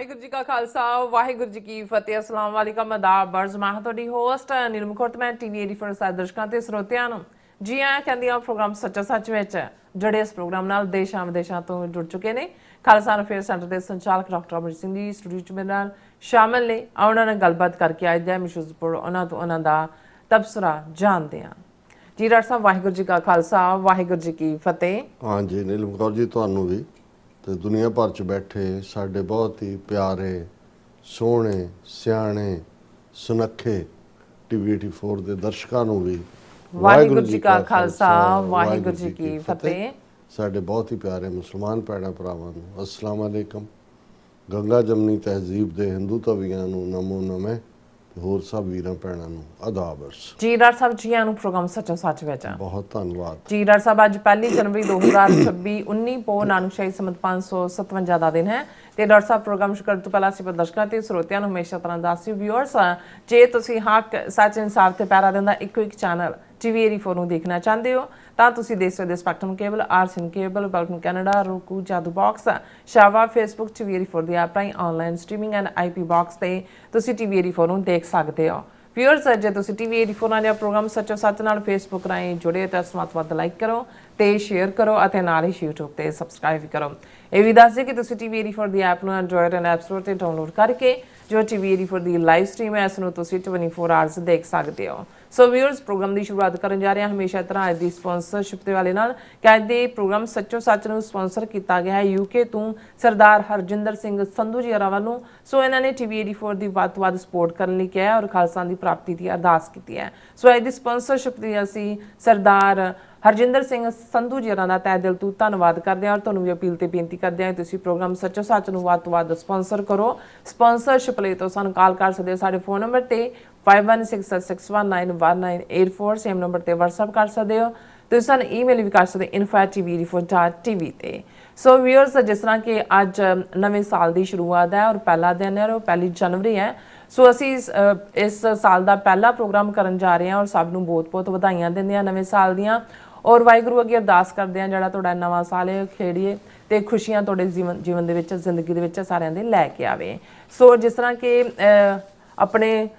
ਵਾਹਿਗੁਰੂ ਜੀ ਕਾ ਖਾਲਸਾ ਵਾਹਿਗੁਰੂ ਜੀ ਕੀ ਫਤਿਹ। ਅਸਲਾਮ ਵਾਲੇਕਮ ਆਦਾਬ ਬਰਜ਼ ਮੈਂ ਤੁਹਾਡੀ ਹੋਸਟ ਨੀਲਮ ਖੁਰਦ। ਮੈਂ ਟੀਵੀ 84 ਸਾਰੇ ਦਰਸ਼ਕਾਂ ਤੇ ਸਰੋਤਿਆਂ ਨੂੰ ਜੀ ਆਇਆਂ ਕਹਿੰਦੀ ਹਾਂ ਪ੍ਰੋਗਰਾਮ ਸੱਚਾ ਸੱਚ ਵਿੱਚ ਜਿਹੜੇ ਇਸ ਪ੍ਰੋਗਰਾਮ ਨਾਲ ਦੇਸ਼ਾਂ ਵਿਦੇਸ਼ਾਂ ਤੋਂ ਜੁੜ ਚੁੱਕੇ ਨੇ। ਖਾਲਸਾ ਅਫੇਅਰ ਸੈਂਟਰ ਦੇ ਸੰਚਾਲਕ ਡਾਕਟਰ ਅਮਰ ਸਿੰਘ ਜੀ ਸਟੂਡੀਓ 'ਚ ਮੇਰੇ ਨਾਲ ਸ਼ਾਮਲ ਨੇ। ਉਹਨਾਂ ਨਾਲ ਗੱਲਬਾਤ ਕਰਕੇ ਅੱਜ ਦੇ ਮਿਸ਼ੂਜ਼ਪੁਰ ਉਹਨਾਂ ਦਾ ਤਬਸਰਾ ਜਾਣਦੇ ਹਾਂ। ਜੀ ਡਾਕਟਰ ਸਾਹਿਬ ਵਾਹਿਗੁਰੂ ਜੀ ਕਾ ਖਾਲਸਾ ਵਾਹਿਗੁਰੂ ਜੀ ਕੀ ਫਤਿਹ। हाँ जी नीलम कौर जी ਤੁਹਾਨੂੰ ਵੀ ਤੇ ਦੁਨੀਆ ਭਰ ਚ ਬੈਠੇ ਸਾਡੇ ਬਹੁਤ ਹੀ ਪਿਆਰੇ ਸੋਹਣੇ ਸਿਆਣੇ ਸੁਨੱਖੇ ਟੀਵੀ 84 ਦੇ ਦਰਸ਼ਕਾਂ ਨੂੰ ਵੀ ਵਾਹਿਗੁਰੂ ਜੀ ਕਾ ਖਾਲਸਾ ਵਾਹਿਗੁਰੂ ਜੀ ਕੀ ਫਤਿਹ। ਸਾਡੇ ਬਹੁਤ ਹੀ ਪਿਆਰੇ ਮੁਸਲਮਾਨ ਭੈਣਾਂ ਭਰਾਵਾਂ ਨੂੰ ਅਸਲਾਮ ਵਾਲੇਕਮ। ਗੰਗਾ ਜਮਨੀ ਤਹਿਜ਼ੀਬ ਦੇ ਹਿੰਦੂ ਧਵੀਆਂ ਨੂੰ ਨਮੋ ਨਮੇ ਤੇ ਹੋਰ ਸਭ ਵੀਰਾਂ ਭੈਣਾਂ ਨੂੰ ਆਦਾਬਰਸ। ਜੀ ਡਾਕਟਰ ਸਾਹਿਬ ਜੀ ਆਇਆਂ ਨੂੰ ਪ੍ਰੋਗਰਾਮ ਸੱਚਾ ਸੱਚ ਵਿੱਚ ਬਹੁਤ ਧੰਨਵਾਦ ਜੀ ਡਾਕਟਰ ਸਾਹਿਬ। ਅੱਜ 1 ਜਨਵਰੀ 2026 19 ਪੋ ਨਾਨਕਸ਼ਾਹੀ ਸੰਮਤ 557 ਦਾ ਦਿਨ ਹੈ ਤੇ ਡਾਕਟਰ ਸਾਹਿਬ ਪ੍ਰੋਗਰਾਮ ਸ਼ੁਰੂ ਕਰਨ ਤੋਂ ਪਹਿਲਾਂ ਅਸੀਂ ਦਰਸ਼ਕਾਂ ਤੇ ਸਰੋਤਿਆਂ ਨੂੰ ਹਮੇਸ਼ਾ ਤਰ੍ਹਾਂ ਦੱਸਿਓ ਵਿਊਅਰਸ ਜੇ ਤੁਸੀਂ ਹੱਕ ਸੱਚ ਇਨਸਾਫ ਤੇ ਪੈਰਾ ਦਿੰਦਾ ਇੱਕੋ ਇੱਕ ਚੈਨਲ ਟੀਵੀ 84 ਨੂੰ ਦੇਖਣਾ ਚਾਹੁੰਦੇ ਹੋ ਤਾਂ ਤੁਸੀਂ ਦੇਖ ਸਕਦੇ ਸਪੈਕਟਰਮ ਕੇਬਲ ਆਰਸੀਐਨ ਕੇਬਲ ਬਲਕਨ ਕੈਨੇਡਾ roku ਜਾਦੂ ਬਾਕਸ ਸ਼ਾਵਾ ਫੇਸਬੁੱਕ ਟੀਵੀ 84 ਦੀ ਐਪ ਰਾਹੀਂ online streaming and IP box ਤੇ ਤੁਸੀਂ ਟੀਵੀ 84 ਨੂੰ ਦੇਖ ਸਕਦੇ ਹੋ। ਵਿਊਅਰਸ ਜੇ ਤੁਸੀਂ ਟੀਵੀ 84 ਨਾਲ ਜਾਂ ਪ੍ਰੋਗਰਾਮ ਸੱਚੋ ਸੱਚ ਨਾਲ ਫੇਸਬੁੱਕ ਰਾਹੀਂ ਜੁੜੇ ਤਾਂ ਵੱਧ ਲਾਈਕ ਕਰੋ ਤੇ ਸ਼ੇਅਰ ਕਰੋ ਅਤੇ ਨਾਲ ਹੀ YouTube ਤੇ ਸਬਸਕ੍ਰਾਈਬ ਕਰੋ। ਇਹ ਵੀ ਦੱਸ ਦਿਓ ਕਿ ਤੁਸੀਂ ਟੀਵੀ 84 ਦੀ ਐਪ ਨੂੰ ਐਂਡਰੋਇਡ ਐਂਡ ਐਪ ਸਟੋਰ ਤੇ ਡਾਊਨਲੋਡ ਕਰਕੇ ਜੋ ਟੀਵੀ 84 ਦੀ ਲਾਈਵ ਸਟ੍ਰੀਮ ਹੈ ਇਸ ਨੂੰ ਤੁਸੀਂ 24 ਆਵਰਸ ਦੇਖ ਸਕਦੇ ਹੋ। ਸੋ ਵਿਊਅਰਸ ਪ੍ਰੋਗਰਾਮ ਦੀ ਸ਼ੁਰੂਆਤ ਕਰਨ ਜਾ ਰਹੇ ਹਾਂ ਹਮੇਸ਼ਾ ਤਰ੍ਹਾਂ ਅੱਜ ਦੀ ਸਪਾਂਸਰਸ਼ਿਪ ਦੇ ਵਾਲੇ ਨਾਲ ਕਿ ਅੱਜ ਦੇ ਪ੍ਰੋਗਰਾਮ ਸੱਚੋ ਸੱਚ ਨੂੰ ਸਪਾਂਸਰ ਕੀਤਾ ਗਿਆ ਹੈ ਯੂਕੇ ਤੋਂ ਸਰਦਾਰ ਹਰਜਿੰਦਰ ਸਿੰਘ ਸੰਧੂ ਜੀ ਹੋਰਾਂ ਵੱਲੋਂ। ਸੋ ਇਹਨਾਂ ਨੇ ਟੀਵੀ 84 ਦੀ ਵੱਧ ਤੋਂ ਵੱਧ ਸਪੋਰਟ ਕਰਨ ਲਈ ਕਿਹਾ ਔਰ ਖਾਲਸਾ ਦੀ ਪ੍ਰਾਪਤੀ ਦੀ ਅਰਦਾਸ ਕੀਤੀ ਹੈ। ਸੋ ਅੱਜ ਦੀ ਸਪਾਂਸਰਸ਼ਿਪ ਦੀ ਅਸੀਂ ਸਰਦਾਰ ਹਰਜਿੰਦਰ ਸਿੰਘ ਸੰਧੂ ਜੀ ਹੋਰਾਂ ਦਾ ਤਹਿ ਦਿਲ ਤੋਂ ਧੰਨਵਾਦ ਕਰਦੇ ਹਾਂ ਔਰ ਤੁਹਾਨੂੰ ਵੀ ਅਪੀਲ ਤੇ ਬੇਨਤੀ ਕਰਦੇ ਹਾਂ ਤੁਸੀਂ ਪ੍ਰੋਗਰਾਮ ਸੱਚੋ ਸੱਚ ਨੂੰ ਵੱਧ ਤੋਂ ਵੱਧ ਸਪਾਂਸਰ ਕਰੋ। ਸਪਾਂਸਰਸ਼ਿਪ ਲਈ ਤੋਂ ਸਾਨੂੰ ਕਾਲ ਕਰ ਸਕਦੇ ਹੋ ਸਾਡੇ ਫੋਨ ਨੰਬਰ ਤੇ 5166191984 ਸੇਮ ਨੰਬਰ ਤੇ WhatsApp ਕਰ ਸਕਦੇ ਹੋ। ਤੁਸੀਂ ਸਾਨੂੰ ਈਮੇਲ ਵੀ ਕਰ ਸਕਦੇ info@tv84.tv ਤੇ। ਸੋ ਵਿਊਅਰਸ ਜਿਸ ਤਰ੍ਹਾਂ ਕਿ ਅੱਜ ਨਵੇਂ ਸਾਲ ਦੀ ਸ਼ੁਰੂਆਤ ਹੈ ਔਰ ਪਹਿਲਾ ਦਿਨ ਹੈ ਔਰ 1 ਜਨਵਰੀ ਹੈ। ਸੋ ਅਸੀਂ ਇਸ ਸਾਲ ਦਾ ਪਹਿਲਾ ਪ੍ਰੋਗਰਾਮ ਕਰਨ ਜਾ ਰਹੇ ਹਾਂ ਔਰ ਸਭ ਨੂੰ ਬਹੁਤ-ਬਹੁਤ ਵਧਾਈਆਂ ਦਿੰਦੇ ਹਾਂ ਨਵੇਂ ਸਾਲ ਦੀਆਂ ਔਰ ਵਾਹਿਗੁਰੂ ਅੱਗੇ ਅਰਦਾਸ ਕਰਦੇ ਹਾਂ ਜਿਹੜਾ ਤੁਹਾਡਾ ਨਵਾਂ ਸਾਲ ਹੈ ਖੇੜੀਏ ਤੇ ਖੁਸ਼ੀਆਂ ਤੁਹਾਡੇ ਜੀਵਨ ਦੇ ਵਿੱਚ ਜ਼ਿੰਦਗੀ ਦੇ ਵਿੱਚ ਸਾਰਿਆਂ ਦੇ ਲੈ ਕੇ ਆਵੇ। ਸੋ ਜਿਸ ਤਰ੍ਹਾਂ ਕਿ ਆਪਣੇ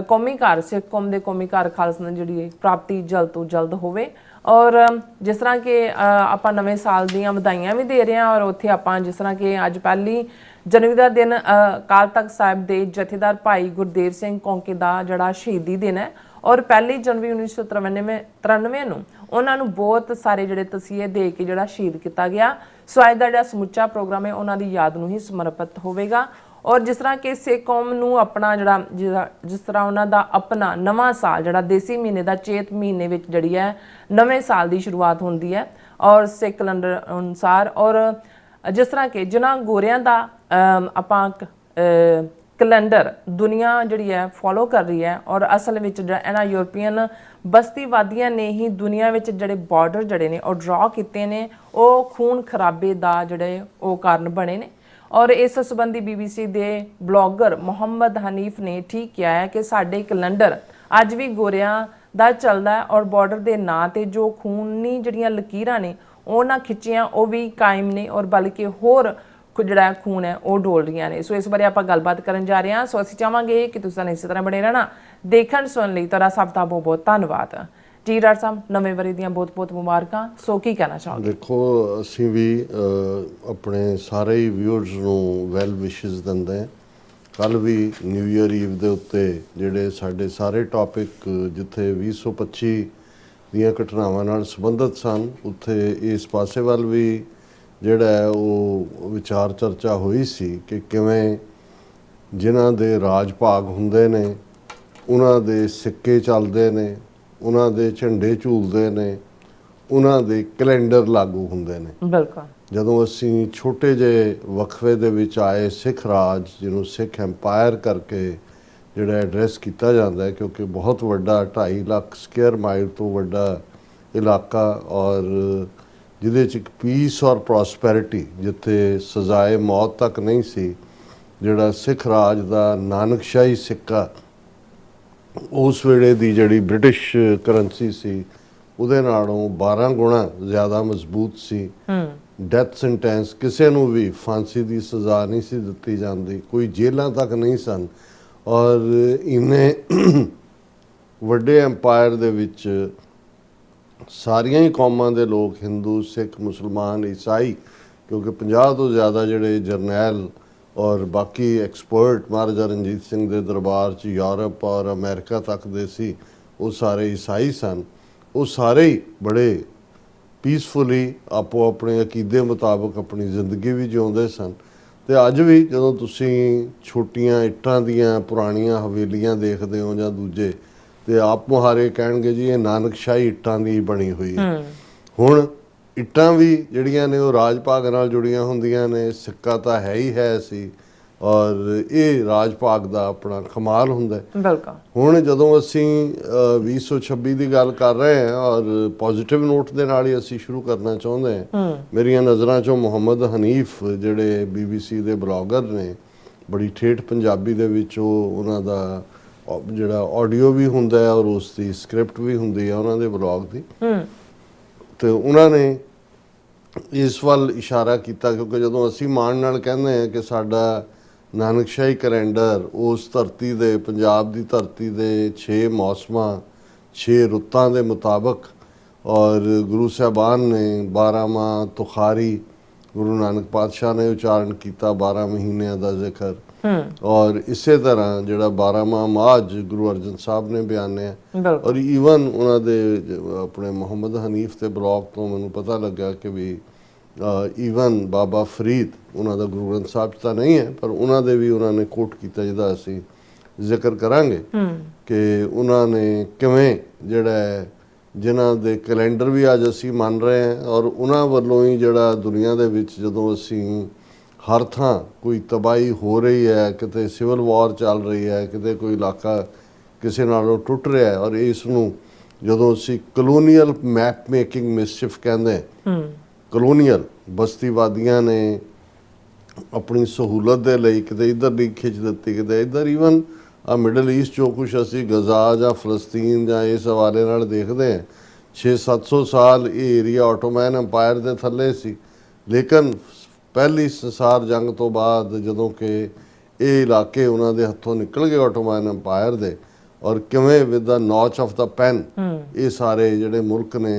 ਕੌਮੀ ਘਰ ਸਿੱਖ ਕੌਮ ਦੇ ਕੌਮੀ ਘਰ ਖਾਲਸਾ ਦੀ ਜਿਹੜੀ ਪ੍ਰਾਪਤੀ ਜਲਦ ਤੋਂ ਜਲਦ ਹੋਵੇ ਔਰ ਜਿਸ ਤਰ੍ਹਾਂ ਕਿ ਆਪਾਂ ਨਵੇਂ ਸਾਲ ਦੀਆਂ ਵਧਾਈਆਂ ਵੀ ਦੇ ਰਹੇ ਹਾਂ ਔਰ ਉੱਥੇ ਆਪਾਂ ਜਿਸ ਤਰ੍ਹਾਂ ਕਿ ਅੱਜ 1 ਜਨਵਰੀ ਦਾ ਦਿਨ ਅਕਾਲ ਤਖਤ ਸਾਹਿਬ ਦੇ ਜਥੇਦਾਰ ਭਾਈ ਗੁਰਦੇਵ ਸਿੰਘ ਕੌਂਕੇ ਦਾ ਜਿਹੜਾ ਸ਼ਹੀਦੀ ਦਿਨ ਹੈ ਔਰ 1 ਜਨਵਰੀ 1993 ਨੂੰ ਉਹਨਾਂ ਨੂੰ ਬਹੁਤ ਸਾਰੇ ਜਿਹੜੇ ਤਸੀਹੇ ਦੇ ਕੇ ਜਿਹੜਾ ਸ਼ਹੀਦ ਕੀਤਾ ਗਿਆ। ਸੋ ਅੱਜ ਦਾ ਜਿਹੜਾ ਸਮੁੱਚਾ ਪ੍ਰੋਗਰਾਮ ਹੈ ਉਹਨਾਂ ਦੀ ਯਾਦ ਨੂੰ ਹੀ ਸਮਰਪਿਤ ਹੋਵੇਗਾ ਔਰ ਜਿਸ ਤਰ੍ਹਾਂ ਕਿ ਸਿੱਖ ਕੌਮ ਨੂੰ ਆਪਣਾ ਜਿਸ ਤਰ੍ਹਾਂ ਉਹਨਾਂ ਦਾ ਆਪਣਾ ਨਵਾਂ ਸਾਲ ਜਿਹੜਾ ਦੇਸੀ ਮਹੀਨੇ ਦਾ ਚੇਤ ਮਹੀਨੇ ਵਿੱਚ ਜਿਹੜੀ ਹੈ ਨਵੇਂ ਸਾਲ ਦੀ ਸ਼ੁਰੂਆਤ ਹੁੰਦੀ ਹੈ ਔਰ ਸਿੱਖ ਕੈਲੰਡਰ ਅਨੁਸਾਰ ਔਰ ਜਿਸ ਤਰ੍ਹਾਂ ਕਿ ਜਿਨ੍ਹਾਂ ਗੋਰਿਆਂ ਦਾ ਆਪਾਂ ਕੈਲੰਡਰ ਦੁਨੀਆ ਜਿਹੜੀ ਹੈ ਫੋਲੋ ਕਰ ਰਹੀ ਹੈ ਔਰ ਅਸਲ ਵਿੱਚ ਜਿਹੜਾ ਇਹਨਾਂ ਯੂਰਪੀਅਨ ਬਸਤੀਵਾਦੀਆਂ ਨੇ ਹੀ ਦੁਨੀਆ ਵਿੱਚ ਜਿਹੜੇ ਬਾਰਡਰ ਜਿਹੜੇ ਨੇ ਉਹ ਡਰਾ ਕੀਤੇ ਨੇ ਉਹ ਖੂਨ ਖਰਾਬੇ ਦਾ ਜਿਹੜੇ ਉਹ ਕਾਰਨ ਬਣੇ ਨੇ ਔਰ ਇਸ ਸੰਬੰਧੀ BBC ਦੇ ਬਲੌਗਰ ਮੁਹੰਮਦ ਹਨੀਫ ਨੇ ਠੀਕ ਕਿਹਾ ਹੈ ਕਿ ਸਾਡੇ ਕੈਲੰਡਰ ਅੱਜ ਵੀ ਗੋਰਿਆਂ ਦਾ ਚੱਲਦਾ ਹੈ ਔਰ ਬਾਰਡਰ ਦੇ ਨਾਂ ਤੇ ਜੋ ਖੂਨੀ ਜਿਹੜੀਆਂ ਲਕੀਰਾਂ ਨੇ ਉਹ ਨਾ ਖਿੱਚੀਆਂ ਉਹ ਵੀ ਕਾਇਮ ਨੇ ਔਰ ਬਲਕਿ ਹੋਰ ਜਿਹੜਾ ਖੂਨ ਹੈ ਉਹ ਡੋਲ ਰਹੀਆਂ ਨੇ। ਸੋ ਇਸ ਬਾਰੇ ਆਪਾਂ ਗੱਲਬਾਤ ਕਰਨ ਜਾ ਰਹੇ ਹਾਂ। ਸੋ ਅਸੀਂ ਚਾਹਾਂਗੇ ਕਿ ਤੁਸੀਂ ਇਸੇ ਤਰ੍ਹਾਂ ਬਣੇ ਰਹਿਣਾ ਦੇਖਣ ਸੁਣਨ ਲਈ। ਤੁਹਾਡਾ ਸਭ ਦਾ ਬਹੁਤ ਬਹੁਤ ਧੰਨਵਾਦ ਜੀ। ਡਾਕਟਰ ਸਾਹਿਬ ਨਵੇਂ ਵਰੇ ਦੀਆਂ ਬਹੁਤ ਬਹੁਤ ਮੁਬਾਰਕਾਂ। ਸੋ ਕੀ ਕਹਿਣਾ ਚਾਹੋਗੇ? ਦੇਖੋ ਅਸੀਂ ਵੀ ਆਪਣੇ ਸਾਰੇ ਹੀ ਵਿਊਅਰਸ ਨੂੰ ਵੈਲ ਵਿਸ਼ੇਸ ਦਿੰਦੇ ਹਾਂ। ਕੱਲ੍ਹ ਵੀ ਨਿਊ ਈਅਰ ਈਵ ਦੇ ਉੱਤੇ ਜਿਹੜੇ ਸਾਡੇ ਸਾਰੇ ਟੌਪਿਕ ਜਿੱਥੇ 2025 ਦੀਆਂ ਘਟਨਾਵਾਂ ਨਾਲ ਸੰਬੰਧਿਤ ਸਨ ਉੱਥੇ ਇਸ ਪਾਸੇ ਵੱਲ ਵੀ ਜਿਹੜਾ ਹੈ ਉਹ ਵਿਚਾਰ ਚਰਚਾ ਹੋਈ ਸੀ ਕਿ ਕਿਵੇਂ ਜਿਨ੍ਹਾਂ ਦੇ ਰਾਜ ਭਾਗ ਹੁੰਦੇ ਨੇ ਉਹਨਾਂ ਦੇ ਸਿੱਕੇ ਚੱਲਦੇ ਨੇ ਉਹਨਾਂ ਦੇ ਝੰਡੇ ਝੂਲਦੇ ਨੇ ਉਹਨਾਂ ਦੇ ਕੈਲੰਡਰ ਲਾਗੂ ਹੁੰਦੇ ਨੇ। ਬਿਲਕੁਲ ਜਦੋਂ ਅਸੀਂ ਛੋਟੇ ਜਿਹੇ ਵਕਫੇ ਦੇ ਵਿੱਚ ਆਏ ਸਿੱਖ ਰਾਜ ਜਿਹਨੂੰ ਸਿੱਖ ਐਮਪਾਇਰ ਕਰਕੇ ਜਿਹੜਾ ਐਡਰੈਸ ਕੀਤਾ ਜਾਂਦਾ ਹੈ ਕਿਉਂਕਿ ਬਹੁਤ ਵੱਡਾ 2.5 ਲੱਖ ਸਕੁਅਰ ਮਾਈਲ ਤੋਂ ਵੱਡਾ ਇਲਾਕਾ ਔਰ ਜਿਹਦੇ 'ਚ ਇੱਕ ਪੀਸ ਔਰ ਪ੍ਰੋਸਪੈਰਿਟੀ ਜਿੱਥੇ ਸਜ਼ਾਏ ਮੌਤ ਤੱਕ ਨਹੀਂ ਸੀ। ਜਿਹੜਾ ਸਿੱਖ ਰਾਜ ਦਾ ਨਾਨਕਸ਼ਾਹੀ ਸਿੱਕਾ ਉਸ ਵੇਲੇ ਦੀ ਜਿਹੜੀ ਬ੍ਰਿਟਿਸ਼ ਕਰੰਸੀ ਸੀ ਉਹਦੇ ਨਾਲੋਂ 12 ਗੁਣਾ ਜ਼ਿਆਦਾ ਮਜ਼ਬੂਤ ਸੀ। ਡੈਥ ਸੈਂਟੈਂਸ, ਕਿਸੇ ਨੂੰ ਵੀ ਫਾਂਸੀ ਦੀ ਸਜ਼ਾ ਨਹੀਂ ਸੀ ਦਿੱਤੀ ਜਾਂਦੀ, ਕੋਈ ਜੇਲ੍ਹਾਂ ਤੱਕ ਨਹੀਂ ਸਨ। ਔਰ ਇੰਨੇ ਵੱਡੇ ਐਮਪਾਇਰ ਦੇ ਵਿੱਚ ਸਾਰੀਆਂ ਹੀ ਕੌਮਾਂ ਦੇ ਲੋਕ, ਹਿੰਦੂ, ਸਿੱਖ, ਮੁਸਲਮਾਨ, ਈਸਾਈ, ਕਿਉਂਕਿ 50 ਤੋਂ ਜ਼ਿਆਦਾ ਜਿਹੜੇ ਜਰਨੈਲ ਔਰ ਬਾਕੀ ਐਕਸਪਰਟ ਮਹਾਰਾਜਾ ਰਣਜੀਤ ਸਿੰਘ ਦੇ ਦਰਬਾਰ 'ਚ ਯੂਰਪ ਔਰ ਅਮਰੀਕਾ ਤੱਕ ਦੇ ਸੀ, ਉਹ ਸਾਰੇ ਈਸਾਈ ਸਨ। ਉਹ ਸਾਰੇ ਹੀ ਬੜੇ ਪੀਸਫੁਲੀ ਆਪੋ ਆਪਣੇ ਅਕੀਦੇ ਮੁਤਾਬਕ ਆਪਣੀ ਜ਼ਿੰਦਗੀ ਵੀ ਜਿਉਂਦੇ ਸਨ। ਤੇ ਅੱਜ ਵੀ ਜਦੋਂ ਤੁਸੀਂ ਛੋਟੀਆਂ ਇੱਟਾਂ ਦੀਆਂ ਪੁਰਾਣੀਆਂ ਹਵੇਲੀਆਂ ਦੇਖਦੇ ਹੋ ਜਾਂ ਦੂਜੇ, ਤੇ ਆਪ ਮੁਹਾਰੇ ਕਹਿਣਗੇ ਜੀ ਇਹ ਨਾਨਕਸ਼ਾਹੀ ਇੱਟਾਂ ਦੀ ਬਣੀ ਹੋਈ ਹੈ। ਹੁਣ ਇੱਟਾਂ ਵੀ ਜਿਹੜੀਆਂ ਨੇ ਉਹ ਰਾਜ ਭਾਗ ਨਾਲ ਜੁੜੀਆਂ ਹੁੰਦੀਆਂ ਨੇ, ਸਿੱਕਾ ਤਾਂ ਹੈ ਹੀ ਹੈ ਸੀ, ਔਰ ਇਹ ਰਾਜ ਭਾਗ ਦਾ ਆਪਣਾ ਕਮਾਲ ਹੁੰਦਾ। ਬਿਲਕੁਲ। ਹੁਣ ਜਦੋਂ ਅਸੀਂ 2026 ਦੀ ਗੱਲ ਕਰ ਰਹੇ ਹਾਂ ਔਰ ਪੋਜ਼ਿਟਿਵ ਨੋਟ ਦੇ ਨਾਲ ਹੀ ਅਸੀਂ ਸ਼ੁਰੂ ਕਰਨਾ ਚਾਹੁੰਦੇ ਹਾਂ। ਮੇਰੀਆਂ ਨਜ਼ਰਾਂ 'ਚੋਂ ਮੁਹੰਮਦ ਹਨੀਫ ਜਿਹੜੇ BBC ਦੇ ਬਲੌਗਰ ਨੇ, ਬੜੀ ਠੇਠ ਪੰਜਾਬੀ ਦੇ ਵਿੱਚ ਉਹਨਾਂ ਦਾ ਜਿਹੜਾ ਆਡੀਓ ਵੀ ਹੁੰਦਾ ਹੈ ਔਰ ਉਸ ਦੀ ਸਕ੍ਰਿਪਟ ਵੀ ਹੁੰਦੀ ਹੈ ਉਹਨਾਂ ਦੇ ਬਲੌਗ ਦੀ, ਤੇ ਉਹਨਾਂ ਨੇ ਇਸ ਵੱਲ ਇਸ਼ਾਰਾ ਕੀਤਾ ਕਿਉਂਕਿ ਜਦੋਂ ਅਸੀਂ ਮਾਣ ਨਾਲ ਕਹਿੰਦੇ ਹਾਂ ਕਿ ਸਾਡਾ ਨਾਨਕਸ਼ਾਹੀ ਕੈਲੰਡਰ ਉਸ ਧਰਤੀ ਦੇ, ਪੰਜਾਬ ਦੀ ਧਰਤੀ ਦੇ 6 ਮੌਸਮਾਂ 6 ਰੁੱਤਾਂ ਦੇ ਮੁਤਾਬਕ, ਔਰ ਗੁਰੂ ਸਾਹਿਬਾਨ ਨੇ 12 ਮਾਹ ਤੁਖਾਰੀ, ਗੁਰੂ ਨਾਨਕ ਪਾਤਸ਼ਾਹ ਨੇ ਉਚਾਰਨ ਕੀਤਾ 12 ਮਹੀਨਿਆਂ ਦਾ ਜ਼ਿਕਰ, ਔਰ ਇਸੇ ਤਰ੍ਹਾਂ ਜਿਹੜਾ 12 ਮਾਹ ਮਾਝ ਗੁਰੂ ਅਰਜਨ ਸਾਹਿਬ ਨੇ ਬਿਆਨਿਆ। ਔਰ ਈਵਨ ਉਹਨਾਂ ਦੇ ਆਪਣੇ ਮੁਹੰਮਦ ਹਨੀਫ ਦੇ ਬਲੌਗ ਤੋਂ ਮੈਨੂੰ ਪਤਾ ਲੱਗਾ ਕਿ ਵੀ ਈਵਨ ਬਾਬਾ ਫਰੀਦ, ਉਹਨਾਂ ਦਾ ਗੁਰੂ ਗ੍ਰੰਥ ਸਾਹਿਬ 'ਚ ਤਾਂ ਨਹੀਂ ਹੈ ਪਰ ਉਹਨਾਂ ਦੇ ਵੀ ਉਹਨਾਂ ਨੇ ਕੋਟ ਕੀਤਾ, ਜਿਹਦਾ ਅਸੀਂ ਜ਼ਿਕਰ ਕਰਾਂਗੇ ਕਿ ਉਹਨਾਂ ਨੇ ਕਿਵੇਂ ਜਿਹੜਾ ਜਿਨ੍ਹਾਂ ਦੇ ਕੈਲੰਡਰ ਵੀ ਅੱਜ ਅਸੀਂ ਮੰਨ ਰਹੇ ਹਾਂ, ਔਰ ਉਹਨਾਂ ਵੱਲੋਂ ਹੀ ਜਿਹੜਾ ਦੁਨੀਆ ਦੇ ਵਿੱਚ ਜਦੋਂ ਅਸੀਂ ਹਰ ਥਾਂ ਕੋਈ ਤਬਾਹੀ ਹੋ ਰਹੀ ਹੈ, ਕਿਤੇ ਸਿਵਲ ਵਾਰ ਚੱਲ ਰਹੀ ਹੈ, ਕਿਤੇ ਕੋਈ ਇਲਾਕਾ ਕਿਸੇ ਨਾਲੋਂ ਟੁੱਟ ਰਿਹਾ ਹੈ, ਔਰ ਇਸ ਨੂੰ ਜਦੋਂ ਅਸੀਂ ਕਲੋਨੀਅਲ ਮੈਪ ਮੇਕਿੰਗ ਮਿਸਚਿਫ ਕਹਿੰਦੇ, ਕਲੋਨੀਅਲ ਬਸਤੀਵਾਦੀਆਂ ਨੇ ਆਪਣੀ ਸਹੂਲਤ ਦੇ ਲਈ ਕਿਤੇ ਇੱਧਰ ਦੀ ਖਿੱਚ ਦਿੱਤੀ, ਕਿਤੇ ਇੱਧਰ। ਈਵਨ ਆ ਮਿਡਲ ਈਸਟ ਜੋ ਕੁਛ ਅਸੀਂ ਗਜ਼ਾ ਜਾਂ ਫਲਸਤੀਨ ਜਾਂ ਇਸ ਹਵਾਲੇ ਨਾਲ ਦੇਖਦੇ ਹਾਂ, 600-700 ਸਾਲ ਇਹ ਏਰੀਆ ਆਟੋਮੈਨ ਅੰਪਾਇਰ ਦੇ ਥੱਲੇ ਸੀ, ਲੇਕਿਨ ਪਹਿਲੀ ਸੰਸਾਰ ਜੰਗ ਤੋਂ ਬਾਅਦ ਜਦੋਂ ਕਿ ਇਹ ਇਲਾਕੇ ਉਹਨਾਂ ਦੇ ਹੱਥੋਂ ਨਿਕਲ ਗਏ ਆਟੋਮੈਨ ਅੰਪਾਇਰ ਦੇ, ਔਰ ਕਿਵੇਂ with the notch of the pen ਇਹ ਸਾਰੇ ਜਿਹੜੇ ਮੁਲਕ ਨੇ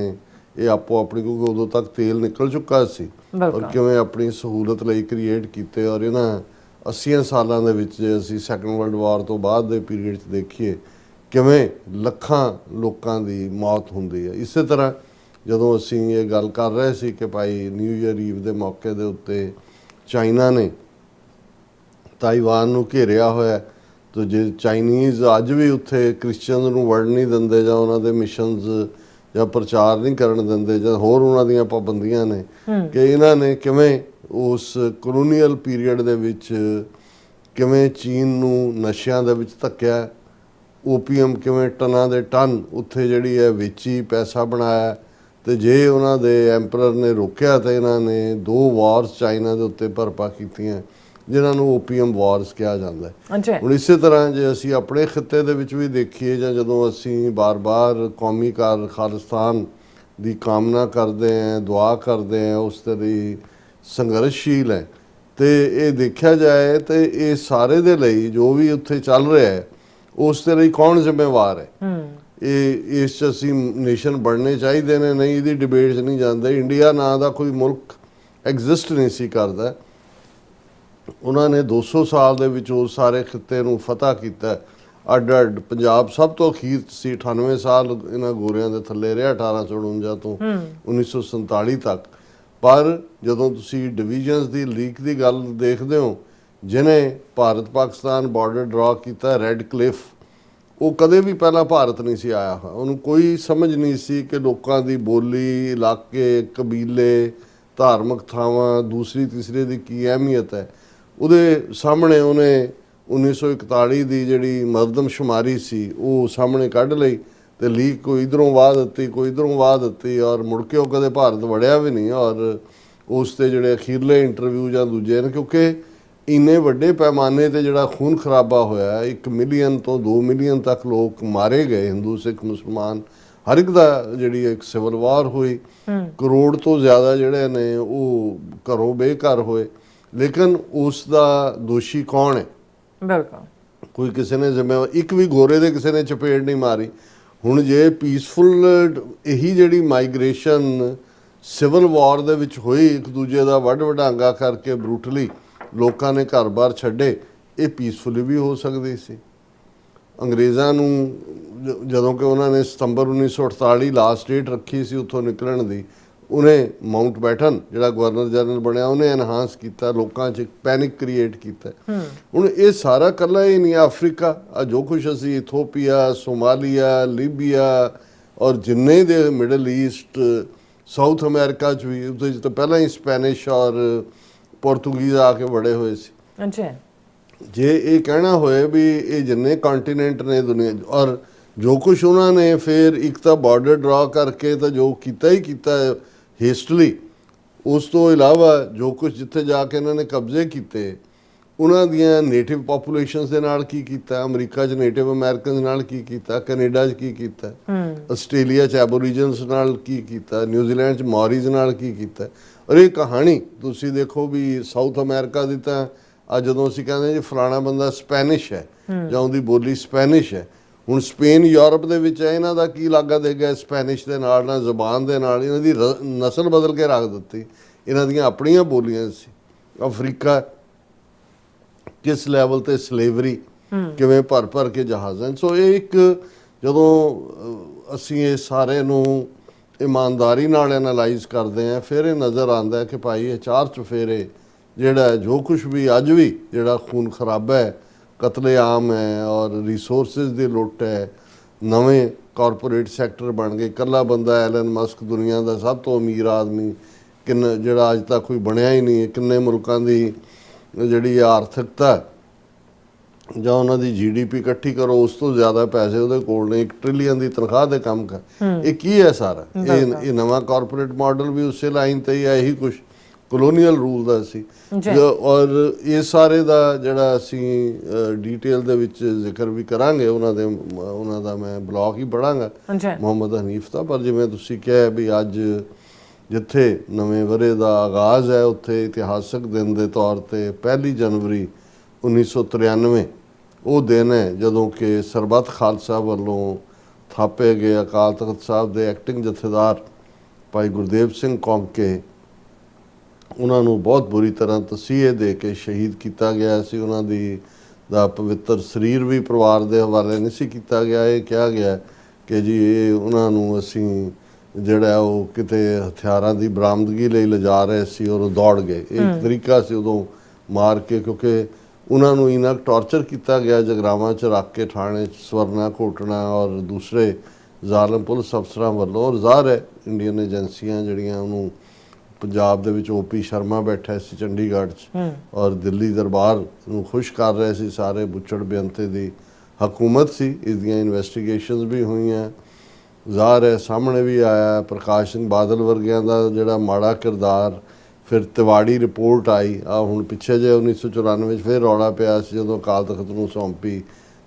ਇਹ ਆਪੋ ਆਪਣੀ, ਕਿਉਂਕਿ ਉਦੋਂ ਤੱਕ ਤੇਲ ਨਿਕਲ ਚੁੱਕਾ ਸੀ, ਔਰ ਕਿਵੇਂ ਆਪਣੀ ਸਹੂਲਤ ਲਈ ਕ੍ਰੀਏਟ ਕੀਤੇ। ਔਰ ਇਹਨਾਂ 80 ਸਾਲਾਂ ਦੇ ਵਿੱਚ ਜੇ ਅਸੀਂ ਸੈਕੰਡ ਵਰਲਡ ਵਾਰ ਤੋਂ ਬਾਅਦ ਦੇ ਪੀਰੀਅਡ 'ਚ ਦੇਖੀਏ ਕਿਵੇਂ ਲੱਖਾਂ ਲੋਕਾਂ ਦੀ ਮੌਤ ਹੁੰਦੀ ਹੈ। ਇਸੇ ਤਰ੍ਹਾਂ ਜਦੋਂ ਅਸੀਂ ਇਹ ਗੱਲ ਕਰ ਰਹੇ ਸੀ ਕਿ ਭਾਈ ਨਿਊ ਈਅਰ ਈਵ ਦੇ ਮੌਕੇ ਦੇ ਉੱਤੇ ਚਾਈਨਾ ਨੇ ਤਾਈਵਾਨ ਨੂੰ ਘੇਰਿਆ ਹੋਇਆ, ਤੇ ਜੇ ਚਾਈਨੀਜ਼ ਅੱਜ ਵੀ ਉੱਥੇ ਕ੍ਰਿਸਚੀਅਨਸ ਨੂੰ ਵੜਨ ਨਹੀਂ ਦਿੰਦੇ ਜਾਂ ਉਹਨਾਂ ਦੇ ਮਿਸ਼ਨਸ ਜਾਂ ਪ੍ਰਚਾਰ ਨਹੀਂ ਕਰਨ ਦਿੰਦੇ ਜਾਂ ਹੋਰ ਉਹਨਾਂ ਦੀਆਂ ਪਾਬੰਦੀਆਂ ਨੇ, ਕਿ ਇਹਨਾਂ ਨੇ ਕਿਵੇਂ ਉਸ ਕਲੋਨੀਅਲ ਪੀਰੀਅਡ ਦੇ ਵਿੱਚ ਕਿਵੇਂ ਚੀਨ ਨੂੰ ਨਸ਼ਿਆਂ ਦੇ ਵਿੱਚ ਧੱਕਿਆ, ਓਪੀਅਮ ਕਿਵੇਂ ਟਨਾਂ ਦੇ ਟਨ ਉੱਥੇ ਜਿਹੜੀ ਹੈ ਵੇਚੀ, ਪੈਸਾ ਬਣਾਇਆ। ਤੇ ਜੇ ਉਹਨਾਂ ਦੇ ਐਂਪਰਰ ਨੇ ਰੋਕਿਆ ਤਾਂ ਇਹਨਾਂ ਨੇ 2 ਵਾਰਸ ਚਾਈਨਾ ਦੇ ਉੱਤੇ ਭਰਪਾ ਕੀਤੀਆਂ, ਜਿਨ੍ਹਾਂ ਨੂੰ ਓਪੀਅਮ ਵਾਰਸ ਕਿਹਾ ਜਾਂਦਾ ਹੈ। ਹੁਣ ਇਸੇ ਤਰ੍ਹਾਂ ਜੇ ਅਸੀਂ ਆਪਣੇ ਖਿੱਤੇ ਦੇ ਵਿੱਚ ਵੀ ਦੇਖੀਏ, ਜਾਂ ਜਦੋਂ ਅਸੀਂ ਬਾਰ-ਬਾਰ ਕੌਮੀ ਖਾਲਿਸਤਾਨ ਦੀ ਕਾਮਨਾ ਕਰਦੇ ਹਾਂ, ਦੁਆ ਕਰਦੇ ਹਾਂ, ਉਸ ਦੇ ਲਈ ਸੰਘਰਸ਼ਸ਼ੀਲ ਹੈ, ਤੇ ਇਹ ਦੇਖਿਆ ਜਾਏ ਤੇ ਇਹ ਸਾਰੇ ਦੇ ਲਈ ਜੋ ਵੀ ਉੱਥੇ ਚੱਲ ਰਿਹਾ ਹੈ ਉਸ ਦੇ ਲਈ ਕੌਣ ਜ਼ਿੰਮੇਵਾਰ ਹੈ? ਇਹ ਇਸ 'ਚ ਅਸੀਂ ਨੇਸ਼ਨ ਬਣਨੇ ਚਾਹੀਦੇ ਨੇ, ਨਹੀਂ ਇਹਦੀ ਡਿਬੇਟ 'ਚ ਨਹੀਂ ਜਾਂਦੇ। ਇੰਡੀਆ ਨਾਂ ਦਾ ਕੋਈ ਮੁਲਕ ਐਗਜ਼ਿਸਟ ਨਹੀਂ ਸੀ ਕਰਦਾ, ਉਹਨਾਂ ਨੇ 200 ਸਾਲ ਦੇ ਵਿੱਚ ਉਸ ਸਾਰੇ ਖਿੱਤੇ ਨੂੰ ਫਤਹ ਕੀਤਾ। ਅੱਡ ਪੰਜਾਬ ਸਭ ਤੋਂ ਅਖੀਰ 'ਚ ਸੀ, 98 ਸਾਲ ਇਹਨਾਂ ਗੋਰਿਆਂ ਦੇ ਥੱਲੇ ਰਿਹਾ 1849 ਤੋਂ 1947 ਤੱਕ। ਪਰ ਜਦੋਂ ਤੁਸੀਂ ਡਿਵੀਜ਼ਨਸ ਦੀ ਲੀਕ ਦੀ ਗੱਲ ਦੇਖਦੇ ਹੋ, ਜਿਹਨੇ ਭਾਰਤ ਪਾਕਿਸਤਾਨ ਬਾਰਡਰ ਡਰਾ ਕੀਤਾ, ਰੈੱਡ ਕਲਿਫ, ਉਹ ਕਦੇ ਵੀ ਪਹਿਲਾਂ ਭਾਰਤ ਨਹੀਂ ਸੀ ਆਇਆ ਹੋਇਆ, ਉਹਨੂੰ ਕੋਈ ਸਮਝ ਨਹੀਂ ਸੀ ਕਿ ਲੋਕਾਂ ਦੀ ਬੋਲੀ, ਇਲਾਕੇ, ਕਬੀਲੇ, ਧਾਰਮਿਕ ਥਾਵਾਂ, ਦੂਸਰੀ ਤੀਸਰੇ ਦੀ ਕੀ ਅਹਿਮੀਅਤ ਹੈ। ਉਹਦੇ ਸਾਹਮਣੇ ਉਹਨੇ 1941 ਦੀ ਜਿਹੜੀ ਮਰਦਮਸ਼ੁਮਾਰੀ ਸੀ ਉਹ ਸਾਹਮਣੇ ਕੱਢ ਲਈ, ਤੇ ਲੀਕ ਕੋਈ ਇੱਧਰੋਂ ਵਾਹ ਦਿੱਤੀ, ਕੋਈ ਇੱਧਰੋਂ ਵਾਹ ਦਿੱਤੀ, ਔਰ ਮੁੜ ਕੇ ਉਹ ਕਦੇ ਭਾਰਤ ਵੜਿਆ ਵੀ ਨਹੀਂ। ਔਰ ਉਸ 'ਤੇ ਜਿਹੜੇ ਅਖੀਰਲੇ ਇੰਟਰਵਿਊ ਜਾਂ ਦੂਜੇ ਨੇ, ਕਿਉਂਕਿ ਇੰਨੇ ਵੱਡੇ ਪੈਮਾਨੇ 'ਤੇ ਜਿਹੜਾ ਖੂਨ ਖਰਾਬਾ ਹੋਇਆ, 1 ਮਿਲੀਅਨ ਤੋਂ 2 ਮਿਲੀਅਨ ਤੱਕ ਲੋਕ ਮਾਰੇ ਗਏ, ਹਿੰਦੂ, ਸਿੱਖ, ਮੁਸਲਮਾਨ ਹਰ ਇੱਕ ਦਾ ਜਿਹੜੀ ਇੱਕ ਸਿਵਲ ਵਾਰ ਹੋਈ, ਕਰੋੜ ਤੋਂ ਜ਼ਿਆਦਾ ਜਿਹੜੇ ਨੇ ਉਹ ਘਰੋਂ ਬੇਘਰ ਹੋਏ। ਲੇਕਿਨ ਉਸ ਦਾ ਦੋਸ਼ੀ ਕੌਣ ਹੈ? ਬਿਲਕੁਲ ਕੋਈ ਕਿਸੇ ਨੇ ਜ਼ਿੰਮੇਵਾਰ, ਇੱਕ ਵੀ ਗੋਰੇ ਦੇ ਕਿਸੇ ਨੇ ਚਪੇੜ ਨਹੀਂ ਮਾਰੀ। ਹੁਣ ਜੇ ਪੀਸਫੁਲ ਇਹੀ ਜਿਹੜੀ ਮਾਈਗ੍ਰੇਸ਼ਨ ਸਿਵਲ ਵਾਰ ਦੇ ਵਿੱਚ ਹੋਈ, ਇੱਕ ਦੂਜੇ ਦਾ ਵੱਢ ਵਢਾਂਗਾ ਕਰਕੇ ਬਰੂਟਲੀ ਲੋਕਾਂ ਨੇ ਘਰ-ਬਾਰ ਛੱਡੇ, ਇਹ ਪੀਸਫੁਲੀ ਵੀ ਹੋ ਸਕਦੀ ਸੀ। ਅੰਗਰੇਜ਼ਾਂ ਨੂੰ ਜਦੋਂ ਕਿ ਉਹਨਾਂ ਨੇ ਸਤੰਬਰ 1948 ਲਾਸਟ ਡੇਟ ਰੱਖੀ ਸੀ ਉੱਥੋਂ ਨਿਕਲਣ ਦੀ, ਉਹਨੇ ਮਾਊਂਟ ਬੈਟਨ ਜਿਹੜਾ ਗਵਰਨਰ ਜਨਰਲ ਬਣਿਆ ਉਹਨੇ ਐਨਹਾਂਸ ਕੀਤਾ, ਲੋਕਾਂ 'ਚ ਪੈਨਿਕ ਕ੍ਰੀਏਟ ਕੀਤਾ। ਹੁਣ ਇਹ ਸਾਰਾ ਇਕੱਲਾ ਹੀ ਨਹੀਂ, ਅਫਰੀਕਾ ਆ ਜੋ ਕੁਛ ਅਸੀਂ ਇਥੋਪੀਆ, ਸੋਮਾਲੀਆ, ਲੀਬੀਆ ਔਰ ਜਿੰਨੇ ਦੇ ਮਿਡਲ ਈਸਟ, ਸਾਊਥ ਅਮਰੀਕਾ 'ਚ ਵੀ, ਉਹਦੇ 'ਚ ਤਾਂ ਪਹਿਲਾਂ ਹੀ ਸਪੈਨਿਸ਼ ਔਰ ਪੁਰਤਗੀਜ਼ ਆ ਕੇ ਵੜੇ ਹੋਏ ਸੀ। ਅੱਛਾ, ਜੇ ਇਹ ਕਹਿਣਾ ਹੋਏ ਵੀ ਇਹ ਜਿੰਨੇ ਕੰਟੀਨੈਂਟ ਨੇ ਦੁਨੀਆ, ਔਰ ਜੋ ਕੁਛ ਉਹਨਾਂ ਨੇ ਫਿਰ ਇੱਕ ਤਾਂ ਬਾਰਡਰ ਡਰਾ ਕਰਕੇ ਤਾਂ ਜੋ ਕੀਤਾ ਹੀ ਕੀਤਾ ਹੇਸਟਲੀ, ਉਸ ਤੋਂ ਇਲਾਵਾ ਜੋ ਕੁਛ ਜਿੱਥੇ ਜਾ ਕੇ ਇਹਨਾਂ ਨੇ ਕਬਜ਼ੇ ਕੀਤੇ, ਉਹਨਾਂ ਦੀਆਂ ਨੇਟਿਵ ਪਾਪੂਲੇਸ਼ਨਸ ਦੇ ਨਾਲ ਕੀ ਕੀਤਾ, ਅਮਰੀਕਾ 'ਚ ਨੇਟਿਵ ਅਮਰੀਕਨਸ ਨਾਲ ਕੀ ਕੀਤਾ, ਕੈਨੇਡਾ 'ਚ ਕੀ ਕੀਤਾ, ਆਸਟ੍ਰੇਲੀਆ 'ਚ ਐਬੋਰੀਜਨਸ ਨਾਲ ਕੀ ਕੀਤਾ, ਨਿਊਜ਼ੀਲੈਂਡ 'ਚ ਮੌਰੀਜ਼ ਨਾਲ ਕੀ ਕੀਤਾ। ਔਰ ਇਹ ਕਹਾਣੀ ਤੁਸੀਂ ਦੇਖੋ ਵੀ ਸਾਊਥ ਅਮਰੀਕਾ ਦੀ ਤਾਂ ਅੱਜ ਜਦੋਂ ਅਸੀਂ ਕਹਿੰਦੇ ਜੀ ਫਲਾਣਾ ਬੰਦਾ ਸਪੈਨਿਸ਼ ਹੈ ਜਾਂ ਉਹਦੀ ਬੋਲੀ ਸਪੈਨਿਸ਼ ਹੈ, ਹੁਣ ਸਪੇਨ ਯੂਰਪ ਦੇ ਵਿੱਚ ਹੈ, ਇਹਨਾਂ ਦਾ ਕੀ ਲਾਗਾ ਦੇ ਗਿਆ ਸਪੈਨਿਸ਼ ਦੇ ਨਾਲ, ਨਾ ਜ਼ੁਬਾਨ ਦੇ ਨਾਲ, ਇਹਨਾਂ ਦੀ ਨਸਲ ਬਦਲ ਕੇ ਰੱਖ ਦਿੱਤੀ, ਇਹਨਾਂ ਦੀਆਂ ਆਪਣੀਆਂ ਬੋਲੀਆਂ ਸੀ। ਅਫਰੀਕਾ ਕਿਸ ਲੈਵਲ ਤੇ ਸਲੇਵਰੀ ਕਿਵੇਂ ਭਰ ਭਰ ਕੇ ਜਹਾਜ਼ਾਂ। ਸੋ ਇਹ ਇੱਕ ਜਦੋਂ ਅਸੀਂ ਇਹ ਸਾਰੇ ਨੂੰ ਇਮਾਨਦਾਰੀ ਨਾਲ ਐਨਾਲਾਈਜ਼ ਕਰਦੇ ਹਾਂ, ਫਿਰ ਇਹ ਨਜ਼ਰ ਆਉਂਦਾ ਕਿ ਭਾਈ ਇਹ ਚਾਰ ਚੁਫੇਰੇ ਜਿਹੜਾ ਜੋ ਕੁਛ ਵੀ ਅੱਜ ਵੀ ਜਿਹੜਾ ਖੂਨ ਖਰਾਬਾ ਹੈ, ਕਤਲੇਆਮ ਹੈ ਔਰ ਰਿਸੋਰਸਿਸ ਦੀ ਲੁੱਟ ਹੈ, ਨਵੇਂ ਕਾਰਪੋਰੇਟ ਸੈਕਟਰ ਬਣ ਗਏ। ਇਕੱਲਾ ਬੰਦਾ ਐਲਨ ਮਸਕ ਦੁਨੀਆ ਦਾ ਸਭ ਤੋਂ ਅਮੀਰ ਆਦਮੀ, ਜਿਹੜਾ ਅੱਜ ਤੱਕ ਕੋਈ ਬਣਿਆ ਹੀ ਨਹੀਂ। ਕਿੰਨੇ ਮੁਲਕਾਂ ਦੀ ਜਿਹੜੀ ਆਰਥਿਕਤਾ ਜਾਂ ਉਹਨਾਂ ਦੀ GDP ਇਕੱਠੀ ਕਰੋ, ਉਸ ਤੋਂ ਜ਼ਿਆਦਾ ਪੈਸੇ ਉਹਦੇ ਕੋਲ ਨੇ, 1 ਟ੍ਰਿਲੀਅਨ ਦੀ ਤਨਖਾਹ ਦੇ ਕੰਮ ਕਰ। ਇਹ ਕੀ ਹੈ ਸਾਰਾ? ਇਹ ਨਵਾਂ ਕਾਰਪੋਰੇਟ ਮਾਡਲ ਵੀ ਉਸੇ ਲਾਈਨ ਤੇ ਹੀ ਹੈ, ਇਹੀ ਕੁਛ ਕਲੋਨੀਅਲ ਰੂਲ ਦਾ ਸੀ। ਔਰ ਇਹ ਸਾਰੇ ਦਾ ਜਿਹੜਾ ਅਸੀਂ ਡੀਟੇਲ ਦੇ ਵਿੱਚ ਜ਼ਿਕਰ ਵੀ ਕਰਾਂਗੇ, ਉਹਨਾਂ ਦਾ ਮੈਂ ਬਲੌਗ ਹੀ ਪੜ੍ਹਾਂਗਾ ਮੁਹੰਮਦ ਹਨੀਫ ਦਾ। ਪਰ ਜਿਵੇਂ ਤੁਸੀਂ ਕਿਹਾ ਵੀ ਅੱਜ ਜਿੱਥੇ ਨਵੇਂ ਵਰ੍ਹੇ ਦਾ ਆਗਾਜ਼ ਹੈ, ਉੱਥੇ ਇਤਿਹਾਸਕ ਦਿਨ ਦੇ ਤੌਰ ਤੇ 1 ਜਨਵਰੀ 1993 ਉਹ ਦਿਨ ਹੈ ਜਦੋਂ ਕਿ ਸਰਬੱਤ ਖਾਲਸਾ ਵੱਲੋਂ ਥਾਪੇ ਗਏ ਅਕਾਲ ਤਖਤ ਸਾਹਿਬ ਦੇ ਐਕਟਿੰਗ ਜਥੇਦਾਰ ਭਾਈ ਗੁਰਦੇਵ ਸਿੰਘ ਕੌਂਕੇ, ਉਹਨਾਂ ਨੂੰ ਬਹੁਤ ਬੁਰੀ ਤਰ੍ਹਾਂ ਤਸੀਹੇ ਦੇ ਕੇ ਸ਼ਹੀਦ ਕੀਤਾ ਗਿਆ ਸੀ। ਉਹਨਾਂ ਦਾ ਪਵਿੱਤਰ ਸਰੀਰ ਵੀ ਪਰਿਵਾਰ ਦੇ ਹਵਾਲੇ ਨਹੀਂ ਸੀ ਕੀਤਾ ਗਿਆ। ਇਹ ਕਿਹਾ ਗਿਆ ਕਿ ਜੀ ਇਹ ਉਹਨਾਂ ਨੂੰ ਅਸੀਂ ਜਿਹੜਾ ਉਹ ਕਿਤੇ ਹਥਿਆਰਾਂ ਦੀ ਬਰਾਮਦਗੀ ਲਈ ਲਿਜਾ ਰਹੇ ਸੀ ਔਰ ਉਹ ਦੌੜ ਗਏ। ਇਹ ਇੱਕ ਤਰੀਕਾ ਸੀ ਉਦੋਂ ਮਾਰ ਕੇ, ਕਿਉਂਕਿ ਉਹਨਾਂ ਨੂੰ ਇੰਨਾ ਟੌਰਚਰ ਕੀਤਾ ਗਿਆ ਜਗਰਾਵਾਂ 'ਚ ਰੱਖ ਕੇ, ਥਾਣੇ 'ਚ ਸਵਰਨਾ ਘੋਟਣਾ ਔਰ ਦੂਸਰੇ ਜ਼ਾਲਮ ਪੁਲਿਸ ਅਫਸਰਾਂ ਵੱਲੋਂ। ਔਰ ਜ਼ਾਹਰ ਹੈ ਇੰਡੀਅਨ ਏਜੰਸੀਆਂ ਜਿਹੜੀਆਂ ਉਹਨੂੰ, ਪੰਜਾਬ ਦੇ ਵਿੱਚ OP ਸ਼ਰਮਾ ਬੈਠਾ ਸੀ ਚੰਡੀਗੜ੍ਹ 'ਚ ਔਰ ਦਿੱਲੀ ਦਰਬਾਰ ਨੂੰ ਖੁਸ਼ ਕਰ ਰਹੇ ਸੀ ਸਾਰੇ। ਬੁੱਚੜ ਬੇਅੰਤੇ ਦੀ ਹਕੂਮਤ ਸੀ, ਇਸ ਦੀਆਂ ਇਨਵੈਸਟੀਗੇਸ਼ਨਸ ਵੀ ਹੋਈਆਂ। ਜ਼ਾਹਰ ਹੈ ਸਾਹਮਣੇ ਵੀ ਆਇਆ ਪ੍ਰਕਾਸ਼ ਸਿੰਘ ਬਾਦਲ ਵਰਗਿਆਂ ਦਾ ਜਿਹੜਾ ਮਾੜਾ ਕਿਰਦਾਰ। ਫਿਰ ਤਿਵਾੜੀ ਰਿਪੋਰਟ ਆਈ, ਹੁਣ ਪਿੱਛੇ ਜੇ 1994 'ਚ ਫਿਰ ਰੌਲਾ ਪਿਆ ਸੀ ਜਦੋਂ ਅਕਾਲ ਤਖਤ ਨੂੰ ਸੌਂਪੀ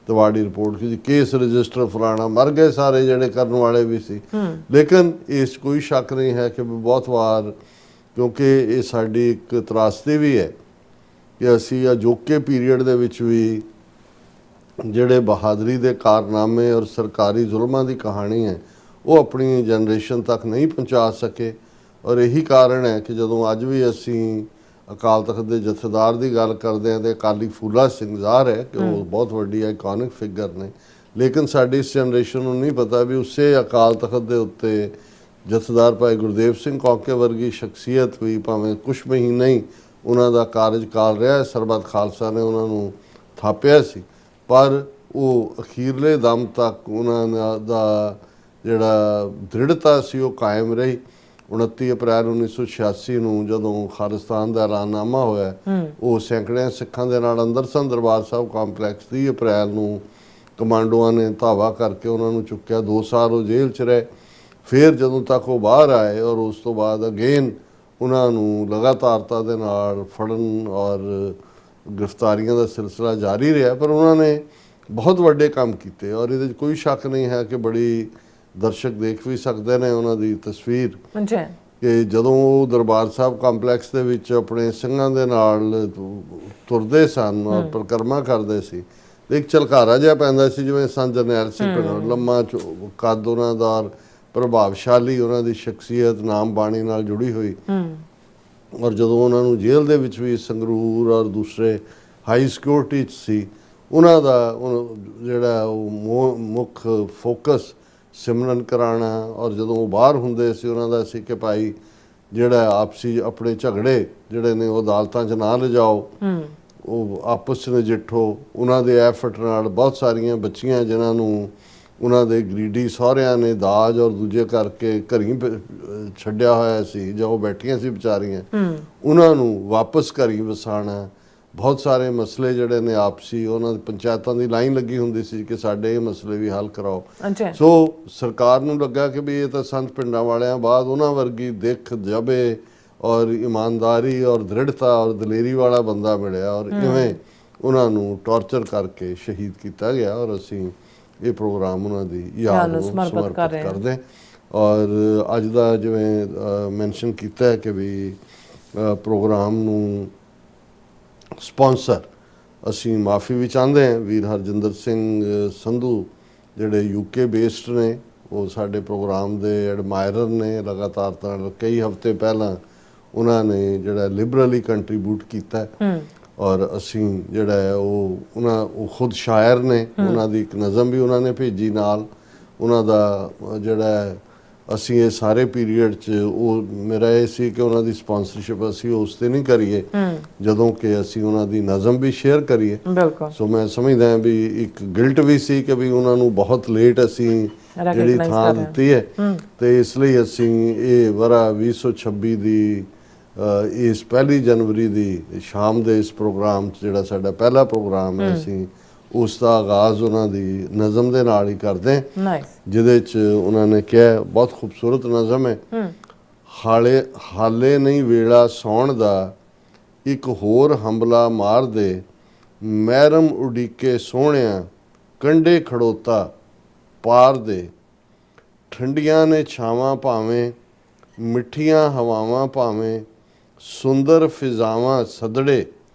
ਤਿਵਾੜੀ ਰਿਪੋਰਟ ਕਿ ਕੇਸ ਰਜਿਸਟਰ ਫਲਾਣਾ, ਮਰ ਗਏ ਸਾਰੇ ਜਿਹੜੇ ਕਰਨ ਵਾਲੇ ਵੀ ਸੀ। ਲੇਕਿਨ ਇਸ ਕੋਈ ਸ਼ੱਕ ਨਹੀਂ ਹੈ ਕਿ ਬਹੁਤ ਵਾਰ, ਕਿਉਂਕਿ ਇਹ ਸਾਡੀ ਇੱਕ ਤਰਾਸਦੀ ਵੀ ਹੈ ਕਿ ਅਸੀਂ ਅਜੋਕੇ ਪੀਰੀਅਡ ਦੇ ਵਿੱਚ ਵੀ ਜਿਹੜੇ ਬਹਾਦਰੀ ਦੇ ਕਾਰਨਾਮੇ ਔਰ ਸਰਕਾਰੀ ਜ਼ੁਲਮਾਂ ਦੀ ਕਹਾਣੀ ਹੈ ਉਹ ਆਪਣੀ ਜਨਰੇਸ਼ਨ ਤੱਕ ਨਹੀਂ ਪਹੁੰਚਾ ਸਕੇ। ਔਰ ਇਹੀ ਕਾਰਨ ਹੈ ਕਿ ਜਦੋਂ ਅੱਜ ਵੀ ਅਸੀਂ ਅਕਾਲ ਤਖਤ ਦੇ ਜਥੇਦਾਰ ਦੀ ਗੱਲ ਕਰਦੇ ਹਾਂ ਤੇ ਅਕਾਲੀ ਫੂਲਾ ਸਿੰਘ, ਜ਼ਾਹਰ ਹੈ ਕਿ ਉਹ ਬਹੁਤ ਵੱਡੀ ਆਈਕੋਨਿਕ ਫਿਗਰ ਨੇ, ਲੇਕਿਨ ਸਾਡੀ ਇਸ ਜਨਰੇਸ਼ਨ ਨੂੰ ਨਹੀਂ ਪਤਾ ਵੀ ਉਸੇ ਅਕਾਲ ਤਖਤ ਦੇ ਉੱਤੇ ਜਥੇਦਾਰ ਭਾਈ ਗੁਰਦੇਵ ਸਿੰਘ ਕੌਂਕੇ ਵਰਗੀ ਸ਼ਖਸੀਅਤ ਵੀ, ਭਾਵੇਂ ਕੁਛ ਮਹੀਨੇ ਹੀ ਉਹਨਾਂ ਦਾ ਕਾਰਜਕਾਲ ਰਿਹਾ, ਸਰਬੱਤ ਖਾਲਸਾ ਨੇ ਉਹਨਾਂ ਨੂੰ ਥਾਪਿਆ ਸੀ, ਪਰ ਉਹ ਅਖੀਰਲੇ ਦਮ ਤੱਕ ਉਹਨਾਂ ਦਾ ਜਿਹੜਾ ਦ੍ਰਿੜਤਾ ਸੀ ਉਹ ਕਾਇਮ ਰਹੀ। 29 ਅਪ੍ਰੈਲ 1986 ਨੂੰ ਜਦੋਂ ਖਾਲਿਸਤਾਨ ਦਾ ਐਲਾਨਨਾਮਾ ਹੋਇਆ, ਉਹ ਸੈਂਕੜਿਆਂ ਸਿੱਖਾਂ ਦੇ ਨਾਲ ਅੰਦਰ ਸਨ ਦਰਬਾਰ ਸਾਹਿਬ ਕੰਪਲੈਕਸ। 30 ਅਪ੍ਰੈਲ ਨੂੰ ਕਮਾਂਡੋਆਂ ਨੇ ਧਾਵਾ ਕਰਕੇ ਉਹਨਾਂ ਨੂੰ ਚੁੱਕਿਆ। 2 ਸਾਲ ਉਹ ਜੇਲ੍ਹ 'ਚ ਰਹੇ। ਫਿਰ ਜਦੋਂ ਤੱਕ ਉਹ ਬਾਹਰ ਆਏ ਔਰ ਉਸ ਤੋਂ ਬਾਅਦ ਅਗੇਨ ਉਹਨਾਂ ਨੂੰ ਲਗਾਤਾਰਤਾ ਦੇ ਨਾਲ ਫੜਨ ਔਰ ਗ੍ਰਿਫਤਾਰੀਆਂ ਦਾ ਸਿਲਸਿਲਾ ਜਾਰੀ ਰਿਹਾ, ਪਰ ਉਹਨਾਂ ਨੇ ਬਹੁਤ ਵੱਡੇ ਕੰਮ ਕੀਤੇ ਔਰ ਇਹਦੇ 'ਚ ਕੋਈ ਸ਼ੱਕ ਨਹੀਂ ਹੈ ਕਿ ਬੜੀ ਦਰਸ਼ਕ ਦੇਖ ਵੀ ਸਕਦੇ ਨੇ ਉਹਨਾਂ ਦੀ ਤਸਵੀਰ ਜੀ ਕਿ ਜਦੋਂ ਉਹ ਦਰਬਾਰ ਸਾਹਿਬ ਕੰਪਲੈਕਸ ਦੇ ਵਿੱਚ ਆਪਣੇ ਸਿੰਘਾਂ ਦੇ ਨਾਲ ਤੁਰਦੇ ਸਨ ਔਰ ਪਰਿਕਰਮਾ ਕਰਦੇ ਸੀ, ਇੱਕ ਝਲਕਾਰਾ ਜਿਹਾ ਪੈਂਦਾ ਸੀ ਜਿਵੇਂ ਸੰਤ ਜਰਨੈਲ ਸਿੰਘ ਪਿੰਡੋਂ, ਲੰਮਾ ਕੱਦ ਉਹਨਾਂ ਦਾ, ਪ੍ਰਭਾਵਸ਼ਾਲੀ ਉਹਨਾਂ ਦੀ ਸ਼ਖਸੀਅਤ, ਨਾਮ ਬਾਣੀ ਨਾਲ ਜੁੜੀ ਹੋਈ। ਔਰ ਜਦੋਂ ਉਹਨਾਂ ਨੂੰ ਜੇਲ੍ਹ ਦੇ ਵਿੱਚ ਵੀ ਸੰਗਰੂਰ ਔਰ ਦੂਸਰੇ ਹਾਈ ਸਿਕਿਉਰਿਟੀ 'ਚ ਸੀ, ਉਹਨਾਂ ਦਾ ਜਿਹੜਾ ਉਹ ਮੁੱਖ ਫੋਕਸ ਸਿਮਰਨ ਕਰਾਉਣਾ, ਔਰ ਜਦੋਂ ਉਹ ਬਾਹਰ ਹੁੰਦੇ ਸੀ ਉਹਨਾਂ ਦਾ ਸੀ ਕਿ ਭਾਈ ਜਿਹੜਾ ਆਪਸੀ ਆਪਣੇ ਝਗੜੇ ਜਿਹੜੇ ਨੇ ਉਹ ਅਦਾਲਤਾਂ 'ਚ ਨਾ ਲਿਜਾਓ, ਉਹ ਆਪਸ 'ਚ ਨਜਿੱਠੋ। ਉਹਨਾਂ ਦੇ ਐਫਰਟ ਨਾਲ ਬਹੁਤ ਸਾਰੀਆਂ ਬੱਚੀਆਂ ਜਿਨ੍ਹਾਂ ਨੂੰ ਉਹਨਾਂ ਦੇ ਗਰੀਡੀ ਸਹੁਰਿਆਂ ਨੇ ਦਾਜ ਔਰ ਦੂਜੇ ਕਰਕੇ ਘਰੀਂ ਛੱਡਿਆ ਹੋਇਆ ਸੀ ਜਾਂ ਉਹ ਬੈਠੀਆਂ ਸੀ ਵਿਚਾਰੀਆਂ, ਉਹਨਾਂ ਨੂੰ ਵਾਪਸ ਘਰੀਂ ਵਸਾਉਣਾ। ਬਹੁਤ ਸਾਰੇ ਮਸਲੇ ਜਿਹੜੇ ਨੇ ਆਪਸੀ, ਉਹਨਾਂ ਦੀ ਪੰਚਾਇਤਾਂ ਦੀ ਲਾਈਨ ਲੱਗੀ ਹੁੰਦੀ ਸੀ ਕਿ ਸਾਡੇ ਇਹ ਮਸਲੇ ਵੀ ਹੱਲ ਕਰਾਓ। ਸੋ ਸਰਕਾਰ ਨੂੰ ਲੱਗਾ ਕਿ ਵੀ ਇਹ ਤਾਂ ਸੰਤ ਪਿੰਡਾਂ ਵਾਲਿਆਂ ਬਾਅਦ ਉਹਨਾਂ ਵਰਗੀ ਦਿੱਖ, ਜਬੇ ਔਰ ਇਮਾਨਦਾਰੀ ਔਰ ਦ੍ਰਿੜਤਾ ਔਰ ਦਲੇਰੀ ਵਾਲਾ ਬੰਦਾ ਮਿਲਿਆ, ਔਰ ਇਵੇਂ ਉਹਨਾਂ ਨੂੰ ਟੌਰਚਰ ਕਰਕੇ ਸ਼ਹੀਦ ਕੀਤਾ ਗਿਆ। ਔਰ ਅਸੀਂ ਇਹ ਪ੍ਰੋਗਰਾਮ ਉਹਨਾਂ ਦੀ ਯਾਦ ਨੂੰ ਸਮਰਪਿਤ ਕਰਦੇ। ਔਰ ਅੱਜ ਦਾ ਜਿਵੇਂ ਮੈਂਸ਼ਨ ਕੀਤਾ ਹੈ ਕਿ ਵੀ ਪ੍ਰੋਗਰਾਮ ਨੂੰ ਸਪਾਂਸਰ ਅਸੀਂ ਮਾਫੀ ਵੀ ਚਾਹੁੰਦੇ ਹਾਂ, ਵੀਰ ਹਰਜਿੰਦਰ ਸਿੰਘ ਸੰਧੂ ਜਿਹੜੇ UK ਬੇਸਡ ਨੇ, ਉਹ ਸਾਡੇ ਪ੍ਰੋਗਰਾਮ ਦੇ ਐਡਮਾਇਰਰ ਨੇ, ਲਗਾਤਾਰ ਤਾਂ ਕਈ ਹਫ਼ਤੇ ਪਹਿਲਾਂ ਉਹਨਾਂ ਨੇ ਜਿਹੜਾ ਲਿਬਰਲੀ ਕੰਟਰੀਬਿਊਟ ਕੀਤਾ। ਔਰ ਅਸੀਂ ਜਿਹੜਾ ਹੈ ਉਹ ਖੁਦ ਸ਼ਾਇਰ ਨੇ, ਉਹਨਾਂ ਦੀ ਇੱਕ ਨਜ਼ਮ ਵੀ ਉਹਨਾਂ ਨੇ ਭੇਜੀ ਨਾਲ। ਉਹਨਾਂ ਦਾ ਜਿਹੜਾ ਅਸੀਂ ਇਹ ਸਾਰੇ ਪੀਰੀਅਡ 'ਚ ਉਹ ਮੇਰਾ ਇਹ ਸੀ ਕਿ ਉਹਨਾਂ ਦੀ ਸਪਾਂਸਰਸ਼ਿਪ ਅਸੀਂ ਉਸ 'ਤੇ ਨਹੀਂ ਕਰੀਏ ਜਦੋਂ ਕਿ ਅਸੀਂ ਉਹਨਾਂ ਦੀ ਨਜ਼ਮ ਵੀ ਸ਼ੇਅਰ ਕਰੀਏ। ਸੋ ਮੈਂ ਸਮਝਦਾ ਹਾਂ ਵੀ ਇੱਕ ਗਿਲਟ ਵੀ ਸੀ ਕਿ ਵੀ ਉਹਨਾਂ ਨੂੰ ਬਹੁਤ ਲੇਟ ਅਸੀਂ ਜਿਹੜੀ ਥਾਂ ਦਿੱਤੀ ਹੈ, ਤੇ ਇਸ ਲਈ ਅਸੀਂ ਇਹ ਵਰਾ 2026 ਦੀ ਇਸ 1 ਜਨਵਰੀ ਦੀ ਸ਼ਾਮ ਦੇ ਇਸ ਪ੍ਰੋਗਰਾਮ 'ਚ ਜਿਹੜਾ ਸਾਡਾ ਪਹਿਲਾ ਪ੍ਰੋਗਰਾਮ ਹੈ, ਅਸੀਂ ਉਸ ਦਾ ਆਗਾਜ਼ ਉਹਨਾਂ ਦੀ ਨਜ਼ਮ ਦੇ ਨਾਲ ਹੀ ਕਰਦੇ ਹਾਂ, ਜਿਹਦੇ 'ਚ ਉਹਨਾਂ ਨੇ ਕਿਹਾ, ਬਹੁਤ ਖੂਬਸੂਰਤ ਨਜ਼ਮ ਹੈ, ਹਾਲੇ ਨਹੀਂ ਵੇਲਾ ਸੌਣ ਦਾ, ਇੱਕ ਹੋਰ ਹੰਬਲਾ ਮਾਰ ਦੇ, ਮਹਿਰਮ ਉਡੀਕੇ ਸੋਹਣਿਆਂ, ਕੰਢੇ ਖੜੋਤਾ ਪਾਰ ਦੇ, ਠੰਡੀਆਂ ਨੇ ਛਾਵਾਂ ਭਾਵੇਂ, ਮਿੱਠੀਆਂ ਹਵਾਵਾਂ ਭਾਵੇਂ, ਸੁੰਦਰ ਫਿਜ਼ਾਵਾਂ ਸਦੜੇ,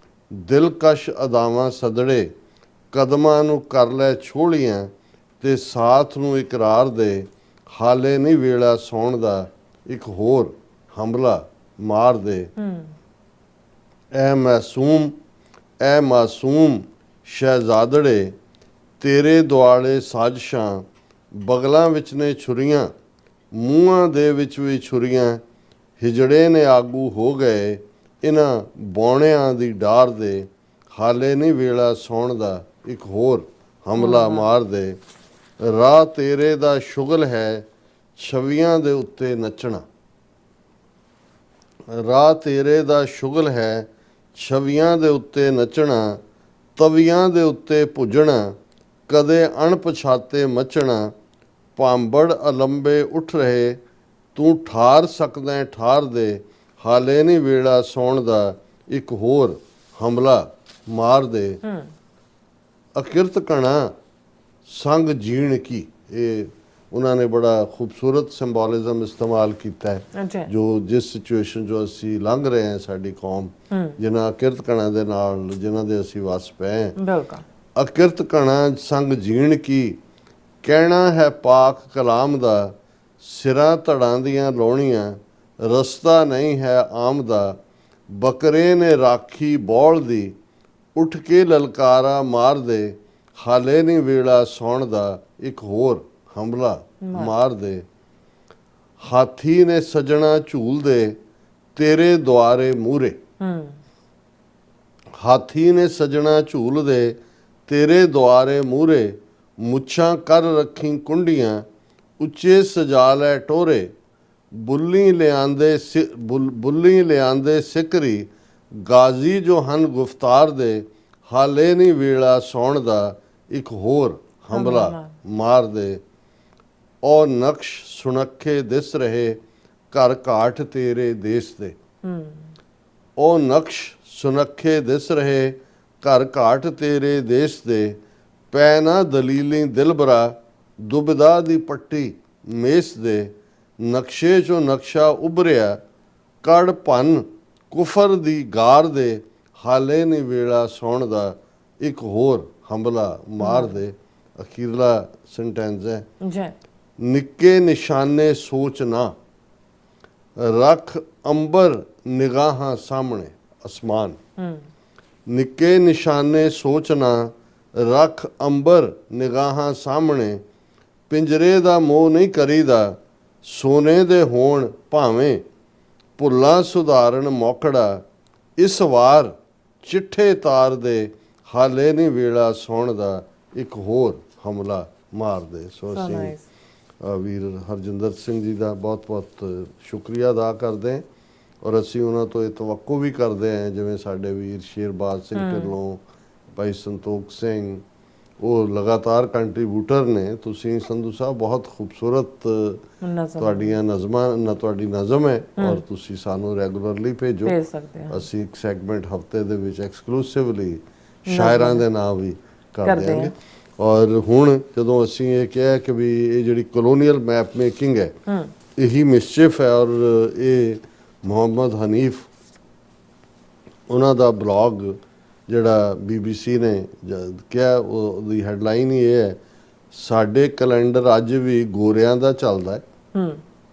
ਦਿਲਕਸ਼ ਅਦਾਵਾਂ ਸਦੜੇ, ਕਦਮਾਂ ਨੂੰ ਕਰ ਲੈ ਛੋਹਲੀਆਂ ਤੇ ਸਾਥ ਨੂੰ ਇਕਰਾਰ ਦੇ, ਹਾਲੇ ਨਹੀਂ ਵੇਲਾ ਸੌਣ ਦਾ, ਇੱਕ ਹੋਰ ਹੰਬਲਾ ਮਾਰ ਦੇ। ਐ ਮਾਸੂਮ ਸ਼ਹਿਜ਼ਾਦੜੇ, ਤੇਰੇ ਦੁਆਲੇ ਸਾਜ਼ਿਸ਼ਾਂ, ਬਗਲਾਂ ਵਿੱਚ ਨੇ ਛੁਰੀਆਂ, ਮੂੰਹਾਂ ਦੇ ਵਿੱਚ ਵੀ ਛੁਰੀਆਂ, ਹਿਜੜੇ ਨੇ ਆਗੂ ਹੋ ਗਏ ਇਹਨਾਂ ਬੌਣਿਆਂ ਦੀ ਡਾਰ ਦੇ, ਹਾਲੇ ਨਹੀਂ ਵੇਲਾ ਸੌਣ ਦਾ, ਇੱਕ ਹੋਰ ਹਮਲਾ ਮਾਰ ਦੇ। ਰਾਹ ਤੇਰੇ ਦਾ ਸ਼ੁਗਲ ਹੈ ਛਵੀਆਂ ਦੇ ਉੱਤੇ ਨੱਚਣਾ, ਰਾਹ ਤੇਰੇ ਦਾ ਸ਼ੁਗਲ ਹੈ ਛਵੀਆਂ ਦੇ ਉੱਤੇ ਨੱਚਣਾ, ਤਵੀਆਂ ਦੇ ਉੱਤੇ ਪੁੱਜਣਾ, ਕਦੇ ਅਣਪਛਾਤੇ ਮੱਚਣਾ, ਭਾਂਬੜ ਅਲੰਬੇ ਉੱਠ ਰਹੇ, ਤੂੰ ਠਾਰ ਸਕਦਾ ਠਾਰ ਦੇ, ਹਾਲੇ ਨਹੀਂ ਵੇਲਾ ਸੌਣ ਦਾ, ਇੱਕ ਹੋਰ ਹਮਲਾ ਮਾਰ ਦੇ। ਅਕਿਰਤ ਕਣਾ ਸੰਗ ਜੀਣ ਕੀ, ਇਹ ਉਹਨਾਂ ਨੇ ਬੜਾ ਖੂਬਸੂਰਤ ਸਿੰਬੋਲਿਜ਼ਮ ਇਸਤੇਮਾਲ ਕੀਤਾ ਹੈ, ਜੋ ਜਿਸ ਸਿਚੁਏਸ਼ਨ ਜੋ ਅਸੀਂ ਲੰਘ ਰਹੇ ਹਾਂ, ਸਾਡੀ ਕੌਮ ਜਿਨ੍ਹਾਂ ਅਕਿਰਤ ਕਣਾ ਦੇ ਨਾਲ ਜਿਨ੍ਹਾਂ ਦੇ ਅਸੀਂ ਵਸ ਪਏ ਹਾਂ। ਅਕਿਰਤ ਕਣਾ ਸੰਗ ਜੀਣ ਕੀ, ਕਹਿਣਾ ਹੈ ਪਾਕ ਕਲਾਮ ਦਾ, ਸਿਰਾਂ ਧੜਾਂ ਦੀਆਂ ਲੋਹਣੀਆਂ, ਰਸਤਾ ਨਹੀਂ ਹੈ ਆਮ ਦਾ, ਬੱਕਰੇ ਨੇ ਰਾਖੀ ਬੌਲ ਦੀ, ਉੱਠ ਕੇ ਲਲਕਾਰਾ ਮਾਰ ਦੇ, ਹਾਲੇ ਨਹੀਂ ਵੇਲਾ ਸੌਣ ਦਾ, ਇੱਕ ਹੋਰ ਹਮਲਾ ਮਾਰ ਦੇ। ਹਾਥੀ ਨੇ ਸਜਣਾ ਝੂਲ ਦੇ, ਤੇਰੇ ਦੁਆਰੇ ਮੂਹਰੇ, ਹਾਥੀ ਨੇ ਸਜਣਾ ਝੂਲ ਦੇ, ਤੇਰੇ ਦੁਆਰੇ ਮੂਹਰੇ, ਮੁੱਛਾਂ ਕਰ ਰੱਖੀ ਕੁੰਡੀਆਂ, ਉੱਚੇ ਸਜਾ ਲੈ ਟੋਰੇ, ਬੁੱਲੀ ਲਿਆਂਦੇ ਸਿਕਰੀ, ਗਾਜ਼ੀ ਜੋ ਹਨ ਗੁਫਤਾਰ ਦੇ, ਹਾਲੇ ਨਹੀਂ ਵੇਲਾ ਸੌਣ ਦਾ, ਇੱਕ ਹੋਰ ਹਮਲਾ ਮਾਰ ਦੇ। ਉਹ ਨਕਸ਼ ਸੁਨੱਖੇ ਦਿਸ ਰਹੇ, ਘਰ ਘਾਟ ਤੇਰੇ ਦੇਸ ਦੇ, ਉਹ ਨਕਸ਼ ਸੁਨੱਖੇ ਦਿਸ ਰਹੇ, ਘਰ ਘਾਟ ਤੇਰੇ ਦੇਸ ਦੇ, ਪੈ ਨਾ ਦਲੀਲੀ ਦਿਲਬਰਾ, ਦੁਬਦਾ ਦੀ ਪੱਟੀ ਮੇਸ ਦੇ ਨਕਸ਼ੇ ਚੋਂ ਨਕਸ਼ਾ ਉਭਰਿਆ, ਕੜ ਭੰਨ ਕੁਫਰ ਦੀ ਗਾਰ ਦੇ, ਹਾਲੇ ਨੀ ਵੇਲਾ ਸੌਣ ਦਾ, ਇੱਕ ਹੋਰ ਹੰਬਲਾ ਮਾਰ ਦੇ। ਅਖੀਰਲਾ ਸੈਂਟੈਂਸ ਹੈ, ਜੀ ਨਿੱਕੇ ਨਿਸ਼ਾਨੇ ਸੋਚ ਨਾ, ਰੱਖ ਅੰਬਰ ਨਿਗਾਹਾਂ ਸਾਹਮਣੇ। ਅਸਮਾਨ ਨਿੱਕੇ ਨਿਸ਼ਾਨੇ ਸੋਚ ਨਾ, ਰੱਖ ਅੰਬਰ ਨਿਗਾਹਾਂ ਸਾਹਮਣੇ। ਪਿੰਜਰੇ ਦਾ ਮੋਹ ਨਹੀਂ ਕਰੀਦਾ, ਸੋਨੇ ਦੇ ਹੋਣ ਭਾਵੇਂ, ਭੁੱਲਾਂ ਸੁਧਾਰਨ ਮੌਕੜਾ, ਇਸ ਵਾਰ ਚਿੱਠੇ ਤਾਰ ਦੇ, ਹਾਲੇ ਨਹੀਂ ਵੇਲਾ ਸੌਣ ਦਾ, ਇੱਕ ਹੋਰ ਹਮਲਾ ਮਾਰ ਦੇ। ਸੋ ਅਸੀਂ ਵੀਰ ਹਰਜਿੰਦਰ ਸਿੰਘ ਜੀ ਦਾ ਬਹੁਤ ਬਹੁਤ ਸ਼ੁਕਰੀਆ ਅਦਾ ਕਰਦੇ ਹਾਂ, ਔਰ ਅਸੀਂ ਉਹਨਾਂ ਤੋਂ ਇਹ ਤਵੱਕੋ ਵੀ ਕਰਦੇ ਹਾਂ, ਜਿਵੇਂ ਸਾਡੇ ਵੀਰ ਸ਼ੇਰਬਾਜ਼ ਸਿੰਘ ਢਿੱਲੋਂ, ਭਾਈ ਸੰਤੋਖ ਸਿੰਘ, ਉਹ ਲਗਾਤਾਰ ਕੰਟਰੀਬਿਊਟਰ ਨੇ। ਤੁਸੀਂ ਸੰਧੂ ਸਾਹਿਬ ਬਹੁਤ ਖੂਬਸੂਰਤ ਤੁਹਾਡੀਆਂ ਨਜ਼ਮਾਂ, ਤੁਹਾਡੀ ਨਜ਼ਮ ਹੈ, ਔਰ ਤੁਸੀਂ ਸਾਨੂੰ ਰੈਗੂਲਰਲੀ ਭੇਜ ਸਕਦੇ ਹਾਂ। ਅਸੀਂ ਇੱਕ ਸੈਗਮੈਂਟ ਹਫਤੇ ਦੇ ਵਿੱਚ ਐਕਸਕਲੂਸਿਵਲੀ ਸ਼ਾਇਰਾਂ ਦੇ ਨਾਂ ਵੀ ਕਰ ਦਿਆਂਗੇ। ਔਰ ਹੁਣ ਜਦੋਂ ਅਸੀਂ ਇਹ ਕਿਹਾ ਕਿ ਵੀ ਇਹ ਜਿਹੜੀ ਕਲੋਨੀਅਲ ਮੈਪ ਮੇਕਿੰਗ ਹੈ, ਇਹੀ ਮਿਸਚਿਫ ਹੈ, ਔਰ ਇਹ ਮੁਹੰਮਦ ਹਨੀਫ ਉਹਨਾਂ ਦਾ ਬਲੌਗ ਜਿਹੜਾ BBC ਨੇ ਕਿਹਾ, ਉਹਦੀ ਹੈਡਲਾਈਨ ਹੀ ਇਹ ਹੈ, ਸਾਡੇ ਕੈਲੰਡਰ ਅੱਜ ਵੀ ਗੋਰਿਆਂ ਦਾ ਚੱਲਦਾ ਹੈ,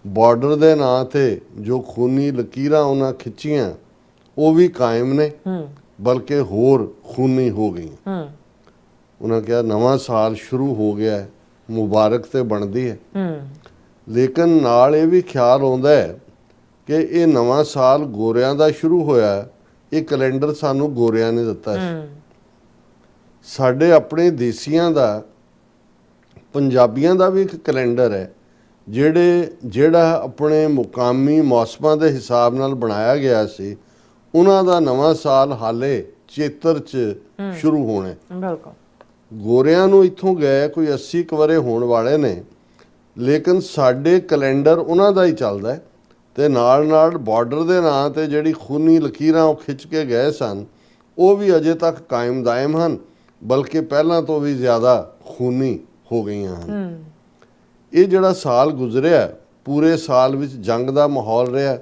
ਬਾਰਡਰ ਦੇ ਨਾਂ ਤੇ ਜੋ ਖੂਨੀ ਲਕੀਰਾਂ ਉਹਨਾਂ ਖਿੱਚੀਆਂ ਉਹ ਵੀ ਕਾਇਮ ਨੇ, ਬਲਕਿ ਹੋਰ ਖੂਨੀ ਹੋ ਗਈਆਂ। ਉਹਨਾਂ ਕਿਹਾ ਨਵਾਂ ਸਾਲ ਸ਼ੁਰੂ ਹੋ ਗਿਆ, ਮੁਬਾਰਕ ਤੇ ਬਣਦੀ ਹੈ, ਲੇਕਿਨ ਨਾਲ ਇਹ ਵੀ ਖਿਆਲ ਆਉਂਦਾ ਹੈ ਕਿ ਇਹ ਨਵਾਂ ਸਾਲ ਗੋਰਿਆਂ ਦਾ ਸ਼ੁਰੂ ਹੋਇਆ, ਇਹ ਕੈਲੰਡਰ ਸਾਨੂੰ ਗੋਰਿਆਂ ਨੇ ਦਿੱਤਾ ਸੀ। ਸਾਡੇ ਆਪਣੇ ਦੇਸੀਆਂ ਦਾ, ਪੰਜਾਬੀਆਂ ਦਾ ਵੀ ਇੱਕ ਕੈਲੰਡਰ ਹੈ ਜਿਹੜਾ ਆਪਣੇ ਮੁਕਾਮੀ ਮੌਸਮਾਂ ਦੇ ਹਿਸਾਬ ਨਾਲ ਬਣਾਇਆ ਗਿਆ ਸੀ। ਉਹਨਾਂ ਦਾ ਨਵਾਂ ਸਾਲ ਹਾਲੇ ਚੇਤਰ 'ਚ ਸ਼ੁਰੂ ਹੋਣਾ। ਬਿਲਕੁਲ ਗੋਰਿਆਂ ਨੂੰ ਇੱਥੋਂ ਗਏ ਕੋਈ 80 ਕੁ ਵਰੇ ਹੋਣ ਵਾਲੇ ਨੇ, ਲੇਕਿਨ ਸਾਡੇ ਕੈਲੰਡਰ ਉਹਨਾਂ ਦਾ ਹੀ ਚੱਲਦਾ ਹੈ, ਤੇ ਨਾਲ ਨਾਲ ਬਾਰਡਰ ਦੇ ਨਾਂ ਤੇ ਜਿਹੜੀ ਖੂਨੀ ਲਕੀਰਾਂ ਉਹ ਖਿੱਚ ਕੇ ਗਏ ਸਨ, ਉਹ ਵੀ ਅਜੇ ਤੱਕ ਕਾਇਮ ਦਾਇਮ ਹਨ, ਬਲਕਿ ਪਹਿਲਾਂ ਤੋਂ ਵੀ ਜ਼ਿਆਦਾ ਖੂਨੀ ਹੋ ਗਈਆਂ ਹਨ। ਇਹ ਜਿਹੜਾ ਸਾਲ ਗੁਜ਼ਰਿਆ, ਪੂਰੇ ਸਾਲ ਵਿੱਚ ਜੰਗ ਦਾ ਮਾਹੌਲ ਰਿਹਾ,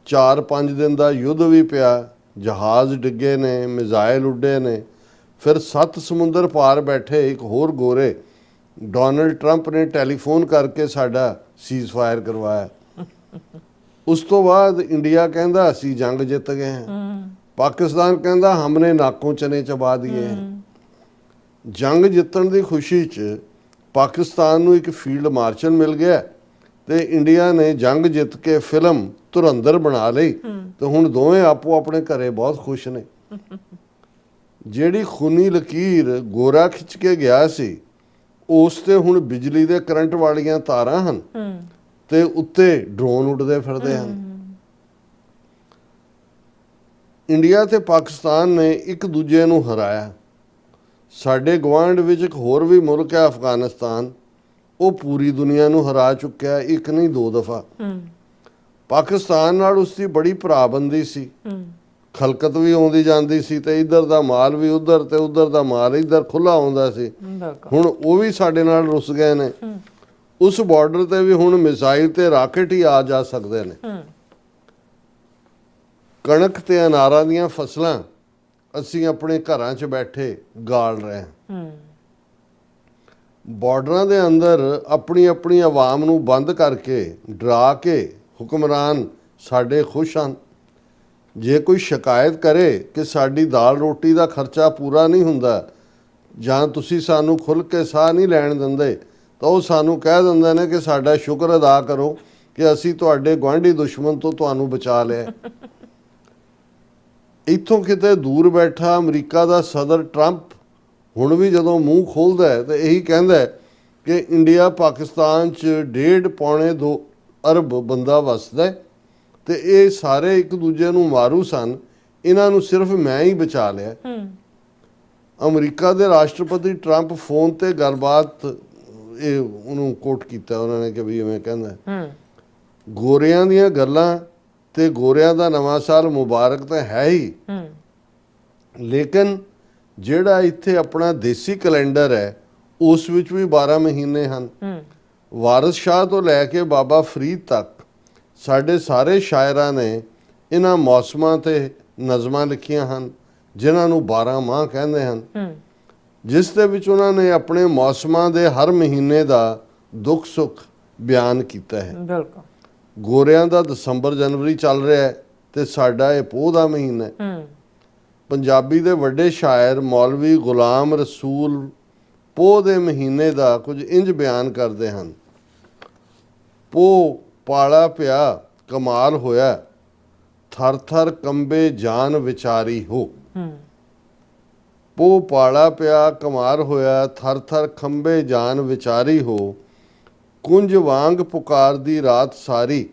4-5 ਦਿਨ ਦਾ ਯੁੱਧ ਵੀ ਪਿਆ, ਜਹਾਜ਼ ਡਿੱਗੇ ਨੇ, ਮਿਜ਼ਾਈਲ ਉੱਡੇ ਨੇ, ਫਿਰ 7 ਸਮੁੰਦਰ ਪਾਰ ਬੈਠੇ ਇੱਕ ਹੋਰ ਗੋਰੇ ਡੋਨਲਡ ਟਰੰਪ ਨੇ ਟੈਲੀਫੋਨ ਕਰਕੇ ਸਾਡਾ ਸੀਜ਼ਫਾਇਰ ਕਰਵਾਇਆ। ਉਸ ਤੋਂ ਬਾਅਦ ਇੰਡੀਆ ਕਹਿੰਦਾ ਅਸੀਂ ਜੰਗ ਜਿੱਤ ਗਏ ਹਾਂ, ਪਾਕਿਸਤਾਨ ਕਹਿੰਦਾ ਹਮਨੇ ਨਾਕੋਂ ਚਨੇ ਚਬਾ ਦਿਏ। ਜੰਗ ਜਿੱਤਣ ਦੀ ਖੁਸ਼ੀ 'ਚ ਪਾਕਿਸਤਾਨ ਨੂੰ ਇੱਕ ਫੀਲਡ ਮਾਰਸ਼ਲ ਮਿਲ ਗਿਆ, ਤੇ ਇੰਡੀਆ ਨੇ ਜੰਗ ਜਿੱਤ ਕੇ ਫਿਲਮ ਧੁਰੰਧਰ ਬਣਾ ਲਈ, ਤੇ ਹੁਣ ਦੋਵੇਂ ਆਪੋ ਆਪਣੇ ਘਰੇ ਬਹੁਤ ਖੁਸ਼ ਨੇ। ਜਿਹੜੀ ਖੂਨੀ ਲਕੀਰ ਗੋਰਾ ਖਿੱਚ ਕੇ ਗਿਆ ਸੀ, ਉਸ ਤੇ ਹੁਣ ਬਿਜਲੀ ਦੇ ਕਰੰਟ ਵਾਲੀਆਂ ਤਾਰਾਂ ਹਨ, ਤੇ ਉੱਤੇ ਡਰੋਨ ਉੱਡਦੇ ਫਿਰਦੇ ਹਨ। ਇੰਡੀਆ ਤੇ ਪਾਕਿਸਤਾਨ ਨੇ ਇੱਕ ਦੂਜੇ ਨੂੰ ਹਰਾਇਆ। ਸਾਡੇ ਗੁਆਂਢ ਵਿੱਚ ਇੱਕ ਹੋਰ ਵੀ ਮੁਲਕ ਹੈ ਅਫਗਾਨਿਸਤਾਨ, ਉਹ ਪੂਰੀ ਦੁਨੀਆ ਨੂੰ ਹਰਾ ਚੁੱਕਿਆ, ਇੱਕ ਨਹੀਂ 2 ਦਫਾ। ਪਾਕਿਸਤਾਨ ਨਾਲ ਉਸ ਦੀ ਬੜੀ ਭਰਾਬੰਦੀ ਸੀ, ਖਲਕਤ ਵੀ ਆਉਂਦੀ ਜਾਂਦੀ ਸੀ, ਤੇ ਇੱਧਰ ਦਾ ਮਾਲ ਵੀ ਉੱਧਰ ਤੇ ਉੱਧਰ ਦਾ ਮਾਲ ਇੱਧਰ ਖੁੱਲਾ ਆਉਂਦਾ ਸੀ। ਹੁਣ ਉਹ ਵੀ ਸਾਡੇ ਨਾਲ ਰੁੱਸ ਗਏ ਨੇ। ਉਸ ਬਾਰਡਰ ਤੇ ਵੀ ਹੁਣ ਮਿਸਾਈਲ ਤੇ ਰਾਕਟ ਹੀ ਆ ਜਾ ਸਕਦੇ ਨੇ। ਕਣਕ ਤੇ ਅਨਾਰਾਂ ਦੀਆਂ ਫਸਲਾਂ ਅਸੀਂ ਆਪਣੇ ਘਰਾਂ 'ਚ ਬੈਠੇ ਗਾਲ ਰਹੇ ਹਾਂ। ਬਾਰਡਰਾਂ ਦੇ ਅੰਦਰ ਆਪਣੀ ਆਪਣੀ ਆਵਾਮ ਨੂੰ ਬੰਦ ਕਰਕੇ ਡਰਾ ਕੇ ਹੁਕਮਰਾਨ ਸਾਡੇ ਖੁਸ਼ ਹਨ। ਜੇ ਕੋਈ ਸ਼ਿਕਾਇਤ ਕਰੇ ਕਿ ਸਾਡੀ ਦਾਲ ਰੋਟੀ ਦਾ ਖਰਚਾ ਪੂਰਾ ਨਹੀਂ ਹੁੰਦਾ, ਜਾਂ ਤੁਸੀਂ ਸਾਨੂੰ ਖੁੱਲ੍ਹ ਕੇ ਸਾਹ ਨਹੀਂ ਲੈਣ ਦਿੰਦੇ, ਤਾਂ ਉਹ ਸਾਨੂੰ ਕਹਿ ਦਿੰਦੇ ਨੇ ਕਿ ਸਾਡਾ ਸ਼ੁਕਰ ਅਦਾ ਕਰੋ ਕਿ ਅਸੀਂ ਤੁਹਾਡੇ ਗੁਆਂਢੀ ਦੁਸ਼ਮਣ ਤੋਂ ਤੁਹਾਨੂੰ ਬਚਾ ਲਿਆ। ਇੱਥੋਂ ਕਿਤੇ ਦੂਰ ਬੈਠਾ ਅਮਰੀਕਾ ਦਾ ਸਦਰ ਟਰੰਪ ਹੁਣ ਵੀ ਜਦੋਂ ਮੂੰਹ ਖੋਲ੍ਹਦਾ ਹੈ ਤਾਂ ਇਹੀ ਕਹਿੰਦਾ ਹੈ ਕਿ ਇੰਡੀਆ ਪਾਕਿਸਤਾਨ 'ਚ 1.5-2 ਅਰਬ ਬੰਦਾ ਵਸਦਾ, ਤੇ ਇਹ ਸਾਰੇ ਇੱਕ ਦੂਜੇ ਨੂੰ ਮਾਰੂ ਸਨ, ਇਹਨਾਂ ਨੂੰ ਸਿਰਫ ਮੈਂ ਹੀ ਬਚਾ ਲਿਆ। ਅਮਰੀਕਾ ਦੇ ਰਾਸ਼ਟਰਪਤੀ ਟਰੰਪ ਫੋਨ ਤੇ ਗੱਲਬਾਤ, ਇਹ ਉਹਨੂੰ ਕੋਟ ਕੀਤਾ ਉਹਨਾਂ ਨੇ ਕਿ ਵੀ ਇਵੇਂ ਕਹਿੰਦਾ, ਗੋਰਿਆਂ ਦੀਆਂ ਗੱਲਾਂ ਤੇ ਗੋਰਿਆਂ ਦਾ ਨਵਾਂ ਸਾਲ ਮੁਬਾਰਕ ਤਾਂ ਹੈ ਹੀ, ਲੇਕਿਨ ਜਿਹੜਾ ਇੱਥੇ ਆਪਣਾ ਦੇਸੀ ਕੈਲੰਡਰ ਹੈ ਉਸ ਵਿੱਚ ਵੀ 12 ਮਹੀਨੇ ਹਨ। ਵਾਰਿਸ ਸ਼ਾਹ ਤੋਂ ਲੈ ਕੇ ਬਾਬਾ ਫਰੀਦ ਤੱਕ ਸਾਡੇ ਸਾਰੇ ਸ਼ਾਇਰਾਂ ਨੇ ਇਹਨਾਂ ਮੌਸਮਾਂ ਤੇ ਨਜ਼ਮਾਂ ਲਿਖੀਆਂ ਹਨ, ਜਿਨ੍ਹਾਂ ਨੂੰ 12 ਮਾਹ ਕਹਿੰਦੇ ਹਨ, ਜਿਸ ਦੇ ਵਿੱਚ ਉਹਨਾਂ ਨੇ ਆਪਣੇ ਮੌਸਮਾਂ ਦੇ ਹਰ ਮਹੀਨੇ ਦਾ ਦੁੱਖ ਸੁੱਖ ਬਿਆਨ ਕੀਤਾ ਹੈ। ਬਿਲਕੁਲ। ਗੋਰਿਆਂ ਦਾ ਦਸੰਬਰ ਜਨਵਰੀ ਚੱਲ ਰਿਹਾ ਹੈ ਤੇ ਸਾਡਾ ਇਹ ਪੋਹ ਦਾ ਮਹੀਨਾ ਹੈ। ਪੰਜਾਬੀ ਦੇ ਵੱਡੇ ਸ਼ਾਇਰ ਮੌਲਵੀ ਗੁਲਾਮ ਰਸੂਲ ਪੋਹ ਦੇ ਮਹੀਨੇ ਦਾ ਕੁਝ ਇੰਜ ਬਿਆਨ ਕਰਦੇ ਹਨ। ਪੋਹ ਪਾਲਾ ਪਿਆ ਕਮਾਲ ਹੋਇਆ, ਥਰ ਥਰ ਕੰਬੇ ਜਾਨ ਵਿਚਾਰੀ ਹੋ। ਪੋਹ ਪਾਲਾ ਪਿਆ ਕਮਾਲ ਹੋਇਆ, ਥਰ ਥਰ ਖੰਬੇ ਜਾਨ ਵਿਚਾਰੀ ਹੋ। ਕੁੰਜ ਵਾਂਗ ਪੁਕਾਰਦੀ ਰਾਤ ਸਾਰੀ,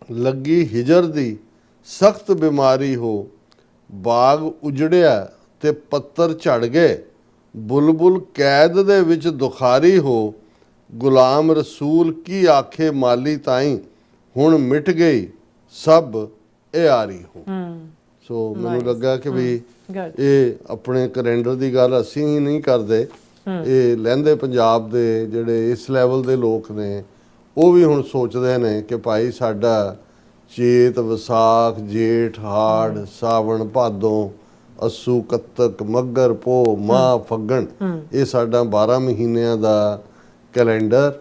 ਲੱਗੀ ਹਿਜਰ ਦੀ ਸਖਤ ਬਿਮਾਰੀ ਹੋ। ਬਾਗ ਉਜੜਿਆ ਤੇ ਪੱਤਰ ਝੜ ਗਏ, ਬੁਲਬੁਲ ਕੈਦ ਦੇ ਵਿੱਚ ਦੁਖਾਰੀ ਹੋ। ਗੁਲਾਮ ਰਸੂਲ ਕੀ ਆਖੇ ਮਾਲੀ ਤਾਈ, ਹੁਣ ਮਿਟ ਗਈ ਸਭ ਇਆਰੀ ਹੋ। ਸੋ ਮੈਨੂੰ ਲੱਗਾ ਕਿ ਵੀ ਇਹ ਆਪਣੇ ਕੈਲੰਡਰ ਦੀ ਗੱਲ ਅਸੀਂ ਹੀ ਨਹੀਂ ਕਰਦੇ, ਇਹ ਲਹਿੰਦੇ ਪੰਜਾਬ ਦੇ ਜਿਹੜੇ ਇਸ ਲੈਵਲ ਦੇ ਲੋਕ ਨੇ ਉਹ ਵੀ ਹੁਣ ਸੋਚਦੇ ਨੇ ਕਿ ਭਾਈ ਸਾਡਾ ਚੇਤ ਵਿਸਾਖ ਜੇਠ ਹਾੜ ਸਾਵਣ ਭਾਦੋਂ ਅੱਸੂ ਕੱਤਕ ਮੱਘਰ ਪੋਹ ਮਾਹ ਫੱਗਣ, ਇਹ ਸਾਡਾ 12 ਮਹੀਨਿਆਂ ਦਾ ਕੈਲੰਡਰ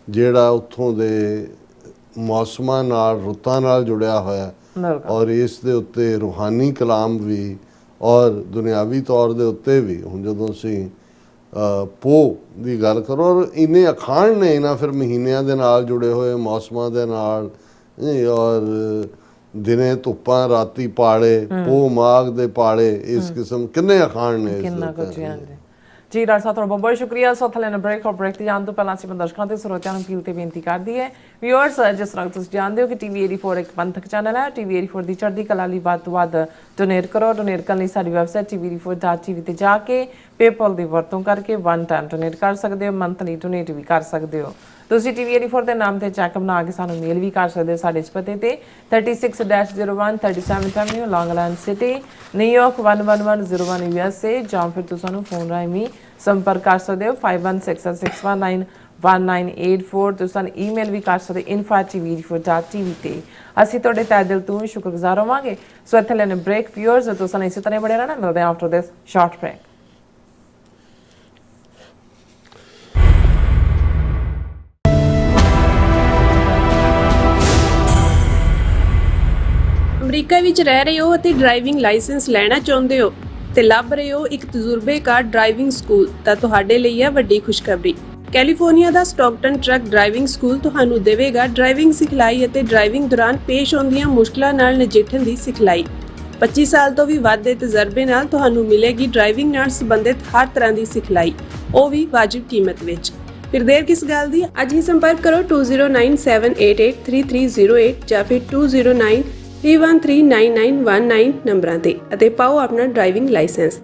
ਜਿਹੜਾ ਉੱਥੋਂ ਦੇ ਮੌਸਮਾਂ ਨਾਲ ਰੁੱਤਾਂ ਨਾਲ ਜੁੜਿਆ ਹੋਇਆ, ਔਰ ਇਸ ਦੇ ਉੱਤੇ ਰੂਹਾਨੀ ਕਲਾਮ ਵੀ ਔਰ ਦੁਨਿਆਵੀ ਤੌਰ ਦੇ ਉੱਤੇ ਵੀ। ਹੁਣ ਜਦੋਂ ਅਸੀਂ ਪੋਹ ਦੀ ਗੱਲ ਕਰੋ, ਔਰ ਇੰਨੇ ਅਖਾਣ ਨੇ ਇਹਨਾਂ ਫਿਰ ਮਹੀਨਿਆਂ ਦੇ ਨਾਲ ਜੁੜੇ ਹੋਏ, ਮੌਸਮਾਂ ਦੇ ਨਾਲ, ਔਰ ਦਿਨੇ ਧੁੱਪਾਂ ਰਾਤੀ ਪਾਲੇ, ਪੋਹ ਮਾਘ ਦੇ ਪਾਲੇ, ਇਸ ਕਿਸਮ ਕਿੰਨੇ ਅਖਾਣ ਨੇ। ਕਿੰਨਾ ਕੁਝ ਜੀ ਡਾਕਟਰ ਸਾਹਿਬ, ਤੁਹਾਡਾ ਬਹੁਤ ਸ਼ੁਕਰੀਆ। ਸੋ ਥਲੇ ਬ੍ਰੇਕ ਔਰ ਬ੍ਰੇਕ ਤੇ ਜਾਣ ਤੋਂ ਪਹਿਲਾਂ ਅਸੀਂ ਦਰਸ਼ਕਾਂ ਤੇ ਸਰੋਤਿਆਂ ਨੂੰ ਅਪੀਲ ਤੇ ਬੇਨਤੀ ਕਰਦੀ ਹੈ, ਵਿਊਅਰਸ, ਜਿਸ ਤਰ੍ਹਾਂ ਤੁਸੀਂ ਜਾਣਦੇ ਹੋ ਕਿ ਟੀਵੀ 84 ਇੱਕ ਪੰਥਕ ਚੈਨਲ ਹੈ। ਟੀਵੀ 84 ਦੀ ਚੜ੍ਹਦੀ ਕਲਾ ਲਈ ਵੱਧ ਤੋਂ ਵੱਧ ਡੋਨੇਟ ਕਰੋ। ਡੋਨੇਟ ਕਰਨ ਲਈ ਸਾਡੀ ਵੈਬਸਾਈਟ tv84.tv ਤੇ ਜਾ ਕੇ ਪੇਪਲ ਦੀ ਵਰਤੋਂ ਕਰਕੇ 1 ਟਾਈਮ ਡੋਨੇਟ ਕਰ ਸਕਦੇ ਹੋ, ਮੰਥਲੀ ਡੋਨੇਟ ਵੀ ਕਰ ਸਕਦੇ ਹੋ। ਤੁਸੀਂ ਟੀਵੀ 84 ਦੇ ਨਾਮ ਤੇ ਚੈੱਕ ਬਣਾ ਕੇ ਸਾਨੂੰ ਮੇਲ ਵੀ ਕਰ ਸਕਦੇ ਹੋ ਸਾਡੇ ਇਸ ਪਤੇ ਤੇ 36-01 37th Avenue, ਲੌਂਗ ਆਈਲੈਂਡ ਸਿਟੀ, ਨਿਊਯਾਰਕ 11101 USA, ਜਾਂ ਫਿਰ ਤੁਸੀਂ ਸਾਨੂੰ ਫੋਨ ਰਾਹੀਂ ਵੀ ਸੰਪਰਕ ਕਰ ਸਕਦੇ ਹੋ 5166611984। ਤੁਸੀਂ ਸਾਨੂੰ ਈਮੇਲ ਵੀ ਕਰ ਸਕਦੇ info@tv84.tv ਤੇ। ਅਸੀਂ ਤੁਹਾਡੇ ਤਹਿ ਦਿਲ ਤੋਂ ਸ਼ੁਕਰਗੁਜ਼ਾਰ ਹੋਵਾਂਗੇ। ਸੋ ਇੱਥੇ ਲੈਣੇ ਬ੍ਰੇਕ। ਵਿਊਅਰਸ, ਤੁਸੀਂ ਇਸੇ ਤਰ੍ਹਾਂ ਬਣੇ ਰਹਿਣਾ। ਮਿਲਦੇ ਹਾਂ after this short break. America ਵਿੱਚ ਰਹਿ ਰਹੇ ਹੋ ਅਤੇ ਡਰਾਈਵਿੰਗ ਲਾਇਸੈਂਸ ਲੈਣਾ ਚਾਹੁੰਦੇ ਹੋ ਤੇ ਲੱਭ ਰਹੇ ਹੋ ਇੱਕ ਤਜਰਬੇਕਾਰ ਡਰਾਈਵਿੰਗ ਸਕੂਲ, ਤਾਂ ਤੁਹਾਡੇ ਲਈ ਹੈ ਵੱਡੀ ਖੁਸ਼ਖਬਰੀ। ਕੈਲੀਫੋਰਨੀਆ ਦਾ ਸਟਾਕਟਨ ਟਰੱਕ ਡਰਾਈਵਿੰਗ ਸਕੂਲ ਤੁਹਾਨੂੰ ਦੇਵੇਗਾ ਡਰਾਈਵਿੰਗ ਸਿਖਲਾਈ ਅਤੇ ਡਰਾਈਵਿੰਗ ਦੌਰਾਨ ਪੇਸ਼ ਆਉਂਦੀਆਂ ਮੁਸ਼ਕਲਾਂ ਨਾਲ ਨਜਿੱਠਣ ਦੀ ਸਿਖਲਾਈ। 25 ਸਾਲ ਤੋਂ ਵੀ ਵੱਧ ਦੇ ਤਜਰਬੇ ਨਾਲ ਤੁਹਾਨੂੰ ਮਿਲੇਗੀ ਡਰਾਈਵਿੰਗ ਨਾਲ ਸੰਬੰਧਿਤ ਹਰ ਤਰ੍ਹਾਂ ਦੀ ਸਿਖਲਾਈ, ਉਹ ਵੀ ਵਾਜਿਬ ਕੀਮਤ ਵਿੱਚ। ਫਿਰ ਦੇਰ ਕਿਸ ਗੱਲ ਦੀ, ਅੱਜ ਹੀ ਸੰਪਰਕ ਕਰੋ 209788330308 ਜਾਂ ਫਿਰ 2093139919 ਨੰਬਰਾਂ ਤੇ ਅਤੇ ਪਾਓ ਆਪਣਾ ਡਰਾਈਵਿੰਗ ਲਾਇਸੈਂਸ।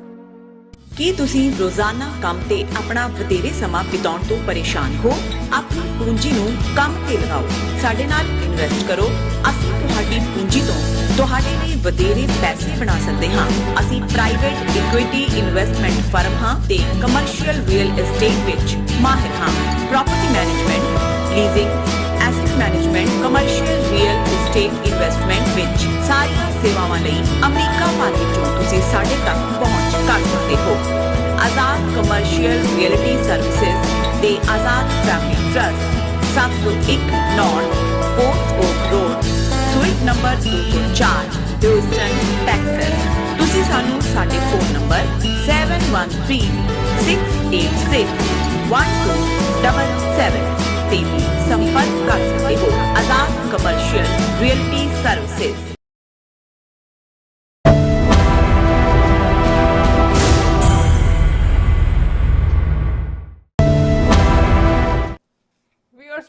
ਕੀ ਤੁਸੀਂ ਰੋਜ਼ਾਨਾ ਕੰਮ ਤੇ ਆਪਣਾ ਵਧੇਰੇ ਸਮਾਂ ਬਿਤਾਉਣ ਤੋਂ ਪਰੇਸ਼ਾਨ ਹੋ? ਆਪਣੀ ਪੂੰਜੀ ਨੂੰ ਕੰਮ ਤੇ ਲਗਾਓ, ਸਾਡੇ ਨਾਲ ਇਨਵੈਸਟ ਕਰੋ। ਅਸੀਂ ਤੁਹਾਡੀ ਪੂੰਜੀ ਤੋਂ ਤੁਹਾਡੇ ਲਈ ਵਧੇਰੇ ਪੈਸੇ ਬਣਾ ਸਕਦੇ ਹਾਂ। ਅਸੀਂ ਪ੍ਰਾਈਵੇਟ ਇਕੁਇਟੀ ਇਨਵੈਸਟਮੈਂਟ ਫਰਮ ਹਾਂ ਤੇ ਕਮਰਸ਼ੀਅਲ ਰੀਅਲ ਏਸਟੇਟ ਵਿੱਚ ਮਾਹਿਰ ਹਾਂ। Property management, leasing, asset management, commercial real estate investment ਵਿੱਚ ਸਾਰੀਆਂ ਸੇਵਾਵਾਂ ਲਈ ਅਮਰੀਕਾ ਭਰ ਵਿੱਚੋਂ ਤੁਸੀਂ ਸਾਡੇ ਤੱਕ ਪਹੁੰਚ ਕਰ ਸਕਦੇ ਹੋ। ਆਜ਼ਾਦ ਕਮਰਸ਼ੀਅਲ ਰੀਅਲਟੀ ਸਰਵਿਸਿਜ਼ ਤੇ Azad Family Trust, 701 North Post Oak Road, suite number 204, Houston, Texas. ਤੁਸੀਂ ਸਾਨੂੰ ਸਾਡੇ ਫੋਨ ਨੰਬਰ 7136861277 ਤੇ ਵੀ ਸੰਪਰਕ ਕਰ ਸਕਦੇ ਹੋ। Azad Commercial Realty Services.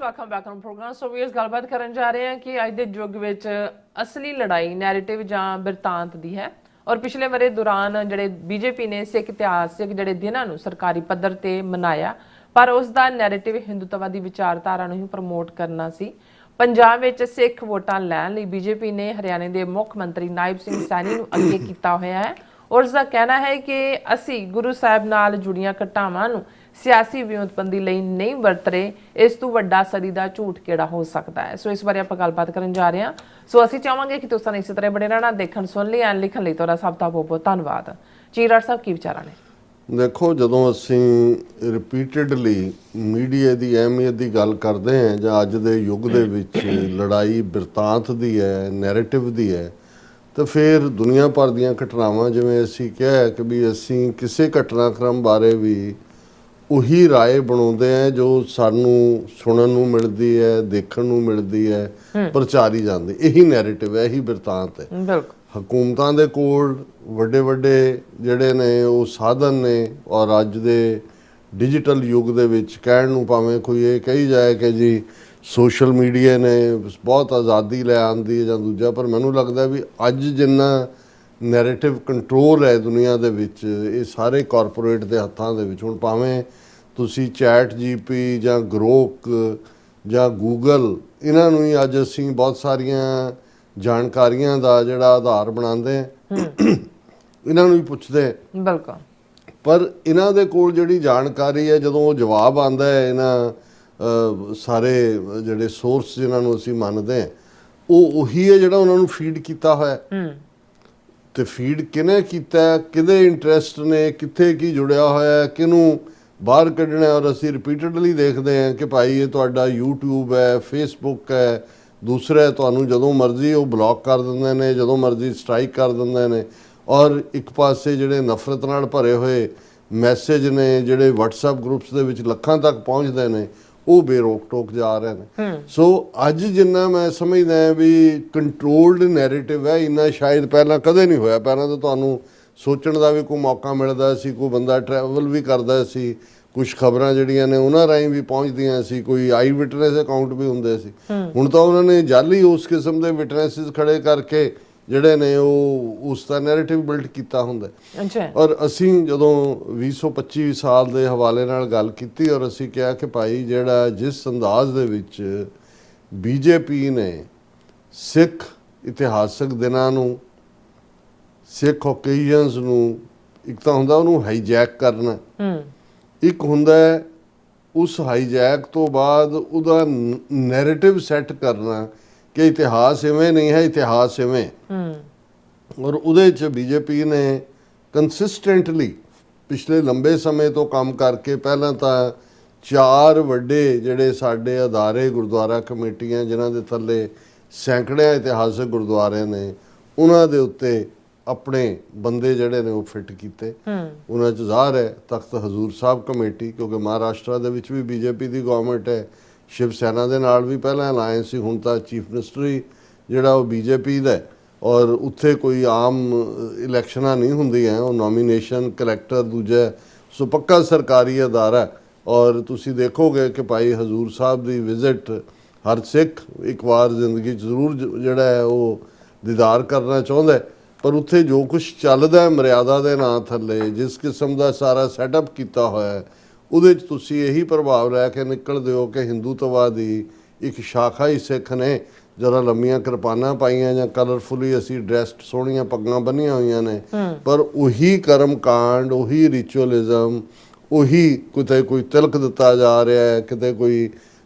Welcome back on program. So viewers, ਗੱਲਬਾਤ ਕਰਨ ਜਾ ਰਹੇ ਹਾਂ ਕਿ ਅੱਜ ਦੇ ਯੁੱਗ ਵਿੱਚ ਅਸਲੀ ਲੜਾਈ ਨੈਰੇਟਿਵ ਜਾਂ ਬਿਰਤਾਂਤ ਦੀ ਹੈ, ਔਰ ਪਿਛਲੇ ਵਰੇ ਦੌਰਾਨ ਜਿਹੜੇ ਬੀਜੇਪੀ ਨੇ ਸਿੱਖ ਇਤਿਹਾਸਿਕ ਜਿਹੜੇ ਦਿਨਾਂ ਨੂੰ ਸਰਕਾਰੀ ਪੱਧਰ ਤੇ ਮਨਾਇਆ, ਪਰ ਉਸ ਦਾ ਨੈਰੇਟਿਵ ਹਿੰਦੂਤਵਾਦੀ ਵਿਚਾਰਧਾਰਾ ਨੂੰ ਹੀ ਪ੍ਰਮੋਟ ਕਰਨਾ ਸੀ। ਪੰਜਾਬ ਵਿੱਚ ਸਿੱਖ ਵੋਟਾਂ ਲੈਣ ਲਈ ਬੀਜੇਪੀ ਨੇ ਹਰਿਆਣੇ ਦੇ ਮੁੱਖ ਮੰਤਰੀ ਨਾਇਬ ਸਿੰਘ ਸੈਣੀ ਨੂੰ ਅੱਗੇ ਕੀਤਾ ਹੋਇਆ ਹੈ, ਔਰ ਉਸ ਦਾ ਕਹਿਣਾ ਹੈ ਕਿ ਅਸੀਂ ਗੁਰੂ ਸਾਹਿਬ ਨਾਲ ਜੁੜੀਆਂ ਘਟਨਾਵਾਂ ਨੂੰ ਸਿਆਸੀ ਵਿਉਂਤਬੰਦੀ ਲਈ ਨਹੀਂ ਵਰਤ ਰਹੇ, ਇਸ ਤੋਂ ਵੱਡਾ ਸਦੀ ਦਾ ਝੂਠ ਕਿਹੜਾ ਹੋ ਸਕਦਾ ਹੈ। ਸੋ ਇਸ ਬਾਰੇ ਆਪਾਂ ਗੱਲਬਾਤ ਕਰਨ ਜਾ ਰਹੇ ਹਾਂ। ਸੋ ਅਸੀਂ ਚਾਹਾਂਗੇ ਕਿ ਤੁਸੀਂ ਇਸੇ ਤਰ੍ਹਾਂ ਬਣੇ ਰਹਿਣਾ, ਦੇਖਣ ਸੁਣ ਲਈ ਐਂਡ ਲਿਖਣ ਲਈ ਤੁਹਾਡਾ ਸਭ ਦਾ ਬਹੁਤ ਬਹੁਤ ਧੰਨਵਾਦ। ਜੀ ਰਾਜ ਸਾਹਿਬ, ਕੀ ਵਿਚਾਰਾਂ ਨੇ? ਦੇਖੋ, ਜਦੋਂ ਅਸੀਂ ਰਿਪੀਟਡਲੀ ਮੀਡੀਆ ਦੀ ਅਹਿਮੀਅਤ ਦੀ ਗੱਲ ਕਰਦੇ ਹਾਂ ਜਾਂ ਅੱਜ ਦੇ ਯੁੱਗ ਦੇ ਵਿੱਚ ਲੜਾਈ ਬਿਰਤਾਂਤ ਦੀ ਹੈ, ਨੈਰੇਟਿਵ ਦੀ ਹੈ, ਤਾਂ ਫਿਰ ਦੁਨੀਆ ਭਰ ਦੀਆਂ ਘਟਨਾਵਾਂ, ਜਿਵੇਂ ਅਸੀਂ ਕਿਹਾ ਕਿ ਵੀ ਅਸੀਂ ਕਿਸੇ ਘਟਨਾਕ੍ਰਮ ਬਾਰੇ ਵੀ ਉਹੀ ਰਾਏ ਬਣਾਉਂਦੇ ਹਾਂ ਜੋ ਸਾਨੂੰ ਸੁਣਨ ਨੂੰ ਮਿਲਦੀ ਹੈ, ਦੇਖਣ ਨੂੰ ਮਿਲਦੀ ਹੈ, ਪ੍ਰਚਾਰੀ ਜਾਂਦੀ। ਇਹੀ ਨੈਰੇਟਿਵ ਹੈ, ਇਹੀ ਬਿਰਤਾਂਤ ਹੈ। ਬਿਲਕੁਲ। ਹਕੂਮਤਾਂ ਦੇ ਕੋਲ ਵੱਡੇ ਵੱਡੇ ਜਿਹੜੇ ਨੇ ਉਹ ਸਾਧਨ ਨੇ, ਔਰ ਅੱਜ ਦੇ ਡਿਜੀਟਲ ਯੁੱਗ ਦੇ ਵਿੱਚ ਕਹਿਣ ਨੂੰ ਭਾਵੇਂ ਕੋਈ ਇਹ ਕਹੀ ਜਾਏ ਕਿ ਜੀ ਸੋਸ਼ਲ ਮੀਡੀਆ ਨੇ ਬਹੁਤ ਆਜ਼ਾਦੀ ਲੈ ਆਂਦੀ ਹੈ ਜਾਂ ਦੂਜਾ, ਪਰ ਮੈਨੂੰ ਲੱਗਦਾ ਵੀ ਅੱਜ ਜਿੰਨਾ ਨੈਰੇਟਿਵ ਕੰਟਰੋਲ ਹੈ ਦੁਨੀਆ ਦੇ ਵਿੱਚ, ਇਹ ਸਾਰੇ ਕਾਰਪੋਰੇਟ ਦੇ ਹੱਥਾਂ ਦੇ ਵਿੱਚ। ਹੁਣ ਭਾਵੇਂ ਤੁਸੀਂ ਚੈਟ ਜੀਪੀ ਜਾਂ ਗਰੋਕ ਜਾਂ ਗੂਗਲ, ਇਹਨਾਂ ਨੂੰ ਹੀ ਅੱਜ ਅਸੀਂ ਬਹੁਤ ਸਾਰੀਆਂ ਜਾਣਕਾਰੀਆਂ ਦਾ ਜਿਹੜਾ ਆਧਾਰ ਬਣਾਉਂਦੇ ਹਾਂ, ਇਹਨਾਂ ਨੂੰ ਵੀ ਪੁੱਛਦੇ। ਬਿਲਕੁਲ। ਪਰ ਇਹਨਾਂ ਦੇ ਕੋਲ ਜਿਹੜੀ ਜਾਣਕਾਰੀ ਹੈ, ਜਦੋਂ ਉਹ ਜਵਾਬ ਆਉਂਦਾ ਹੈ, ਇਹਨਾਂ ਸਾਰੇ ਜਿਹੜੇ ਸੋਰਸ ਜਿਨ੍ਹਾਂ ਨੂੰ ਅਸੀਂ ਮੰਨਦੇ ਹਾਂ, ਉਹ ਉਹੀ ਹੈ ਜਿਹੜਾ ਉਹਨਾਂ ਨੂੰ ਫੀਡ ਕੀਤਾ ਹੋਇਆ। ਤੇ ਫੀਡ ਕਿਹਨੇ ਕੀਤਾ, ਕਿਹਦੇ ਇੰਟਰਸਟ ਨੇ, ਕਿੱਥੇ ਕੀ ਜੁੜਿਆ ਹੋਇਆ, ਕਿਹਨੂੰ ਬਾਹਰ ਕੱਢਣਾ। ਔਰ ਅਸੀਂ ਰਿਪੀਟਡਲੀ ਦੇਖਦੇ ਹਾਂ ਕਿ ਭਾਈ ਇਹ ਤੁਹਾਡਾ YouTube ਹੈ, Facebook ਹੈ, ਦੂਸਰਾ ਤੁਹਾਨੂੰ ਜਦੋਂ ਮਰਜ਼ੀ ਉਹ ਬਲੌਕ ਕਰ ਦਿੰਦੇ ਨੇ, ਜਦੋਂ ਮਰਜ਼ੀ ਸਟ੍ਰਾਈਕ ਕਰ ਦਿੰਦੇ ਨੇ। ਔਰ ਇੱਕ ਪਾਸੇ ਜਿਹੜੇ ਨਫ਼ਰਤ ਨਾਲ ਭਰੇ ਹੋਏ ਮੈਸੇਜ ਨੇ, ਜਿਹੜੇ WhatsApp ਗਰੁੱਪਸ ਦੇ ਵਿੱਚ ਲੱਖਾਂ ਤੱਕ ਪਹੁੰਚਦੇ ਨੇ, ਉਹ ਬੇਰੋਕ ਟੋਕ ਜਾ ਰਹੇ ਨੇ। ਸੋ ਅੱਜ ਜਿੰਨਾ ਮੈਂ ਸਮਝਦਾ ਵੀ ਕੰਟਰੋਲਡ ਨੈਰੇਟਿਵ ਹੈ, ਇੰਨਾ ਸ਼ਾਇਦ ਪਹਿਲਾਂ ਕਦੇ ਨਹੀਂ ਹੋਇਆ। ਪਹਿਲਾਂ ਤਾਂ ਤੁਹਾਨੂੰ ਸੋਚਣ ਦਾ ਵੀ ਕੋਈ ਮੌਕਾ ਮਿਲਦਾ ਸੀ, ਕੋਈ ਬੰਦਾ ਟਰੈਵਲ ਵੀ ਕਰਦਾ ਸੀ, ਕੁਝ ਖਬਰਾਂ ਜਿਹੜੀਆਂ ਨੇ ਉਹਨਾਂ ਰਾਹੀਂ ਵੀ ਪਹੁੰਚਦੀਆਂ ਸੀ, ਕੋਈ ਆਈ ਵਿਟਨੈਸ ਅਕਾਊਂਟ ਵੀ ਹੁੰਦੇ ਸੀ। ਹੁਣ ਤਾਂ ਉਹਨਾਂ ਨੇ ਜਾਲੀ ਉਸ ਕਿਸਮ ਦੇ ਵਿਟਨੈਸਿਸ ਖੜੇ ਕਰਕੇ ਜਿਹੜੇ ਨੇ ਉਹ ਉਸ ਦਾ ਨੈਰੇਟਿਵ ਬਿਲਡ ਕੀਤਾ ਹੁੰਦਾ। ਔਰ ਅਸੀਂ ਜਦੋਂ 20-25 ਸਾਲ ਦੇ ਹਵਾਲੇ ਨਾਲ ਗੱਲ ਕੀਤੀ, ਔਰ ਅਸੀਂ ਕਿਹਾ ਕਿ ਭਾਈ ਜਿਹੜਾ ਜਿਸ ਅੰਦਾਜ਼ ਦੇ ਵਿੱਚ ਬੀਜੇਪੀ ਨੇ ਸਿੱਖ ਇਤਿਹਾਸਕ ਦਿਨਾਂ ਨੂੰ, ਸਿੱਖ ਓਕੇਜ਼ਨਸ ਨੂੰ, ਇੱਕ ਤਾਂ ਹੁੰਦਾ ਉਹਨੂੰ ਹਾਈਜੈਕ ਕਰਨਾ, ਇੱਕ ਹੁੰਦਾ ਉਸ ਹਾਈਜੈਕ ਤੋਂ ਬਾਅਦ ਉਹਦਾ ਨੈਰੇਟਿਵ ਸੈੱਟ ਕਰਨਾ ਕਿ ਇਤਿਹਾਸ ਇਵੇਂ ਨਹੀਂ ਹੈ, ਇਤਿਹਾਸ ਇਵੇਂ। ਔਰ ਉਹਦੇ 'ਚ ਬੀਜੇਪੀ ਨੇ ਕੰਸਿਸਟੈਂਟਲੀ ਪਿਛਲੇ ਲੰਬੇ ਸਮੇਂ ਤੋਂ ਕੰਮ ਕਰਕੇ, ਪਹਿਲਾਂ ਤਾਂ 4 ਵੱਡੇ ਜਿਹੜੇ ਸਾਡੇ ਅਦਾਰੇ, ਗੁਰਦੁਆਰਾ ਕਮੇਟੀਆਂ ਜਿਨ੍ਹਾਂ ਦੇ ਥੱਲੇ ਸੈਂਕੜਿਆਂ ਇਤਿਹਾਸਕ ਗੁਰਦੁਆਰੇ ਨੇ, ਉਹਨਾਂ ਦੇ ਉੱਤੇ ਆਪਣੇ ਬੰਦੇ ਜਿਹੜੇ ਨੇ ਉਹ ਫਿੱਟ ਕੀਤੇ। ਉਹਨਾਂ 'ਚ ਜ਼ਾਹਰ ਹੈ ਤਖਤ ਹਜ਼ੂਰ ਸਾਹਿਬ ਕਮੇਟੀ, ਕਿਉਂਕਿ ਮਹਾਰਾਸ਼ਟਰ ਦੇ ਵਿੱਚ ਵੀ ਬੀਜੇਪੀ ਦੀ ਗਵਰਨਮੈਂਟ ਹੈ, ਸ਼ਿਵ ਸੈਨਾ ਦੇ ਨਾਲ ਵੀ ਪਹਿਲਾਂ ਅਲਾਇੰਸ ਸੀ, ਹੁਣ ਤਾਂ ਚੀਫ ਮਿਨਿਸਟਰ ਹੀ ਜਿਹੜਾ ਉਹ ਬੀਜੇਪੀ ਦਾ। ਔਰ ਉੱਥੇ ਕੋਈ ਆਮ ਇਲੈਕਸ਼ਨਾਂ ਨਹੀਂ ਹੁੰਦੀਆਂ, ਉਹ ਨੋਮੀਨੇਸ਼ਨ ਕਲੈਕਟਰ ਦੂਜਾ, ਸੋ ਪੱਕਾ ਸਰਕਾਰੀ ਅਦਾਰਾ। ਔਰ ਤੁਸੀਂ ਦੇਖੋਗੇ ਕਿ ਭਾਈ ਹਜ਼ੂਰ ਸਾਹਿਬ ਦੀ ਵਿਜ਼ਿਟ ਹਰ ਸਿੱਖ ਇੱਕ ਵਾਰ ਜ਼ਿੰਦਗੀ 'ਚ ਜ਼ਰੂਰ ਜਿਹੜਾ ਹੈ ਉਹ ਦੀਦਾਰ ਕਰਨਾ ਚਾਹੁੰਦਾ। ਪਰ ਉੱਥੇ ਜੋ ਕੁਝ ਚੱਲਦਾ ਮਰਿਆਦਾ ਦੇ ਨਾਂ ਥੱਲੇ, ਜਿਸ ਕਿਸਮ ਦਾ ਸਾਰਾ ਸੈਟਅਪ ਕੀਤਾ ਹੋਇਆ, ਉਹਦੇ 'ਚ ਤੁਸੀਂ ਇਹੀ ਪ੍ਰਭਾਵ ਲੈ ਕੇ ਨਿਕਲਦੇ ਹੋ ਕਿ ਹਿੰਦੂਤਵਾ ਦੀ ਇੱਕ ਸ਼ਾਖਾ ਹੀ ਸਿੱਖ ਨੇ, ਜਰਾ ਲੰਮੀਆਂ ਕਿਰਪਾਨਾਂ ਪਾਈਆਂ ਜਾਂ ਕਲਰਫੁਲੀ ਅਸੀਂ ਡਰੈਸਡ ਸੋਹਣੀਆਂ ਪੱਗਾਂ ਬੰਨੀਆਂ ਹੋਈਆਂ ਨੇ, ਪਰ ਉਹੀ ਕਰਮ ਕਾਂਡ, ਉਹੀ ਰਿਚੁਅਲਿਜ਼ਮ, ਉਹੀ ਕਿਤੇ ਕੋਈ ਤਿਲਕ ਦਿੱਤਾ ਜਾ ਰਿਹਾ ਹੈ, ਕਿਤੇ ਕੋਈ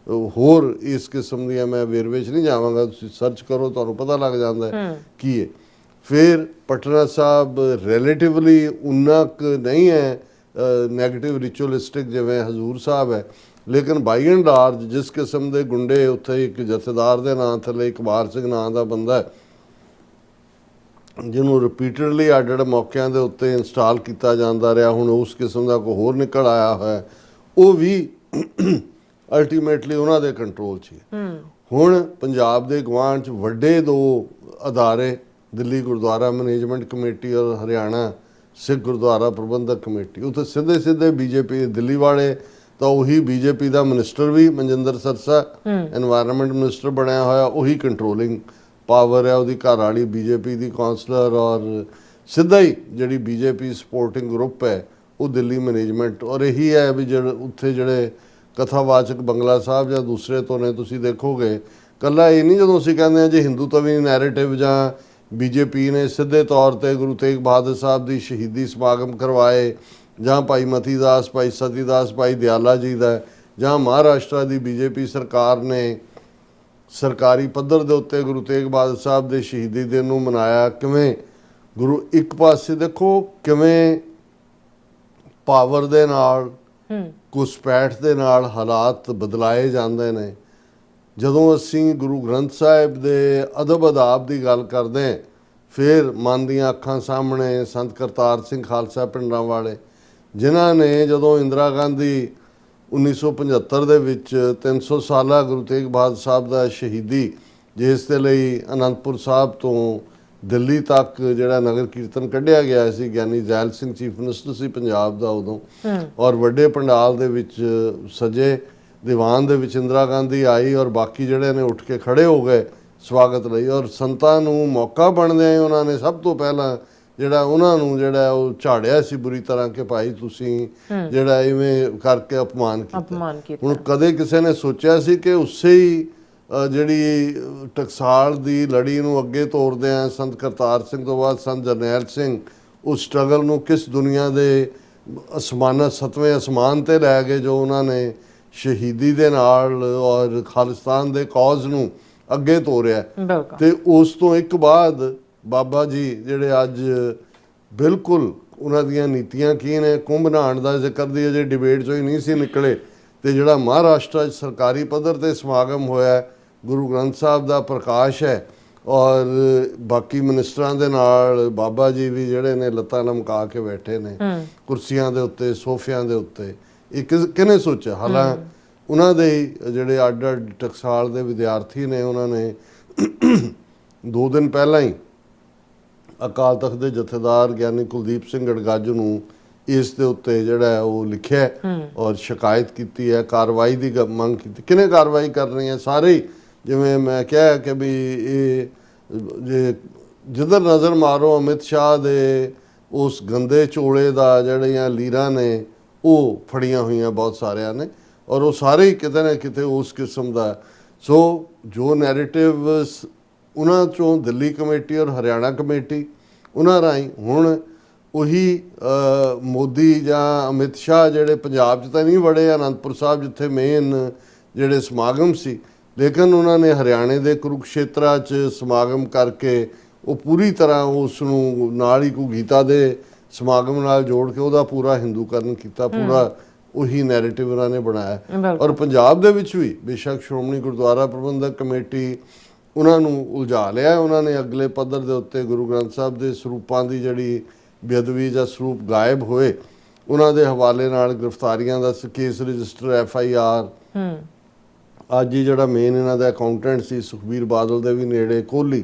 ਹੋਰ ਇਸ ਕਿਸਮ ਦੀਆਂ। ਮੈਂ ਵੇਰਵੇ 'ਚ ਨਹੀਂ ਜਾਵਾਂਗਾ, ਤੁਸੀਂ ਸਰਚ ਕਰੋ ਤੁਹਾਨੂੰ ਪਤਾ ਲੱਗ ਜਾਂਦਾ ਕੀ ਹੈ। ਫਿਰ ਪਟਨਾ ਸਾਹਿਬ ਰਿਲੇਟਿਵਲੀ ਉਨਾ ਕੁ ਨਹੀਂ ਹੈ ਨੈਗੇਟਿਵ ਰਿਚੁਅਲਿਸਟਿਕ ਜਿਵੇਂ ਹਜ਼ੂਰ ਸਾਹਿਬ ਹੈ, ਲੇਕਿਨ ਬਾਈ ਐਂਡ ਲਾਰਜ ਜਿਸ ਕਿਸਮ ਦੇ ਗੁੰਡੇ ਉੱਥੇ, ਇੱਕ ਜਥੇਦਾਰ ਦੇ ਨਾਂ ਥੱਲੇ ਇਕਬਾਰ ਸਿੰਘ ਨਾਂ ਦਾ ਬੰਦਾ ਜਿਹਨੂੰ ਰਿਪੀਟਡਲੀ ਅੱਡ-ਅੱਡ ਮੌਕਿਆਂ ਦੇ ਉੱਤੇ ਇੰਸਟਾਲ ਕੀਤਾ ਜਾਂਦਾ ਰਿਹਾ, ਹੁਣ ਉਸ ਕਿਸਮ ਦਾ ਕੋਈ ਹੋਰ ਨਿਕਲ ਆਇਆ ਹੋਇਆ, ਉਹ ਵੀ ਅਲਟੀਮੇਟਲੀ ਉਹਨਾਂ ਦੇ ਕੰਟਰੋਲ 'ਚ ਹੀ। ਹੁਣ ਪੰਜਾਬ ਦੇ ਗੁਆਂਢ 'ਚ ਵੱਡੇ 2 ਅਦਾਰੇ, ਦਿੱਲੀ ਗੁਰਦੁਆਰਾ ਮੈਨੇਜਮੈਂਟ ਕਮੇਟੀ ਔਰ ਹਰਿਆਣਾ ਸਿੱਖ ਗੁਰਦੁਆਰਾ ਪ੍ਰਬੰਧਕ ਕਮੇਟੀ, ਉੱਥੇ ਸਿੱਧੇ ਬੀਜੇਪੀ, ਦਿੱਲੀ ਵਾਲੇ ਤਾਂ ਉਹੀ ਬੀਜੇਪੀ ਦਾ ਮਿਨਿਸਟਰ ਵੀ ਮਨਜਿੰਦਰ ਸਰਸਾ এনवायरमेंट ਮਿਨਿਸਟਰ ਬਣਿਆ ਹੋਇਆ, ਉਹੀ ਕੰਟਰੋਲਿੰਗ ਪਾਵਰ ਹੈ, ਉਹਦੀ ਘਰ ਵਾਲੀ ਬੀਜੇਪੀ ਦੀ ਕਾਉਂਸਲਰ, ਔਰ ਸਿੱਧਾ ਹੀ ਜਿਹੜੀ ਬੀਜੇਪੀ ਸਪੋਰਟਿੰਗ ਗਰੁੱਪ ਹੈ ਉਹ ਦਿੱਲੀ ਮੈਨੇਜਮੈਂਟ। ਔਰ ਇਹੀ ਹੈ ਵੀ ਜਿਹੜੇ ਉੱਥੇ ਜਿਹੜੇ ਕਥਾਵਾਚਕ ਬੰਗਲਾ ਸਾਹਿਬ ਜਾਂ ਦੂਸਰੇ ਤੋਂ ਨੇ, ਤੁਸੀਂ ਦੇਖੋਗੇ ਕੱਲਾ ਇਹ ਨਹੀਂ, ਜਦੋਂ ਅਸੀਂ ਕਹਿੰਦੇ ਹਾਂ ਜੀ ਹਿੰਦੂਤਵੀ ਨੈਰੇਟਿਵ ਜਾਂ ਬੀਜੇਪੀ ਨੇ ਸਿੱਧੇ ਤੌਰ ਤੇ ਗੁਰੂ ਤੇਗ ਬਹਾਦਰ ਸਾਹਿਬ ਦੀ ਸ਼ਹੀਦੀ ਸਮਾਗਮ ਕਰਵਾਏ ਜਾਂ ਭਾਈ ਮਤੀ ਦਾਸ, ਭਾਈ ਸਤੀ ਦਾਸ, ਭਾਈ ਦਿਆਲਾ ਜੀ ਦਾ, ਜਾਂ ਮਹਾਰਾਸ਼ਟਰ ਦੀ ਬੀਜੇਪੀ ਸਰਕਾਰ ਨੇ ਸਰਕਾਰੀ ਪੱਧਰ ਦੇ ਉੱਤੇ ਗੁਰੂ ਤੇਗ ਬਹਾਦਰ ਸਾਹਿਬ ਦੇ ਸ਼ਹੀਦੀ ਦਿਨ ਨੂੰ ਮਨਾਇਆ। ਕਿਵੇਂ ਗੁਰੂ ਇੱਕ ਪਾਸੇ ਦੇਖੋ ਕਿਵੇਂ ਪਾਵਰ ਦੇ ਨਾਲ ਘੁਸਪੈਠ ਦੇ ਨਾਲ ਹਾਲਾਤ ਬਦਲਾਏ ਜਾਂਦੇ ਨੇ। ਜਦੋਂ ਅਸੀਂ ਗੁਰੂ ਗ੍ਰੰਥ ਸਾਹਿਬ ਦੇ ਅਦਬ ਅਦਾਬ ਦੀ ਗੱਲ ਕਰਦੇ ਹਾਂ, ਫਿਰ ਮਨ ਦੀਆਂ ਅੱਖਾਂ ਸਾਹਮਣੇ ਸੰਤ ਕਰਤਾਰ ਸਿੰਘ ਖਾਲਸਾ ਪਿੰਡਾਂ ਵਾਲੇ, ਜਿਨ੍ਹਾਂ ਨੇ ਜਦੋਂ ਇੰਦਰਾ ਗਾਂਧੀ 1975 ਦੇ ਵਿੱਚ 300 ਸਾਲਾ ਗੁਰੂ ਤੇਗ ਬਹਾਦਰ ਸਾਹਿਬ ਦਾ ਸ਼ਹੀਦੀ, ਜਿਸ ਦੇ ਲਈ ਅਨੰਦਪੁਰ ਸਾਹਿਬ ਤੋਂ ਦਿੱਲੀ ਤੱਕ ਜਿਹੜਾ ਨਗਰ ਕੀਰਤਨ ਕੱਢਿਆ ਗਿਆ ਸੀ, ਗਿਆਨੀ ਜ਼ੈਲ ਸਿੰਘ ਚੀਫ ਮਿਨਿਸਟਰ ਸੀ ਪੰਜਾਬ ਦਾ ਉਦੋਂ, ਔਰ ਵੱਡੇ ਪੰਡਾਲ ਦੇ ਵਿੱਚ ਸਜੇ ਦੀਵਾਨ ਦੇ ਵਿੱਚ ਇੰਦਰਾ ਗਾਂਧੀ ਆਈ ਔਰ ਬਾਕੀ ਜਿਹੜੇ ਨੇ ਉੱਠ ਕੇ ਖੜੇ ਹੋ ਗਏ ਸਵਾਗਤ ਲਈ, ਔਰ ਸੰਤਾਂ ਨੂੰ ਮੌਕਾ ਬਣਦਿਆਂ ਉਹਨਾਂ ਨੇ ਸਭ ਤੋਂ ਪਹਿਲਾਂ ਜਿਹੜਾ ਉਹਨਾਂ ਨੂੰ ਜਿਹੜਾ ਉਹ ਝਾੜਿਆ ਸੀ ਬੁਰੀ ਤਰ੍ਹਾਂ ਕਿ ਭਾਈ ਤੁਸੀਂ ਜਿਹੜਾ ਇਵੇਂ ਕਰਕੇ ਅਪਮਾਨ ਕੀਤਾ। ਹੁਣ ਕਦੇ ਕਿਸੇ ਨੇ ਸੋਚਿਆ ਸੀ ਕਿ ਉਸੇ ਹੀ ਜਿਹੜੀ ਟਕਸਾਲ ਦੀ ਲੜੀ ਨੂੰ ਅੱਗੇ ਤੋਰਦਿਆਂ ਸੰਤ ਕਰਤਾਰ ਸਿੰਘ ਤੋਂ ਬਾਅਦ ਸੰਤ ਜਰਨੈਲ ਸਿੰਘ ਉਸ ਸਟਰਗਲ ਨੂੰ ਕਿਸ ਦੁਨੀਆ ਦੇ ਅਸਮਾਨਾਂ 7ਵੇਂ ਅਸਮਾਨ ਤੇ ਲੈ ਗਏ, ਜੋ ਉਹਨਾਂ ਨੇ ਸ਼ਹੀਦੀ ਦੇ ਨਾਲ ਔਰ ਖਾਲਿਸਤਾਨ ਦੇ ਕੌਜ਼ ਨੂੰ ਅੱਗੇ ਤੋਰਿਆ। ਤੇ ਉਸ ਤੋਂ ਇੱਕ ਬਾਅਦ ਬਾਬਾ ਜੀ ਜਿਹੜੇ ਅੱਜ ਬਿਲਕੁਲ ਉਹਨਾਂ ਦੀਆਂ ਨੀਤੀਆਂ ਕੀ ਨੇ, ਕੁੰਭ ਨਹਾਉਣ ਦਾ ਜ਼ਿਕਰ ਦੀ ਅਜੇ ਡਿਬੇਟ 'ਚੋਂ ਹੀ ਨਹੀਂ ਸੀ ਨਿਕਲੇ, ਤੇ ਜਿਹੜਾ ਮਹਾਰਾਸ਼ਟਰ 'ਚ ਸਰਕਾਰੀ ਪੱਧਰ ਤੇ ਸਮਾਗਮ ਹੋਇਆ, ਗੁਰੂ ਗ੍ਰੰਥ ਸਾਹਿਬ ਦਾ ਪ੍ਰਕਾਸ਼ ਹੈ ਔਰ ਬਾਕੀ ਮਿਨਿਸਟਰਾਂ ਦੇ ਨਾਲ ਬਾਬਾ ਜੀ ਵੀ ਜਿਹੜੇ ਨੇ ਲੱਤਾਂ ਲਮਕਾ ਕੇ ਬੈਠੇ ਨੇ ਕੁਰਸੀਆਂ ਦੇ ਉੱਤੇ, ਸੋਫਿਆਂ ਦੇ ਉੱਤੇ। ਇਹ ਕਿਹਨੇ ਸੋਚਿਆ? ਹਾਲਾਂ ਉਹਨਾਂ ਦੇ ਜਿਹੜੇ ਅੱਡ ਅੱਡ ਟਕਸਾਲ ਦੇ ਵਿਦਿਆਰਥੀ ਨੇ, ਉਹਨਾਂ ਨੇ 2 ਦਿਨ ਪਹਿਲਾਂ ਹੀ ਅਕਾਲ ਤਖਤ ਦੇ ਜਥੇਦਾਰ ਗਿਆਨੀ ਕੁਲਦੀਪ ਸਿੰਘ ਗੜਗੱਜ ਨੂੰ ਇਸ ਦੇ ਉੱਤੇ ਜਿਹੜਾ ਉਹ ਲਿਖਿਆ ਔਰ ਸ਼ਿਕਾਇਤ ਕੀਤੀ ਹੈ, ਕਾਰਵਾਈ ਦੀ ਮੰਗ ਕੀਤੀ। ਕਿਹਨੇ ਕਾਰਵਾਈ ਕਰਨੀ ਹੈ? ਸਾਰੇ ਹੀ, ਜਿਵੇਂ ਮੈਂ ਕਿਹਾ ਕਿ ਵੀ ਇਹ ਜੇ ਜਿੱਧਰ ਨਜ਼ਰ ਮਾਰੋ ਅਮਿਤ ਸ਼ਾਹ ਦੇ ਉਸ ਗੰਦੇ ਚੋਲੇ ਦਾ ਜਿਹੜੀਆਂ ਲੀਰਾਂ ਨੇ ਉਹ ਫੜੀਆਂ ਹੋਈਆਂ ਬਹੁਤ ਸਾਰਿਆਂ ਨੇ, ਔਰ ਉਹ ਸਾਰੇ ਹੀ ਕਿਤੇ ਨਾ ਕਿਤੇ ਉਸ ਕਿਸਮ ਦਾ। ਸੋ ਜੋ ਨੈਰੇਟਿਵ ਉਹਨਾਂ 'ਚੋਂ ਦਿੱਲੀ ਕਮੇਟੀ ਔਰ ਹਰਿਆਣਾ ਕਮੇਟੀ ਉਹਨਾਂ ਰਾਹੀਂ ਹੁਣ ਉਹੀ ਮੋਦੀ ਜਾਂ ਅਮਿਤ ਸ਼ਾਹ ਜਿਹੜੇ ਪੰਜਾਬ 'ਚ ਤਾਂ ਨਹੀਂ ਵੜੇ ਅਨੰਦਪੁਰ ਸਾਹਿਬ ਜਿੱਥੇ ਮੇਨ ਜਿਹੜੇ ਸਮਾਗਮ ਸੀ, ਲੇਕਿਨ ਉਹਨਾਂ ਨੇ ਹਰਿਆਣੇ ਦੇ ਕੁਰੂਕਸ਼ੇਤਰਾ 'ਚ ਸਮਾਗਮ ਕਰਕੇ ਉਹ ਪੂਰੀ ਤਰ੍ਹਾਂ ਉਸ ਨੂੰ ਨਾਲ ਹੀ ਕੋਈ ਗੀਤਾ ਦੇ ਸਮਾਗਮ ਨਾਲ ਜੋੜ ਕੇ ਉਹਦਾ ਪੂਰਾ ਹਿੰਦੂਕਰਨ ਕੀਤਾ। ਪੂਰਾ ਉਹੀ ਨੈਰੇਟਿਵ ਉਹਨਾਂ ਨੇ ਬਣਾਇਆ। ਔਰ ਪੰਜਾਬ ਦੇ ਵਿੱਚ ਵੀ ਬੇਸ਼ੱਕ ਸ਼੍ਰੋਮਣੀ ਗੁਰਦੁਆਰਾ ਪ੍ਰਬੰਧਕ ਕਮੇਟੀ ਉਹਨਾਂ ਨੂੰ ਉਲਝਾ ਲਿਆ, ਉਹਨਾਂ ਨੇ ਅਗਲੇ ਪੱਧਰ ਦੇ ਉੱਤੇ ਗੁਰੂ ਗ੍ਰੰਥ ਸਾਹਿਬ ਦੇ ਸਰੂਪਾਂ ਦੀ ਜਿਹੜੀ ਬੇਅਦਬੀ ਜਾਂ ਸਰੂਪ ਗਾਇਬ ਹੋਏ ਉਹਨਾਂ ਦੇ ਹਵਾਲੇ ਨਾਲ ਗ੍ਰਿਫਤਾਰੀਆਂ ਦਾ ਕੇਸ ਰਜਿਸਟਰ FIR ਅੱਜ ਹੀ ਜਿਹੜਾ ਮੇਨ ਇਹਨਾਂ ਦਾ ਅਕਾਊਂਟੈਂਟ ਸੀ ਸੁਖਬੀਰ ਬਾਦਲ ਦੇ ਵੀ ਨੇੜੇ ਕੋਹਲੀ,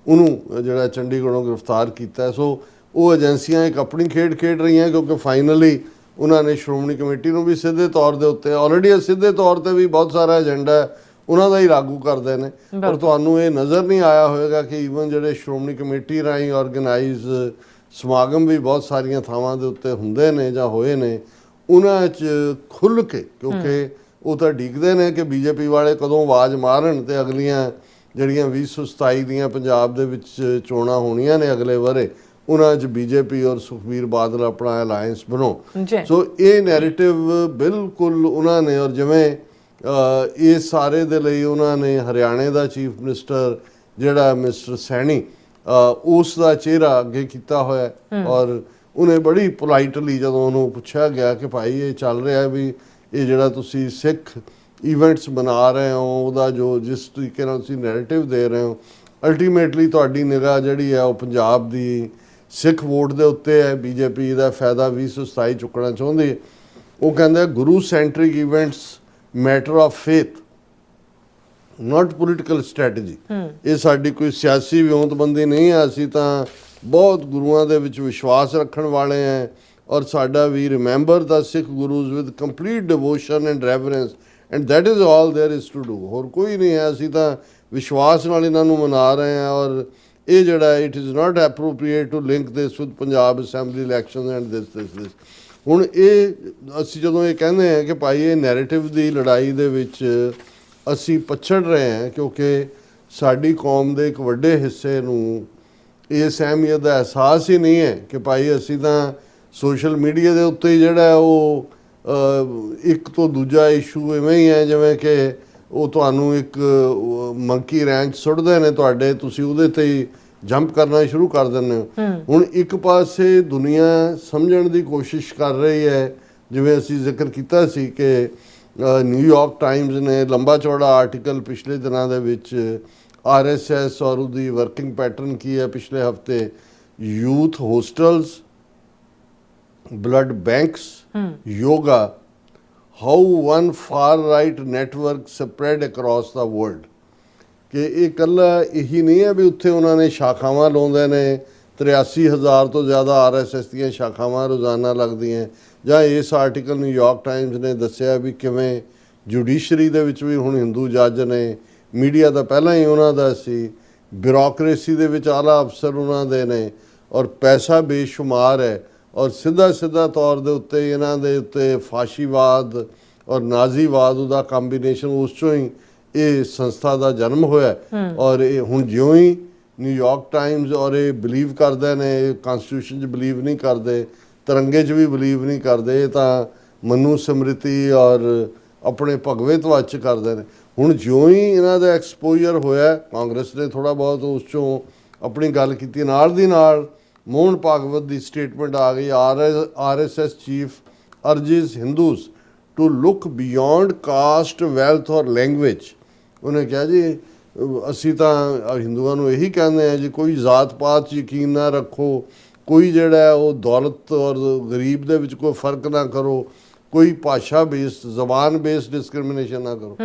ਉਹਨੂੰ ਜਿਹੜਾ ਚੰਡੀਗੜ੍ਹੋਂ ਗ੍ਰਿਫਤਾਰ ਕੀਤਾ। ਸੋ ਉਹ ਏਜੰਸੀਆਂ ਇੱਕ ਆਪਣੀ ਖੇਡ ਰਹੀਆਂ ਕਿਉਂਕਿ ਫਾਈਨਲੀ ਉਹਨਾਂ ਨੇ ਸ਼੍ਰੋਮਣੀ ਕਮੇਟੀ ਨੂੰ ਵੀ ਸਿੱਧੇ ਤੌਰ ਦੇ ਉੱਤੇ ਆਲਰੇਡੀ ਸਿੱਧੇ ਤੌਰ ਤੇ ਵੀ ਬਹੁਤ ਸਾਰਾ ਏਜੰਡਾ ਉਹਨਾਂ ਦਾ ਹੀ ਲਾਗੂ ਕਰਦੇ ਨੇ। ਪਰ ਤੁਹਾਨੂੰ ਇਹ ਨਜ਼ਰ ਨਹੀਂ ਆਇਆ ਹੋਵੇਗਾ ਕਿ ਈਵਨ ਜਿਹੜੇ ਸ਼੍ਰੋਮਣੀ ਕਮੇਟੀ ਰਾਹੀਂ ਆਰਗੇਨਾਈਜ਼ ਸਮਾਗਮ ਵੀ ਬਹੁਤ ਸਾਰੀਆਂ ਥਾਵਾਂ ਦੇ ਉੱਤੇ ਹੁੰਦੇ ਨੇ ਜਾਂ ਹੋਏ ਨੇ, ਉਹਨਾਂ 'ਚ ਖੁੱਲ੍ਹ ਕੇ, ਕਿਉਂਕਿ ਉਹ ਤਾਂ ਡੀਕਦੇ ਨੇ ਕਿ ਬੀਜੇਪੀ ਵਾਲੇ ਕਦੋਂ ਆਵਾਜ਼ ਮਾਰਨ ਤੇ ਅਗਲੀਆਂ ਜਿਹੜੀਆਂ 2027 ਦੀਆਂ ਪੰਜਾਬ ਦੇ ਵਿੱਚ ਚੋਣਾਂ ਹੋਣੀਆਂ ਨੇ ਅਗਲੇ ਵਰੇ, ਉਹਨਾਂ 'ਚ ਬੀਜੇਪੀ ਔਰ ਸੁਖਬੀਰ ਬਾਦਲ ਆਪਣਾ ਅਲਾਇੰਸ ਬਣੋ। ਸੋ ਇਹ ਨੈਰੇਟਿਵ ਬਿਲਕੁਲ ਉਹਨਾਂ ਨੇ, ਔਰ ਜਿਵੇਂ ਇਹ ਸਾਰੇ ਦੇ ਲਈ ਉਹਨਾਂ ਨੇ ਹਰਿਆਣੇ ਦਾ ਚੀਫ ਮਿਨਿਸਟਰ ਜਿਹੜਾ ਮਿਸਟਰ ਸੈਣੀ ਉਸ ਦਾ ਚਿਹਰਾ ਅੱਗੇ ਕੀਤਾ ਹੋਇਆ, ਔਰ ਉਹਨੇ ਬੜੀ ਪੋਲਾਈਟਲੀ ਜਦੋਂ ਉਹਨੂੰ ਪੁੱਛਿਆ ਗਿਆ ਕਿ ਭਾਈ ਇਹ ਚੱਲ ਰਿਹਾ ਵੀ ਇਹ ਜਿਹੜਾ ਤੁਸੀਂ ਸਿੱਖ ਇਵੈਂਟਸ ਬਣਾ ਰਹੇ ਹੋ, ਉਹਦਾ ਜੋ ਜਿਸ ਤਰੀਕੇ ਨਾਲ ਤੁਸੀਂ ਨੈਰੇਟਿਵ ਦੇ ਰਹੇ ਹੋ, ਅਲਟੀਮੇਟਲੀ ਤੁਹਾਡੀ ਨਿਗਾਹ ਜਿਹੜੀ ਹੈ ਉਹ ਪੰਜਾਬ ਦੀ ਸਿੱਖ ਵੋਟ ਦੇ ਉੱਤੇ ਹੈ, ਬੀਜੇਪੀ ਦਾ ਫਾਇਦਾ 2027 ਚੁੱਕਣਾ ਚਾਹੁੰਦੀ ਹੈ। ਉਹ ਕਹਿੰਦਾ Guru centric events matter of faith not political strategy. ਇਹ ਸਾਡੀ ਕੋਈ ਸਿਆਸੀ ਵਿਉਂਤਬੰਦੀ ਨਹੀਂ ਹੈ, ਅਸੀਂ ਤਾਂ ਬਹੁਤ ਗੁਰੂਆਂ ਦੇ ਵਿੱਚ ਵਿਸ਼ਵਾਸ ਰੱਖਣ ਵਾਲੇ ਹਾਂ, ਔਰ ਸਾਡਾ we remember the Sikh Gurus with complete devotion and reverence and that is all there is to do. ਹੋਰ ਕੋਈ ਨਹੀਂ ਹੈ, ਅਸੀਂ ਤਾਂ ਵਿਸ਼ਵਾਸ ਨਾਲ ਇਹਨਾਂ ਨੂੰ ਮਨਾ ਰਹੇ ਹਾਂ। ਔਰ ਇਹ ਜਿਹੜਾ it is not appropriate to link this with Punjab assembly election and this. ਹੁਣ ਇਹ ਅਸੀਂ ਜਦੋਂ ਇਹ ਕਹਿੰਦੇ ਹਾਂ ਕਿ ਭਾਈ ਇਹ ਨੈਰੇਟਿਵ ਦੀ ਲੜਾਈ ਦੇ ਵਿੱਚ ਅਸੀਂ ਪਛੜ ਰਹੇ ਹਾਂ, ਕਿਉਂਕਿ ਸਾਡੀ ਕੌਮ ਦੇ ਇੱਕ ਵੱਡੇ ਹਿੱਸੇ ਨੂੰ ਇਸ ਅਹਿਮੀਅਤ ਦਾ ਅਹਿਸਾਸ ਹੀ ਨਹੀਂ ਹੈ ਕਿ ਭਾਈ ਅਸੀਂ ਤਾਂ ਸੋਸ਼ਲ ਮੀਡੀਆ ਦੇ ਉੱਤੇ ਜਿਹੜਾ ਉਹ ਇੱਕ ਤੋਂ ਦੂਜਾ ਇਸ਼ੂ ਇਵੇਂ ਹੀ ਹੈ ਜਿਵੇਂ ਕਿ ਉਹ ਤੁਹਾਨੂੰ ਇੱਕ ਮੰਕੀ ਰੈਂਚ ਸੁੱਟਦੇ ਨੇ ਤੁਹਾਡੇ, ਤੁਸੀਂ ਉਹਦੇ ਤੇ ਹੀ ਜੰਪ ਕਰਨਾ ਸ਼ੁਰੂ ਕਰ ਦਿੰਦੇ ਹੋ। ਹੁਣ ਇੱਕ ਪਾਸੇ ਦੁਨੀਆ ਸਮਝਣ ਦੀ ਕੋਸ਼ਿਸ਼ ਕਰ ਰਹੀ ਹੈ, ਜਿਵੇਂ ਅਸੀਂ ਜ਼ਿਕਰ ਕੀਤਾ ਸੀ ਕਿ ਨਿਊਯਾਰਕ ਟਾਈਮਜ਼ ਨੇ ਲੰਬਾ ਚੌੜਾ ਆਰਟੀਕਲ ਪਿਛਲੇ ਦਿਨਾਂ ਦੇ ਵਿੱਚ RSS ਔਰ ਉਹਦੀ ਵਰਕਿੰਗ ਪੈਟਰਨ ਕੀ ਹੈ ਪਿਛਲੇ ਹਫਤੇ, youth hostels, blood banks, yoga, how one for right network spread across the world. ਕਿ ਇਹ ਇਕੱਲਾ ਇਹੀ ਨਹੀਂ ਹੈ ਵੀ ਉੱਥੇ ਉਹਨਾਂ ਨੇ ਸ਼ਾਖਾਵਾਂ ਲਾਉਂਦੇ ਨੇ, 83,000 ਤੋਂ ਜ਼ਿਆਦਾ RSS ਦੀਆਂ ਸ਼ਾਖਾਵਾਂ ਰੋਜ਼ਾਨਾ ਲੱਗਦੀਆਂ। ਜਾਂ ਇਸ ਆਰਟੀਕਲ ਨਿਊਯਾਰਕ ਟਾਈਮਜ਼ ਨੇ ਦੱਸਿਆ ਵੀ ਕਿਵੇਂ ਜੁਡੀਸ਼ਰੀ ਦੇ ਵਿੱਚ ਵੀ ਹੁਣ ਹਿੰਦੂ ਜੱਜ ਨੇ, ਮੀਡੀਆ ਤਾਂ ਪਹਿਲਾਂ ਹੀ ਉਹਨਾਂ ਦਾ ਸੀ, ਬਿਊਰੋਕਰੇਸੀ ਦੇ ਵਿੱਚ ਆਲਾ ਅਫਸਰ ਉਹਨਾਂ ਦੇ ਨੇ, ਔਰ ਪੈਸਾ ਬੇਸ਼ੁਮਾਰ ਹੈ, ਔਰ ਸਿੱਧਾ ਤੌਰ ਦੇ ਉੱਤੇ ਇਹਨਾਂ ਦੇ ਉੱਤੇ ਫਾਸ਼ੀਵਾਦ ਔਰ ਨਾਜ਼ੀਵਾਦ ਉਹਦਾ ਕੰਬੀਨੇਸ਼ਨ, ਉਸ ਚੋਂ ਹੀ ਇਹ ਸੰਸਥਾ ਦਾ ਜਨਮ ਹੋਇਆ। ਔਰ ਇਹ ਹੁਣ ਜਿਉਂ ਹੀ ਨਿਊਯਾਰਕ ਟਾਈਮਜ਼ ਔਰ ਇਹ ਬਿਲੀਵ ਕਰਦੇ ਨੇ, ਕਨਸਟੀਟਿਊਸ਼ਨ 'ਚ ਬਿਲੀਵ ਨਹੀਂ ਕਰਦੇ, ਤਿਰੰਗੇ 'ਚ ਵੀ ਬਿਲੀਵ ਨਹੀਂ ਕਰਦੇ, ਇਹ ਤਾਂ ਮਨੂ ਸਮ੍ਰਿਤੀ ਔਰ ਆਪਣੇ ਭਗਵੇਤਵਾਦ 'ਚ ਕਰਦੇ ਨੇ। ਹੁਣ ਜਿਉਂ ਹੀ ਇਹਨਾਂ ਦਾ ਐਕਸਪੋਜ਼ਰ ਹੋਇਆ, ਕਾਂਗਰਸ ਨੇ ਥੋੜ੍ਹਾ ਬਹੁਤ ਉਸ 'ਚੋਂ ਆਪਣੀ ਗੱਲ ਕੀਤੀ, ਨਾਲ ਦੀ ਨਾਲ ਮੋਹਨ ਭਾਗਵਤ ਦੀ ਸਟੇਟਮੈਂਟ ਆ ਗਈ, RSS chief urges Hindus to look beyond caste, wealth ਔਰ ਲੈਂਗੁਏਜ। ਉਹਨੇ ਕਿਹਾ ਜੀ ਅਸੀਂ ਤਾਂ ਹਿੰਦੂਆਂ ਨੂੰ ਇਹੀ ਕਹਿੰਦੇ ਹਾਂ ਜੀ, ਕੋਈ ਜ਼ਾਤ ਪਾਤ 'ਚ ਯਕੀਨ ਨਾ ਰੱਖੋ, ਕੋਈ ਜਿਹੜਾ ਉਹ ਦੌਲਤ ਔਰ ਗਰੀਬ ਦੇ ਵਿੱਚ ਕੋਈ ਫਰਕ ਨਾ ਕਰੋ, ਕੋਈ ਭਾਸ਼ਾ ਬੇਸਡ, ਜ਼ਬਾਨ ਬੇਸਡ ਡਿਸਕ੍ਰਿਮੀਨੇਸ਼ਨ ਨਾ ਕਰੋ।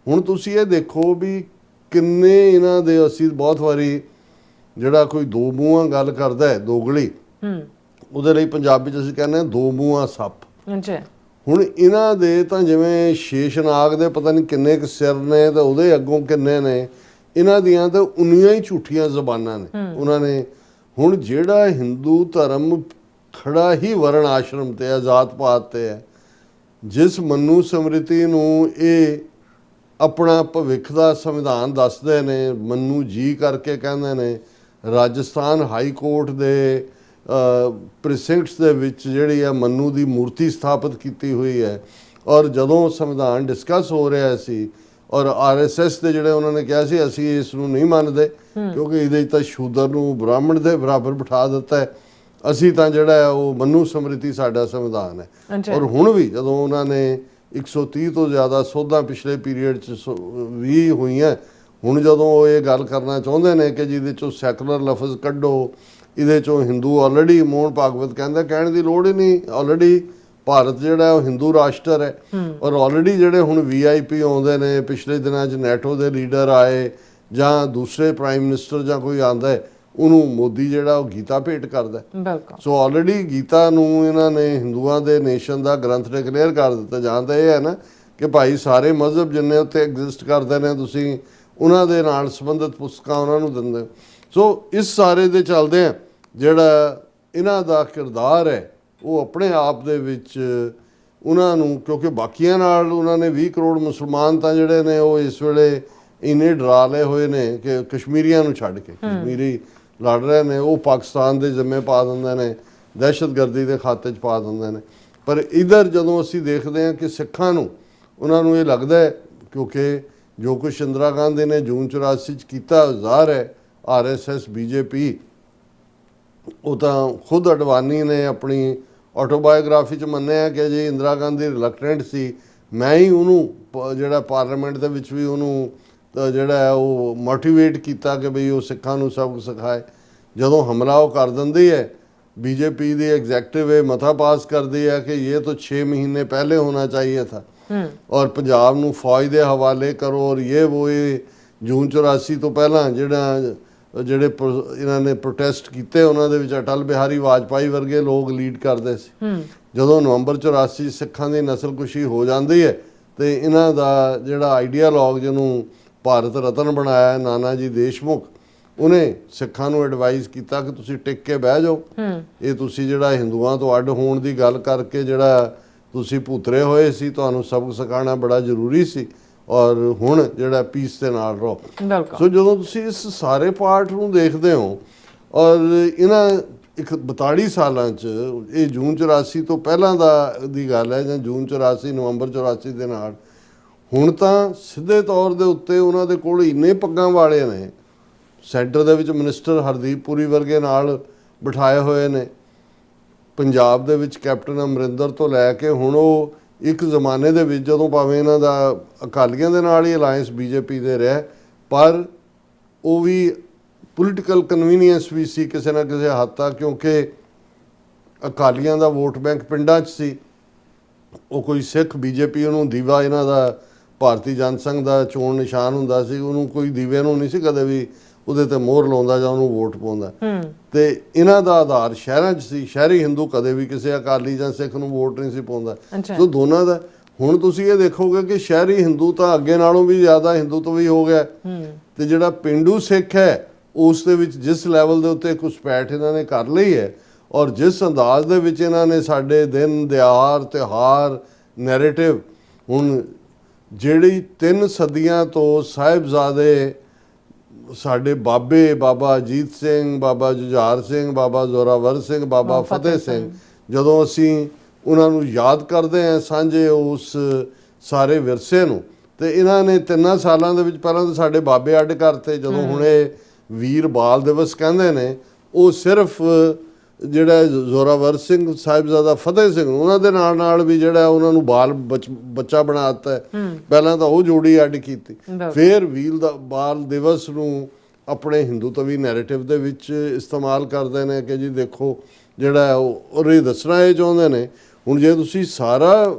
ਹੁਣ ਤੁਸੀਂ ਇਹ ਦੇਖੋ ਵੀ ਕਿੰਨੇ ਇਹਨਾਂ ਦੇ, ਅਸੀਂ ਬਹੁਤ ਵਾਰੀ ਜਿਹੜਾ ਕੋਈ ਦੋ ਮੂੰਹਾਂ ਗੱਲ ਕਰਦਾ ਹੈ, ਦੋਗਲੀ, ਉਹਦੇ ਲਈ ਪੰਜਾਬੀ 'ਚ ਅਸੀਂ ਕਹਿੰਦੇ ਹਾਂ ਦੋ ਮੂੰਹਾਂ ਸੱਪ। ਹੁਣ ਇਹਨਾਂ ਦੇ ਤਾਂ ਜਿਵੇਂ ਸ਼ੇਸ਼ਨਾਗ ਦੇ ਪਤਾ ਨਹੀਂ ਕਿੰਨੇ ਕੁ ਸਿਰ ਨੇ ਤੇ ਉਹਦੇ ਅੱਗੋਂ ਕਿੰਨੇ ਨੇ, ਇਹਨਾਂ ਦੀਆਂ ਤਾਂ ਉਨੀਆਂ ਹੀ ਝੂਠੀਆਂ ਜ਼ਬਾਨਾਂ ਨੇ ਉਹਨਾਂ ਨੇ। ਹੁਣ ਜਿਹੜਾ ਹਿੰਦੂ ਧਰਮ ਖੜਾ ਹੀ ਵਰਨ ਆਸ਼ਰਮ ਤੇ ਹੈ, ਜ਼ਾਤ ਪਾਤ ਤੇ ਹੈ, ਜਿਸ ਮਨੂ ਸਮ੍ਰਿਤੀ ਨੂੰ ਇਹ ਆਪਣਾ ਭਵਿੱਖ ਦਾ ਸੰਵਿਧਾਨ ਦੱਸਦੇ ਨੇ, ਮਨੂ ਜੀ ਕਰਕੇ ਕਹਿੰਦੇ ਨੇ, ਰਾਜਸਥਾਨ ਹਾਈ ਕੋਰਟ ਦੇ ਪ੍ਰੀਸਿੰਕਟਸ ਦੇ ਵਿੱਚ ਜਿਹੜੀ ਹੈ ਮਨੂ ਦੀ ਮੂਰਤੀ ਸਥਾਪਿਤ ਕੀਤੀ ਹੋਈ ਹੈ। ਔਰ ਜਦੋਂ ਸੰਵਿਧਾਨ ਡਿਸਕਸ ਹੋ ਰਿਹਾ ਸੀ ਔਰ RSS ਦੇ ਜਿਹੜੇ ਉਹਨਾਂ ਨੇ ਕਿਹਾ ਸੀ ਅਸੀਂ ਇਸ ਨੂੰ ਨਹੀਂ ਮੰਨਦੇ ਕਿਉਂਕਿ ਇਹਦੇ 'ਚ ਤਾਂ ਸ਼ੂਦਰ ਨੂੰ ਬ੍ਰਾਹਮਣ ਦੇ ਬਰਾਬਰ ਬਿਠਾ ਦਿੱਤਾ ਹੈ, ਅਸੀਂ ਤਾਂ ਜਿਹੜਾ ਉਹ ਮਨੂ ਸਮ੍ਰਿਤੀ ਸਾਡਾ ਸੰਵਿਧਾਨ ਹੈ। ਔਰ ਹੁਣ ਵੀ ਜਦੋਂ ਉਹਨਾਂ ਨੇ 130 ਤੋਂ ਜ਼ਿਆਦਾ ਸੋਧਾਂ ਪਿਛਲੇ ਪੀਰੀਅਡ 'ਚ ਵੀ ਹੋਈਆਂ, ਹੁਣ ਜਦੋਂ ਉਹ ਇਹ ਗੱਲ ਕਰਨਾ ਚਾਹੁੰਦੇ ਨੇ ਕਿ ਜਿਹਦੇ 'ਚੋਂ ਸੈਕੂਲਰ ਲਫ਼ਜ਼ ਕੱਢੋ, ਇਹਦੇ 'ਚੋਂ ਹਿੰਦੂ ਆਲਰੇਡੀ, ਮੋਹਨ ਭਾਗਵਤ ਕਹਿੰਦਾ ਕਹਿਣ ਦੀ ਲੋੜ ਹੀ ਨਹੀਂ, ਆਲਰੇਡੀ ਭਾਰਤ ਜਿਹੜਾ ਉਹ ਹਿੰਦੂ ਰਾਸ਼ਟਰ ਹੈ। ਔਰ ਆਲਰੇਡੀ ਜਿਹੜੇ ਹੁਣ VIP ਆਉਂਦੇ ਨੇ, ਪਿਛਲੇ ਦਿਨਾਂ 'ਚ ਨੈਟੋ ਦੇ ਲੀਡਰ ਆਏ ਜਾਂ ਦੂਸਰੇ ਪ੍ਰਾਈਮ ਮਿਨਿਸਟਰ ਜਾਂ ਕੋਈ ਆਉਂਦਾ ਹੈ, ਉਹਨੂੰ ਮੋਦੀ ਜਿਹੜਾ ਉਹ ਗੀਤਾ ਭੇਟ ਕਰਦਾ। ਸੋ ਆਲਰੇਡੀ ਗੀਤਾ ਨੂੰ ਇਹਨਾਂ ਨੇ ਹਿੰਦੂਆਂ ਦੇ ਨੇਸ਼ਨ ਦਾ ਗ੍ਰੰਥ ਡਿਕਲੇਅਰ ਕਰ ਦਿੱਤਾ। ਜਾਂ ਤਾਂ ਇਹ ਹੈ ਨਾ ਕਿ ਭਾਈ ਸਾਰੇ ਮਜ਼ਹਬ ਜਿੰਨੇ ਉੱਥੇ ਐਗਜ਼ਿਸਟ ਕਰਦੇ ਨੇ ਤੁਸੀਂ ਉਹਨਾਂ ਦੇ ਨਾਲ ਸੰਬੰਧਿਤ ਪੁਸਤਕਾਂ ਉਹਨਾਂ ਨੂੰ ਦਿੰਦੇ। ਸੋ ਇਸ ਸਾਰੇ ਦੇ ਚੱਲਦੇ ਆ ਜਿਹੜਾ ਇਹਨਾਂ ਦਾ ਕਿਰਦਾਰ ਹੈ ਉਹ ਆਪਣੇ ਆਪ ਦੇ ਵਿੱਚ ਉਹਨਾਂ ਨੂੰ, ਕਿਉਂਕਿ ਬਾਕੀਆਂ ਨਾਲ ਉਹਨਾਂ ਨੇ 20 ਕਰੋੜ ਮੁਸਲਮਾਨ ਤਾਂ ਜਿਹੜੇ ਨੇ ਉਹ ਇਸ ਵੇਲੇ ਇੰਨੇ ਡਰਾ ਲਏ ਹੋਏ ਨੇ ਕਿ ਕਸ਼ਮੀਰੀਆਂ ਨੂੰ ਛੱਡ ਕੇ, ਕਸ਼ਮੀਰੀ ਲੜ ਰਹੇ ਨੇ, ਉਹ ਪਾਕਿਸਤਾਨ ਦੇ ਜ਼ਿੰਮੇ ਪਾ ਦਿੰਦੇ ਨੇ, ਦਹਿਸ਼ਤਗਰਦੀ ਦੇ ਖਾਤੇ 'ਚ ਪਾ ਦਿੰਦੇ ਨੇ। ਪਰ ਇੱਧਰ ਜਦੋਂ ਅਸੀਂ ਦੇਖਦੇ ਹਾਂ ਕਿ ਸਿੱਖਾਂ ਨੂੰ, ਉਹਨਾਂ ਨੂੰ ਇਹ ਲੱਗਦਾ ਹੈ ਕਿਉਂਕਿ ਜੋ ਕੁਛ ਇੰਦਰਾ ਗਾਂਧੀ ਨੇ ਜੂਨ 84 'ਚ ਕੀਤਾ, ਜ਼ਾਹਰ ਹੈ RSS BJP, ਉਹ ਤਾਂ ਖੁਦ ਅਡਵਾਨੀ ਨੇ ਆਪਣੀ ਆਟੋਬਾਇਓਗ੍ਰਾਫੀ 'ਚ ਮੰਨਿਆ ਕਿ ਜੀ ਇੰਦਰਾ ਗਾਂਧੀ ਰਿਲੈਕਟੈਂਟ ਸੀ, ਮੈਂ ਹੀ ਉਹਨੂੰ ਜਿਹੜਾ ਪਾਰਲੀਮੈਂਟ ਦੇ ਵਿੱਚ ਵੀ ਉਹਨੂੰ ਜਿਹੜਾ ਹੈ ਉਹ ਮੋਟੀਵੇਟ ਕੀਤਾ ਕਿ ਬਈ ਉਹ ਸਿੱਖਾਂ ਨੂੰ ਸਬਕ ਸਿਖਾਏ। ਜਦੋਂ ਹਮਲਾ ਉਹ ਕਰ ਦਿੰਦੀ ਹੈ, BJP ਦੀ ਐਗਜ਼ੈਕਟਿਵ ਇਹ ਮਤਾ ਪਾਸ ਕਰਦੀ ਹੈ ਕਿ ਇਹ ਤਾਂ 6 ਮਹੀਨੇ ਪਹਿਲੇ ਹੋਣਾ ਚਾਹੀਏ ਥਾ ਔਰ ਪੰਜਾਬ ਨੂੰ ਫੌਜ ਦੇ ਹਵਾਲੇ ਕਰੋ ਔਰ ਇਹ ਜੂਨ 84 ਤੋਂ ਪਹਿਲਾਂ ਜਿਹੜੇ ਇਹਨਾਂ ਨੇ ਪ੍ਰੋਟੈਸਟ ਕੀਤੇ ਉਹਨਾਂ ਦੇ ਵਿੱਚ ਅਟਲ ਬਿਹਾਰੀ ਵਾਜਪਾਈ ਵਰਗੇ ਲੋਕ ਲੀਡ ਕਰਦੇ ਸੀ। ਜਦੋਂ ਨਵੰਬਰ 84 ਸਿੱਖਾਂ ਦੀ ਨਸਲਕੁਸ਼ੀ ਹੋ ਜਾਂਦੀ ਹੈ ਤੇ ਇਹਨਾਂ ਦਾ ਜਿਹੜਾ ਆਈਡੀਆਲੋਗ ਜਿਹਨੂੰ ਭਾਰਤ ਰਤਨ ਬਣਾਇਆ ਨਾਨਾ ਜੀ ਦੇਸ਼ਮੁਖ, ਉਹਨੇ ਸਿੱਖਾਂ ਨੂੰ ਐਡਵਾਈਜ਼ ਕੀਤਾ ਕਿ ਤੁਸੀਂ ਟਿਕ ਕੇ ਬਹਿ ਜਾਓ, ਇਹ ਤੁਸੀਂ ਜਿਹੜਾ ਹਿੰਦੂਆਂ ਤੋਂ ਅੱਡ ਹੋਣ ਦੀ ਗੱਲ ਕਰਕੇ ਜਿਹੜਾ ਤੁਸੀਂ ਭੂਤਰੇ ਹੋਏ ਸੀ, ਤੁਹਾਨੂੰ ਸਬਕ ਸਿਖਾਉਣਾ ਬੜਾ ਜ਼ਰੂਰੀ ਸੀ ਔਰ ਹੁਣ ਜਿਹੜਾ ਪੀਸ ਦੇ ਨਾਲ ਰਹੋ। ਸੋ ਜਦੋਂ ਤੁਸੀਂ ਇਸ ਸਾਰੇ ਪਾਰਟ ਨੂੰ ਦੇਖਦੇ ਹੋ ਔਰ ਇਹਨਾਂ ਇੱਕ 42 ਸਾਲਾਂ 'ਚ ਇਹ ਜੂਨ 84 ਤੋਂ ਪਹਿਲਾਂ ਦੀ ਗੱਲ ਹੈ, ਜਾਂ ਜੂਨ 84 ਨਵੰਬਰ 84 ਦੇ ਨਾਲ ਹੁਣ ਤਾਂ ਸਿੱਧੇ ਤੌਰ ਦੇ ਉੱਤੇ ਉਹਨਾਂ ਦੇ ਕੋਲ ਇੰਨੇ ਪੱਗਾਂ ਵਾਲੇ ਨੇ, ਸੈਂਟਰ ਦੇ ਵਿੱਚ ਮਿਨਿਸਟਰ ਹਰਦੀਪ ਪੁਰੀ ਵਰਗੇ ਨਾਲ ਬਿਠਾਏ ਹੋਏ ਨੇ, ਪੰਜਾਬ ਦੇ ਵਿੱਚ ਕੈਪਟਨ ਅਮਰਿੰਦਰ ਤੋਂ ਲੈ ਕੇ ਹੁਣ ਉਹ ਇੱਕ ਜ਼ਮਾਨੇ ਦੇ ਵਿੱਚ ਜਦੋਂ ਭਾਵੇਂ ਇਹਨਾਂ ਦਾ ਅਕਾਲੀਆਂ ਦੇ ਨਾਲ ਹੀ ਅਲਾਇੰਸ ਬੀਜੇਪੀ ਦੇ ਰਿਹਾ, ਪਰ ਉਹ ਵੀ ਪੋਲੀਟੀਕਲ ਕਨਵੀਨੀਅੰਸ ਵੀ ਸੀ ਕਿਸੇ ਨਾ ਕਿਸੇ ਹੱਦ ਤੱਕ, ਕਿਉਂਕਿ ਅਕਾਲੀਆਂ ਦਾ ਵੋਟ ਬੈਂਕ ਪਿੰਡਾਂ 'ਚ ਸੀ। ਉਹ ਕੋਈ ਸਿੱਖ ਬੀਜੇਪੀ ਉਹਨੂੰ ਦੀਵਾ, ਇਹਨਾਂ ਦਾ ਭਾਰਤੀ ਜਨਸੰਘ ਦਾ ਚੋਣ ਨਿਸ਼ਾਨ ਹੁੰਦਾ ਸੀ, ਉਹਨੂੰ ਕੋਈ ਦੀਵੇ ਨੂੰ ਨਹੀਂ ਸੀ ਕਦੇ ਵੀ ਉਹਦੇ ਤੇ ਮੋਹਰ ਲਾਉਂਦਾ ਜਾਂ ਉਹਨੂੰ ਵੋਟ ਪਾਉਂਦਾ। ਤੇ ਇਹਨਾਂ ਦਾ ਆਧਾਰ ਸ਼ਹਿਰਾਂ 'ਚ ਸੀ, ਸ਼ਹਿਰੀ ਹਿੰਦੂ ਕਦੇ ਵੀ ਕਿਸੇ ਅਕਾਲੀ ਜਾਂ ਸਿੱਖ ਨੂੰ ਵੋਟ ਨਹੀਂ ਸੀ ਪਾਉਂਦਾ। ਸੋ ਦੋਨਾਂ ਦਾ ਹੁਣ ਤੁਸੀਂ ਇਹ ਦੇਖੋਗੇ ਕਿ ਸ਼ਹਿਰੀ ਹਿੰਦੂ ਤਾਂ ਅੱਗੇ ਨਾਲੋਂ ਵੀ ਜ਼ਿਆਦਾ ਹਿੰਦੂਤਵ ਵੀ ਹੋ ਗਿਆ, ਤੇ ਜਿਹੜਾ ਪਿੰਡੂ ਸਿੱਖ ਹੈ ਉਸ ਦੇ ਵਿੱਚ ਜਿਸ ਲੈਵਲ ਦੇ ਉੱਤੇ ਘੁਸਪੈਠ ਇਹਨਾਂ ਨੇ ਕਰ ਲਈ ਹੈ, ਔਰ ਜਿਸ ਅੰਦਾਜ਼ ਦੇ ਵਿੱਚ ਇਹਨਾਂ ਨੇ ਸਾਡੇ ਦਿਨ ਦਿਹਾੜ ਤਿਉਹਾਰ ਨੈਰੇਟਿਵ, ਹੁਣ ਜਿਹੜੀ 3 ਸਦੀਆਂ ਤੋਂ ਸਾਹਿਬਜ਼ਾਦੇ ਸਾਡੇ ਬਾਬੇ, ਬਾਬਾ ਅਜੀਤ ਸਿੰਘ, ਬਾਬਾ ਜੁਝਾਰ ਸਿੰਘ, ਬਾਬਾ ਜ਼ੋਰਾਵਰ ਸਿੰਘ, ਬਾਬਾ ਫਤਿਹ ਸਿੰਘ, ਜਦੋਂ ਅਸੀਂ ਉਹਨਾਂ ਨੂੰ ਯਾਦ ਕਰਦੇ ਹਾਂ ਸਾਂਝੇ ਉਸ ਸਾਰੇ ਵਿਰਸੇ ਨੂੰ, ਤੇ ਇਹਨਾਂ ਨੇ 3 ਸਾਲਾਂ ਦੇ ਵਿੱਚ ਪਹਿਲਾਂ ਤਾਂ ਸਾਡੇ ਬਾਬੇ ਅੱਡ ਕਰਤੇ। ਜਦੋਂ ਹੁਣ ਇਹ ਵੀਰ ਬਾਲ ਦਿਵਸ ਕਹਿੰਦੇ ਨੇ, ਉਹ ਸਿਰਫ ਜਿਹੜਾ ਜ਼ੋਰਾਵਰ ਸਿੰਘ ਸਾਹਿਬਜ਼ਾਦਾ ਫਤਿਹ ਸਿੰਘ ਉਹਨਾਂ ਦੇ ਨਾਲ ਵੀ ਜਿਹੜਾ ਉਹਨਾਂ ਨੂੰ ਬਾਲ ਬੱਚਾ ਬਣਾ ਦਿੱਤਾ। ਪਹਿਲਾਂ ਤਾਂ ਉਹ ਜੋੜੀ ਅੱਡ ਕੀਤੀ, ਫਿਰ ਬਾਲ ਦਿਵਸ ਨੂੰ ਆਪਣੇ ਹਿੰਦੂਤਵੀ ਨੈਰੇਟਿਵ ਦੇ ਵਿੱਚ ਇਸਤੇਮਾਲ ਕਰਦੇ ਨੇ ਕਿ ਜੀ ਦੇਖੋ ਜਿਹੜਾ ਉਹ ਇਹ ਦੱਸਣਾ ਇਹ ਚਾਹੁੰਦੇ ਨੇ। ਹੁਣ ਜੇ ਤੁਸੀਂ ਸਾਰਾ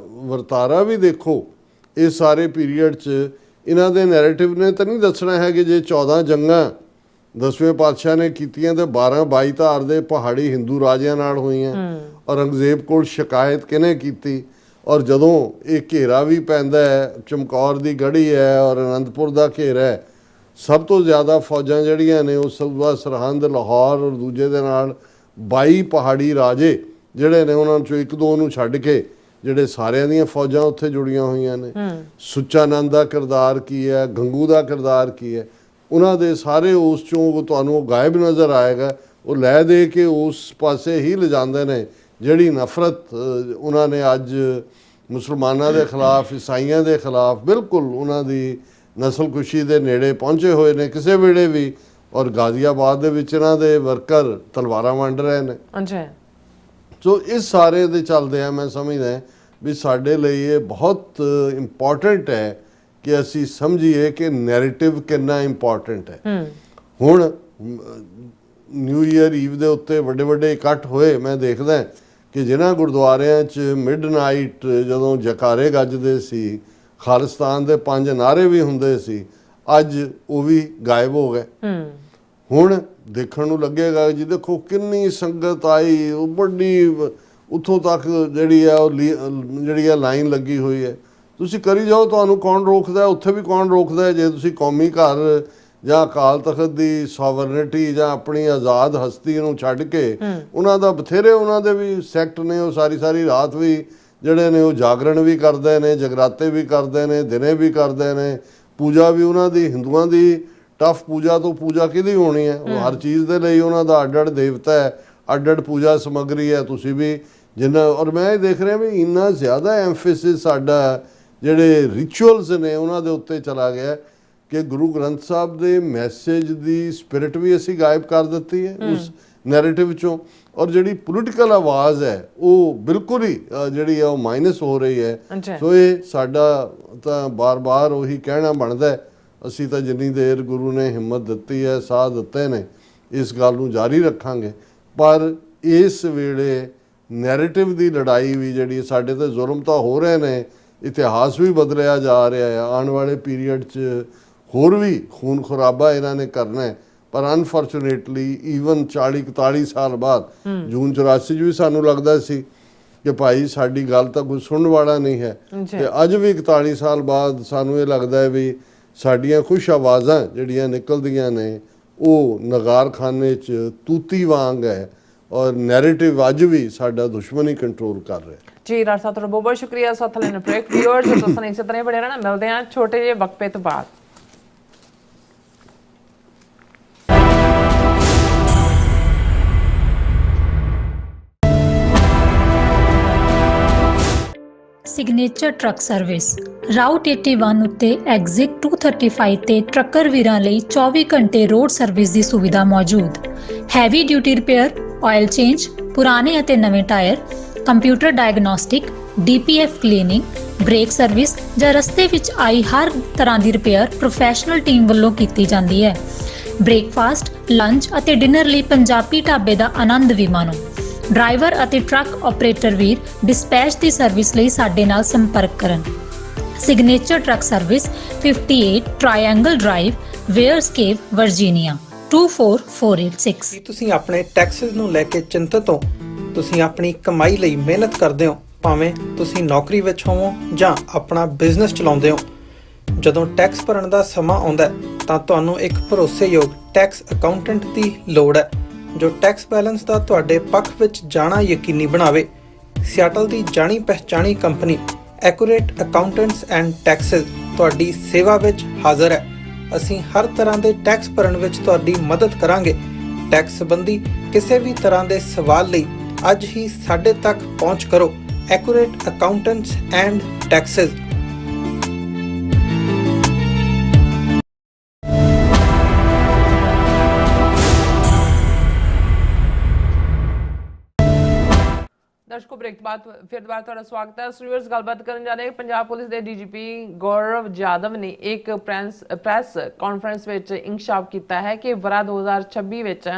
ਵਰਤਾਰਾ ਵੀ ਦੇਖੋ ਇਸ ਸਾਰੇ ਪੀਰੀਅਡ 'ਚ, ਇਹਨਾਂ ਦੇ ਨੈਰੇਟਿਵ ਨੇ ਤਾਂ ਨਹੀਂ ਦੱਸਣਾ ਹੈ ਕਿ ਜੇ 14 ਜੰਗਾਂ 10ਵੇਂ ਪਾਤਸ਼ਾਹ ਨੇ ਕੀਤੀਆਂ ਤੇ 22 ਧਾਰ ਦੇ ਪਹਾੜੀ ਹਿੰਦੂ ਰਾਜਿਆਂ ਨਾਲ ਹੋਈਆਂ, ਔਰੰਗਜ਼ੇਬ ਕੋਲ ਸ਼ਿਕਾਇਤ ਕਿਹਨੇ ਕੀਤੀ, ਔਰ ਜਦੋਂ ਇਹ ਘੇਰਾ ਵੀ ਪੈਂਦਾ ਹੈ, ਚਮਕੌਰ ਦੀ ਗੜੀ ਹੈ ਔਰ ਅਨੰਦਪੁਰ ਦਾ ਘੇਰਾ ਹੈ, ਸਭ ਤੋਂ ਜ਼ਿਆਦਾ ਫੌਜਾਂ ਜਿਹੜੀਆਂ ਨੇ ਉਹ ਸੂਬਾ ਸਰਹੰਦ, ਲਾਹੌਰ ਔਰ ਦੂਜੇ ਦੇ ਨਾਲ 22 ਪਹਾੜੀ ਰਾਜੇ ਜਿਹੜੇ ਨੇ ਉਹਨਾਂ 'ਚੋਂ 1-2 ਨੂੰ ਛੱਡ ਕੇ ਜਿਹੜੇ ਸਾਰਿਆਂ ਦੀਆਂ ਫੌਜਾਂ ਉੱਥੇ ਜੁੜੀਆਂ ਹੋਈਆਂ ਨੇ। ਸੁੱਚਾਨੰਦ ਦਾ ਕਿਰਦਾਰ ਕੀ ਹੈ, ਗੰਗੂ ਦਾ ਕਿਰਦਾਰ ਕੀ ਹੈ, ਉਹਨਾਂ ਦੇ ਸਾਰੇ ਉਸ 'ਚੋਂ ਤੁਹਾਨੂੰ ਉਹ ਗਾਇਬ ਨਜ਼ਰ ਆਏਗਾ। ਉਹ ਲੈ ਦੇ ਕੇ ਉਸ ਪਾਸੇ ਹੀ ਲਿਜਾਂਦੇ ਨੇ ਜਿਹੜੀ ਨਫ਼ਰਤ ਉਹਨਾਂ ਨੇ ਅੱਜ ਮੁਸਲਮਾਨਾਂ ਦੇ ਖਿਲਾਫ, ਈਸਾਈਆਂ ਦੇ ਖਿਲਾਫ ਬਿਲਕੁਲ ਉਹਨਾਂ ਦੀ ਨਸਲਕੁਸ਼ੀ ਦੇ ਨੇੜੇ ਪਹੁੰਚੇ ਹੋਏ ਨੇ ਕਿਸੇ ਵੇਲੇ ਵੀ। ਔਰ ਗਾਜ਼ੀਆਬਾਦ ਦੇ ਵਿੱਚ ਇਹਨਾਂ ਦੇ ਵਰਕਰ ਤਲਵਾਰਾਂ ਵੰਡ ਰਹੇ ਨੇ। ਸੋ ਇਸ ਸਾਰੇ ਦੇ ਚੱਲਦੇ ਆ ਮੈਂ ਸਮਝਦਾ ਵੀ ਸਾਡੇ ਲਈ ਇਹ ਬਹੁਤ ਇੰਪੋਰਟੈਂਟ ਹੈ ਕਿ ਅਸੀਂ ਸਮਝੀਏ ਕਿ ਨੈਰੇਟਿਵ ਕਿੰਨਾ ਇੰਪੋਰਟੈਂਟ ਹੈ। ਹੁਣ ਨਿਊ ਈਅਰ ਈਵ ਦੇ ਉੱਤੇ ਵੱਡੇ ਇਕੱਠ ਹੋਏ, ਮੈਂ ਦੇਖਦਾ ਕਿ ਜਿਨ੍ਹਾਂ ਗੁਰਦੁਆਰਿਆਂ 'ਚ ਮਿਡਨਾਈਟ ਜਦੋਂ ਜਕਾਰੇ ਗੱਜਦੇ ਸੀ, ਖਾਲਿਸਤਾਨ ਦੇ 5 ਨਾਅਰੇ ਵੀ ਹੁੰਦੇ ਸੀ, ਅੱਜ ਉਹ ਵੀ ਗਾਇਬ ਹੋ ਗਏ। ਹੁਣ ਦੇਖਣ ਨੂੰ ਲੱਗੇਗਾ ਜੀ ਦੇਖੋ ਕਿੰਨੀ ਸੰਗਤ ਆਈ, ਉਹ ਵੱਡੀ ਉੱਥੋਂ ਤੱਕ ਜਿਹੜੀ ਆ ਉਹ ਜਿਹੜੀ ਆ ਲਾਈਨ ਲੱਗੀ ਹੋਈ ਹੈ। ਤੁਸੀਂ ਕਰੀ ਜਾਓ, ਤੁਹਾਨੂੰ ਕੌਣ ਰੋਕਦਾ? ਉੱਥੇ ਵੀ ਕੌਣ ਰੋਕਦਾ? ਜੇ ਤੁਸੀਂ ਕੌਮੀ ਘਰ ਜਾਂ ਅਕਾਲ ਤਖਤ ਦੀ ਸੋਵਰਨਿਟੀ ਜਾਂ ਆਪਣੀ ਆਜ਼ਾਦ ਹਸਤੀ ਨੂੰ ਛੱਡ ਕੇ, ਉਹਨਾਂ ਦਾ ਬਥੇਰੇ ਉਹਨਾਂ ਦੇ ਵੀ ਸੈਕਟ ਨੇ, ਉਹ ਸਾਰੀ ਰਾਤ ਵੀ ਜਿਹੜੇ ਨੇ ਉਹ ਜਾਗਰਣ ਵੀ ਕਰਦੇ ਨੇ, ਜਗਰਾਤੇ ਵੀ ਕਰਦੇ ਨੇ, ਦਿਨੇ ਵੀ ਕਰਦੇ ਨੇ, ਪੂਜਾ ਵੀ ਉਹਨਾਂ ਦੀ ਹਿੰਦੂਆਂ ਦੀ ਟਫ ਪੂਜਾ ਤੋਂ ਪੂਜਾ ਕਿਹਦੀ ਹੋਣੀ ਹੈ? ਉਹ ਹਰ ਚੀਜ਼ ਦੇ ਲਈ ਉਹਨਾਂ ਦਾ ਅੱਡ ਦੇਵਤਾ ਹੈ, ਅੱਡ ਪੂਜਾ ਸਮੱਗਰੀ ਹੈ। ਤੁਸੀਂ ਵੀ ਜਿੰਨਾ, ਔਰ ਮੈਂ ਇਹ ਦੇਖ ਰਿਹਾ ਵੀ ਇੰਨਾ ਜ਼ਿਆਦਾ ਐਮਫੇਸਿਸ ਸਾਡਾ ਜਿਹੜੇ ਰਿਚੁਅਲਸ ਨੇ ਉਹਨਾਂ ਦੇ ਉੱਤੇ ਚਲਾ ਗਿਆ ਕਿ ਗੁਰੂ ਗ੍ਰੰਥ ਸਾਹਿਬ ਦੇ ਮੈਸੇਜ ਦੀ ਸਪਿਰਿਟ ਵੀ ਅਸੀਂ ਗਾਇਬ ਕਰ ਦਿੱਤੀ ਹੈ ਉਸ ਨੈਰੇਟਿਵ 'ਚੋਂ। ਔਰ ਜਿਹੜੀ ਪੋਲੀਟੀਕਲ ਆਵਾਜ਼ ਹੈ ਉਹ ਬਿਲਕੁਲ ਹੀ ਜਿਹੜੀ ਹੈ ਉਹ ਮਾਈਨਸ ਹੋ ਰਹੀ ਹੈ। ਸੋ ਇਹ ਸਾਡਾ ਤਾਂ ਬਾਰ-ਬਾਰ ਉਹੀ ਕਹਿਣਾ ਬਣਦਾ, ਅਸੀਂ ਤਾਂ ਜਿੰਨੀ ਦੇਰ ਗੁਰੂ ਨੇ ਹਿੰਮਤ ਦਿੱਤੀ ਹੈ, ਸਾਹ ਦਿੱਤੇ ਨੇ, ਇਸ ਗੱਲ ਨੂੰ ਜਾਰੀ ਰੱਖਾਂਗੇ। ਪਰ ਇਸ ਵੇਲੇ ਨੈਰੇਟਿਵ ਦੀ ਲੜਾਈ ਵੀ ਜਿਹੜੀ ਸਾਡੇ ਤੇ ਜ਼ੁਲਮ ਤਾਂ ਹੋ ਰਹੇ ਨੇ, ਇਤਿਹਾਸ ਵੀ ਬਦਲਿਆ ਜਾ ਰਿਹਾ ਹੈ। ਆਉਣ ਵਾਲੇ ਪੀਰੀਅਡ 'ਚ ਹੋਰ ਵੀ ਖੂਨ ਖਰਾਬਾ ਇਹਨਾਂ ਨੇ ਕਰਨਾ ਹੈ। ਪਰ ਅਨਫੋਰਚੂਨੇਟਲੀ ਈਵਨ 40-41 ਸਾਲ ਬਾਅਦ, ਜੂਨ 84 'ਚ ਵੀ ਸਾਨੂੰ ਲੱਗਦਾ ਸੀ ਕਿ ਭਾਈ ਸਾਡੀ ਗੱਲ ਤਾਂ ਕੋਈ ਸੁਣਨ ਵਾਲਾ ਨਹੀਂ ਹੈ, ਤੇ ਅੱਜ ਵੀ 41 ਸਾਲ ਬਾਅਦ ਸਾਨੂੰ ਇਹ ਲੱਗਦਾ ਹੈ ਵੀ ਸਾਡੀਆਂ ਖੁਸ਼ ਆਵਾਜ਼ਾਂ ਜਿਹੜੀਆਂ ਨਿਕਲਦੀਆਂ ਨੇ ਉਹ ਨਗਾਰਖਾਨੇ 'ਚ ਤੂਤੀ ਵਾਂਗ ਹੈ, ਔਰ ਨੈਰੇਟਿਵ ਅੱਜ ਵੀ ਸਾਡਾ ਦੁਸ਼ਮਣ ਹੀ ਕੰਟਰੋਲ ਕਰ ਰਿਹਾ। ਜੀ ਰਾਜ ਸਾਹਿਬ, ਤੁਹਾਡਾ ਬਹੁਤ ਸ਼ੁਕਰੀਆ ਸਾਥ ਲੈਣ ਬ੍ਰੇਕ। ਵਿਊਅਰਸ ਤੁਸੀਂ ਇਸੇ ਤਰ੍ਹਾਂ ਬਣੇ ਰਹਿਣਾ, ਮਿਲਦੇ ਹਾਂ ਛੋਟੇ ਜਿਹੇ ਵਕਫੇ ਤੋਂ ਬਾਅਦ। ਸਿਗਨੇਚਰ ਟਰੱਕ ਸਰਵਿਸ ਰਾਊਟ 81 ਉੱਤੇ ਐਗਜ਼ਿਟ 235 ਤੇ ਟਰੱਕਰ ਵੀਰਾਂ ਲਈ 24 ਘੰਟੇ ਰੋਡ ਸਰਵਿਸ ਦੀ ਸੁਵਿਧਾ ਮੌਜੂਦ। Heavy duty repair, oil change, ਪੁਰਾਣੇ ਅਤੇ ਨਵੇਂ tyre, computer diagnostic, DPF cleaning, brake service ਜਾਂ ਰਸਤੇ ਵਿੱਚ ਆਈ ਹਰ ਤਰ੍ਹਾਂ ਦੀ ਰਿਪੇਅਰ ਪ੍ਰੋਫੈਸ਼ਨਲ ਟੀਮ ਵੱਲੋਂ ਕੀਤੀ ਜਾਂਦੀ ਹੈ। ਬ੍ਰੇਕਫਾਸਟ, ਲੰਚ ਅਤੇ ਡਿਨਰ ਲਈ ਪੰਜਾਬੀ ਢਾਬੇ ਦਾ ਆਨੰਦ ਵੀ ਮਾਣੋ। ਡਰਾਈਵਰ ਅਤੇ ਟਰੱਕ ਆਪਰੇਟਰ ਵੀਰ ਡਿਸਪੈਚ ਦੀ ਸਰਵਿਸ ਲਈ ਸਾਡੇ ਨਾਲ ਸੰਪਰਕ ਕਰਨ। Signature truck Service 58 Triangle Drive, ਵੇਅਰਸਕੇਪ, ਵਰਜੀਨੀਆ 24486। ਕੀ ਤੁਸੀਂ ਆਪਣੇ ਟੈਕਸਸ ਨੂੰ ਲੈ ਕੇ ਚਿੰਤਤ ਹੋ? ਤੁਸੀਂ ਆਪਣੀ ਕਮਾਈ ਲਈ ਮਿਹਨਤ ਕਰਦੇ ਹੋ, ਭਾਵੇਂ ਤੁਸੀਂ ਨੌਕਰੀ ਵਿੱਚ ਹੋਵੋ ਜਾਂ ਆਪਣਾ ਬਿਜ਼ਨਸ ਚਲਾਉਂਦੇ ਹੋ। ਜਦੋਂ ਟੈਕਸ ਭਰਨ ਦਾ ਸਮਾਂ ਆਉਂਦਾ ਹੈ ਤਾਂ ਤੁਹਾਨੂੰ ਇੱਕ ਭਰੋਸੇਯੋਗ ਟੈਕਸ ਅਕਾਊਂਟੈਂਟ ਦੀ ਲੋੜ ਹੈ ਜੋ ਟੈਕਸ ਬੈਲੈਂਸ ਦਾ ਤੁਹਾਡੇ ਪੱਖ ਵਿੱਚ ਜਾਣਾ ਯਕੀਨੀ ਬਣਾਵੇ। ਸਿਆਟਲ ਦੀ ਜਾਣੀ ਪਛਾਣੀ company Accurate accountants and Taxes ਤੁਹਾਡੀ ਸੇਵਾ ਵਿੱਚ ਹਾਜ਼ਰ ਹੈ। ਅਸੀਂ ਹਰ ਤਰ੍ਹਾਂ ਦੇ ਟੈਕਸ ਭਰਨ ਵਿੱਚ ਤੁਹਾਡੀ ਮਦਦ ਕਰਾਂਗੇ। ਟੈਕਸ ਸੰਬੰਧੀ ਕਿਸੇ ਵੀ ਤਰ੍ਹਾਂ ਦੇ ਸਵਾਲ ਲਈ ਅੱਜ ਹੀ ਸਾਡੇ ਤੱਕ ਪਹੁੰਚ ਕਰੋ। Accurate accountants and Taxes. ਦਰਸ਼ਕੋ ਬ੍ਰੇਕ ਤੋਂ ਬਾਅਦ ਫਿਰ ਦੁਬਾਰਾ ਤੁਹਾਡਾ ਸਵਾਗਤ ਹੈ। ਸਟੂਡੀਓਜ਼ ਗੱਲਬਾਤ ਕਰਨ ਜਾ ਰਹੇ ਪੰਜਾਬ ਪੁਲਿਸ ਦੇ DGP ਗੌਰਵ ਜਾਦਵ ਨੇ ਇੱਕ ਪ੍ਰੈਸ ਕਾਨਫਰੰਸ ਵਿੱਚ ਇੰਕਸ਼ਾਫ ਕੀਤਾ ਹੈ ਕਿ ਵਰ੍ਹਾ 2026 ਵਿੱਚ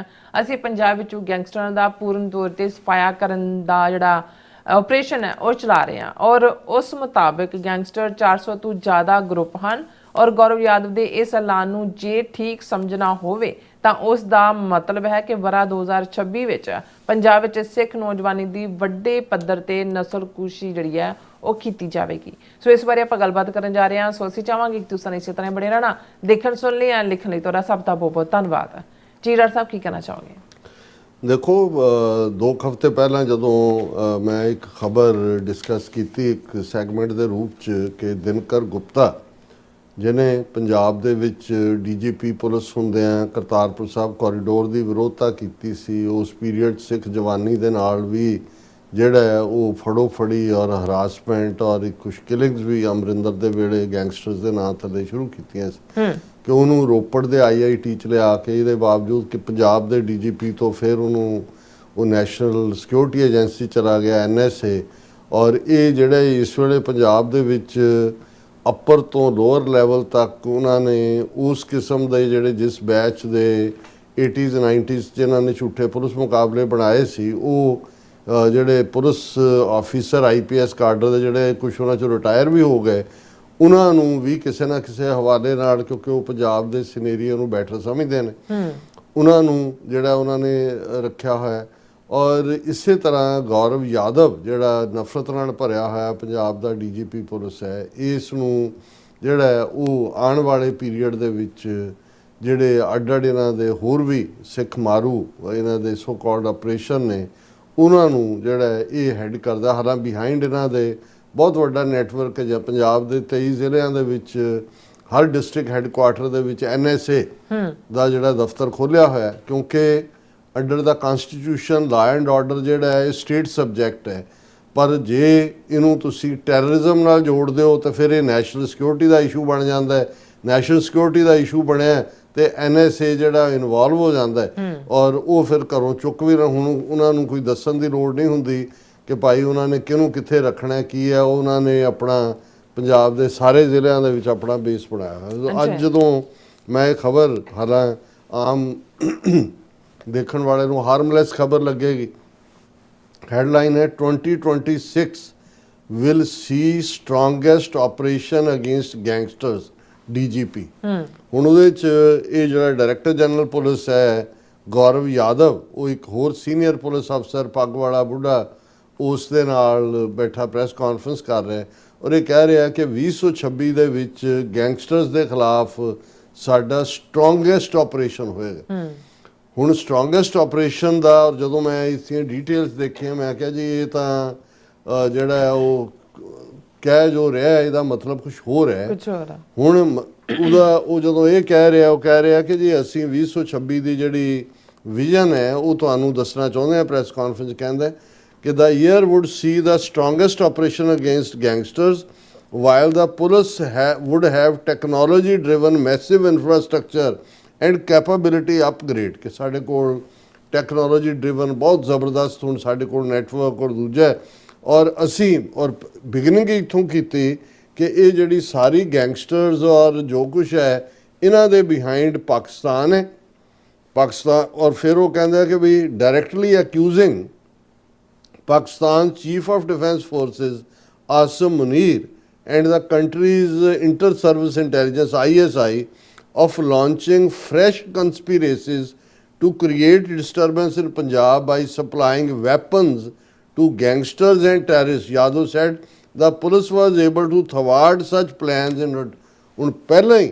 ਅਸੀਂ ਪੰਜਾਬ ਵਿੱਚ ਗੈਂਗਸਟਰਾਂ ਦਾ ਪੂਰਨ ਤੌਰ ਤੇ ਸਫਾਇਆ ਕਰਨ ਦਾ ਜਿਹੜਾ ਆਪਰੇਸ਼ਨ ਹੈ ਉਹ ਚਲਾ ਰਹੇ ਹਾਂ ਔਰ ਉਸ ਮੁਤਾਬਕ ਗੈਂਗਸਟਰ 400 ਤੋਂ ਜ਼ਿਆਦਾ ਗਰੁੱਪ ਹਨ ਔਰ ਗੌਰਵ ਯਾਦਵ ਦੇ ਇਸ ਐਲਾਨ ਨੂੰ ਜੇ ਠੀਕ ਸਮਝਣਾ ਹੋਵੇ ਤਾਂ ਉਸ ਦਾ ਮਤਲਬ ਹੈ ਕਿ ਵਰ੍ਹਾ 2026 ਵਿੱਚ ਪੰਜਾਬ ਵਿੱਚ ਸਿੱਖ ਨੌਜਵਾਨੀ ਦੀ ਵੱਡੇ ਪੱਧਰ ਤੇ ਨਸਲਕੁਸ਼ੀ ਜਿਹੜੀ ਹੈ ਉਹ ਕੀਤੀ ਜਾਵੇਗੀ। ਸੋ ਇਸ ਬਾਰੇ ਆਪਾਂ ਗੱਲਬਾਤ ਕਰਨ ਜਾ ਰਹੇ ਹਾਂ। ਸੋ ਅਸੀਂ ਚਾਹਾਂਗੇ ਕਿ ਤੁਸੀਂ ਇਸੇ ਤਰ੍ਹਾਂ ਬਣੇ ਰਹਿਣਾ। ਦੇਖਣ ਸੁਣ ਲਈ ਲਿਖਣ ਲਈ ਤੁਹਾਡਾ ਸਭ ਦਾ ਬਹੁਤ ਬਹੁਤ ਧੰਨਵਾਦ। ਜੀ ਡਾਕਟਰ ਸਾਹਿਬ ਕੀ ਕਹਿਣਾ ਚਾਹੋਗੇ? ਦੇਖੋ 2 ਹਫ਼ਤੇ ਪਹਿਲਾਂ ਜਦੋਂ ਮੈਂ ਇੱਕ ਖਬਰ ਡਿਸਕਸ ਕੀਤੀ ਇੱਕ ਸੈਗਮੈਂਟ ਦੇ ਰੂਪ 'ਚ ਕਿ ਦਿਨਕਰ ਗੁਪਤਾ ਜਿਹਨੇ ਪੰਜਾਬ ਦੇ ਵਿੱਚ DGP ਪੁਲਿਸ ਹੁੰਦਿਆਂ ਕਰਤਾਰਪੁਰ ਸਾਹਿਬ ਕੋਰੀਡੋਰ ਦੀ ਵਿਰੋਧਤਾ ਕੀਤੀ ਸੀ, ਉਸ ਪੀਰੀਅਡ ਸਿੱਖ ਜਵਾਨੀ ਦੇ ਨਾਲ ਵੀ ਜਿਹੜਾ ਹੈ ਉਹ ਫੜੋ ਫੜੀ ਔਰ ਹਰਾਸਮੈਂਟ ਔਰ ਕੁਛ ਕਿਲਿੰਗਸ ਵੀ ਅਮਰਿੰਦਰ ਦੇ ਵੇਲੇ ਗੈਂਗਸਟਰਸ ਦੇ ਨਾਂ ਥੱਲੇ ਸ਼ੁਰੂ ਕੀਤੀਆਂ ਸੀ ਕਿ ਉਹਨੂੰ ਰੋਪੜ ਦੇ IIT 'ਚ ਲਿਆ ਕੇ ਇਹਦੇ ਬਾਵਜੂਦ ਕਿ ਪੰਜਾਬ ਦੇ DGP ਤੋਂ ਫਿਰ ਉਹਨੂੰ ਉਹ ਨੈਸ਼ਨਲ ਸਿਕਿਉਰਿਟੀ ਏਜੰਸੀ ਚਲਾ ਗਿਆ NSA ਔਰ ਇਹ ਜਿਹੜੇ ਇਸ ਵੇਲੇ ਪੰਜਾਬ ਦੇ ਵਿੱਚ ਅੱਪਰ ਤੋਂ ਲੋਅਰ ਲੈਵਲ ਤੱਕ ਉਹਨਾਂ ਨੇ ਉਸ ਕਿਸਮ ਦੇ ਜਿਹੜੇ ਜਿਸ ਬੈਚ ਦੇ 80s 90s ਜਿਨ੍ਹਾਂ ਨੇ ਝੂਠੇ ਪੁਲਿਸ ਮੁਕਾਬਲੇ ਬਣਾਏ ਸੀ ਉਹ ਜਿਹੜੇ ਪੁਲਿਸ ਆਫੀਸਰ IPS ਕਾਡਰ ਦੇ ਜਿਹੜੇ ਕੁਛ ਉਹਨਾਂ 'ਚੋਂ ਰਿਟਾਇਰ ਵੀ ਹੋ ਗਏ ਉਹਨਾਂ ਨੂੰ ਵੀ ਕਿਸੇ ਨਾ ਕਿਸੇ ਹਵਾਲੇ ਨਾਲ ਕਿਉਂਕਿ ਉਹ ਪੰਜਾਬ ਦੇ ਸਿਨੇਰੀਓ ਨੂੰ ਬੈਟਰ ਸਮਝਦੇ ਨੇ ਉਹਨਾਂ ਨੂੰ ਜਿਹੜਾ ਉਹਨਾਂ ਨੇ ਰੱਖਿਆ ਹੋਇਆ ਔਰ ਇਸੇ ਤਰ੍ਹਾਂ ਗੌਰਵ ਯਾਦਵ ਜਿਹੜਾ ਨਫ਼ਰਤ ਨਾਲ ਭਰਿਆ ਹੋਇਆ ਪੰਜਾਬ ਦਾ DGP ਪੁਲਿਸ ਹੈ ਇਸ ਨੂੰ ਜਿਹੜਾ ਉਹ ਆਉਣ ਵਾਲੇ ਪੀਰੀਅਡ ਦੇ ਵਿੱਚ ਜਿਹੜੇ ਅੱਡ ਇਹਨਾਂ ਦੇ ਹੋਰ ਵੀ ਸਿੱਖ ਮਾਰੂ ਇਹਨਾਂ ਦੇ ਸੋ ਕਾਲਡ ਆਪਰੇਸ਼ਨ ਨੇ ਉਹਨਾਂ ਨੂੰ ਜਿਹੜਾ ਇਹ ਹੈਡ ਕਰਦਾ। ਹਾਲਾਂ ਬਿਹਾਈਂਡ ਇਹਨਾਂ ਦੇ ਬਹੁਤ ਵੱਡਾ ਨੈਟਵਰਕ ਹੈ। ਪੰਜਾਬ ਦੇ 23 ਜ਼ਿਲ੍ਹਿਆਂ ਦੇ ਵਿੱਚ ਹਰ ਡਿਸਟ੍ਰਿਕਟ ਹੈੱਡਕੁਆਰਟਰ ਦੇ ਵਿੱਚ NSA ਦਾ ਜਿਹੜਾ ਦਫ਼ਤਰ ਖੋਲ੍ਹਿਆ ਹੋਇਆ ਕਿਉਂਕਿ under the constitution law and order ਜਿਹੜਾ ਹੈ ਸਟੇਟ ਸਬਜੈਕਟ ਹੈ ਪਰ ਜੇ ਇਹਨੂੰ ਤੁਸੀਂ ਟੈਰਰਿਜ਼ਮ ਨਾਲ ਜੋੜਦੇ ਹੋ ਤਾਂ ਫਿਰ ਇਹ ਨੈਸ਼ਨਲ ਸਿਕਿਉਰਿਟੀ ਦਾ ਇਸ਼ੂ ਬਣ ਜਾਂਦਾ ਹੈ। ਨੈਸ਼ਨਲ ਸਿਕਿਉਰਿਟੀ ਦਾ ਇਸ਼ੂ ਬਣਿਆ ਤੇ NSA ਜਿਹੜਾ ਇਨਵੋਲਵ ਹੋ ਜਾਂਦਾ ਹੈ ਔਰ ਉਹ ਫਿਰ ਘਰੋਂ ਚੁੱਕ ਵੀ ਹੁਣ ਉਹਨਾਂ ਨੂੰ ਕੋਈ ਦੱਸਣ ਦੀ ਲੋੜ ਨਹੀਂ ਹੁੰਦੀ ਕਿ ਭਾਈ ਉਹਨਾਂ ਨੇ ਕਿਹਨੂੰ ਕਿੱਥੇ ਰੱਖਣਾ ਕੀ ਹੈ। ਉਹਨਾਂ ਨੇ ਆਪਣਾ ਪੰਜਾਬ ਦੇ ਸਾਰੇ ਜ਼ਿਲ੍ਹਿਆਂ ਦੇ ਵਿੱਚ ਆਪਣਾ ਬੇਸ ਬਣਾਇਆ। ਅੱਜ ਜਦੋਂ ਮੈਂ ਇਹ ਖਬਰ ਹਾਲਾਂ ਆਮ ਦੇਖਣ ਵਾਲੇ ਨੂੰ ਹਾਰਮਲੈਸ ਖਬਰ ਲੱਗੇਗੀ। ਹੈਡਲਾਈਨ ਹੈ 2026 will see strongest operation against gangsters DGP। ਹੁਣ ਉਹਦੇ 'ਚ ਇਹ ਜਿਹੜਾ ਡਾਇਰੈਕਟਰ ਜਨਰਲ ਪੁਲਿਸ ਹੈ ਗੌਰਵ ਯਾਦਵ ਉਹ ਇੱਕ ਹੋਰ ਸੀਨੀਅਰ ਪੁਲਿਸ ਅਫਸਰ ਪੱਗ ਵਾਲਾ ਬੁੱਢਾ ਉਸ ਦੇ ਨਾਲ ਬੈਠਾ ਪ੍ਰੈਸ ਕਾਨਫਰੰਸ ਕਰ ਰਿਹਾ ਔਰ ਇਹ ਕਹਿ ਰਿਹਾ ਕਿ 2026 ਦੇ ਵਿੱਚ ਗੈਂਗਸਟਰਸ ਦੇ ਖਿਲਾਫ ਸਾਡਾ ਸਟਰੋਂਗੈਸਟ ਆਪਰੇਸ਼ਨ ਹੋਏਗਾ। ਹੁਣ ਸਟਰੋਂਗੈਸਟ ਆਪਰੇਸ਼ਨ ਦਾ ਔਰ ਜਦੋਂ ਮੈਂ ਇਸ ਦੀਆਂ ਡਿਟੇਲਸ ਦੇਖੀਆਂ ਮੈਂ ਕਿਹਾ ਜੀ ਇਹ ਤਾਂ ਜਿਹੜਾ ਉਹ ਕਹਿ ਜੋ ਰਿਹਾ ਇਹਦਾ ਮਤਲਬ ਕੁਝ ਹੋਰ ਹੈ। ਹੁਣ ਉਹਦਾ ਉਹ ਜਦੋਂ ਇਹ ਕਹਿ ਰਿਹਾ ਉਹ ਕਹਿ ਰਿਹਾ ਕਿ ਜੀ ਅਸੀਂ 2026 ਦੀ ਜਿਹੜੀ ਵਿਜ਼ਨ ਹੈ ਉਹ ਤੁਹਾਨੂੰ ਦੱਸਣਾ ਚਾਹੁੰਦੇ ਹਾਂ। ਪ੍ਰੈਸ ਕਾਨਫਰੰਸ ਕਹਿੰਦਾ कि the year would see the strongest operation against gangsters, while the police would have technology driven massive infrastructure and capability upgrade। कि साढ़े कोल टैक्नोलॉजी ड्रिवन बहुत ज़बरदस्त हुण साढ़े कोल नैटवर्क और दूजा है। और असी और बिगिनिंग इत्थों कीती कि ये जिहड़ी सारी गैंगस्टर्स और जो कुछ है इन्हां दे बिहाइंड पाकिस्तान है। पाकिस्तान और फिर वो कहता है कि भी directly accusing Pakistan chief of defence forces Asim Munir and the countries inter service intelligence ISI of launching fresh conspiracies to create disturbance in Punjab by supplying weapons to gangsters and terrorists। Yadav said the police was able to thwart such plans in ਹੁਣ ਪਹਿਲਾਂ ਹੀ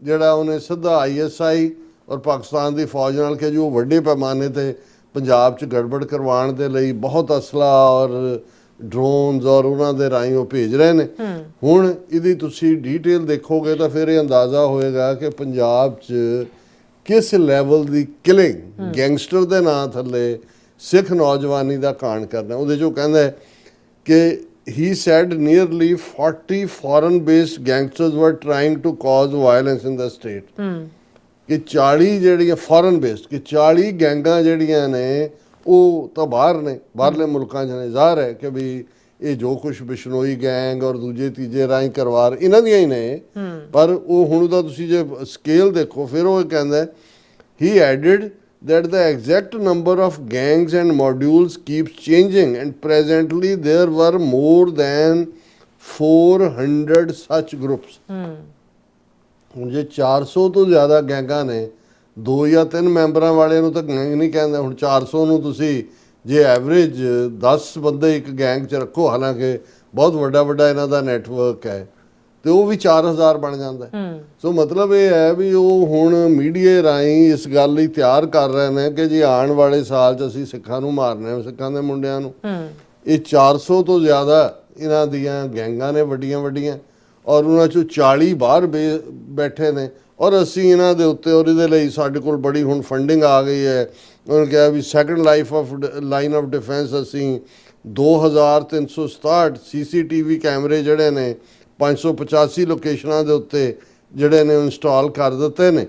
ਜਿਹੜਾ ਉਹਨੇ ਸਿੱਧਾ ISI ਔਰ ਪਾਕਿਸਤਾਨ ਦੀ ਫੌਜ ਨਾਲ ਕਿ ਜੋ ਵੱਡੇ ਪੈਮਾਨੇ ਤੇ ਪੰਜਾਬ 'ਚ ਗੜਬੜ ਕਰਵਾਉਣ ਦੇ ਲਈ ਬਹੁਤ ਅਸਲਾ ਔਰ ਡਰੋਨਸ ਔਰ ਉਹਨਾਂ ਦੇ ਰਾਹੀਂ ਉਹ ਭੇਜ ਰਹੇ ਨੇ। ਹੁਣ ਇਹਦੀ ਤੁਸੀਂ ਡੀਟੇਲ ਦੇਖੋਗੇ ਤਾਂ ਫਿਰ ਇਹ ਅੰਦਾਜ਼ਾ ਹੋਏਗਾ ਕਿ ਪੰਜਾਬ 'ਚ ਕਿਸ ਲੈਵਲ ਦੀ ਕਿਲਿੰਗ ਗੈਂਗਸਟਰ ਦੇ ਨਾਂ ਥੱਲੇ ਸਿੱਖ ਨੌਜਵਾਨੀ ਦਾ ਕਾਂਡ ਕਰਨਾ। ਉਹਦੇ 'ਚੋਂ ਕਹਿੰਦਾ ਹੈ ਕਿ he said nearly 40 foreign based gangsters were trying to cause violence in the state। कि 40 ਜਿਹੜੀਆਂ ਫੋਰਨ ਬੇਸਡ ਕਿ 40 ਗੈਂਗਾਂ ਜਿਹੜੀਆਂ ਨੇ ਉਹ ਤਾਂ ਬਾਹਰ ਨੇ, ਬਾਹਰਲੇ ਮੁਲਕਾਂ 'ਚ ਨੇ। ਜ਼ਾਹਰ ਹੈ ਕਿ ਵੀ ਇਹ ਜੋ ਕੁਛ ਬਿਸ਼ਨੋਈ ਗੈਂਗ ਔਰ ਦੂਜੇ ਤੀਜੇ ਰਾਹੀਂ ਕਰਵਾ ਇਹਨਾਂ ਦੀਆਂ ਹੀ ਨੇ। ਪਰ ਉਹ ਹੁਣ ਦਾ ਤੁਸੀਂ ਜੇ ਸਕੇਲ ਦੇਖੋ ਫਿਰ ਉਹ ਕਹਿੰਦਾ he added that the exact number of gangs and modules keeps changing and presently there were more than 400 such groups। ਹੁਣ ਜੇ 400 ਤੋਂ ਜ਼ਿਆਦਾ ਗੈਂਗਾਂ ਨੇ, 2 ਜਾਂ 3 ਮੈਂਬਰਾਂ ਵਾਲਿਆਂ ਨੂੰ ਤਾਂ ਗੈਂਗ ਨਹੀਂ ਕਹਿੰਦੇ। ਹੁਣ 400 ਨੂੰ ਤੁਸੀਂ ਜੇ ਐਵਰੇਜ 10 ਬੰਦੇ ਇੱਕ ਗੈਂਗ 'ਚ ਰੱਖੋ, ਹਾਲਾਂਕਿ ਬਹੁਤ ਵੱਡਾ ਵੱਡਾ ਇਹਨਾਂ ਦਾ ਨੈਟਵਰਕ ਹੈ, ਤੇ ਉਹ ਵੀ 4000 ਬਣ ਜਾਂਦਾ। ਸੋ ਮਤਲਬ ਇਹ ਹੈ ਵੀ ਉਹ ਹੁਣ ਮੀਡੀਆ ਰਾਹੀਂ ਇਸ ਗੱਲ ਲਈ ਤਿਆਰ ਕਰ ਰਹੇ ਨੇ ਕਿ ਜੀ ਆਉਣ ਵਾਲੇ ਸਾਲ 'ਚ ਅਸੀਂ ਸਿੱਖਾਂ ਨੂੰ ਮਾਰਨਾ, ਸਿੱਖਾਂ ਦੇ ਮੁੰਡਿਆਂ ਨੂੰ। ਇਹ 400 ਤੋਂ ਜ਼ਿਆਦਾ ਇਹਨਾਂ ਦੀਆਂ ਗੈਂਗਾਂ ਨੇ ਵੱਡੀਆਂ ਵੱਡੀਆਂ, ਔਰ ਉਹਨਾਂ 'ਚੋਂ 40 ਬਾਹਰ ਬੈਠੇ ਨੇ। ਔਰ ਅਸੀਂ ਇਹਨਾਂ ਦੇ ਉੱਤੇ ਔਰ ਇਹਦੇ ਲਈ ਸਾਡੇ ਕੋਲ ਬੜੀ ਹੁਣ ਫੰਡਿੰਗ ਆ ਗਈ ਹੈ। ਉਹਨਾਂ ਕਿਹਾ ਵੀ ਸੈਕੰਡ ਲਾਈਨ ਆਫ ਡਿਫੈਂਸ ਅਸੀਂ 2367 CCTV ਕੈਮਰੇ ਜਿਹੜੇ ਨੇ 585 ਲੋਕੇਸ਼ਨਾਂ ਦੇ ਉੱਤੇ ਜਿਹੜੇ ਨੇ ਇੰਸਟਾਲ ਕਰ ਦਿੱਤੇ ਨੇ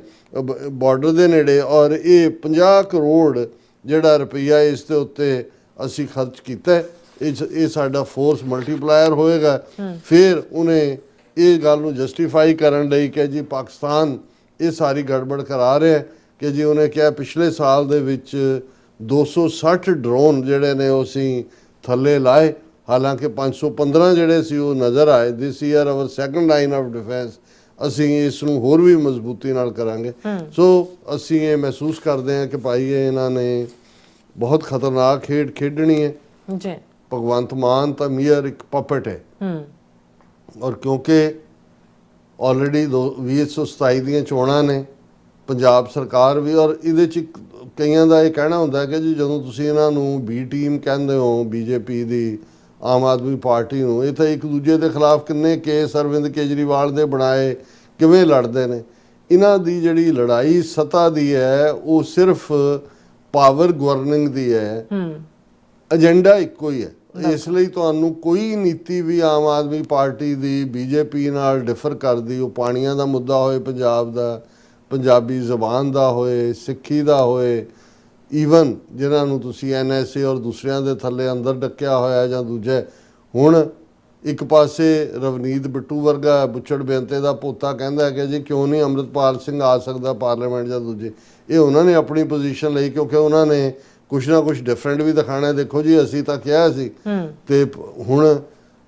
ਬਾਰਡਰ ਦੇ ਨੇੜੇ। ਔਰ ਇਹ 50 ਕਰੋੜ ਜਿਹੜਾ ਰੁਪਈਆ ਇਸ ਦੇ ਉੱਤੇ ਅਸੀਂ ਖਰਚ ਕੀਤਾ। ਇਹ ਸਾਡਾ ਫੋਰਸ ਮਲਟੀਪਲਾਇਰ ਹੋਏਗਾ। ਫਿਰ ਉਹਨੇ ਇਹ ਗੱਲ ਨੂੰ ਜਸਟੀਫਾਈ ਕਰਨ ਲਈ ਕਿ ਜੀ ਪਾਕਿਸਤਾਨ ਇਹ ਸਾਰੀ ਗੜਬੜ ਕਰਾ ਰਿਹਾ ਕਿ ਜੀ ਉਹਨੇ ਕਿਹਾ ਪਿਛਲੇ ਸਾਲ ਦੇ ਵਿੱਚ 260 ਡਰੋਨ ਜਿਹੜੇ ਨੇ ਉਹ ਅਸੀਂ ਥੱਲੇ ਲਾਏ, ਹਾਲਾਂਕਿ 515 ਜਿਹੜੇ ਸੀ ਉਹ ਨਜ਼ਰ ਆਏ। This year our second line of defence ਅਸੀਂ ਇਸ ਨੂੰ ਹੋਰ ਵੀ ਮਜ਼ਬੂਤੀ ਨਾਲ ਕਰਾਂਗੇ। ਸੋ ਅਸੀਂ ਇਹ ਮਹਿਸੂਸ ਕਰਦੇ ਹਾਂ ਕਿ ਭਾਈ ਇਹਨਾਂ ਨੇ ਬਹੁਤ ਖਤਰਨਾਕ ਖੇਡ ਖੇਡਣੀ ਹੈ ਜੀ। ਭਗਵੰਤ ਮਾਨ ਤਾਂ ਮੀਅਰ ਇੱਕ ਪਪਟ ਹੈ। ਔਰ ਕਿਉਂਕਿ ਆਲਰੇਡੀ 2027 ਦੀਆਂ ਚੋਣਾਂ ਨੇ, ਪੰਜਾਬ ਸਰਕਾਰ ਵੀ, ਔਰ ਇਹਦੇ 'ਚ ਕਈਆਂ ਦਾ ਇਹ ਕਹਿਣਾ ਹੁੰਦਾ ਕਿ ਜੀ ਜਦੋਂ ਤੁਸੀਂ ਇਹਨਾਂ ਨੂੰ B ਟੀਮ ਕਹਿੰਦੇ ਹੋ BJP ਦੀ, ਆਮ ਆਦਮੀ ਪਾਰਟੀ ਨੂੰ, ਇਹ ਤਾਂ ਇੱਕ ਦੂਜੇ ਦੇ ਖਿਲਾਫ ਕਿੰਨੇ ਕੇਸ ਅਰਵਿੰਦ ਕੇਜਰੀਵਾਲ ਦੇ ਬਣਾਏ, ਕਿਵੇਂ ਲੜਦੇ ਨੇ। ਇਹਨਾਂ ਦੀ ਜਿਹੜੀ ਲੜਾਈ ਸੱਤਾ ਦੀ ਹੈ ਉਹ ਸਿਰਫ ਪਾਵਰ ਗਵਰਨਿੰਗ ਦੀ ਹੈ, ਏਜੰਡਾ ਇੱਕੋ ਹੀ ਹੈ। ਇਸ ਲਈ ਤੁਹਾਨੂੰ ਕੋਈ ਨੀਤੀ ਵੀ ਆਮ ਆਦਮੀ ਪਾਰਟੀ ਦੀ BJP ਨਾਲ ਡਿਫਰ ਕਰਦੀ, ਉਹ ਪਾਣੀਆਂ ਦਾ ਮੁੱਦਾ ਹੋਏ ਪੰਜਾਬ ਦਾ, ਪੰਜਾਬੀ ਜ਼ਬਾਨ ਦਾ ਹੋਏ, ਸਿੱਖੀ ਦਾ ਹੋਏ, ਈਵਨ ਜਿਨ੍ਹਾਂ ਨੂੰ ਤੁਸੀਂ NSA ਔਰ ਦੂਸਰਿਆਂ ਦੇ ਥੱਲੇ ਅੰਦਰ ਡੱਕਿਆ ਹੋਇਆ ਜਾਂ ਦੂਜੇ। ਹੁਣ ਇੱਕ ਪਾਸੇ ਰਵਨੀਤ ਬਿੱਟੂ ਵਰਗਾ ਬੁੱਚੜ ਬੇਨਤੇ ਦਾ ਪੋਤਾ ਕਹਿੰਦਾ ਕਿ ਜੀ ਕਿਉਂ ਨਹੀਂ ਅੰਮ੍ਰਿਤਪਾਲ ਸਿੰਘ ਆ ਸਕਦਾ ਪਾਰਲੀਮੈਂਟ ਜਾਂ ਦੂਜੇ। ਇਹ ਉਹਨਾਂ ਨੇ ਆਪਣੀ ਪੋਜੀਸ਼ਨ ਲਈ, ਕਿਉਂਕਿ ਉਹਨਾਂ ਨੇ ਕੁਛ ਨਾ ਕੁਛ ਡਿਫਰੈਂਟ ਵੀ ਦਿਖਾਣਾ। ਦੇਖੋ ਜੀ ਅਸੀਂ ਤਾਂ ਕਿਹਾ ਸੀ, ਤੇ ਹੁਣ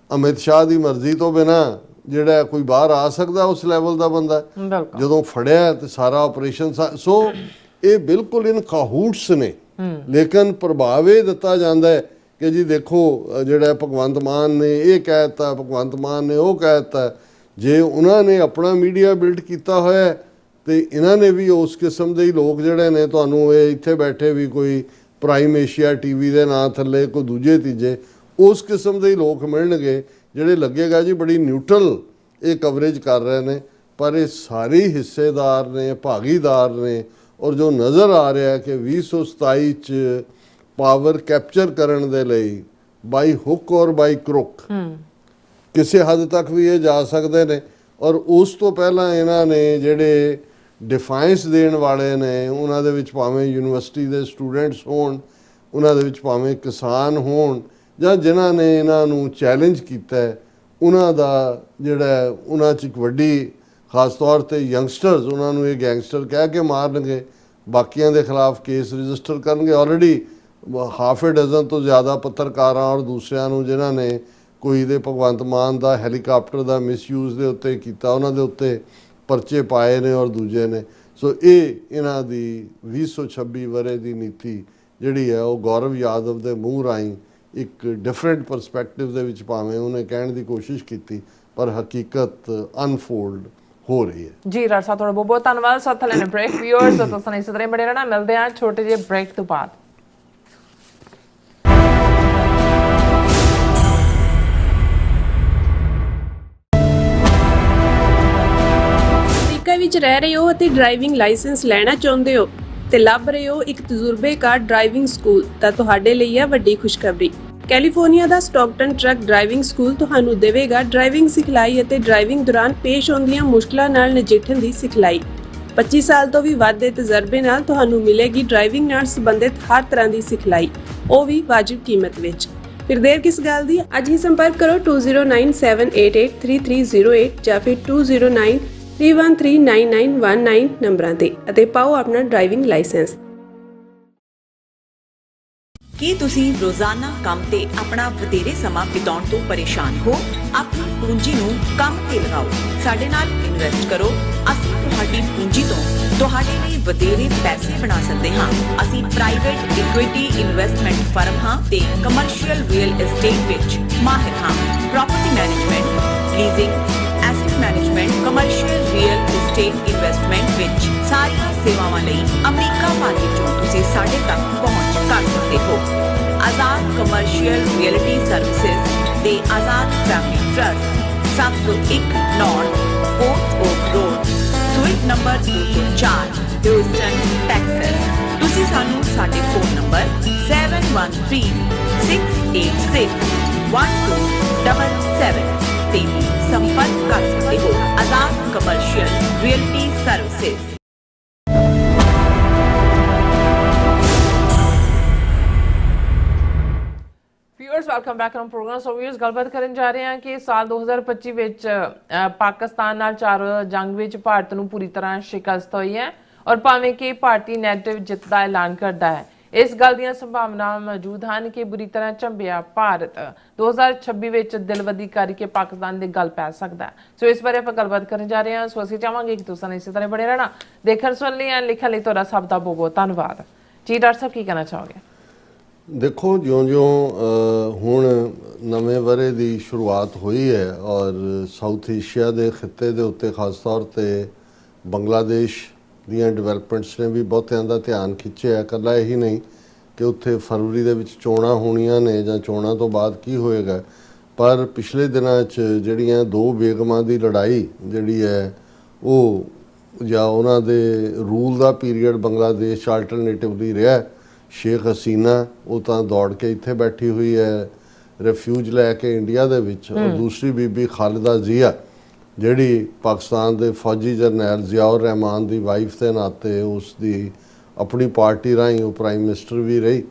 ਅਮਿਤ ਸ਼ਾਹ ਦੀ ਮਰਜ਼ੀ ਤੋਂ ਬਿਨਾ ਜਿਹੜਾ ਕੋਈ ਬਾਹਰ ਆ ਸਕਦਾ ਉਸ ਲੈਵਲ ਦਾ ਬੰਦਾ ਜਦੋਂ ਫੜਿਆ ਤੇ ਸਾਰਾ ਆਪਰੇਸ਼ਨ। ਸੋ ਇਹ ਬਿਲਕੁਲ ਇਨ ਕਾਹੂਟਸ ਨੇ, ਲੇਕਿਨ ਪ੍ਰਭਾਵ ਇਹ ਦਿੱਤਾ ਜਾਂਦਾ ਹੈ ਕਿ ਜੀ ਦੇਖੋ ਜਿਹੜਾ ਭਗਵੰਤ ਮਾਨ ਨੇ ਇਹ ਕਹਿ ਦਿੱਤਾ, ਭਗਵੰਤ ਮਾਨ ਨੇ ਉਹ ਕਹਿ ਦਿੱਤਾ। ਜੇ ਉਹਨਾਂ ਨੇ ਆਪਣਾ ਮੀਡੀਆ ਬਿਲਡ ਕੀਤਾ ਹੋਇਆ ਤੇ ਇਹਨਾਂ ਨੇ ਵੀ ਉਸ ਕਿਸਮ ਦੇ ਹੀ ਲੋਕ ਜਿਹੜੇ ਨੇ, ਤੁਹਾਨੂੰ ਇਹ ਇੱਥੇ ਬੈਠੇ ਵੀ ਕੋਈ ਪ੍ਰਾਈਮ ਏਸ਼ੀਆ TV ਦੇ ਨਾਂ ਥੱਲੇ ਕੋਈ ਦੂਜੇ ਤੀਜੇ ਉਸ ਕਿਸਮ ਦੇ ਹੀ ਲੋਕ ਮਿਲਣਗੇ ਜਿਹੜੇ ਲੱਗੇਗਾ ਜੀ ਬੜੀ ਨਿਊਟਰਲ ਇਹ ਕਵਰੇਜ ਕਰ ਰਹੇ ਨੇ, ਪਰ ਇਹ ਸਾਰੇ ਹਿੱਸੇਦਾਰ ਨੇ, ਭਾਗੀਦਾਰ ਨੇ। ਔਰ ਜੋ ਨਜ਼ਰ ਆ ਰਿਹਾ ਕਿ 2027 'ਚ ਪਾਵਰ ਕੈਪਚਰ ਕਰਨ ਦੇ ਲਈ ਬਾਈ ਹੁੱਕ ਔਰ ਬਾਈ ਕਰੁੱਕ ਕਿਸੇ ਹੱਦ ਤੱਕ ਵੀ ਇਹ ਜਾ ਸਕਦੇ ਨੇ। ਔਰ ਉਸ ਤੋਂ ਪਹਿਲਾਂ ਇਹਨਾਂ ਨੇ ਜਿਹੜੇ ਡਿਫਾਈਂਸ ਦੇਣ ਵਾਲੇ ਨੇ, ਉਹਨਾਂ ਦੇ ਵਿੱਚ ਭਾਵੇਂ ਯੂਨੀਵਰਸਿਟੀ ਦੇ ਸਟੂਡੈਂਟਸ ਹੋਣ, ਉਹਨਾਂ ਦੇ ਵਿੱਚ ਭਾਵੇਂ ਕਿਸਾਨ ਹੋਣ, ਜਾਂ ਜਿਨ੍ਹਾਂ ਨੇ ਇਹਨਾਂ ਨੂੰ ਚੈਲੰਜ ਕੀਤਾ, ਉਹਨਾਂ ਦਾ ਜਿਹੜਾ ਉਹਨਾਂ 'ਚ ਇੱਕ ਵੱਡੀ ਖਾਸ ਤੌਰ ਤੇ ਯੰਗਸਟਰਸ, ਉਹਨਾਂ ਨੂੰ ਇਹ ਗੈਂਗਸਟਰ ਕਹਿ ਕੇ ਮਾਰਨਗੇ, ਬਾਕੀਆਂ ਦੇ ਖਿਲਾਫ ਕੇਸ ਰਜਿਸਟਰ ਕਰਨਗੇ। ਆਲਰੇਡੀ ਹਾਫ ਏ ਡਜ਼ਨ ਤੋਂ ਜ਼ਿਆਦਾ ਪੱਤਰਕਾਰਾਂ ਔਰ ਦੂਸਰਿਆਂ ਨੂੰ ਜਿਨ੍ਹਾਂ ਨੇ ਕੋਈ ਦੇ ਭਗਵੰਤ ਮਾਨ ਦਾ ਹੈਲੀਕਾਪਟਰ ਦਾ ਮਿਸਯੂਜ਼ ਦੇ ਉੱਤੇ ਕੀਤਾ, ਉਹਨਾਂ ਦੇ ਉੱਤੇ ਪਰਚੇ ਪਾਏ ਨੇ ਔਰ ਦੂਜੇ ਨੇ। ਸੋ ਇਹ ਇਹਨਾਂ ਦੀ 2026 ਵਰੇ ਦੀ ਨੀਤੀ ਜਿਹੜੀ ਹੈ ਉਹ ਗੌਰਵ ਯਾਦਵ ਦੇ ਮੂੰਹ ਰਾਹੀਂ ਇੱਕ ਡਿਫਰੈਂਟ ਪਰਸਪੈਕਟਿਵ ਦੇ ਵਿੱਚ ਭਾਵੇਂ ਉਹਨੇ ਕਹਿਣ ਦੀ ਕੋਸ਼ਿਸ਼ ਕੀਤੀ, ਪਰ ਹਕੀਕਤ ਅਨਫੋਲਡ ਹੋ ਰਹੀ ਹੈ। ਜੀ ਡਾਕਟਰ ਸਾਹਿਬ, ਤੁਹਾਡਾ ਬਹੁਤ ਬਹੁਤ ਧੰਨਵਾਦ। ਸਾਥ ਲੈਣੇ ਬ੍ਰੇਕ ਵਿਊਅਰਸ, ਤੁਸੀਂ ਇਸੇ ਤਰ੍ਹਾਂ ਬਣੇ ਰਹਿਣਾ। ਮਿਲਦੇ ਹਾਂ ਛੋਟੇ ਜਿਹੇ ਬ੍ਰੇਕ ਤੋਂ ਬਾਅਦ। ਅਮਰੀਕਾ ਵਿੱਚ ਰਹਿ ਰਹੇ ਹੋ ਅਤੇ ਡਰਾਈਵਿੰਗ ਲਾਇਸੈਂਸ ਲੈਣਾ ਚਾਹੁੰਦੇ ਹੋ ਤੇ ਲੱਭ ਰਹੇ ਹੋ ਇੱਕ ਤਜਰਬੇਕਾਰ ਡਰਾਈਵਿੰਗ ਸਕੂਲ, ਤਾਂ ਤੁਹਾਡੇ ਲਈ ਹੈ ਵੱਡੀ ਖੁਸ਼ਖਬਰੀ। ਕੈਲੀਫੋਰਨੀਆ ਦਾ ਸਟਾਕਟਨ ਟਰੱਕ ਡਰਾਈਵਿੰਗ ਸਕੂਲ ਤੁਹਾਨੂੰ ਦੇਵੇਗਾ ਡਰਾਈਵਿੰਗ ਸਿਖਲਾਈ ਅਤੇ ਡਰਾਈਵਿੰਗ ਦੌਰਾਨ ਪੇਸ਼ ਆਉਂਦੀਆਂ ਮੁਸ਼ਕਲਾਂ ਨਾਲ ਨਜਿੱਠਣ ਦੀ ਸਿਖਲਾਈ। 25 ਸਾਲ ਤੋਂ ਵੀ ਵੱਧ ਦੇ ਤਜਰਬੇ ਨਾਲ ਤੁਹਾਨੂੰ ਮਿਲੇਗੀ ਡਰਾਈਵਿੰਗ ਨਾਲ ਸੰਬੰਧਿਤ ਹਰ ਤਰ੍ਹਾਂ ਦੀ ਸਿਖਲਾਈ, ਉਹ ਵੀ ਵਾਜਿਬ ਕੀਮਤ ਵਿੱਚ। ਫਿਰ ਦੇਰ ਕਿਸ ਗੱਲ ਦੀ, ਅੱਜ ਹੀ ਸੰਪਰਕ ਕਰੋ 2097883308 ਜਾਂ ਫਿਰ 2093139919 ਨੰਬਰਾਂ ਤੇ ਅਤੇ ਪਾਓ ਆਪਣਾ ਡਰਾਈਵਿੰਗ ਲਾਇਸੈਂਸ। ਕੀ ਤੁਸੀਂ ਰੋਜ਼ਾਨਾ ਕੰਮ ਤੇ ਆਪਣਾ ਵਧੇਰੇ ਸਮਾਂ ਬਿਤਾਉਣ ਤੋਂ ਪਰੇਸ਼ਾਨ ਹੋ? ਆਪਣੀ ਪੂੰਜੀ ਨੂੰ ਕੰਮ ਤੇ ਲਗਾਓ, ਸਾਡੇ ਨਾਲ ਇਨਵੈਸਟ ਕਰੋ। ਅਸੀਂ ਤੁਹਾਡੀ ਪੂੰਜੀ ਤੋਂ ਤੁਹਾਡੇ ਲਈ ਵਧੇਰੇ ਪੈਸੇ ਬਣਾ ਸਕਦੇ ਹਾਂ। ਅਸੀਂ ਪ੍ਰਾਈਵੇਟ ਇਕੁਇਟੀ ਇਨਵੈਸਟਮੈਂਟ ਫਰਮ ਹਾਂ ਤੇ ਕਮਰਸ਼ੀਅਲ ਰੀਅਲ ਏਸਟੇਟ ਵਿੱਚ ਮਾਹਿਰ ਹਾਂ। Property management, leasing, asset management, commercial real estate investment ਵਿੱਚ ਸਾਰੀਆਂ ਸੇਵਾਵਾਂ ਲਈ ਅਮਰੀਕਾ ਭਰ ਵਿੱਚੋਂ ਤੁਸੀਂ ਸਾਡੇ ਤੱਕ ਪਹੁੰਚ ਕਰ ਸਕਦੇ ਹੋ। ਆਜ਼ਾਦ ਕਮਰਸ਼ੀਅਲ ਰੀਅਲਟੀ ਸਰਵਿਸਿਜ਼ ਦੇ Azad Family Trust, 701 North Port Oak Road, suite number 204, Houston, Texas. ਤੁਸੀਂ ਸਾਨੂੰ ਸਾਡੇ ਫੋਨ ਨੰਬਰ 7136861277 ਤੇ ਵੀ ਸੰਪਰਕ ਕਰ ਸਕਦੇ ਹੋ। Azad Commercial Realty Services. Viewers, welcome back on program. So viewers, ਗੱਲਬਾਤ ਕਰਨ ਜਾ ਰਹੇ ਹਾਂ ਕਿ ਸਾਲ 2025 ਵਿੱਚ ਪਾਕਿਸਤਾਨ ਨਾਲ ਚਾਰ ਜੰਗ ਵਿੱਚ ਭਾਰਤ ਨੂੰ ਪੂਰੀ ਤਰ੍ਹਾਂ ਸ਼ਿਕਸਤ ਹੋਈ ਹੈ ਔਰ ਭਾਵੇਂ ਕਿ ਭਾਰਤੀ ਨੈਗੇਟਿਵ ਜਿੱਤ ਦਾ ਐਲਾਨ ਕਰਦਾ ਹੈ, ਇਸ ਗੱਲ ਦੀਆਂ ਸੰਭਾਵਨਾਵਾਂ ਮੌਜੂਦ ਹਨ ਕਿ ਬੁਰੀ ਤਰ੍ਹਾਂ ਝੰਬਿਆ ਭਾਰਤ 2026 ਵਿੱਚ ਦਿਲਵਦੀ ਕਰਕੇ ਪਾਕਿਸਤਾਨ ਦੇ ਗਲ ਪੈ ਸਕਦਾ ਹੈ। ਸੋ ਇਸ ਬਾਰੇ ਆਪਾਂ ਗੱਲਬਾਤ ਕਰਨ ਜਾ ਰਹੇ ਹਾਂ। ਸੋ ਅਸੀਂ ਚਾਹਾਂਗੇ ਕਿ ਤੁਸੀਂ ਇਸੇ ਤਰ੍ਹਾਂ ਬਣੇ ਰਹਿਣਾ। ਦੇਖਣ ਸੁਣ ਲਈ ਲਿਖਣ ਲਈ ਤੁਹਾਡਾ ਸਭ ਦਾ ਬਹੁਤ ਬਹੁਤ ਧੰਨਵਾਦ। ਜੀ ਡਾਕਟਰ ਸਾਹਿਬ, ਕੀ ਕਹਿਣਾ ਚਾਹੋਗੇ? ਦੇਖੋ, ਜਿਉਂ-ਜਿਉਂ ਹੁਣ ਨਵੇਂ ਵਰੇ ਦੀ ਸ਼ੁਰੂਆਤ ਹੋਈ ਹੈ ਔਰ ਸਾਊਥ ਏਸ਼ੀਆ ਦੇ ਖਿੱਤੇ ਦੇ ਉੱਤੇ ਖਾਸ ਤੌਰ ਤੇ ਬੰਗਲਾਦੇਸ਼ ਦੀਆਂ ਡਿਵੈਲਪਮੈਂਟਸ ਨੇ ਵੀ ਬਹੁਤਿਆਂ ਦਾ ਧਿਆਨ ਖਿੱਚਿਆ। ਇਕੱਲਾ ਇਹੀ ਨਹੀਂ ਕਿ ਉੱਥੇ ਫਰਵਰੀ ਦੇ ਵਿੱਚ ਚੋਣਾਂ ਹੋਣੀਆਂ ਨੇ ਜਾਂ ਚੋਣਾਂ ਤੋਂ ਬਾਅਦ ਕੀ ਹੋਏਗਾ, ਪਰ ਪਿਛਲੇ ਦਿਨਾਂ 'ਚ ਜਿਹੜੀਆਂ ਦੋ ਬੇਗਮਾਂ ਦੀ ਲੜਾਈ ਜਿਹੜੀ ਹੈ ਉਹ ਜਾਂ ਉਹਨਾਂ ਦੇ ਰੂਲ ਦਾ ਪੀਰੀਅਡ ਬੰਗਲਾਦੇਸ਼ ਆਲਟਰਨੇਟਿਵਲੀ ਰਿਹਾ। ਸ਼ੇਖ ਹਸੀਨਾ ਉਹ ਤਾਂ ਦੌੜ ਕੇ ਇੱਥੇ ਬੈਠੀ ਹੋਈ ਹੈ ਰਿਫਿਊਜ ਲੈ ਕੇ ਇੰਡੀਆ ਦੇ ਵਿੱਚ, ਔਰ ਦੂਸਰੀ ਬੀਬੀ ਖਾਲਿਦਾ ਜ਼ੀਆ ਜਿਹੜੀ ਪਾਕਿਸਤਾਨ ਦੇ ਫੌਜੀ ਜਰਨੈਲ ਜ਼ਿਆਉਰ ਰਹਿਮਾਨ ਦੀ ਵਾਈਫ ਦੇ ਨਾਤੇ ਉਸ ਦੀ ਆਪਣੀ ਪਾਰਟੀ ਰਾਹੀਂ ਉਹ ਪ੍ਰਾਈਮ ਮਿਨਿਸਟਰ ਵੀ ਰਹੀ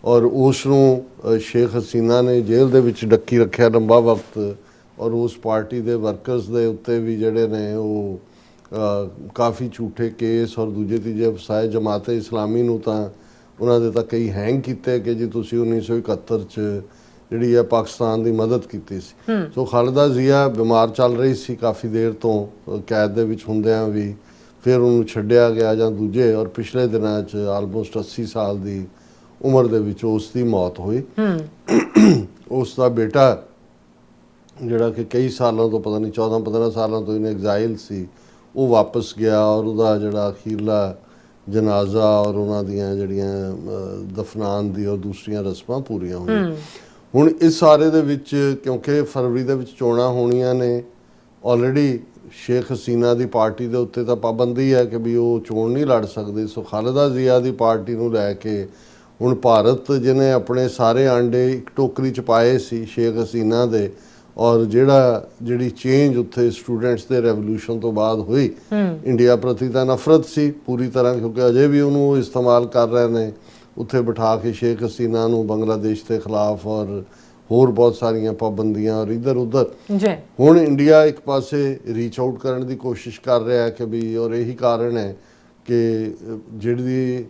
ਔਰ ਉਸ ਨੂੰ ਸ਼ੇਖ ਹਸੀਨਾ ਨੇ ਜੇਲ੍ਹ ਦੇ ਵਿੱਚ ਡੱਕੀ ਰੱਖਿਆ ਲੰਬਾ ਵਕਤ। ਔਰ ਉਸ ਪਾਰਟੀ ਦੇ ਵਰਕਰਸ ਦੇ ਉੱਤੇ ਵੀ ਜਿਹੜੇ ਨੇ ਉਹ ਕਾਫੀ ਝੂਠੇ ਕੇਸ ਔਰ ਦੂਜੇ ਤੀਜੇ ਫਸਾਏ। ਜਮਾਤ-ਏ ਇਸਲਾਮੀ ਨੂੰ ਤਾਂ ਉਹਨਾਂ ਦੇ ਤਾਂ ਕਈ ਹੈਂਗ ਕੀਤੇ ਕਿ ਜੀ ਤੁਸੀਂ 1971 'ਚ ਜਿਹੜੀ ਹੈ ਪਾਕਿਸਤਾਨ ਦੀ ਮਦਦ ਕੀਤੀ ਸੀ। ਸੋ ਖਾਲਿਦਾ ਜ਼ੀਆ ਬਿਮਾਰ ਚੱਲ ਰਹੀ ਸੀ ਕਾਫੀ ਦੇਰ ਤੋਂ, ਕੈਦ ਦੇ ਵਿੱਚ ਹੁੰਦਿਆਂ ਵੀ ਫਿਰ ਉਹਨੂੰ ਛੱਡਿਆ ਗਿਆ ਜਾਂ ਦੂਜੇ, ਔਰ ਪਿਛਲੇ ਦਿਨਾਂ 'ਚ ਆਲਮੋਸਟ 80 ਸਾਲ ਦੀ ਉਮਰ ਦੇ ਵਿੱਚ ਉਸ ਦੀ ਮੌਤ ਹੋਈ। ਉਸ ਦਾ ਬੇਟਾ ਜਿਹੜਾ ਕਿ ਕਈ ਸਾਲਾਂ ਤੋਂ ਪਤਾ ਨਹੀਂ 14-15 ਸਾਲਾਂ ਤੋਂ ਇਨ ਐਗਜ਼ਾਈਲ ਸੀ, ਉਹ ਵਾਪਸ ਗਿਆ ਔਰ ਉਹਦਾ ਜਿਹੜਾ ਅਖੀਰਲਾ ਜਨਾਜ਼ਾ ਔਰ ਉਹਨਾਂ ਦੀਆਂ ਜਿਹੜੀਆਂ ਦਫਨਾਨ ਦੀ ਔਰ ਦੂਸਰੀਆਂ ਰਸਮਾਂ ਪੂਰੀਆਂ ਹੋਈਆਂ। ਹੁਣ ਇਸ ਸਾਰੇ ਦੇ ਵਿੱਚ ਕਿਉਂਕਿ ਫਰਵਰੀ ਦੇ ਵਿੱਚ ਚੋਣਾਂ ਹੋਣੀਆਂ ਨੇ, ਆਲਰੇਡੀ ਸ਼ੇਖ ਹਸੀਨਾ ਦੀ ਪਾਰਟੀ ਦੇ ਉੱਤੇ ਤਾਂ ਪਾਬੰਦੀ ਹੈ ਕਿ ਵੀ ਉਹ ਚੋਣ ਨਹੀਂ ਲੜ ਸਕਦੇ। ਸੋ ਖਾਲਿਦਾ ਜ਼ੀਆ ਦੀ ਪਾਰਟੀ ਨੂੰ ਲੈ ਕੇ ਹੁਣ ਭਾਰਤ ਜਿਹਨੇ ਆਪਣੇ ਸਾਰੇ ਆਂਡੇ ਇੱਕ ਟੋਕਰੀ 'ਚ ਪਾਏ ਸੀ ਸ਼ੇਖ ਹਸੀਨਾ ਦੇ, ਔਰ ਜਿਹੜੀ ਚੇਂਜ ਉੱਥੇ ਸਟੂਡੈਂਟਸ ਦੇ ਰੈਵੋਲੂਸ਼ਨ ਤੋਂ ਬਾਅਦ ਹੋਈ, ਇੰਡੀਆ ਪ੍ਰਤੀ ਤਾਂ ਨਫ਼ਰਤ ਸੀ ਪੂਰੀ ਤਰ੍ਹਾਂ, ਕਿਉਂਕਿ ਅਜੇ ਵੀ ਉਹਨੂੰ ਉਹ ਇਸਤੇਮਾਲ ਕਰ ਰਹੇ ਨੇ ਉੱਥੇ ਬਿਠਾ ਕੇ ਸ਼ੇਖ ਹਸੀਨਾ ਨੂੰ ਬੰਗਲਾਦੇਸ਼ ਦੇ ਖਿਲਾਫ, ਔਰ ਹੋਰ ਬਹੁਤ ਸਾਰੀਆਂ ਪਾਬੰਦੀਆਂ ਔਰ ਇੱਧਰ ਉੱਧਰ। ਹੁਣ ਇੰਡੀਆ ਇੱਕ ਪਾਸੇ ਰੀਚ ਆਊਟ ਕਰਨ ਦੀ ਕੋਸ਼ਿਸ਼ ਕਰ ਰਿਹਾ ਕਿ ਵੀ, ਔਰ ਇਹੀ ਕਾਰਨ ਹੈ ਕਿ ਜਿਹੜੀ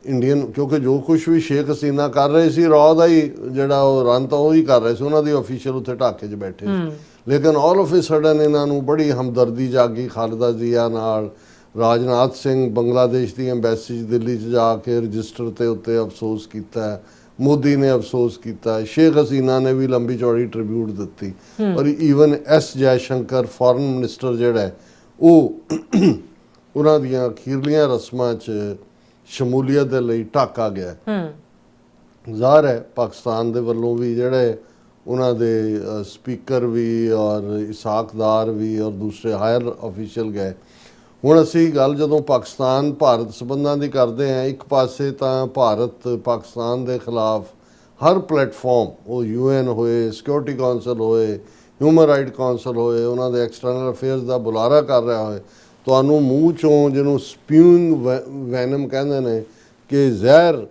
ਇੰਡੀਅਨ, ਕਿਉਂਕਿ ਜੋ ਕੁਛ ਵੀ ਸ਼ੇਖ ਹਸੀਨਾ ਕਰ ਰਹੇ ਸੀ ਰॉ ਦਾ ਹੀ ਜਿਹੜਾ ਉਹ ਰਨ ਤਾਂ ਉਹ ਹੀ ਕਰ ਰਹੇ ਸੀ, ਉਹਨਾਂ ਦੀ ਆਫੀਸ਼ੀਅਲ ਉੱਥੇ ਢਾਕੇ 'ਚ ਬੈਠੇ ਸੀ। ਲੇਕਿਨ ਆਲ ਆਫ ਏ ਸਡਨ ਇਹਨਾਂ ਨੂੰ ਬੜੀ ਹਮਦਰਦੀ ਜਾਗੀ ਖਾਲਿਦਾ ਜ਼ਿਆ ਨਾਲ। ਰਾਜਨਾਥ ਸਿੰਘ ਬੰਗਲਾਦੇਸ਼ ਦੀ ਐਮਬੈਸੀ ਦਿੱਲੀ 'ਚ ਜਾ ਕੇ ਰਜਿਸਟਰ ਤੇ ਉੱਤੇ ਅਫਸੋਸ ਕੀਤਾ, ਮੋਦੀ ਨੇ ਅਫਸੋਸ ਕੀਤਾ, ਸ਼ੇਖ ਹਸੀਨਾ ਨੇ ਵੀ ਲੰਬੀ ਚੌੜੀ ਟ੍ਰਿਬਿਊਟ ਦਿੱਤੀ, ਔਰ even S Jai Shankar foreign minister ਜਿਹੜਾ ਉਹ ਉਹਨਾਂ ਦੀਆਂ ਅਖੀਰਲੀਆਂ ਰਸਮਾਂ 'ਚ ਸ਼ਮੂਲੀਅਤ ਦੇ ਲਈ ਢਾਕਾ ਗਿਆ। ਜ਼ਾਹਰ ਹੈ ਪਾਕਿਸਤਾਨ ਦੇ ਵੱਲੋਂ ਵੀ ਜਿਹੜੇ ਉਹਨਾਂ ਦੇ ਸਪੀਕਰ ਵੀ ਔਰ ਇਸਾਕਦਾਰ ਵੀ ਔਰ ਦੂਸਰੇ ਹਾਇਰ ਆਫੀਸ਼ੀਅਲ ਗਏ। ਹੁਣ ਅਸੀਂ ਗੱਲ ਜਦੋਂ ਪਾਕਿਸਤਾਨ ਭਾਰਤ ਸੰਬੰਧਾਂ ਦੀ ਕਰਦੇ ਹਾਂ, ਇੱਕ ਪਾਸੇ ਤਾਂ ਭਾਰਤ ਪਾਕਿਸਤਾਨ ਦੇ ਖਿਲਾਫ ਹਰ ਪਲੇਟਫਾਰਮ, ਉਹ UN ਹੋਏ, ਸਿਕਿਉਰਿਟੀ ਕੌਂਸਲ ਹੋਏ, ਹਿਊਮਨ ਰਾਈਟ ਕੌਂਸਲ ਹੋਏ, ਉਹਨਾਂ ਦੇ ਐਕਸਟਰਨਲ ਅਫੇਅਰਸ ਦਾ ਬੁਲਾਰਾ ਕਰ ਰਿਹਾ ਹੋਏ, ਤੁਹਾਨੂੰ ਮੂੰਹ ਚੋਂ ਜਿਹਨੂੰ ਸਪਿਊਇੰਗ ਵੈਨਮ ਕਹਿੰਦੇ ਨੇ ਕਿ ਜ਼ਹਿਰ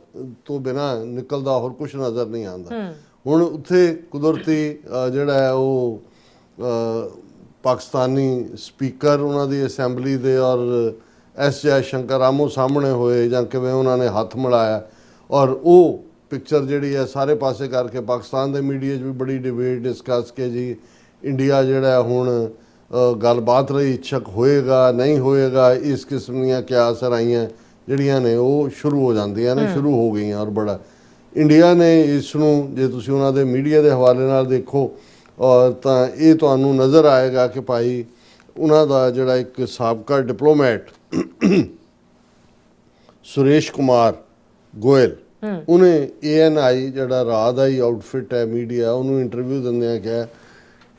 ਤੋਂ ਬਿਨਾਂ ਨਿਕਲਦਾ ਹੋਰ ਕੁਝ ਨਜ਼ਰ ਨਹੀਂ ਆਉਂਦਾ। ਹੁਣ ਉੱਥੇ ਕੁਦਰਤੀ ਜਿਹੜਾ ਹੈ ਉਹ ਪਾਕਿਸਤਾਨੀ ਸਪੀਕਰ ਉਹਨਾਂ ਦੀ ਅਸੈਂਬਲੀ ਦੇ ਔਰ ਐਸ ਜੈ ਸ਼ੰਕਰ ਆਮੋ ਸਾਹਮਣੇ ਹੋਏ, ਜਾਂ ਕਿਵੇਂ ਉਹਨਾਂ ਨੇ ਹੱਥ ਮਿਲਾਇਆ, ਔਰ ਉਹ ਪਿਕਚਰ ਜਿਹੜੀ ਹੈ ਸਾਰੇ ਪਾਸੇ ਕਰਕੇ ਪਾਕਿਸਤਾਨ ਦੇ ਮੀਡੀਆ 'ਚ ਵੀ ਬੜੀ ਡਿਬੇਟ ਡਿਸਕਸ ਕੇ ਜੀ ਇੰਡੀਆ ਜਿਹੜਾ ਹੁਣ ਗੱਲਬਾਤ ਲਈ ਇੱਛਕ ਹੋਏਗਾ ਨਹੀਂ ਹੋਏਗਾ, ਇਸ ਕਿਸਮ ਦੀਆਂ ਕਿਆ ਸਰਾਈਆਂ ਜਿਹੜੀਆਂ ਨੇ ਉਹ ਸ਼ੁਰੂ ਹੋ ਜਾਂਦੀਆਂ ਨੇ, ਸ਼ੁਰੂ ਹੋ ਗਈਆਂ। ਔਰ ਬੜਾ ਇੰਡੀਆ ਨੇ ਇਸ ਨੂੰ, ਜੇ ਤੁਸੀਂ ਉਹਨਾਂ ਦੇ ਮੀਡੀਆ ਦੇ ਹਵਾਲੇ ਨਾਲ ਦੇਖੋ ਔਰ ਤਾਂ ਇਹ ਤੁਹਾਨੂੰ ਨਜ਼ਰ ਆਏਗਾ ਕਿ ਭਾਈ ਉਹਨਾਂ ਦਾ ਜਿਹੜਾ ਇੱਕ ਸਾਬਕਾ ਡਿਪਲੋਮੈਟ ਸੁਰੇਸ਼ ਕੁਮਾਰ ਗੋਇਲ, ਉਹਨੇ ANI ਜਿਹੜਾ ਰਾਹ ਦਾ ਹੀ ਆਊਟਫਿਟ ਹੈ ਮੀਡੀਆ, ਉਹਨੂੰ ਇੰਟਰਵਿਊ ਦਿੰਦਿਆਂ ਕਿਹਾ,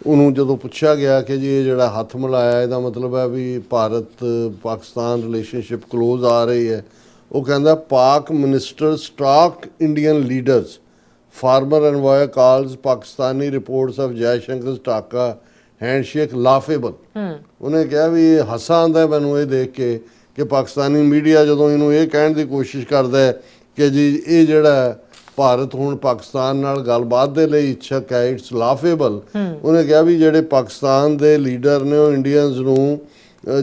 ਉਹਨੂੰ ਜਦੋਂ ਪੁੱਛਿਆ ਗਿਆ ਕਿ ਜੀ ਇਹ ਜਿਹੜਾ ਹੱਥ ਮਿਲਾਇਆ ਇਹਦਾ ਮਤਲਬ ਹੈ ਵੀ ਭਾਰਤ ਪਾਕਿਸਤਾਨ ਰਿਲੇਸ਼ਨਸ਼ਿਪ ਕਲੋਜ਼ ਆ ਰਹੀ ਹੈ, ਉਹ ਕਹਿੰਦਾ Pak minister stock Indian leaders, former envoy calls Pakistani reports of Jaishankar Dhaka handshake ਲਾਫੇਬਲ। ਉਹਨੇ ਕਿਹਾ ਵੀ ਇਹ ਹਾਸਾ ਆਉਂਦਾ ਮੈਨੂੰ ਇਹ ਦੇਖ ਕੇ ਕਿ ਪਾਕਿਸਤਾਨੀ ਮੀਡੀਆ ਜਦੋਂ ਇਹਨੂੰ ਇਹ ਕਹਿਣ ਦੀ ਕੋਸ਼ਿਸ਼ ਕਰਦਾ ਹੈ ਕਿ ਜੀ ਇਹ ਜਿਹੜਾ ਭਾਰਤ ਹੁਣ ਪਾਕਿਸਤਾਨ ਨਾਲ ਗੱਲਬਾਤ ਦੇ ਲਈ ਇੱਛਕ ਹੈ, ਇਟਸ ਲਾਫੇਬਲ। ਉਹਨੇ ਕਿਹਾ ਵੀ ਜਿਹੜੇ ਪਾਕਿਸਤਾਨ ਦੇ ਲੀਡਰ ਨੇ ਉਹ ਇੰਡੀਅਨਸ ਨੂੰ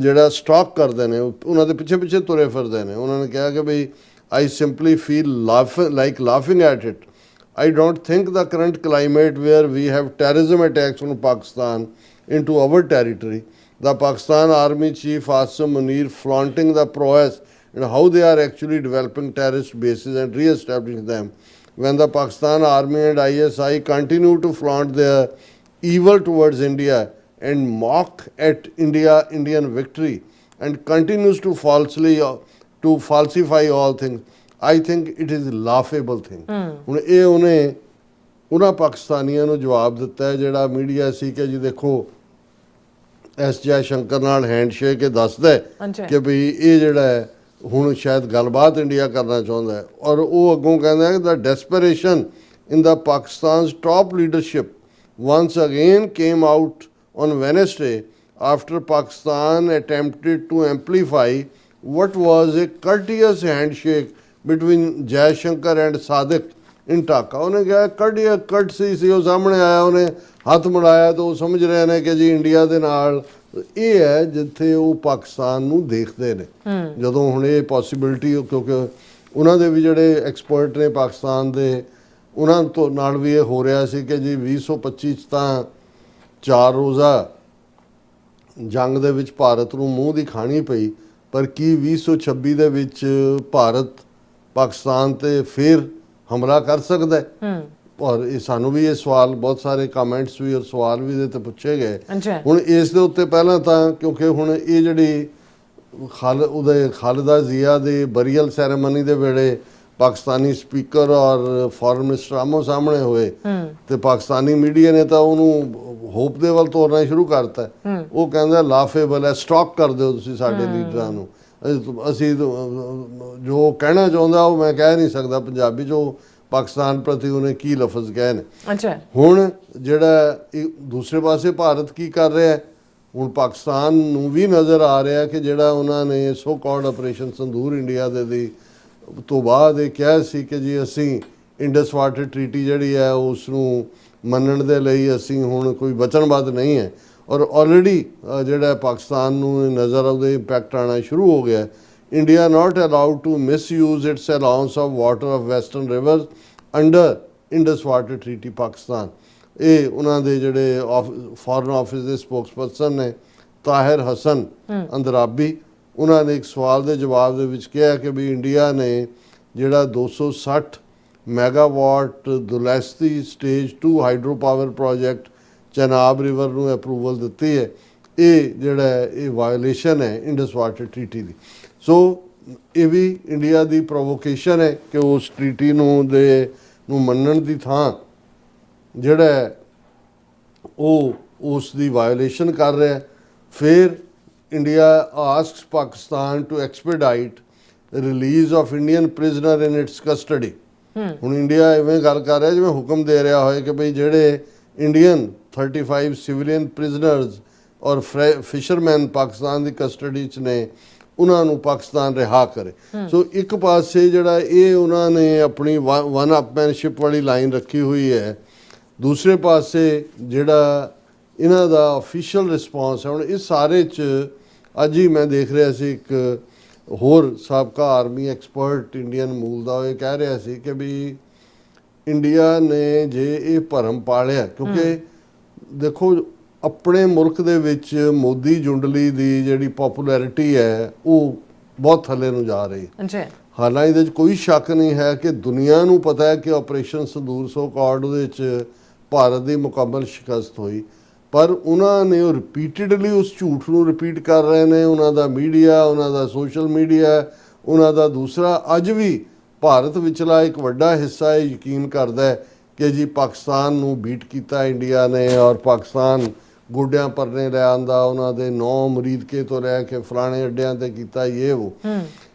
ਜਿਹੜਾ ਸਟਾਕ ਕਰਦੇ ਨੇ, ਉਹਨਾਂ ਦੇ ਪਿੱਛੇ ਪਿੱਛੇ ਤੁਰੇ ਫਿਰਦੇ ਨੇ। ਉਹਨਾਂ ਨੇ ਕਿਹਾ ਕਿ ਬਈ I simply feel like laughing at it. I don't think the current climate where we have terrorism attacks on Pakistan into our territory, the Pakistan Army Chief Asim Munir flaunting the prowess and how they are actually developing terrorist bases and re-establishing them, when the Pakistan Army and ISI continue to flaunt their evil towards India and mock at Indian victory and continues to falsify all things. I think it is laughable thing. ਹੁਣ ਇਹ ਉਹਨੇ ਉਹਨਾਂ ਪਾਕਿਸਤਾਨੀਆਂ ਨੂੰ ਜਵਾਬ ਦਿੱਤਾ ਹੈ ਜਿਹੜਾ media ਸੀ ਕਿ ਜੀ ਦੇਖੋ ਐਸ ਜੈ ਸ਼ੰਕਰ ਨਾਲ ਹੈਂਡਸ਼ੇਕ ਇਹ ਦੱਸਦਾ ਕਿ ਵੀ ਇਹ ਜਿਹੜਾ ਹੈ ਹੁਣ ਸ਼ਾਇਦ ਗੱਲਬਾਤ ਇੰਡੀਆ ਕਰਨਾ ਚਾਹੁੰਦਾ ਹੈ। ਔਰ ਉਹ ਅੱਗੋਂ ਕਹਿੰਦਾ ਹੈ ਦਾ desperation in the ਪਾਕਿਸਤਾਨ's top leadership once again came out on Wednesday after Pakistan attempted to amplify what was a courteous handshake between Jai Shankar and Sadiq in Dhaka। ਉਹਨੇ ਕਿਹਾ ਕੱਟ ਸੀ ਉਹ ਸਾਹਮਣੇ ਆਇਆ, ਉਹਨੇ ਹੱਥ ਮਿਲਾਇਆ ਤਾਂ ਉਹ ਸਮਝ ਰਹੇ ਨੇ ਕਿ ਜੀ ਇੰਡੀਆ ਦੇ ਨਾਲ ਇਹ ਹੈ ਜਿੱਥੇ ਉਹ ਪਾਕਿਸਤਾਨ ਨੂੰ ਦੇਖਦੇ ਨੇ। ਜਦੋਂ ਹੁਣ ਇਹ ਪੋਸੀਬਿਲਿਟੀ, ਕਿਉਂਕਿ ਉਹਨਾਂ ਦੇ ਵੀ ਜਿਹੜੇ ਐਕਸਪਰਟ ਨੇ ਪਾਕਿਸਤਾਨ ਦੇ, ਉਹਨਾਂ ਤੋਂ ਨਾਲ ਵੀ ਇਹ ਹੋ ਰਿਹਾ ਸੀ ਕਿ ਜੀ 2025 'ਚ ਤਾਂ 4 ਰੋਜ਼ਾ ਜੰਗ ਦੇ ਵਿੱਚ ਭਾਰਤ ਨੂੰ ਮੂੰਹ ਦੀ ਖਾਣੀ ਪਈ, ਪਰ ਕੀ 2026 ਦੇ ਵਿੱਚ ਭਾਰਤ ਪਾਕਿਸਤਾਨ ਤੇ ਫਿਰ ਹਮਲਾ ਕਰ ਸਕਦਾ ਹੈ? ਔਰ ਇਹ ਸਾਨੂੰ ਵੀ ਇਹ ਸਵਾਲ, ਬਹੁਤ ਸਾਰੇ ਕਮੈਂਟਸ ਵੀ ਔਰ ਸਵਾਲ ਵੀ ਇਹਦੇ ਤੇ ਪੁੱਛੇ ਗਏ। ਹੁਣ ਇਸ ਦੇ ਉੱਤੇ ਪਹਿਲਾਂ ਤਾਂ ਕਿਉਂਕਿ ਹੁਣ ਇਹ ਜਿਹੜੀ ਖਾਲਿਦਾ ਜ਼ਿਆ ਦੇ ਬਰੀਅਲ ਸੈਰੇਮਨੀ ਦੇ ਵੇਲੇ ਪਾਕਿਸਤਾਨੀ ਸਪੀਕਰ ਔਰ ਫੋਰਨ ਮਿਨਿਸਟਰ ਆਮੋ ਸਾਹਮਣੇ ਹੋਏ ਤੇ ਪਾਕਿਸਤਾਨੀ ਮੀਡੀਆ ਨੇ ਤਾਂ ਉਹਨੂੰ ਹੋਪ ਦੇ ਵੱਲ ਤੋਰਨਾ ਸ਼ੁਰੂ ਕਰਤਾ। ਉਹ ਕਹਿੰਦਾ ਲਾਫੇਬਲ ਹੈ, ਸਟਾਕ ਕਰ ਦਿਓ ਤੁਸੀਂ ਸਾਡੇ ਲੀਡਰਾਂ ਨੂੰ। ਅਸੀਂ ਜੋ ਕਹਿਣਾ ਚਾਹੁੰਦਾ ਉਹ ਮੈਂ ਕਹਿ ਨਹੀਂ ਸਕਦਾ ਪੰਜਾਬੀ 'ਚ, ਉਹ ਪਾਕਿਸਤਾਨ ਪ੍ਰਤੀ ਉਹਨੇ ਕੀ ਲਫ਼ਜ਼ ਕਹੇ ਨੇ। ਅੱਛਾ, ਹੁਣ ਜਿਹੜਾ ਦੂਸਰੇ ਪਾਸੇ ਭਾਰਤ ਕੀ ਕਰ ਰਿਹਾ ਹੈ, ਹੁਣ ਪਾਕਿਸਤਾਨ ਨੂੰ ਵੀ ਨਜ਼ਰ ਆ ਰਿਹਾ ਕਿ ਜਿਹੜਾ ਉਹਨਾਂ ਨੇ ਸੋ ਕਾਲਡ ਆਪਰੇਸ਼ਨ ਸੰਦੂਰ ਇੰਡੀਆ ਦੇ ਦੀ ਤੋਂ ਬਾਅਦ ਇਹ ਕਿਹਾ ਸੀ ਕਿ ਜੀ ਅਸੀਂ ਇੰਡਸ ਵਾਟਰ ਟ੍ਰੀਟੀ ਜਿਹੜੀ ਹੈ ਉਸ ਨੂੰ ਮੰਨਣ ਦੇ ਲਈ ਅਸੀਂ ਹੁਣ ਕੋਈ ਵਚਨਬੱਧ ਨਹੀਂ ਹੈ, ਔਰ ਆਲਰੇਡੀ ਜਿਹੜਾ ਪਾਕਿਸਤਾਨ ਨੂੰ ਨਜ਼ਰ ਉਹਦੇ ਇੰਪੈਕਟ ਆਉਣਾ ਸ਼ੁਰੂ ਹੋ ਗਿਆ। India not allowed to misuse its allowance of water of western rivers under Indus water treaty Pakistan. ਇਹ ਉਹਨਾਂ ਦੇ ਜਿਹੜੇ ਫੋਰਨ ਆਫਿਸ ਦੇ ਸਪੋਕਸਪਰਸਨ ਨੇ ਤਾਹਿਰ ਹਸਨ ਅੰਦਰਾਬੀ, ਉਹਨਾਂ ਨੇ ਇੱਕ ਸਵਾਲ ਦੇ ਜਵਾਬ ਦੇ ਵਿੱਚ ਕਿਹਾ ਕਿ ਵੀ ਇੰਡੀਆ ਨੇ ਜਿਹੜਾ 260 megawatt Dulhasti stage 2 hydro power project Chenab river ਨੂੰ ਅਪਰੂਵਲ ਦਿੱਤੀ ਹੈ, ਇਹ ਜਿਹੜਾ ਇਹ ਵਾਇਓਲੇਸ਼ਨ ਹੈ ਇੰਡਸ ਵਾਟਰ ਟ੍ਰੀਟੀ ਦੀ। ਸੋ ਇਹ ਵੀ ਇੰਡੀਆ ਦੀ ਪ੍ਰੋਵੋਕੇਸ਼ਨ ਹੈ ਕਿ ਉਸ ਟ੍ਰੀਟੀ ਨੂੰ ਮੰਨਣ ਦੀ ਥਾਂ ਜਿਹੜਾ ਉਹ ਉਸ ਦੀ ਵਾਇਓਲੇਸ਼ਨ ਕਰ ਰਿਹਾ। ਫਿਰ India asks Pakistan to expedite release of Indian prisoner in its custody. ਹੁਣ ਇੰਡੀਆ ਇਵੇਂ ਗੱਲ ਕਰ ਰਿਹਾ ਜਿਵੇਂ ਹੁਕਮ ਦੇ ਰਿਹਾ ਹੋਏ ਕਿ ਭਈ ਜਿਹੜੇ ਇੰਡੀਅਨ 35 ਸਿਵਲੀਅਨ ਪ੍ਰਿਜ਼ਨਰਸ ਔਰ ਫਿਸ਼ਰਮੈਨ ਪਾਕਿਸਤਾਨ ਦੀ ਕਸਟਡੀ 'ਚ ਨੇ, ਉਹਨਾਂ ਨੂੰ ਪਾਕਿਸਤਾਨ ਰਿਹਾ ਕਰੇ। ਸੋ ਇੱਕ ਪਾਸੇ ਜਿਹੜਾ ਇਹ ਉਹਨਾਂ ਨੇ ਆਪਣੀ ਵਨ ਅਪਮੈਨਸ਼ਿਪ ਵਾਲੀ ਲਾਈਨ ਰੱਖੀ ਹੋਈ ਹੈ, ਦੂਸਰੇ ਪਾਸੇ ਜਿਹੜਾ ਇਹਨਾਂ ਦਾ ਆਫੀਸ਼ੀਅਲ ਰਿਸਪੌਂਸ ਹੈ। ਹੁਣ ਇਸ ਸਾਰੇ 'ਚ ਅੱਜ ਹੀ ਮੈਂ ਦੇਖ ਰਿਹਾ ਸੀ ਇੱਕ ਹੋਰ ਸਾਬਕਾ ਆਰਮੀ ਐਕਸਪਰਟ ਇੰਡੀਅਨ ਮੂਲ ਦਾ, ਇਹ ਕਹਿ ਰਿਹਾ ਸੀ ਕਿ ਵੀ ਇੰਡੀਆ ਨੇ ਜੇ ਇਹ ਭਰਮ ਪਾਲਿਆ, ਕਿਉਂਕਿ ਦੇਖੋ ਆਪਣੇ ਮੁਲਕ ਦੇ ਵਿੱਚ ਮੋਦੀ ਜੁੰਡਲੀ ਦੀ ਜਿਹੜੀ ਪੋਪੂਲੈਰਿਟੀ ਹੈ ਉਹ ਬਹੁਤ ਥੱਲੇ ਨੂੰ ਜਾ ਰਹੀ ਹੈ। ਹਾਲਾਂਕਿ ਇਹਦੇ 'ਚ ਕੋਈ ਸ਼ੱਕ ਨਹੀਂ ਹੈ ਕਿ ਦੁਨੀਆ ਨੂੰ ਪਤਾ ਹੈ ਕਿ ਆਪਰੇਸ਼ਨ ਸੰਦੂਰ ਸੋ ਕਾਲਡ ਉਹਦੇ 'ਚ ਭਾਰਤ ਦੀ ਮੁਕੰਮਲ ਸ਼ਿਕਸਤ ਹੋਈ, ਪਰ ਉਹਨਾਂ ਨੇ ਉਹ ਰਿਪੀਟਡਲੀ ਉਸ ਝੂਠ ਨੂੰ ਰਿਪੀਟ ਕਰ ਰਹੇ ਨੇ। ਉਹਨਾਂ ਦਾ ਮੀਡੀਆ, ਉਹਨਾਂ ਦਾ ਸੋਸ਼ਲ ਮੀਡੀਆ, ਉਹਨਾਂ ਦਾ ਦੂਸਰਾ ਅੱਜ ਵੀ ਭਾਰਤ ਵਿਚਲਾ ਇੱਕ ਵੱਡਾ ਹਿੱਸਾ ਇਹ ਯਕੀਨ ਕਰਦਾ ਹੈ ਕਿ ਜੀ ਪਾਕਿਸਤਾਨ ਨੂੰ ਬੀਟ ਕੀਤਾ ਇੰਡੀਆ ਨੇ, ਔਰ ਪਾਕਿਸਤਾਨ ਗੋਡਿਆਂ ਪਰਨੇ ਲੈ ਆਂਦਾ, ਉਹਨਾਂ ਦੇ 9 ਮੁਰੀਦਕੇ ਤੋਂ ਲੈ ਕੇ ਫਲਾਣੇ ਅੱਡਿਆਂ ਤੇ ਕੀਤਾ ਇਹ ਉਹ।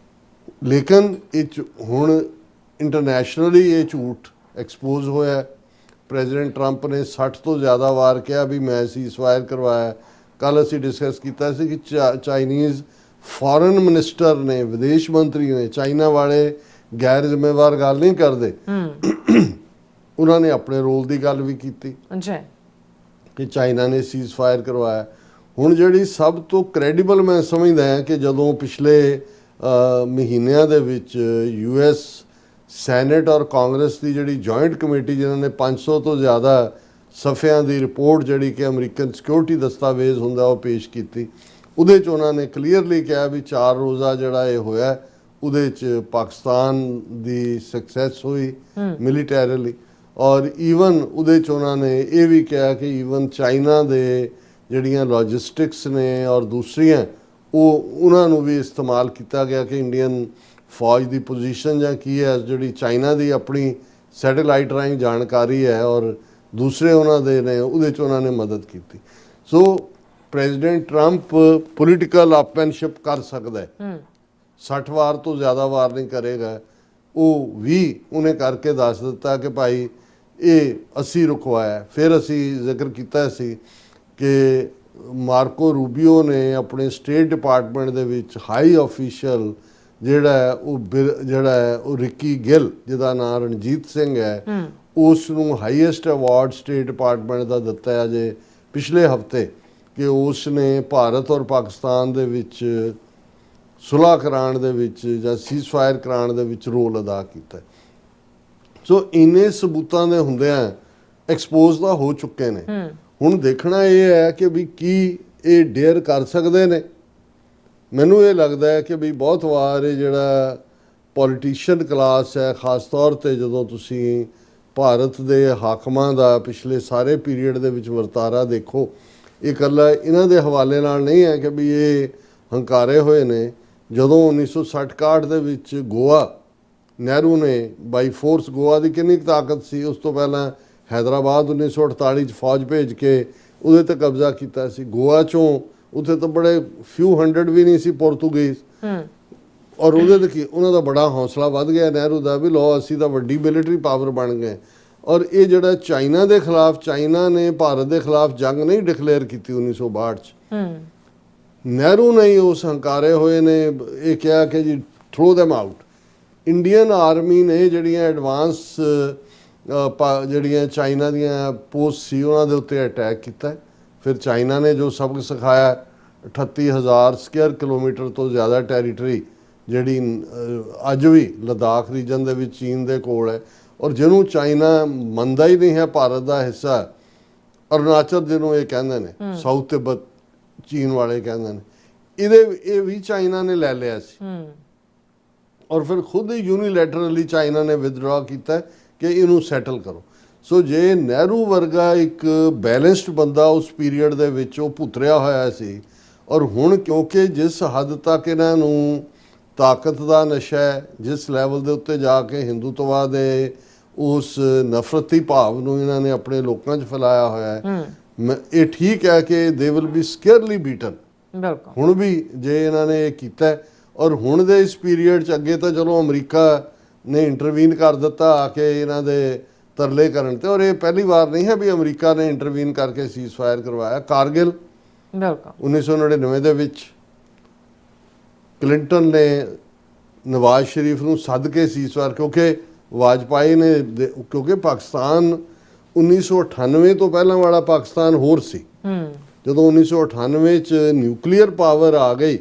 ਲੇਕਿਨ ਇਹ ਹੁਣ ਇੰਟਰਨੈਸ਼ਨਲੀ ਇਹ ਝੂਠ ਐਕਸਪੋਜ਼ ਹੋਇਆ। ਪ੍ਰੈਜ਼ੀਡੈਂਟ ਟਰੰਪ ਨੇ 60 ਤੋਂ ਜ਼ਿਆਦਾ ਵਾਰ ਕਿਹਾ ਵੀ ਮੈਂ ਸੀਜ਼ਫਾਇਰ ਕਰਵਾਇਆ। ਕੱਲ੍ਹ ਅਸੀਂ ਡਿਸਕਸ ਕੀਤਾ ਸੀ ਕਿ ਚਾਈਨੀਜ਼ ਫੋਰਨ ਮਿਨਿਸਟਰ ਨੇ, ਵਿਦੇਸ਼ ਮੰਤਰੀ ਨੇ, ਚਾਈਨਾ ਵਾਲੇ ਗੈਰ ਜ਼ਿੰਮੇਵਾਰ ਗੱਲ ਨਹੀਂ ਕਰਦੇ, ਉਹਨਾਂ ਨੇ ਆਪਣੇ ਰੋਲ ਦੀ ਗੱਲ ਵੀ ਕੀਤੀ ਕਿ ਚਾਈਨਾ ਨੇ ਸੀਜ਼ਫਾਇਰ ਕਰਵਾਇਆ। ਹੁਣ ਜਿਹੜੀ ਸਭ ਤੋਂ ਕ੍ਰੈਡੀਬਲ ਮੈਂ ਸਮਝਦਾ ਹਾਂ ਕਿ ਜਦੋਂ ਪਿਛਲੇ ਮਹੀਨਿਆਂ ਦੇ ਵਿੱਚ US ਸੈਨੇਟ ਔਰ ਕਾਂਗਰਸ ਦੀ ਜਿਹੜੀ ਜੁਆਇੰਟ ਕਮੇਟੀ ਜਿਨ੍ਹਾਂ ਨੇ 500 ਤੋਂ ਜ਼ਿਆਦਾ ਸਫ਼ਿਆਂ ਦੀ ਰਿਪੋਰਟ ਜਿਹੜੀ ਕਿ ਅਮਰੀਕਨ ਸਿਕਿਉਰਿਟੀ ਦਸਤਾਵੇਜ਼ ਹੁੰਦਾ ਉਹ ਪੇਸ਼ ਕੀਤੀ, ਉਹਦੇ 'ਚ ਉਹਨਾਂ ਨੇ ਕਲੀਅਰਲੀ ਕਿਹਾ ਵੀ 4 ਰੋਜ਼ਾ ਜਿਹੜਾ ਇਹ ਹੋਇਆ ਉਹਦੇ 'ਚ ਪਾਕਿਸਤਾਨ ਦੀ ਸਕਸੈਸ ਹੋਈ ਮਿਲੀਟੈਰੀਲੀ, ਔਰ ਈਵਨ ਉਹਦੇ 'ਚ ਉਹਨਾਂ ਨੇ ਇਹ ਵੀ ਕਿਹਾ ਕਿ ਈਵਨ ਚਾਈਨਾ ਦੇ ਜਿਹੜੀਆਂ ਲੌਜਿਸਟਿਕਸ ਨੇ ਔਰ ਦੂਸਰੀਆਂ ਉਹਨਾਂ ਨੂੰ ਵੀ ਇਸਤੇਮਾਲ ਕੀਤਾ ਗਿਆ ਕਿ ਇੰਡੀਅਨ ਫੌਜ ਦੀ ਪੋਜੀਸ਼ਨ ਜਾਂ ਕੀ ਹੈ, ਜਿਹੜੀ ਚਾਈਨਾ ਦੀ ਆਪਣੀ ਸੈਟੇਲਾਈਟ ਰਾਹੀਂ ਜਾਣਕਾਰੀ ਹੈ ਔਰ ਦੂਸਰੇ ਉਹਨਾਂ ਦੇ ਨੇ, ਉਹਦੇ 'ਚ ਉਹਨਾਂ ਨੇ ਮਦਦ ਕੀਤੀ। ਸੋ ਪ੍ਰੈਜ਼ੀਡੈਂਟ ਟਰੰਪ ਪੋਲੀਟੀਕਲ ਅਪਮੈਨਸ਼ਿਪ ਕਰ ਸਕਦਾ ਹੈ, 60 ਵਾਰ ਤੋਂ ਜ਼ਿਆਦਾ ਵਾਰ ਨਹੀਂ ਕਰੇਗਾ। ਉਹ ਵੀ ਉਹਨੇ ਕਰਕੇ ਦੱਸ ਦਿੱਤਾ ਕਿ ਭਾਈ ਇਹ ਅਸੀਂ ਰੁਕਵਾਇਆ। ਫਿਰ ਅਸੀਂ ਜ਼ਿਕਰ ਕੀਤਾ ਸੀ ਕਿ ਮਾਰਕੋ ਰੂਬੀਓ ਨੇ ਆਪਣੇ ਸਟੇਟ ਡਿਪਾਰਟਮੈਂਟ ਦੇ ਵਿੱਚ ਹਾਈ ਆਫੀਸ਼ੀਅਲ ਜਿਹੜਾ ਉਹ ਰਿੱਕੀ ਗਿੱਲ, ਜਿਹਦਾ ਨਾਮ ਰਣਜੀਤ ਸਿੰਘ ਹੈ, ਉਸ ਨੂੰ ਹਾਈਐਸਟ ਅਵਾਰਡ ਸਟੇਟ ਡਿਪਾਰਟਮੈਂਟ ਦਾ ਦਿੱਤਾ ਹੈ ਅਜੇ ਪਿਛਲੇ ਹਫਤੇ, ਕਿ ਉਸ ਨੇ ਭਾਰਤ ਔਰ ਪਾਕਿਸਤਾਨ ਦੇ ਵਿੱਚ ਸੁਲ੍ਹਾ ਕਰਾਉਣ ਦੇ ਵਿੱਚ ਜਾਂ ਸੀਜ਼ਫਾਇਰ ਕਰਾਉਣ ਦੇ ਵਿੱਚ ਰੋਲ ਅਦਾ ਕੀਤਾ। ਸੋ ਇੰਨੇ ਸਬੂਤਾਂ ਦੇ ਹੁੰਦਿਆਂ ਐਕਸਪੋਜ਼ ਤਾਂ ਹੋ ਚੁੱਕੇ ਨੇ। ਹੁਣ ਦੇਖਣਾ ਇਹ ਹੈ ਕਿ ਵੀ ਕੀ ਇਹ ਡੇਅਰ ਕਰ ਸਕਦੇ ਨੇ। ਮੈਨੂੰ ਇਹ ਲੱਗਦਾ ਹੈ ਕਿ ਵੀ ਬਹੁਤ ਵਾਰ ਇਹ ਜਿਹੜਾ ਪੋਲੀਟੀਸ਼ੀਅਨ ਕਲਾਸ ਹੈ, ਖਾਸ ਤੌਰ 'ਤੇ ਜਦੋਂ ਤੁਸੀਂ ਭਾਰਤ ਦੇ ਹਾਕਮਾਂ ਦਾ ਪਿਛਲੇ ਸਾਰੇ ਪੀਰੀਅਡ ਦੇ ਵਿੱਚ ਵਰਤਾਰਾ ਦੇਖੋ, ਇਹ ਇਕੱਲਾ ਇਹਨਾਂ ਦੇ ਹਵਾਲੇ ਨਾਲ ਨਹੀਂ ਹੈ ਕਿ ਵੀ ਇਹ ਹੰਕਾਰੇ ਹੋਏ ਨੇ। ਜਦੋਂ 1960-61 ਦੇ ਵਿੱਚ ਗੋਆ, ਨਹਿਰੂ ਨੇ ਬਾਈ ਫੋਰਸ ਗੋਆ ਦੀ ਕਿੰਨੀ ਤਾਕਤ ਸੀ, ਉਸ ਤੋਂ ਪਹਿਲਾਂ ਹੈਦਰਾਬਾਦ 1948 'ਚ ਫੌਜ ਭੇਜ ਕੇ ਉਹਦੇ 'ਤੇ ਕਬਜ਼ਾ ਕੀਤਾ ਸੀ। ਗੋਆ 'ਚੋਂ ਉੱਥੇ ਤਾਂ ਬੜੇ ਫਿਊ ਹੰਡਰਡ ਵੀ ਨਹੀਂ ਸੀ ਪੁਰਤਗਾਲੀ, ਔਰ ਉਹਦੇ ਤੇ ਕੀ ਉਹਨਾਂ ਦਾ ਬੜਾ ਹੌਸਲਾ ਵੱਧ ਗਿਆ ਨਹਿਰੂ ਦਾ ਵੀ ਲਓ ਅਸੀਂ ਤਾਂ ਵੱਡੀ ਮਿਲਟਰੀ ਪਾਵਰ ਬਣ ਗਏ। ਔਰ ਇਹ ਜਿਹੜਾ ਚਾਈਨਾ ਦੇ ਖਿਲਾਫ, ਚਾਈਨਾ ਨੇ ਭਾਰਤ ਦੇ ਖਿਲਾਫ ਜੰਗ ਨਹੀਂ ਡਿਕਲੇਅਰ ਕੀਤੀ 1962 'ਚ, ਨਹਿਰੂ ਨੇ ਹੀ ਉਸ ਹੰਕਾਰੇ ਹੋਏ ਨੇ ਇਹ ਕਿਹਾ ਕਿ ਜੀ throw them out. Indian army ਨੇ ਜਿਹੜੀਆਂ ਐਡਵਾਂਸ ਜਿਹੜੀਆਂ ਚਾਈਨਾ ਦੀਆਂ ਪੋਸਟ ਸੀ ਉਹਨਾਂ ਦੇ ਉੱਤੇ ਅਟੈਕ ਕੀਤਾ। ਫਿਰ ਚਾਈਨਾ ਨੇ ਜੋ ਸਬਕ ਸਿਖਾਇਆ, 38,000 ਸਕੁਅਰ ਕਿਲੋਮੀਟਰ ਤੋਂ ਜ਼ਿਆਦਾ ਟੈਰੀਟਰੀ ਜਿਹੜੀ ਅੱਜ ਵੀ ਲੱਦਾਖ ਰੀਜਨ ਦੇ ਵਿੱਚ ਚੀਨ ਦੇ ਕੋਲ ਹੈ, ਔਰ ਜਿਹਨੂੰ ਚਾਈਨਾ ਮੰਨਦਾ ਹੀ ਨਹੀਂ ਹੈ ਭਾਰਤ ਦਾ ਹਿੱਸਾ। ਅਰੁਣਾਚਲ ਜਿਹਨੂੰ ਇਹ ਕਹਿੰਦੇ ਨੇ, ਸਾਊਥ ਤਿੱਬਤ ਚੀਨ ਵਾਲੇ ਕਹਿੰਦੇ ਨੇ, ਇਹ ਵੀ ਚਾਈਨਾ ਨੇ ਲੈ ਲਿਆ ਸੀ। ਔਰ ਫਿਰ ਖੁਦ ਹੀ ਯੂਨੀਲੈਟਰਲੀ ਚਾਈਨਾ ਨੇ ਵਿਦਡਰਾ ਕੀਤਾ ਕਿ ਇਹਨੂੰ ਸੈਟਲ ਕਰੋ। ਸੋ ਜੇ ਨਹਿਰੂ ਵਰਗਾ ਇੱਕ ਬੈਲੈਂਸਡ ਬੰਦਾ ਉਸ ਪੀਰੀਅਡ ਦੇ ਵਿੱਚ ਉਹ ਭੁੱਤਰਿਆ ਹੋਇਆ ਸੀ, ਔਰ ਹੁਣ ਕਿਉਂਕਿ ਜਿਸ ਹੱਦ ਤੱਕ ਇਹਨਾਂ ਨੂੰ ਤਾਕਤ ਦਾ ਨਸ਼ਾ ਹੈ, ਜਿਸ ਲੈਵਲ ਦੇ ਉੱਤੇ ਜਾ ਕੇ ਹਿੰਦੂਤਵਾਦ ਦੇ ਉਸ ਨਫ਼ਰਤੀ ਭਾਵ ਨੂੰ ਇਹਨਾਂ ਨੇ ਆਪਣੇ ਲੋਕਾਂ 'ਚ ਫੈਲਾਇਆ ਹੋਇਆ ਹੈ, ਇਹ ਠੀਕ ਹੈ ਕਿ ਦੇ ਵਿਲ ਬੀ ਸਕੇਅਰਲੀ ਬੀਟਨ। ਬਿਲਕੁਲ ਹੁਣ ਵੀ ਜੇ ਇਹਨਾਂ ਨੇ ਇਹ ਕੀਤਾ, ਔਰ ਹੁਣ ਦੇ ਇਸ ਪੀਰੀਅਡ 'ਚ ਅੱਗੇ ਤਾਂ ਚਲੋ ਅਮਰੀਕਾ ਨੇ ਇੰਟਰਵੀਨ ਕਰ ਦਿੱਤਾ ਆ ਕੇ ਇਹਨਾਂ ਦੇ ਤਰਲੇ ਕਰਨ ਤੇ, ਔਰ ਇਹ ਪਹਿਲੀ ਵਾਰ ਨਹੀਂ ਹੈ ਵੀ ਅਮਰੀਕਾ ਨੇ ਇੰਟਰਵੀਨ ਕਰਕੇ ਸੀਜ਼ ਫਾਇਰ ਕਰਵਾਇਆ। ਕਾਰਗਿਲ ਬਿਲਕੁਲ 1999 ਦੇ ਵਿੱਚ ਕਲਿੰਟਨ ਨੇ ਨਵਾਜ਼ ਸ਼ਰੀਫ ਨੂੰ ਸੱਦ ਕੇ ਸੀਜ਼ ਫਾਇਰ, ਕਿਉਂਕਿ ਵਾਜਪਾਈ ਨੇ ਕਿਉਂਕਿ ਪਾਕਿਸਤਾਨ 1998 ਤੋਂ ਪਹਿਲਾਂ ਵਾਲਾ ਪਾਕਿਸਤਾਨ ਹੋਰ ਸੀ। ਜਦੋਂ 1998 'ਚ ਨਿਊਕਲੀਅਰ ਪਾਵਰ ਆ ਗਈ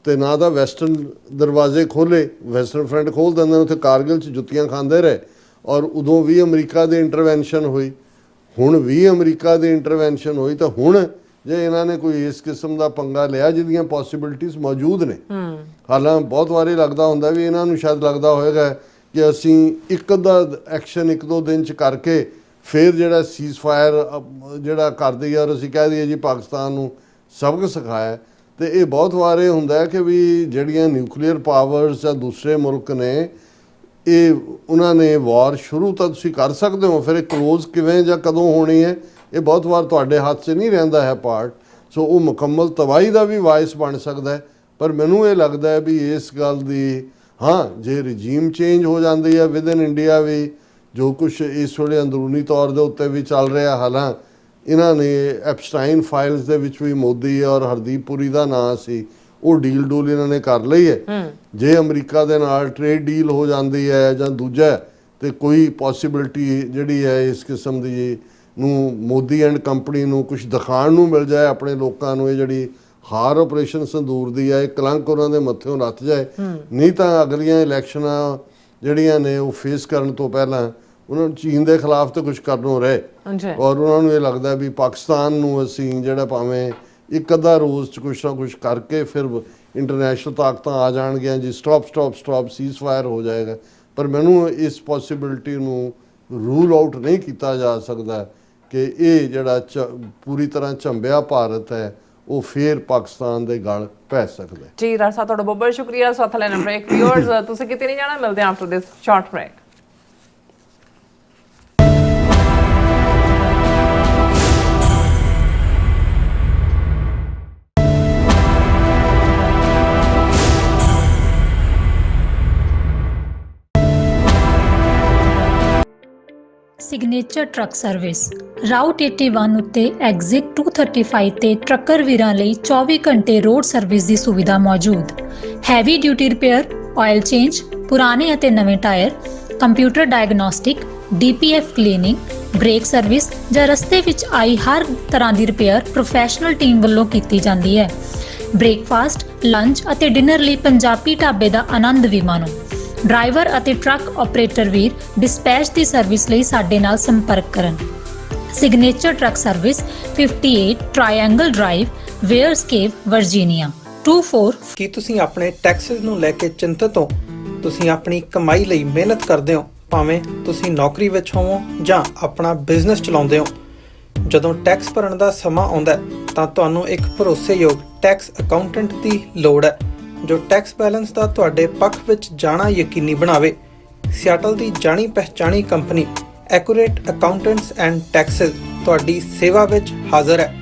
ਤੇ ਨਾ ਤਾਂ ਵੈਸਟਰਨ ਦਰਵਾਜ਼ੇ ਖੋਲੇ, ਵੈਸਟਰਨ ਫਰੰਟ ਖੋਲ ਦਿੰਦੇ ਨੇ, ਉੱਥੇ ਕਾਰਗਿਲ 'ਚ ਜੁੱਤੀਆਂ ਖਾਂਦੇ ਰਹੇ। ਔਰ ਉਦੋਂ ਵੀ ਅਮਰੀਕਾ ਦੀ ਇੰਟਰਵੈਂਸ਼ਨ ਹੋਈ, ਹੁਣ ਵੀ ਅਮਰੀਕਾ ਦੀ ਇੰਟਰਵੈਂਸ਼ਨ ਹੋਈ। ਤਾਂ ਹੁਣ ਜੇ ਇਹਨਾਂ ਨੇ ਕੋਈ ਇਸ ਕਿਸਮ ਦਾ ਪੰਗਾ ਲਿਆ ਜਿਹਦੀਆਂ ਪੋਸੀਬਿਲਿਟੀਜ਼ ਮੌਜੂਦ ਨੇ, ਹਾਲਾਂ ਬਹੁਤ ਵਾਰੀ ਲੱਗਦਾ ਹੁੰਦਾ ਵੀ ਇਹਨਾਂ ਨੂੰ ਸ਼ਾਇਦ ਲੱਗਦਾ ਹੋਏਗਾ ਕਿ ਅਸੀਂ ਇੱਕ ਅੱਧਾ ਐਕਸ਼ਨ 1-2 ਦਿਨ 'ਚ ਕਰਕੇ ਫਿਰ ਜਿਹੜਾ ਸੀਜ਼ ਫਾਇਰ ਜਿਹੜਾ ਕਰ ਦਈਏ ਔਰ ਅਸੀਂ ਕਹਿ ਦਈਏ ਜੀ ਪਾਕਿਸਤਾਨ ਨੂੰ ਸਬਕ ਸਿਖਾਇਆ। ਤੇ ਇਹ ਬਹੁਤ ਵਾਰ ਇਹ ਹੁੰਦਾ ਕਿ ਵੀ ਜਿਹੜੀਆਂ ਨਿਊਕਲੀਅਰ ਪਾਵਰਸ ਜਾਂ ਦੂਸਰੇ ਮੁਲਕ ਨੇ, ਇਹ ਉਹਨਾਂ ਨੇ ਵਾਰ ਸ਼ੁਰੂ ਤਾਂ ਤੁਸੀਂ ਕਰ ਸਕਦੇ ਹੋ, ਫਿਰ ਇਹ ਕਲੋਜ਼ ਕਿਵੇਂ ਜਾਂ ਕਦੋਂ ਹੋਣੀ ਹੈ ਇਹ ਬਹੁਤ ਵਾਰ ਤੁਹਾਡੇ ਹੱਥ 'ਚ ਨਹੀਂ ਰਹਿੰਦਾ ਹੈ ਪਾਰਟ। ਸੋ ਉਹ ਮੁਕੰਮਲ ਤਬਾਹੀ ਦਾ ਵੀ ਵਾਇਸ ਬਣ ਸਕਦਾ ਹੈ। ਪਰ ਮੈਨੂੰ ਇਹ ਲੱਗਦਾ ਹੈ ਵੀ ਇਸ ਗੱਲ ਦੀ, ਹਾਂ ਜੇ ਰਜੀਮ ਚੇਂਜ ਹੋ ਜਾਂਦੀ ਹੈ ਵਿਦ ਇਨ ਇੰਡੀਆ ਵੀ, ਜੋ ਕੁਛ ਇਸ ਵੇਲੇ ਅੰਦਰੂਨੀ ਤੌਰ ਦੇ ਉੱਤੇ ਵੀ ਚੱਲ ਰਿਹਾ, ਹਾਲਾਂ ਇਹਨਾਂ ਨੇ ਐਪਸਟਾਈਨ ਫਾਈਲਸ ਦੇ ਵਿੱਚ ਵੀ ਮੋਦੀ ਔਰ ਹਰਦੀਪ ਪੁਰੀ ਦਾ ਨਾਂ ਸੀ, ਉਹ ਡੀਲ ਡੂਲ ਇਹਨਾਂ ਨੇ ਕਰ ਲਈ ਹੈ। ਜੇ ਅਮਰੀਕਾ ਦੇ ਨਾਲ ਟ੍ਰੇਡ ਡੀਲ ਹੋ ਜਾਂਦੀ ਹੈ ਜਾਂ ਦੂਜਾ ਤੇ ਕੋਈ ਪੋਸੀਬਿਲਿਟੀ ਜਿਹੜੀ ਹੈ ਇਸ ਕਿਸਮ ਦੀ ਨੂੰ ਮੋਦੀ ਐਂਡ ਕੰਪਨੀ ਨੂੰ ਕੁਝ ਦਿਖਾਉਣ ਨੂੰ ਮਿਲ ਜਾਏ ਆਪਣੇ ਲੋਕਾਂ ਨੂੰ, ਇਹ ਜਿਹੜੀ ਹਾਰ ਆਪਰੇਸ਼ਨ ਸੰਦੂਰ ਦੀ ਹੈ, ਇਹ ਕਲੰਕ ਉਹਨਾਂ ਦੇ ਮੱਥਿਓਂ ਲੱਥ ਜਾਏ। ਨਹੀਂ ਤਾਂ ਅਗਲੀਆਂ ਇਲੈਕਸ਼ਨਾਂ ਜਿਹੜੀਆਂ ਨੇ ਉਹ ਫੇਸ ਕਰਨ ਤੋਂ ਪਹਿਲਾਂ ਉਹਨਾਂ ਨੂੰ ਚੀਨ ਦੇ ਖਿਲਾਫ ਤੇ ਕੁਝ ਕਰਨੋਂ ਰਹੇ, ਔਰ ਉਹਨਾਂ ਨੂੰ ਇਹ ਲੱਗਦਾ ਵੀ ਪਾਕਿਸਤਾਨ ਨੂੰ ਅਸੀਂ ਜਿਹੜਾ ਭਾਵੇਂ ਇੱਕ ਅੱਧਾ ਰੋਜ਼ 'ਚ ਕੁਛ ਨਾ ਕੁਛ ਕਰਕੇ ਫਿਰ ਇੰਟਰਨੈਸ਼ਨਲ ਤਾਕਤਾਂ ਆ ਜਾਣਗੀਆਂ ਜੀ, ਸਟਾਪ ਸੀਜ਼ ਫਾਇਰ ਹੋ ਜਾਏਗਾ। ਪਰ ਮੈਨੂੰ ਇਸ ਪੋਸੀਬਿਲਿਟੀ ਨੂੰ ਰੂਲ ਆਊਟ ਨਹੀਂ ਕੀਤਾ ਜਾ ਸਕਦਾ ਕਿ ਇਹ ਜਿਹੜਾ ਪੂਰੀ ਤਰ੍ਹਾਂ ਝੰਬਿਆ ਭਾਰਤ ਹੈ ਉਹ ਫਿਰ ਪਾਕਿਸਤਾਨ ਦੇ ਗਲ ਪੈ ਸਕਦਾ ਹੈ। ਜੀ ਡਾਕਟਰ ਸਾਹਿਬ ਤੁਹਾਡਾ ਬਹੁਤ ਬਹੁਤ ਸ਼ੁਕਰੀਆ। ਸੋ ਹੱਥ ਲੈਣਾ ਬ੍ਰੇਕ। ਵਿਊਅਰਸ ਤੁਸੀਂ ਕਿਤੇ ਨਹੀਂ ਜਾਣਾ, ਮਿਲਦੇ ਹਾਂ after this short break. Signature truck service route 81 ਉੱਤੇ ਐਗਜ਼ਿਟ 235 ਤੇ ਟਰੱਕਰ ਵੀਰਾਂ ਲਈ 24 ਘੰਟੇ ਰੋਡ ਸਰਵਿਸ ਦੀ ਸੁਵਿਧਾ ਮੌਜੂਦ। Heavy duty repair, oil change, ਪੁਰਾਣੇ ਅਤੇ ਨਵੇਂ tyre, computer diagnostic, DPF cleaning, brake service ਜਾਂ ਰਸਤੇ ਵਿੱਚ ਆਈ ਹਰ ਤਰ੍ਹਾਂ ਦੀ ਰਿਪੇਅਰ ਪ੍ਰੋਫੈਸ਼ਨਲ ਟੀਮ ਵੱਲੋਂ ਕੀਤੀ ਜਾਂਦੀ ਹੈ। ਬ੍ਰੇਕਫਾਸਟ, ਲੰਚ ਅਤੇ ਡਿਨਰ ਲਈ ਪੰਜਾਬੀ ਢਾਬੇ ਦਾ ਆਨੰਦ ਵੀ ਮਾਣੋ। ਡਰਾਈਵਰ ਅਤੇ ਟਰੱਕ ਆਪਰੇਟਰ ਵੀਰ ਡਿਸਪੈਚ ਦੀ ਸਰਵਿਸ ਲਈ ਸਾਡੇ ਨਾਲ ਸੰਪਰਕ ਕਰਨ। Signature truck Service 58 Triangle Drive, ਵੇਅਰਸਕੇਪ, ਵਰਜੀਨੀਆ 24। ਕੀ ਤੁਸੀਂ ਆਪਣੇ ਟੈਕਸਸ ਨੂੰ ਲੈ ਕੇ ਚਿੰਤਤ ਹੋ? ਤੁਸੀਂ ਆਪਣੀ ਕਮਾਈ ਲਈ ਮਿਹਨਤ ਕਰਦੇ ਹੋ, ਭਾਵੇਂ ਤੁਸੀਂ ਨੌਕਰੀ ਵਿੱਚ ਹੋਵੋ ਜਾਂ ਆਪਣਾ ਬਿਜ਼ਨਸ ਚਲਾਉਂਦੇ ਹੋ। ਜਦੋਂ ਟੈਕਸ ਭਰਨ ਦਾ ਸਮਾਂ ਆਉਂਦਾ ਹੈ ਤਾਂ ਤੁਹਾਨੂੰ ਇੱਕ ਭਰੋਸੇਯੋਗ ਟੈਕਸ ਅਕਾਊਂਟੈਂਟ ਦੀ ਲੋੜ ਹੈ ਜੋ ਟੈਕਸ ਬੈਲੈਂਸ ਦਾ ਤੁਹਾਡੇ ਪੱਖ ਵਿੱਚ ਜਾਣਾ ਯਕੀਨੀ ਬਣਾਵੇ। ਸਿਆਟਲ ਦੀ ਜਾਣੀ ਪਛਾਣੀ company Accurate accountants and Taxes ਤੁਹਾਡੀ ਸੇਵਾ ਵਿੱਚ ਹਾਜ਼ਰ ਹੈ।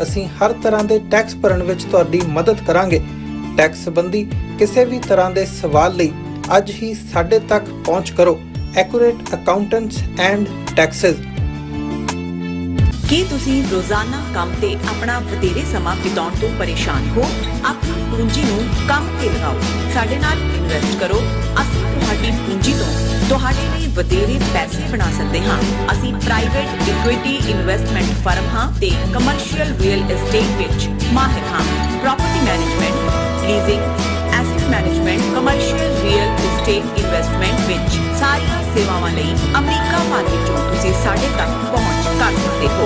ਅਸੀਂ ਹਰ ਤਰ੍ਹਾਂ ਦੇ ਟੈਕਸ ਭਰਨ ਵਿੱਚ ਤੁਹਾਡੀ ਮਦਦ ਕਰਾਂਗੇ। ਟੈਕਸ ਸੰਬੰਧੀ ਕਿਸੇ ਵੀ ਤਰ੍ਹਾਂ ਦੇ ਸਵਾਲ ਲਈ ਅੱਜ ਹੀ ਸਾਡੇ ਤੱਕ ਪਹੁੰਚ ਕਰੋ। Accurate accountants and Taxes. ਕੀ ਤੁਸੀਂ ਰੋਜ਼ਾਨਾ ਕੰਮ ਤੇ ਆਪਣਾ ਵਧੇਰੇ ਸਮਾਂ ਬਿਤਾਉਣ ਤੋਂ ਪਰੇਸ਼ਾਨ ਹੋ? ਆਪਣੀ ਪੂੰਜੀ ਨੂੰ ਕੰਮ ਤੇ ਲਗਾਓ, ਸਾਡੇ ਨਾਲ ਇਨਵੈਸਟ ਕਰੋ। ਅਸੀਂ ਤੁਹਾਡੀ ਪੂੰਜੀ ਤੋਂ ਤੁਹਾਡੇ ਲਈ ਵਧੇਰੇ ਪੈਸੇ ਬਣਾ ਸਕਦੇ ਹਾਂ। ਅਸੀਂ ਪ੍ਰਾਈਵੇਟ ਇਕੁਇਟੀ ਇਨਵੈਸਟਮੈਂਟ ਫਰਮ ਹਾਂ ਤੇ ਕਮਰਸ਼ੀਅਲ ਰੀਅਲ ਏਸਟੇਟ ਵਿੱਚ ਮਾਹਿਰ ਹਾਂ। Property management, leasing, asset management, commercial real estate investment ਵਿੱਚ ਸਾਰੀਆਂ ਸੇਵਾਵਾਂ ਲਈ ਅਮਰੀਕਾ ਭਰ ਵਿੱਚੋਂ ਤੁਸੀਂ ਸਾਡੇ ਤੱਕ ਪਹੁੰਚ ਕਰ ਸਕਦੇ ਹੋ।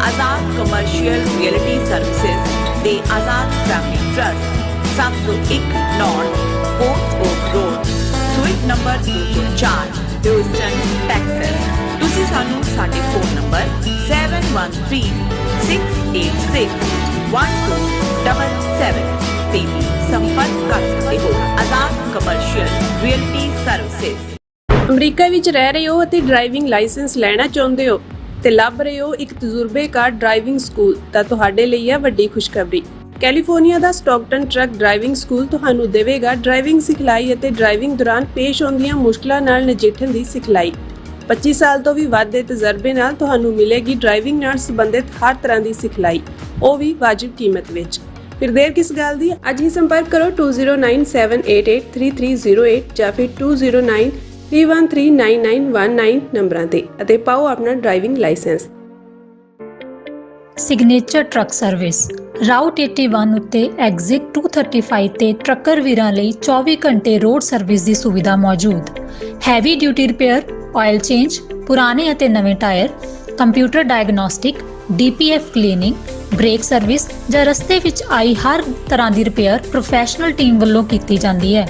ਆਜ਼ਾਦ ਕਮਰਸ਼ੀਅਲ ਰੀਅਲਟੀ ਸਰਵਿਸਿਜ਼ ਦੇ Azad Family Trust 701 North Port Oak Road, suite number 204, Houston, Texas. ਤੁਸੀਂ ਸਾਨੂੰ ਸਾਡੇ ਫੋਨ ਨੰਬਰ 7136861277 ਤੇ ਵੀ ਸੰਪਰਕ ਕਰ ਸਕਦੇ ਹੋ। Azad Commercial Realty services. America ਵਿੱਚ ਰਹਿ ਰਹੇ ਹੋ ਅਤੇ ਡਰਾਈਵਿੰਗ ਲਾਇਸੈਂਸ ਲੈਣਾ ਚਾਹੁੰਦੇ ਹੋ ਤੇ ਲੱਭ ਰਹੇ ਹੋ ਇੱਕ ਤਜਰਬੇਕਾਰ ਡਰਾਈਵਿੰਗ ਸਕੂਲ, ਤਾਂ ਤੁਹਾਡੇ ਲਈ ਹੈ ਵੱਡੀ ਖੁਸ਼ਖਬਰੀ। ਕੈਲੀਫੋਰਨੀਆ ਦਾ ਸਟਾਕਟਨ ਟਰੱਕ ਡਰਾਈਵਿੰਗ ਸਕੂਲ ਤੁਹਾਨੂੰ ਦੇਵੇਗਾ ਡਰਾਈਵਿੰਗ ਸਿਖਲਾਈ ਅਤੇ ਡਰਾਈਵਿੰਗ ਦੌਰਾਨ ਪੇਸ਼ ਆਉਂਦੀਆਂ ਮੁਸ਼ਕਲਾਂ ਨਾਲ ਨਜਿੱਠਣ ਦੀ ਸਿਖਲਾਈ। 25 ਸਾਲ ਤੋਂ ਵੀ ਵੱਧ ਦੇ ਤਜਰਬੇ ਨਾਲ ਤੁਹਾਨੂੰ ਮਿਲੇਗੀ ਡਰਾਈਵਿੰਗ ਨਾਲ ਸੰਬੰਧਿਤ ਹਰ ਤਰ੍ਹਾਂ ਦੀ ਸਿਖਲਾਈ, ਉਹ ਵੀ ਵਾਜਿਬ ਕੀਮਤ ਵਿੱਚ। ਫਿਰ ਦੇਰ ਕਿਸ ਗੱਲ ਦੀ? ਅੱਜ ਹੀ ਸੰਪਰਕ ਕਰੋ 209788330308 ਜਾਂ ਫਿਰ 2093139919 ਨੰਬਰਾਂ ਤੇ ਅਤੇ ਪਾਓ ਆਪਣਾ driving licence. Signature truck service route 81 ਉੱਤੇ ਐਗਜ਼ਿਟ 235 ਤੇ ਟਰੱਕਰ ਵੀਰਾਂ ਲਈ 24 ਘੰਟੇ ਰੋਡ ਸਰਵਿਸ ਦੀ ਸੁਵਿਧਾ ਮੌਜੂਦ। Heavy duty repair, oil change, ਪੁਰਾਣੇ ਅਤੇ ਨਵੇਂ tyre, computer diagnostic, DPF cleaning, brake service ਜਾਂ ਰਸਤੇ ਵਿੱਚ ਆਈ ਹਰ ਤਰ੍ਹਾਂ ਦੀ ਰਿਪੇਅਰ ਪ੍ਰੋਫੈਸ਼ਨਲ ਟੀਮ ਵੱਲੋਂ ਕੀਤੀ ਜਾਂਦੀ ਹੈ।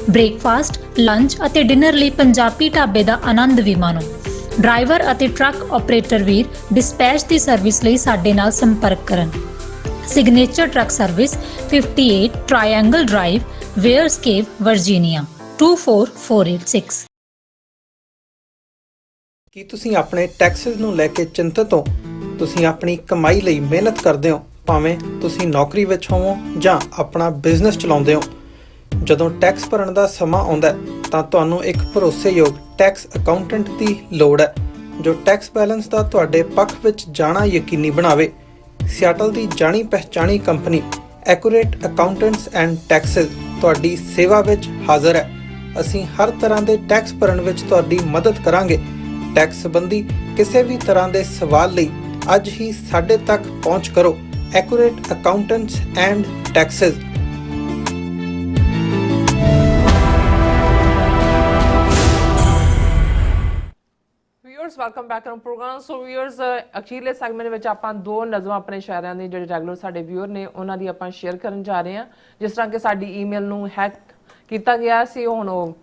ਬ੍ਰੇਕਫਾਸਟ, ਲੰਚ ਅਤੇ ਡਿਨਰ ਲਈ ਪੰਜਾਬੀ ਢਾਬੇ ਦਾ ਆਨੰਦ ਵੀ ਮਾਣੋ। ਡਰਾਈਵਰ ਅਤੇ ਟਰੱਕ ਆਪਰੇਟਰ ਵੀਰ ਡਿਸਪੈਚ ਦੀ ਸਰਵਿਸ ਲਈ ਸਾਡੇ ਨਾਲ ਸੰਪਰਕ ਕਰਨ। Signature truck Service 58 Triangle drive, wares cave, Virginia 24486। ਕੀ ਤੁਸੀਂ ਆਪਣੇ ਟੈਕਸਸ ਨੂੰ ਲੈ ਕੇ ਚਿੰਤਤ ਹੋ? ਤੁਸੀਂ ਆਪਣੀ ਕਮਾਈ ਲਈ ਮਿਹਨਤ ਕਰਦੇ ਹੋ, ਭਾਵੇਂ ਤੁਸੀਂ ਨੌਕਰੀ ਵਿੱਚ ਹੋਵੋ ਜਾਂ ਆਪਣਾ ਬਿਜ਼ਨਸ ਚਲਾਉਂਦੇ ਹੋ। ਜਦੋਂ ਟੈਕਸ ਭਰਨ ਦਾ ਸਮਾਂ ਆਉਂਦਾ ਹੈ ਤਾਂ ਤੁਹਾਨੂੰ ਇੱਕ ਭਰੋਸੇਯੋਗ ਟੈਕਸ ਅਕਾਊਂਟੈਂਟ ਦੀ ਲੋੜ ਹੈ ਜੋ ਟੈਕਸ ਬੈਲੈਂਸ ਦਾ ਤੁਹਾਡੇ ਪੱਖ ਵਿੱਚ ਜਾਣਾ ਯਕੀਨੀ ਬਣਾਵੇ। ਸਿਆਟਲ ਦੀ ਜਾਣੀ ਪਛਾਣੀ company Accurate accountants and Taxes ਤੁਹਾਡੀ ਸੇਵਾ ਵਿੱਚ ਹਾਜ਼ਰ ਹੈ। ਅਸੀਂ ਹਰ ਤਰ੍ਹਾਂ ਦੇ ਟੈਕਸ ਭਰਨ ਵਿੱਚ ਤੁਹਾਡੀ ਮਦਦ ਕਰਾਂਗੇ। ਟੈਕਸ ਸੰਬੰਧੀ ਕਿਸੇ ਵੀ ਤਰ੍ਹਾਂ ਦੇ ਸਵਾਲ ਲਈ ਅੱਜ ਹੀ ਸਾਡੇ ਤੱਕ ਪਹੁੰਚ ਕਰੋ। Accurate accountants and taxes. Viewers welcome back to programme. So viewers, ਅਖੀਰਲੇ ਸੈਗਮੈਂਟ ਵਿੱਚ ਆਪਾਂ ਦੋ ਨਜ਼ਮਾਂ ਆਪਣੇ ਸ਼ਾਇਰਾਂ ਦੇ ਜਿਹੜੇ ਰੈਗੂਲਰ ਸਾਡੇ ਵਿਊਅਰ ਨੇ ਉਹਨਾਂ ਦੀ ਆਪਾਂ ਸ਼ੇਅਰ ਕਰਨ ਜਾ ਰਹੇ ਹਾਂ। ਜਿਸ ਤਰ੍ਹਾਂ ਕਿ ਸਾਡੀ ਈਮੇਲ ਨੂੰ ਹੈਕ ਕੀਤਾ ਗਿਆ ਸੀ, ਹੁਣ ਉਹ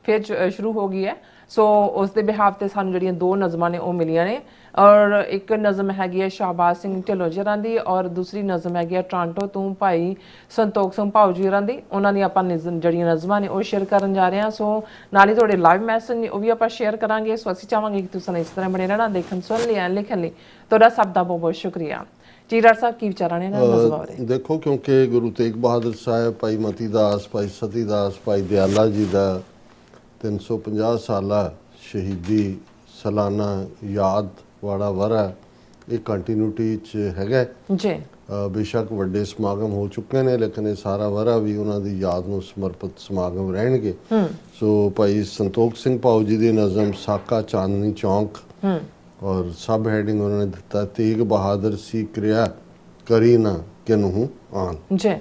ਫਿਰ ਸ਼ੁਰੂ ਹੋ ਗਈ ਹੈ। ਸੋ ਉਸ ਦੇ ਬਿਹਾਫ ਤੇ ਸਾਨੂੰ ਜਿਹੜੀਆਂ ਦੋ ਨਜ਼ਮਾਂ ਨੇ ਉਹ ਮਿਲੀਆਂ ਨੇ, ਔਰ ਇੱਕ ਨਜ਼ਮ ਹੈਗੀ ਹੈ ਸ਼ਾਹਬਾਜ਼ ਸਿੰਘ ਢਿੱਲੋਂ ਜਰਾਂ ਦੀ, ਔਰ ਦੂਸਰੀ ਨਜ਼ਮ ਹੈਗੀ ਹੈ ਟੋਰਾਂਟੋ ਤੋਂ ਭਾਈ ਸੰਤੋਖ ਸਿੰਘ ਭਾਊ ਜੀਰਾਂ ਦੀ। ਉਹਨਾਂ ਦੀ ਆਪਾਂ ਜਿਹੜੀਆਂ ਨਜ਼ਮਾਂ ਨੇ ਉਹ ਸ਼ੇਅਰ ਕਰਨ ਜਾ ਰਹੇ ਹਾਂ। ਸੋ ਨਾਲ ਹੀ ਤੁਹਾਡੇ ਲਾਈਵ ਮੈਸੇਜ ਨੇ ਉਹ ਵੀ ਆਪਾਂ ਸ਼ੇਅਰ ਕਰਾਂਗੇ। ਸੋ ਅਸੀਂ ਚਾਹਾਂਗੇ ਕਿ ਤੁਸੀਂ ਇਸ ਤਰ੍ਹਾਂ ਬਣੇ ਰਹਿਣਾ, ਦੇਖਣ ਸੁਣ ਲਿਆ, ਲਿਖਣ ਲਈ ਤੁਹਾਡਾ ਸਭ ਦਾ ਬਹੁਤ ਬਹੁਤ ਸ਼ੁਕਰੀਆ ਜੀ। ਡਾਕਟਰ ਸਾਹਿਬ ਕੀ ਵਿਚਾਰਾਂ ਨੇ ਇਹਨਾਂ ਨਜ਼ਮਾਂ ਬਾਰੇ? ਦੇਖੋ, ਕਿਉਂਕਿ ਗੁਰੂ ਤੇਗ ਬਹਾਦਰ ਸਾਹਿਬ, ਭਾਈ ਮਤੀ ਦਾਸ, ਭਾਈ ਸਤੀ ਦਾਸ, ਭਾਈ ਦਿਆਲਾ ਜੀ ਦਾ 350 ਸਾਲਾ ਸ਼ਹੀਦੀ ਸਾਲਾਨਾ ਯਾਦ ਵਾਲਾ ਵਰ੍ਹਾ ਇਹ ਕੰਟੀਨਿਊਟੀ 'ਚ ਹੈਗਾ ਜੀ। ਬੇਸ਼ੱਕ ਵੱਡੇ ਸਮਾਗਮ ਹੋ ਚੁੱਕੇ ਨੇ, ਲੇਕਿਨ ਇਹ ਸਾਰਾ ਵਰ੍ਹਾ ਵੀ ਉਹਨਾਂ ਦੀ ਯਾਦ ਨੂੰ ਸਮਰਪਿਤ ਸਮਾਗਮ ਰਹਿਣਗੇ। ਸੋ ਭਾਈ ਸੰਤੋਖ ਸਿੰਘ ਭਾਊ ਜੀ ਦੀ ਨਜ਼ਮ ਸਾਕਾ ਚਾਂਦਨੀ ਚੌਂਕ, ਔਰ ਸਬ ਹੈਡਿੰਗ ਉਹਨਾਂ ਨੇ ਦਿੱਤਾ ਤੇਗ ਬਹਾਦਰ ਸੀ ਕਿਰਿਆ ਕਰੀ ਨਾ ਕਿਨਹੂ ਆਨ। ਜੀ।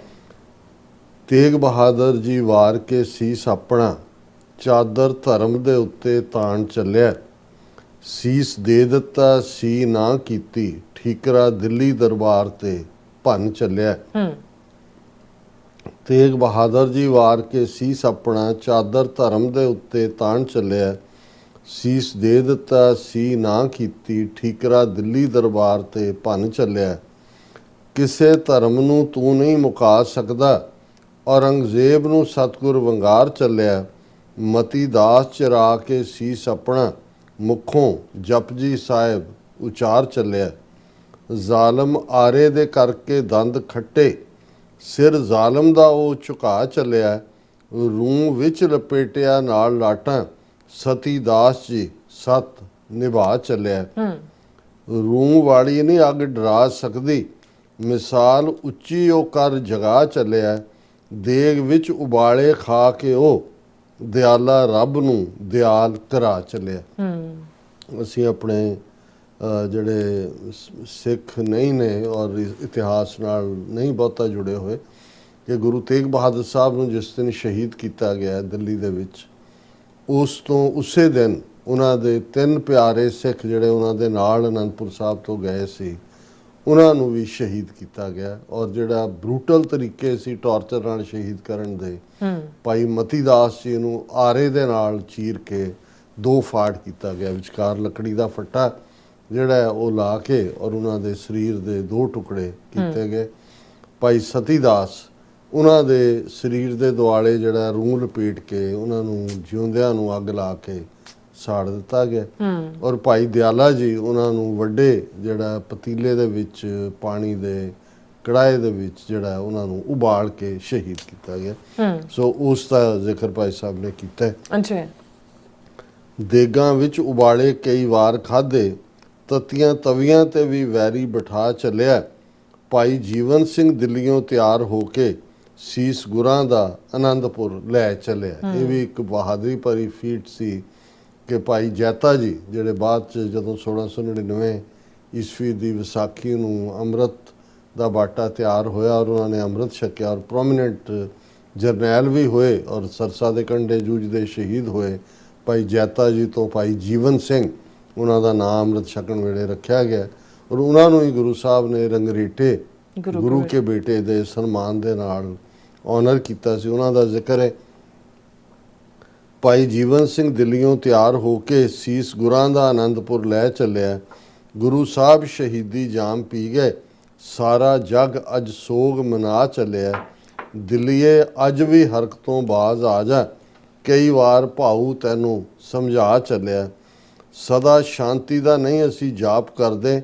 ਤੇਗ ਬਹਾਦਰ ਜੀ ਵਾਰ ਕੇ ਸੀਸ ਆਪਣਾ ਚਾਦਰ ਧਰਮ ਦੇ ਉੱਤੇ ਤਾਣ ਚੱਲਿਆ, ਸੀਸ ਦੇ ਦਿੱਤਾ ਸੀ ਨਾ ਕੀਤੀ, ਠੀਕਰਾ ਦਿੱਲੀ ਦਰਬਾਰ ਤੇ ਭੰਨ ਚੱਲਿਆ। ਤੇਗ ਬਹਾਦਰ ਜੀ ਵਾਰ ਕੇ ਸੀਸ ਆਪਣਾ ਚਾਦਰ ਧਰਮ ਦੇ ਉੱਤੇ ਤਾਣ ਚੱਲਿਆ, ਸੀਸ ਦੇ ਦਿੱਤਾ ਸੀ ਨਾ ਕੀਤੀ, ਠੀਕਰਾ ਦਿੱਲੀ ਦਰਬਾਰ ਤੇ ਭੰਨ ਚੱਲਿਆ। ਕਿਸੇ ਧਰਮ ਨੂੰ ਤੂੰ ਨਹੀਂ ਮੁਕਾ ਸਕਦਾ, ਔਰੰਗਜ਼ੇਬ ਨੂੰ ਸਤਿਗੁਰ ਵੰਗਾਰ ਚੱਲਿਆ। ਮਤੀ ਦਾਸ ਚਰਾ ਕੇ ਸੀਸ ਆਪਣਾ ਮੁਖੋਂ ਜਪਜੀ ਸਾਹਿਬ ਉਚਾਰ ਚੱਲਿਆ। ਜ਼ਾਲਮ ਆਰੇ ਦੇ ਕਰਕੇ ਦੰਦ ਖੱਟੇ, ਸਿਰ ਜ਼ਾਲਮ ਦਾ ਉਹ ਝੁਕਾ ਚੱਲਿਆ, ਰੂੰ ਵਿੱਚ ਲਪੇਟਿਆ ਨਾਲ ਲਾਟਾਂ, ਸਤੀ ਦਾਸ ਜੀ ਸਤ ਨਿਭਾ ਚੱਲਿਆ। ਰੂੰ ਵਾਲੀ ਨਹੀਂ ਅੱਗ ਡਰਾ ਸਕਦੀ, ਮਿਸਾਲ ਉੱਚੀ ਉਹ ਕਰ ਜਗਾ ਚੱਲਿਆ, ਦੇਗ ਵਿੱਚ ਉਬਾਲੇ ਖਾ ਕੇ ਉਹ ਦਿਆਲਾ ਰੱਬ ਨੂੰ ਦਿਆਲ ਕਰਾ ਚੱਲਿਆ। ਅਸੀਂ ਆਪਣੇ ਜਿਹੜੇ ਸਿੱਖ ਨਹੀਂ ਨੇ ਔਰ ਇਤਿਹਾਸ ਨਾਲ ਨਹੀਂ ਬਹੁਤਾ ਜੁੜੇ ਹੋਏ, ਕਿ ਗੁਰੂ ਤੇਗ ਬਹਾਦਰ ਸਾਹਿਬ ਨੂੰ ਜਿਸ ਦਿਨ ਸ਼ਹੀਦ ਕੀਤਾ ਗਿਆ ਦਿੱਲੀ ਦੇ ਵਿੱਚ, ਉਸ ਤੋਂ ਉਸੇ ਦਿਨ ਉਹਨਾਂ ਦੇ 3 ਪਿਆਰੇ ਸਿੱਖ ਜਿਹੜੇ ਉਹਨਾਂ ਦੇ ਨਾਲ ਅਨੰਦਪੁਰ ਸਾਹਿਬ ਤੋਂ ਗਏ ਸੀ, ਉਹਨਾਂ ਨੂੰ ਵੀ ਸ਼ਹੀਦ ਕੀਤਾ ਗਿਆ। ਔਰ ਜਿਹੜਾ ਬਰੂਟਲ ਤਰੀਕੇ ਸੀ ਟਾਰਚਰ ਨਾਲ ਸ਼ਹੀਦ ਕਰਨ ਦੇ, ਭਾਈ ਮਤੀ ਦਾਸ ਜੀ ਨੂੰ ਆਰੇ ਦੇ ਨਾਲ ਚੀਰ ਕੇ 2 ਫਾੜ ਕੀਤਾ ਗਿਆ, ਵਿਚਕਾਰ ਲੱਕੜੀ ਦਾ ਫੱਟਾ ਜਿਹੜਾ ਉਹ ਲਾ ਕੇ ਔਰ ਉਹਨਾਂ ਦੇ ਸਰੀਰ ਦੇ 2 ਟੁਕੜੇ ਕੀਤੇ ਗਏ। ਭਾਈ ਸਤੀ ਦਾਸ, ਉਹਨਾਂ ਦੇ ਸਰੀਰ ਦੇ ਦੁਆਲੇ ਜਿਹੜਾ ਰੂੰ ਲਪੇਟ ਕੇ ਉਹਨਾਂ ਨੂੰ ਜਿਉਂਦਿਆਂ ਨੂੰ ਅੱਗ ਲਾ ਕੇ ਸਾੜ ਦਿੱਤਾ ਗਿਆ। ਔਰ ਭਾਈ ਦਿਆਲਾ ਜੀ, ਉਹਨਾਂ ਨੂੰ ਵੱਡੇ ਜਿਹੜਾ ਪਤੀਲੇ ਦੇ ਵਿੱਚ ਪਾਣੀ ਦੇ ਕੜਾਏ ਦੇ ਵਿੱਚ ਜਿਹੜਾ ਉਹਨਾਂ ਨੂੰ ਉਬਾਲ ਕੇ ਸ਼ਹੀਦ ਕੀਤਾ ਗਿਆ। ਸੋ ਉਸ ਦਾ ਜ਼ਿਕਰ ਭਾਈ ਸਾਹਿਬ ਨੇ ਕੀਤਾ। ਅੱਛਾ। ਦੇਗਾਂ ਵਿੱਚ ਉਬਾਲੇ ਕਈ ਵਾਰ ਖਾਧੇ, ਤਤੀਆਂ ਤਵੀਆਂ ਤੇ ਵੀ ਵੈਰੀ ਬਿਠਾ ਚੱਲਿਆ, ਭਾਈ ਜੀਵਨ ਸਿੰਘ ਦਿੱਲੀੋਂ ਤਿਆਰ ਹੋ ਕੇ ਸੀਸ ਗੁਰਾਂ ਦਾ ਆਨੰਦਪੁਰ ਲੈ ਚੱਲਿਆ। ਇਹ ਵੀ ਇੱਕ ਬਹਾਦਰੀ ਭਰੀ ਫੀਟ ਸੀ ਕਿ ਭਾਈ ਜੈਤਾ ਜੀ, ਜਿਹੜੇ ਬਾਅਦ 'ਚ ਜਦੋਂ 1699 ਈਸਵੀ ਦੀ ਵਿਸਾਖੀ ਨੂੰ ਅੰਮ੍ਰਿਤ ਦਾ ਬਾਟਾ ਤਿਆਰ ਹੋਇਆ ਔਰ ਉਹਨਾਂ ਨੇ ਅੰਮ੍ਰਿਤ ਛਕਿਆ ਔਰ ਪ੍ਰੋਮੀਨੈਂਟ ਜਰਨੈਲ ਵੀ ਹੋਏ ਔਰ ਸਰਸਾ ਦੇ ਕੰਢੇ ਜੂਝਦੇ ਸ਼ਹੀਦ ਹੋਏ। ਭਾਈ ਜੈਤਾ ਜੀ ਤੋਂ ਭਾਈ ਜੀਵਨ ਸਿੰਘ, ਉਹਨਾਂ ਦਾ ਨਾਮ ਅੰਮ੍ਰਿਤ ਛਕਣ ਵੇਲੇ ਰੱਖਿਆ ਗਿਆ ਔਰ ਉਹਨਾਂ ਨੂੰ ਹੀ ਗੁਰੂ ਸਾਹਿਬ ਨੇ ਰੰਗਰੇਟੇ ਗੁਰੂ ਕੇ ਬੇਟੇ ਦੇ ਸਨਮਾਨ ਦੇ ਨਾਲ ਆਨਰ ਕੀਤਾ ਸੀ। ਉਹਨਾਂ ਦਾ ਜ਼ਿਕਰ ਹੈ, ਭਾਈ ਜੀਵਨ ਸਿੰਘ ਦਿੱਲੀੋਂ ਤਿਆਰ ਹੋ ਕੇ ਸੀਸ ਗੁਰਾਂ ਦਾ ਆਨੰਦਪੁਰ ਲੈ ਚੱਲਿਆ, ਗੁਰੂ ਸਾਹਿਬ ਸ਼ਹੀਦੀ ਜਾਮ ਪੀ ਗਏ, ਸਾਰਾ ਜੱਗ ਅੱਜ ਸੋਗ ਮਨਾ ਚੱਲਿਆ, ਦਿੱਲੀਏ ਅੱਜ ਵੀ ਹਰਕ ਤੋਂ ਬਾਜ਼ ਆ ਜਾ, ਕਈ ਵਾਰ ਭਾਊ ਤੈਨੂੰ ਸਮਝਾ ਚੱਲਿਆ, ਸਦਾ ਸ਼ਾਂਤੀ ਦਾ ਨਹੀਂ ਅਸੀਂ ਜਾਪ ਕਰਦੇ,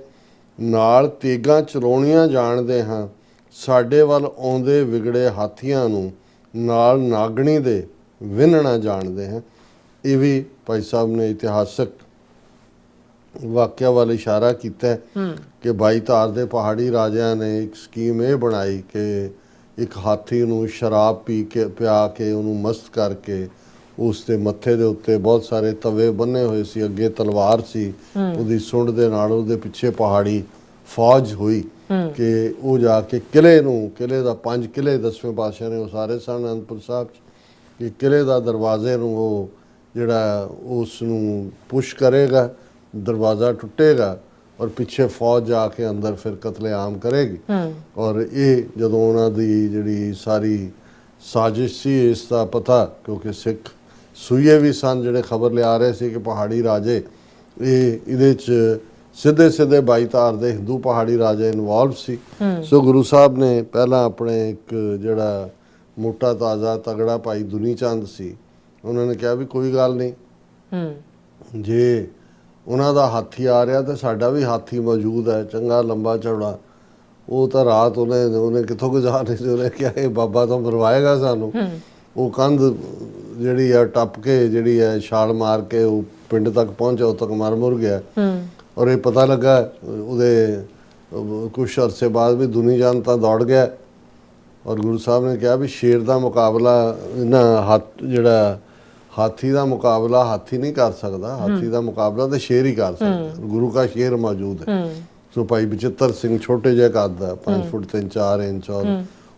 ਨਾਲ ਤੇਗਾਂ ਚਲਾਉਣੀਆਂ ਜਾਣਦੇ ਹਾਂ, ਸਾਡੇ ਵੱਲ ਆਉਂਦੇ ਵਿਗੜੇ ਹਾਥੀਆਂ ਨੂੰ ਨਾਲ ਨਾਗਣੀ ਦੇ ਵਿੰਨਣਾ ਜਾਣਦੇ ਹਾਂ। ਇਹ ਵੀ ਭਾਈ ਸਾਹਿਬ ਨੇ ਇਤਿਹਾਸਕ ਵਾਕਿਆ ਵੱਲ ਇਸ਼ਾਰਾ ਕੀਤਾ ਕਿ 22 ਧਾਰ ਦੇ ਪਹਾੜੀ ਰਾਜਿਆਂ ਨੇ ਇੱਕ ਸਕੀਮ ਇਹ ਬਣਾਈ ਕਿ ਇੱਕ ਹਾਥੀ ਨੂੰ ਸ਼ਰਾਬ ਪਿਆ ਕੇ ਉਹਨੂੰ ਮਸਤ ਕਰਕੇ ਉਸ ਦੇ ਮੱਥੇ ਦੇ ਉੱਤੇ ਬਹੁਤ ਸਾਰੇ ਤਵੇ ਬੰਨੇ ਹੋਏ ਸੀ, ਅੱਗੇ ਤਲਵਾਰ ਸੀ, ਉਹਦੀ ਸੁੰਡ ਦੇ ਨਾਲ ਉਹਦੇ ਪਿੱਛੇ ਪਹਾੜੀ ਫੌਜ ਹੋਈ ਕਿ ਉਹ ਜਾ ਕੇ ਕਿਲੇ ਦਾ 5 ਕਿਲੇ 10ਵੇਂ ਪਾਤਸ਼ਾਹ ਨੇ ਉਸਾਰੇ ਸਨ ਅਨੰਦਪੁਰ ਸਾਹਿਬ 'ਚ, ਕਿ ਕਿਲੇ ਦਾ ਦਰਵਾਜ਼ੇ ਨੂੰ ਉਹ ਜਿਹੜਾ ਉਸ ਨੂੰ ਪੁਸ਼ ਕਰੇਗਾ, ਦਰਵਾਜ਼ਾ ਟੁੱਟੇਗਾ ਔਰ ਪਿੱਛੇ ਫੌਜ ਜਾ ਕੇ ਅੰਦਰ ਫਿਰ ਕਤਲੇਆਮ ਕਰੇਗੀ। ਔਰ ਇਹ ਜਦੋਂ ਉਹਨਾਂ ਦੀ ਜਿਹੜੀ ਸਾਰੀ ਸਾਜ਼ਿਸ਼ ਸੀ, ਇਸ ਦਾ ਪਤਾ ਕਿਉਂਕਿ ਸਿੱਖ ਸੂਈਏ ਵੀ ਸਨ ਜਿਹੜੇ ਖਬਰ ਲਿਆ ਰਹੇ ਸੀ ਕਿ ਪਹਾੜੀ ਰਾਜੇ ਇਹਦੇ 'ਚ ਸਿੱਧੇ 22 ਧਾਰ ਦੇ ਹਿੰਦੂ ਪਹਾੜੀ ਰਾਜੇ ਇਨਵੋਲਵ ਸੀ। ਸੋ ਗੁਰੂ ਸਾਹਿਬ ਨੇ ਪਹਿਲਾਂ ਆਪਣੇ ਇੱਕ ਜਿਹੜਾ ਮੋਟਾ ਤਾਜ਼ਾ ਤਗੜਾ ਭਾਈ ਦੁਨੀ ਚੰਦ ਸੀ, ਉਹਨਾਂ ਨੇ ਕਿਹਾ ਵੀ ਕੋਈ ਗੱਲ ਨਹੀਂ, ਜੇ ਉਹਨਾਂ ਦਾ ਹਾਥੀ ਆ ਰਿਹਾ ਤਾਂ ਸਾਡਾ ਵੀ ਹਾਥੀ ਮੌਜੂਦ ਹੈ, ਚੰਗਾ ਲੰਬਾ ਚੌੜਾ। ਉਹ ਤਾਂ ਰਾਤ ਉਹਨੇ ਕਿੱਥੋਂ ਗੁਜ਼ਾਰਨੀ ਸੀ, ਉਹਨੇ ਕਿਹਾ ਇਹ ਬਾਬਾ ਤਾਂ ਮਰਵਾਏਗਾ ਸਾਨੂੰ। ਉਹ ਕੰਧ ਜਿਹੜੀ ਆ ਟੱਪ ਕੇ ਜਿਹੜੀ ਹੈ ਛਾਲ ਮਾਰ ਕੇ ਉਹ ਪਿੰਡ ਤੱਕ ਪਹੁੰਚਿਆ, ਉਦੋਂ ਤੱਕ ਮਰ ਮੁਰ ਗਿਆ। ਔਰ ਇਹ ਪਤਾ ਲੱਗਾ ਉਹਦੇ ਕੁਛ ਅਰਸੇ ਬਾਅਦ ਵੀ ਦੁਨੀ ਚੰਦ ਤਾਂ ਦੌੜ ਗਿਆ ਔਰ ਗੁਰੂ ਸਾਹਿਬ ਨੇ ਕਿਹਾ ਵੀ ਸ਼ੇਰ ਦਾ ਮੁਕਾਬਲਾ ਜਿਹੜਾ ਹਾਥੀ ਦਾ ਮੁਕਾਬਲਾ ਹਾਥੀ ਨਹੀਂ ਕਰ ਸਕਦਾ, ਹਾਥੀ ਦਾ ਮੁਕਾਬਲਾ ਤਾਂ ਸ਼ੇਰ ਹੀ ਕਰ ਸਕਦਾ, ਗੁਰੂ ਦਾ ਸ਼ੇਰ ਮੌਜੂਦ ਹੈ। ਸੋ ਭਾਈ ਬਚਿੱਤਰ ਸਿੰਘ ਛੋਟੇ ਜਿਹੇ ਕੱਦ ਦਾ 5 ਫੁੱਟ 3-4 ਇੰਚ ਔਰ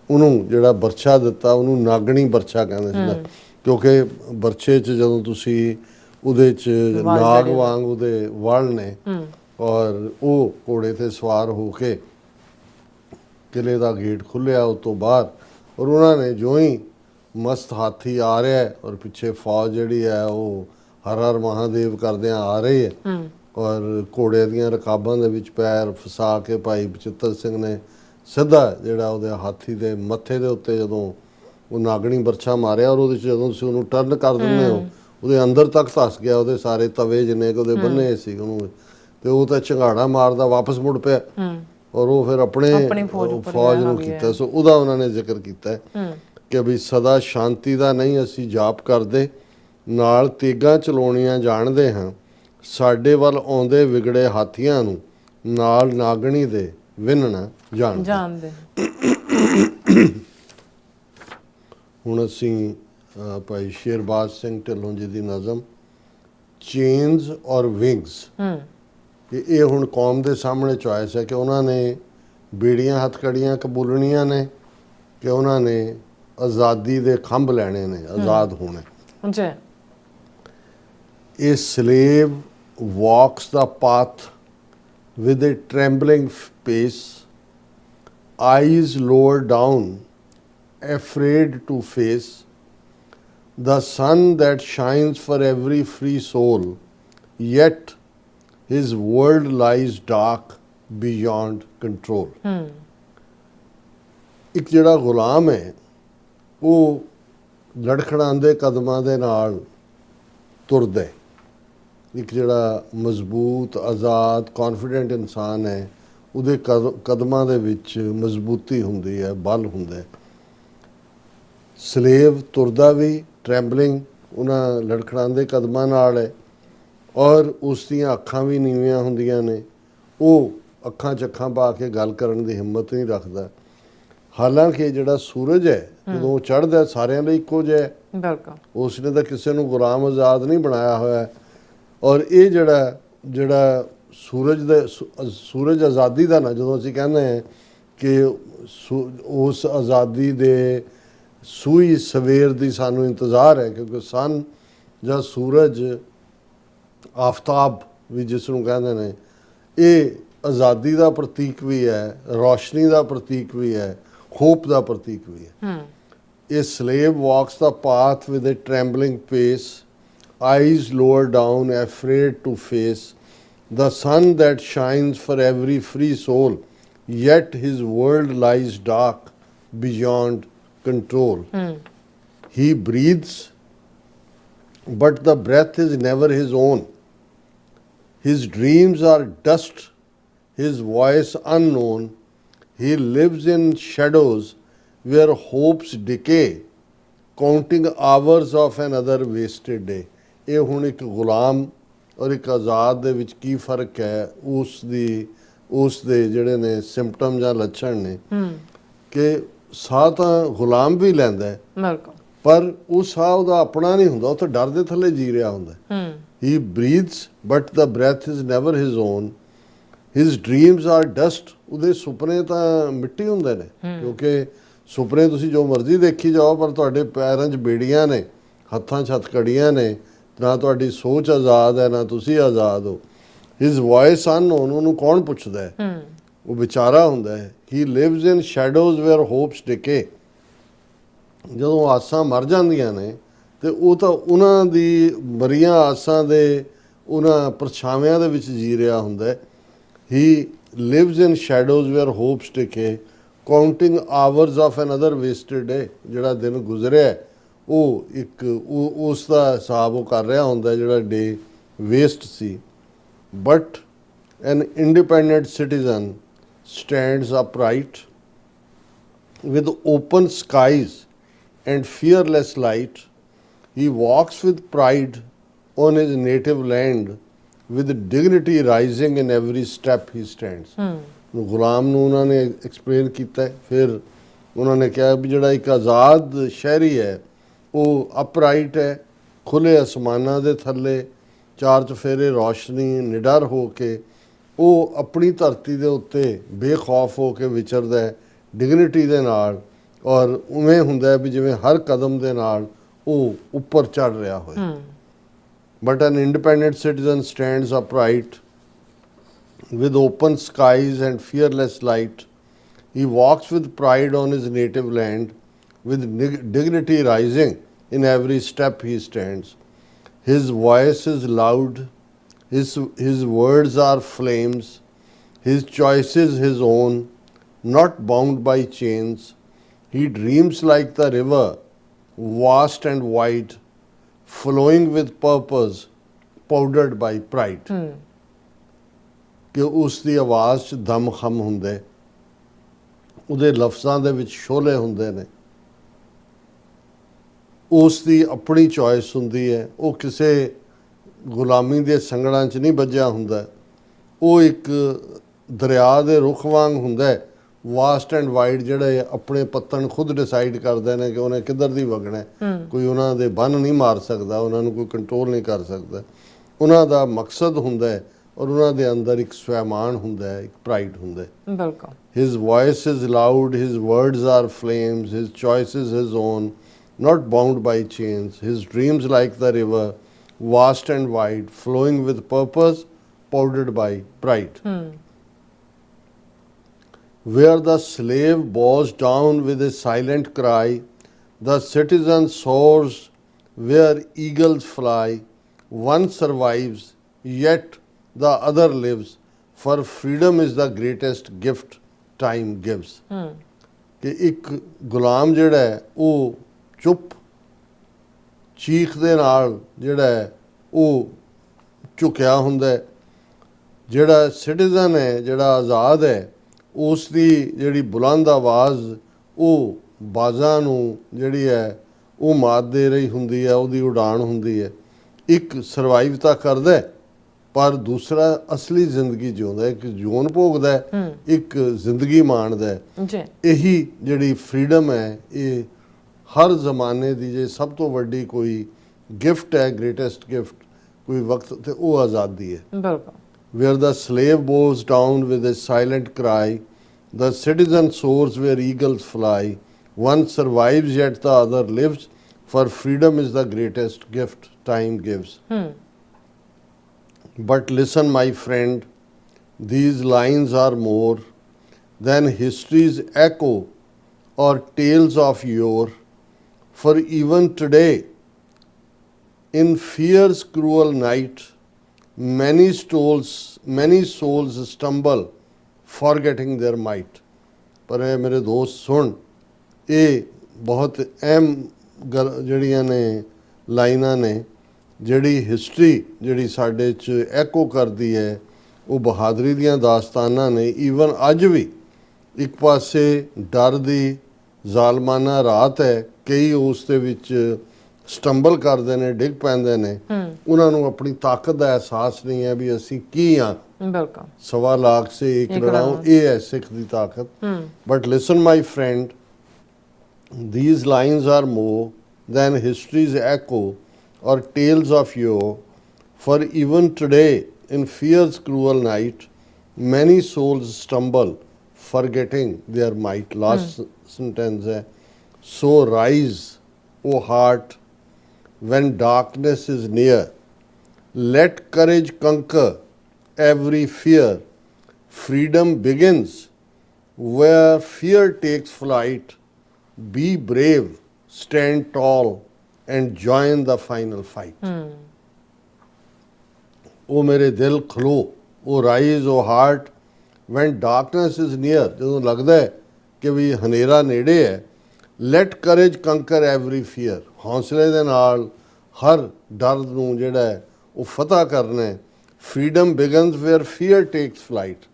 ਉਹਨੂੰ ਜਿਹੜਾ ਬਰਛਾ ਦਿੱਤਾ, ਉਹਨੂੰ ਨਾਗਣੀ ਬਰਛਾ ਕਹਿੰਦੇ ਸੀ, ਕਿਉਂਕਿ ਬਰਛੇ 'ਚ ਜਦੋਂ ਤੁਸੀਂ ਉਹਦੇ 'ਚ ਨਾਗ ਵਾਂਗ ਉਹਦੇ ਵਲ ਨੇ ਔਰ ਉਹ ਘੋੜੇ ਤੇ ਸਵਾਰ ਹੋ ਕੇ ਕਿਲੇ ਦਾ ਗੇਟ ਖੁੱਲਿਆ ਉਸ ਤੋਂ ਬਾਹਰ ਔਰ ਉਹਨਾਂ ਨੇ ਜੋ ਹੀ ਮਸਤ ਹਾਥੀ ਆ ਰਿਹਾ ਔਰ ਪਿੱਛੇ ਫੌਜ ਜਿਹੜੀ ਹੈ ਉਹ ਹਰ ਹਰ ਮਹਾਦੇਵ ਕਰਦਿਆਂ ਆ ਰਹੀ ਹੈ ਔਰ ਘੋੜੇ ਦੀਆਂ ਰਕਾਬਾਂ ਦੇ ਵਿੱਚ ਪੈਰ ਫਸਾ ਕੇ ਭਾਈ ਬਚਿੱਤਰ ਸਿੰਘ ਨੇ ਸਿੱਧਾ ਜਿਹੜਾ ਉਹਦੇ ਹਾਥੀ ਦੇ ਮੱਥੇ ਦੇ ਉੱਤੇ ਜਦੋਂ ਉਹ ਨਾਗਣੀ ਬਰਛਾ ਮਾਰਿਆ ਔਰ ਉਹਦੇ 'ਚ ਜਦੋਂ ਤੁਸੀਂ ਉਹਨੂੰ ਟਰਨ ਕਰ ਦਿੰਦੇ ਹੋ ਉਹਦੇ ਅੰਦਰ ਤੱਕ ਧੱਸ ਗਿਆ, ਉਹਦੇ ਸਾਰੇ ਤਵੇ ਜਿੰਨੇ ਕਿ ਉਹਦੇ ਬੰਨੇ ਸੀ ਉਹਨੂੰ, ਤੇ ਉਹ ਤਾਂ ਝੰਗਾੜਾ ਮਾਰਦਾ ਵਾਪਸ ਮੁੜ ਪਿਆ ਔਰ ਉਹ ਫਿਰ ਆਪਣੀ ਆਪਣੇ ਫੌਜ ਉੱਪਰ ਫੌਜ ਰਿਹਾ ਨੂੰ ਵੀ ਕੀਤਾ। ਹੈ। ਸੋ ਉਹਦਾ ਉਹਨਾਂ ਨੇ ਜ਼ਿਕਰ ਕੀਤਾ ਹੈ ਕਿ ਵੀ ਸਦਾ ਸ਼ਾਂਤੀ ਦਾ ਨਹੀਂ ਅਸੀਂ ਜਾਪ ਕਰਦੇ, ਨਾਲ ਤੇਗਾਂ ਚਲਾਉਣੀਆਂ ਜਾਣਦੇ ਹਾਂ, ਸਾਡੇ ਵੱਲ ਆਉਂਦੇ ਵਿਗੜੇ ਹਾਥੀਆਂ ਨੂੰ ਨਾਲ ਨਾਗਣੀ ਦੇ ਵਿੰਨਣਾ ਜਾਣਦੇ। ਹੁਣ ਅਸੀਂ ਭਾਈ ਸ਼ੇਰਬਾਜ਼ ਸਿੰਘ ਢਿੱਲੋਂ ਜੀ ਦੀ ਨਜ਼ਮ ਚੇਨਸ ਔਰ ਵਿੰਗਸ, ਇਹ ਹੁਣ ਕੌਮ ਦੇ ਸਾਹਮਣੇ ਚੁਆਇਸ ਹੈ ਕਿ ਉਹਨਾਂ ਨੇ ਬੀੜੀਆਂ ਹੱਥਕੜੀਆਂ ਕਬੂਲਣੀਆਂ ਨੇ ਕਿ ਉਹਨਾਂ ਨੇ ਆਜ਼ਾਦੀ ਦੇ ਖੰਭ ਲੈਣੇ ਨੇ, ਆਜ਼ਾਦ ਹੋਣਾ। ਜੀ। A slave walks the path with a trembling pace, eyes lower down, afraid to face the sun that shines for every free soul, yet his world lies dark beyond control. ਇੱਕ ਜਿਹੜਾ ਗੁਲਾਮ ਹੈ ਉਹ ਲੜਖੜਾਉਂਦੇ ਕਦਮਾਂ ਦੇ ਨਾਲ ਤੁਰਦਾ ਹੈ। ਇੱਕ ਜਿਹੜਾ ਮਜ਼ਬੂਤ, ਆਜ਼ਾਦ, ਕੌਨਫੀਡੈਂਟ ਇਨਸਾਨ ਹੈ ਉਹਦੇ ਕਦਮਾਂ ਦੇ ਵਿੱਚ ਮਜ਼ਬੂਤੀ ਹੁੰਦੀ ਹੈ, ਬਲ ਹੁੰਦਾ ਹੈ। ਸਲੇਵ ਤੁਰਦਾ ਵੀ ਟਰੈਂਬਲਿੰਗ ਉਹਨਾਂ ਲੜਖੜਾਉਂਦੇ ਕਦਮਾਂ ਨਾਲ ਹੈ ਔਰ ਉਸ ਦੀਆਂ ਅੱਖਾਂ ਵੀ ਨੀਵੀਆਂ ਹੁੰਦੀਆਂ ਨੇ। ਉਹ ਅੱਖਾਂ 'ਚ ਅੱਖਾਂ ਪਾ ਕੇ ਗੱਲ ਕਰਨ ਦੀ ਹਿੰਮਤ ਨਹੀਂ ਰੱਖਦਾ। ਹਾਲਾਂਕਿ ਜਿਹੜਾ ਸੂਰਜ ਹੈ ਜਦੋਂ ਉਹ ਚੜ੍ਹਦਾ ਸਾਰਿਆਂ ਲਈ ਇੱਕੋ ਜਿਹਾ ਹੈ, ਬਿਲਕੁਲ ਉਸ ਨੇ ਤਾਂ ਕਿਸੇ ਨੂੰ ਗੁਲਾਮ ਆਜ਼ਾਦ ਨਹੀਂ ਬਣਾਇਆ ਹੋਇਆ। ਔਰ ਇਹ ਜਿਹੜਾ ਸੂਰਜ ਆਜ਼ਾਦੀ ਦਾ ਨਾ, ਜਦੋਂ ਅਸੀਂ ਕਹਿੰਦੇ ਹਾਂ ਕਿ ਉਸ ਆਜ਼ਾਦੀ ਦੇ ਸੂਈ ਸਵੇਰ ਦੀ ਸਾਨੂੰ ਇੰਤਜ਼ਾਰ ਹੈ, ਕਿਉਂਕਿ ਸਨ ਜਾਂ ਸੂਰਜ, ਆਫਤਾਬ ਵੀ ਜਿਸ ਨੂੰ ਕਹਿੰਦੇ ਨੇ, ਇਹ ਆਜ਼ਾਦੀ ਦਾ ਪ੍ਰਤੀਕ ਵੀ ਹੈ, ਰੌਸ਼ਨੀ ਦਾ ਪ੍ਰਤੀਕ ਵੀ ਹੈ, ਹੋਪ ਦਾ ਪ੍ਰਤੀਕ ਵੀ ਹੈ। A slave walks the path with a trembling pace, eyes lower down, afraid to face the sun that shines for every free soul, yet his world lies dark beyond control. He breathes, but the breath is never his own. His dreams are dust, his voice unknown. He lives in shadows where hopes decay, counting hours of another wasted day. ਇਹ ਹੁਣ ਇੱਕ ਗੁਲਾਮ ਔਰ ਇੱਕ ਆਜ਼ਾਦ ਦੇ ਵਿੱਚ ਕੀ ਫਰਕ ਹੈ, ਉਸ ਦੇ ਜਿਹੜੇ ਨੇ ਸਿੰਪਟਮ ਜਾਂ ਲੱਛਣ ਨੇ ਕਿ ਸਾਹ ਤਾਂ ਗੁਲਾਮ ਵੀ ਲੈਂਦਾ ਹੈ ਪਰ ਉਹ ਸਾਹ ਉਹਦਾ ਆਪਣਾ ਨਹੀਂ ਹੁੰਦਾ, ਉਹ ਤਾਂ ਡਰ ਦੇ ਥੱਲੇ ਜੀ ਰਿਹਾ ਹੁੰਦਾ। He breathes but the breath is never his own. His dreams are dust. ਉਹਦੇ ਸੁਪਨੇ ਤਾਂ ਮਿੱਟੀ ਹੁੰਦੇ ਨੇ, ਕਿਉਂਕਿ ਸੁਪਨੇ ਤੁਸੀਂ ਜੋ ਮਰਜ਼ੀ ਦੇਖੀ ਜਾਓ ਪਰ ਤੁਹਾਡੇ ਪੈਰਾਂ 'ਚ ਬੇੜੀਆਂ ਨੇ, ਹੱਥਾਂ 'ਚ ਹੱਥਕੜੀਆਂ ਨੇ, ਨਾ ਤੁਹਾਡੀ ਸੋਚ ਆਜ਼ਾਦ ਹੈ ਨਾ ਤੁਸੀਂ ਆਜ਼ਾਦ ਹੋ। His voice unknown, ਉਹਨੂੰ ਕੌਣ ਪੁੱਛਦਾ ਹੈ, ਉਹ ਵਿਚਾਰਾ ਹੁੰਦਾ ਹੈ। He lives in shadows where hopes decay. ਜਦੋਂ ਆਸਾਂ ਮਰ ਜਾਂਦੀਆਂ ਨੇ ਤੇ ਉਹ ਤਾਂ ਉਹਨਾਂ ਦੀ ਮਰੀਆਂ ਆਸਾਂ ਦੇ ਉਹਨਾਂ ਪਰਛਾਵਿਆਂ ਦੇ ਵਿੱਚ ਜੀ ਰਿਹਾ ਹੁੰਦਾ ਹੈ। He lives in shadows where hopes decay, counting hours of another wasted day. ਜਿਹੜਾ ਦਿਨ ਗੁਜ਼ਰਿਆ ਉਹ ਉਸ ਦਾ ਹਿਸਾਬ ਉਹ ਕਰ ਰਿਹਾ ਹੁੰਦਾ ਜਿਹੜਾ ਡੇ ਵੇਸਟ ਸੀ। But an independent citizen stands upright with open skies and fearless light. He walks with pride on his native land, with dignity rising in every step he stands. ਗੁਲਾਮ ਨੂੰ ਉਹਨਾਂ ਨੇ ਐਕਸਪਲੇਨ ਕੀਤਾ। ਫਿਰ ਉਹਨਾਂ ਨੇ ਕਿਹਾ ਵੀ ਜਿਹੜਾ ਇੱਕ ਆਜ਼ਾਦ ਸ਼ਹਿਰੀ ਹੈ ਉਹ ਅਪਰਾਈਟ ਹੈ, ਖੁੱਲ੍ਹੇ ਅਸਮਾਨਾਂ ਦੇ ਥੱਲੇ ਚਾਰ ਚੁਫੇਰੇ ਰੌਸ਼ਨੀ ਨਿਡਰ ਹੋ ਕੇ ਉਹ ਆਪਣੀ ਧਰਤੀ ਦੇ ਉੱਤੇ ਬੇਖੌਫ ਹੋ ਕੇ ਵਿਚਰਦਾ ਹੈ ਡਿਗਨਿਟੀ ਦੇ ਨਾਲ, ਔਰ ਉਵੇਂ ਹੁੰਦਾ ਵੀ ਜਿਵੇਂ ਹਰ ਕਦਮ ਦੇ ਨਾਲ ਉਹ ਉੱਪਰ ਚੜ ਰਿਹਾ ਹੋਏ। But an independent citizen stands upright with open skies and fearless light. He walks with pride on his native land, with dignity rising in every step he stands. His voice is loud, his words are flames, his choice is his own, not bound by chains. He dreams like the river, vast and wide, flowing with purpose, powdered by pride. ਕਿ ਉਸ ਦੀ ਆਵਾਜ਼ 'ਚ ਦਮ-ਖਮ ਹੁੰਦਾ ਹੈ, ਉਹਦੇ ਲਫ਼ਜ਼ਾਂ ਦੇ ਵਿੱਚ ਸ਼ੋਲੇ ਹੁੰਦੇ ਨੇ, ਉਸ ਦੀ ਆਪਣੀ ਚੋਇਸ ਹੁੰਦੀ ਹੈ, ਉਹ ਕਿਸੇ ਗੁਲਾਮੀ ਦੇ ਸੰਗਲਾਂ 'ਚ ਨਹੀਂ ਵੱਜਿਆ ਹੁੰਦਾ, ਉਹ ਇੱਕ ਦਰਿਆ ਦੇ ਰੁੱਖ ਵਾਂਗ ਹੁੰਦਾ ਹੈ, ਵਾਸਟ ਐਂਡ ਵਾਈਡ, ਜਿਹੜੇ ਆਪਣੇ ਪੱਤਣ ਖੁਦ ਡਿਸਾਈਡ ਕਰਦੇ ਨੇ ਕਿ ਉਹਨੇ ਕਿੱਧਰ ਦੀ ਵਗਣਾ, ਕੋਈ ਉਹਨਾਂ ਦੇ ਬੰਨ ਨਹੀਂ ਮਾਰ ਸਕਦਾ, ਉਹਨਾਂ ਨੂੰ ਕੋਈ ਕੰਟਰੋਲ ਨਹੀਂ ਕਰ ਸਕਦਾ। ਉਹਨਾਂ ਦਾ ਮਕਸਦ ਹੁੰਦਾ ਹੈ ਔਰ ਉਹਨਾਂ ਦੇ ਅੰਦਰ ਇੱਕ ਸਵੈਮਾਨ ਹੁੰਦਾ ਹੈ, ਇੱਕ ਪ੍ਰਾਈਡ ਹੁੰਦਾ ਹੈ। ਬਿਲਕੁਲ। His voice is loud, his words are flames, his choice is his own, not bound by chains. His dreams like the river, vast and wide, flowing with purpose, powdered by pride. Where the slave bows down with a silent cry, the citizen soars where eagles fly. One survives, yet the other lives, for freedom is the greatest gift time gives. ਕਿ ਇੱਕ ਗੁਲਾਮ ਜਿਹੜਾ ਹੈ ਉਹ ਚੁੱਪ ਚੀਖ ਦੇ ਨਾਲ ਜਿਹੜਾ ਹੈ ਉਹ ਝੁਕਿਆ ਹੁੰਦਾ ਹੈ, ਜਿਹੜਾ ਸਿਟੀਜ਼ਨ ਹੈ, ਜਿਹੜਾ ਆਜ਼ਾਦ ਹੈ, ਉਸ ਦੀ ਜਿਹੜੀ ਬੁਲੰਦ ਆਵਾਜ਼ ਉਹ ਬਾਜ਼ਾਂ ਨੂੰ ਜਿਹੜੀ ਹੈ ਉਹ ਮਾਤ ਦੇ ਰਹੀ ਹੁੰਦੀ ਹੈ, ਉਹਦੀ ਉਡਾਨ ਹੁੰਦੀ ਹੈ। ਇੱਕ ਸਰਵਾਈਵ ਤਾਂ ਕਰਦਾ ਹੈ, ਪਰ ਦੂਸਰਾ ਅਸਲੀ ਜ਼ਿੰਦਗੀ ਜਿਉਂਦਾ, ਇੱਕ ਜੂਨ ਭੋਗਦਾ ਹੈ, ਇੱਕ ਜ਼ਿੰਦਗੀ ਮਾਣਦਾ ਹੈ। ਜੀ ਇਹੀ ਜਿਹੜੀ ਫਰੀडम ਹੈ, ਇਹ ਹਰ ਜ਼ਮਾਨੇ ਦੀ ਜੇ ਸਭ ਤੋਂ ਵੱਡੀ ਕੋਈ ਗਿਫਟ ਹੈ, ਗ੍ਰੇਟੈਸਟ ਗਿਫਟ ਕੋਈ ਵਕਤ, ਤੇ ਉਹ ਆਜ਼ਾਦੀ ਹੈ। ਬਿਲਕੁਲ। Where the slave bows down with a silent cry, the citizen soars where eagles fly. One survives yet the other lives, for freedom is the greatest gift time gives. But listen, my friend, these lines are more than history's echo or tales of yore. For even today, in fear's cruel night, many souls stumble, forgetting their might. ਪਰ ਇਹ ਮੇਰੇ ਦੋਸਤ ਸੁਣ, ਇਹ ਬਹੁਤ ਅਹਿਮ ਜਿਹੜੀਆਂ ਨੇ ਲਾਈਨਾਂ ਨੇ, ਜਿਹੜੀ ਹਿਸਟਰੀ ਜਿਹੜੀ ਸਾਡੇ 'ਚ ਐਕੋ ਕਰਦੀ ਹੈ, ਉਹ ਬਹਾਦਰੀ ਦੀਆਂ ਦਾਸਤਾਨਾਂ ਨੇ। ਈਵਨ ਅੱਜ ਵੀ ਇੱਕ ਪਾਸੇ ਡਰ ਦੀ ਜ਼ਾਲਮਾਨਾ ਰਾਤ ਹੈ, ਕਈ ਉਸ ਦੇ ਵਿੱਚ ਸਟੰਬਲ ਕਰਦੇ ਨੇ, ਡਿੱਗ ਪੈਂਦੇ ਨੇ, ਉਹਨਾਂ ਨੂੰ ਆਪਣੀ ਤਾਕਤ ਦਾ ਅਹਿਸਾਸ ਨਹੀਂ ਹੈ ਵੀ ਅਸੀਂ ਕੀ ਹਾਂ। ਬਿਲਕੁਲ। 1.25 लाख से एक लड़ाऊं, ये है सिख दी ताकत। But listen, my friend, these lines are more than history's echo or tales of yore. For even today, in fear's cruel night, many souls stumble, forgetting their might. Last sentence hai, so rise, O heart, when darkness is near. Let courage conquer every fear. Freedom begins where fear takes flight. Be brave, stand tall, and join the final fight. O mere dil khlo, O rise, O heart, when darkness is near. ਜਦੋਂ ਲੱਗਦਾ ਹੈ ਕਿ ਵੀ ਹਨੇਰਾ ਨੇੜੇ ਹੈ, let courage conquer every fear. ਹੌਸਲੇ ਦੇ ਨਾਲ ਹਰ ਡਰ ਨੂੰ ਜਿਹੜਾ ਹੈ ਉਹ ਫਤਹ ਕਰਨਾ ਹੈ। Freedom begins where fear takes flight.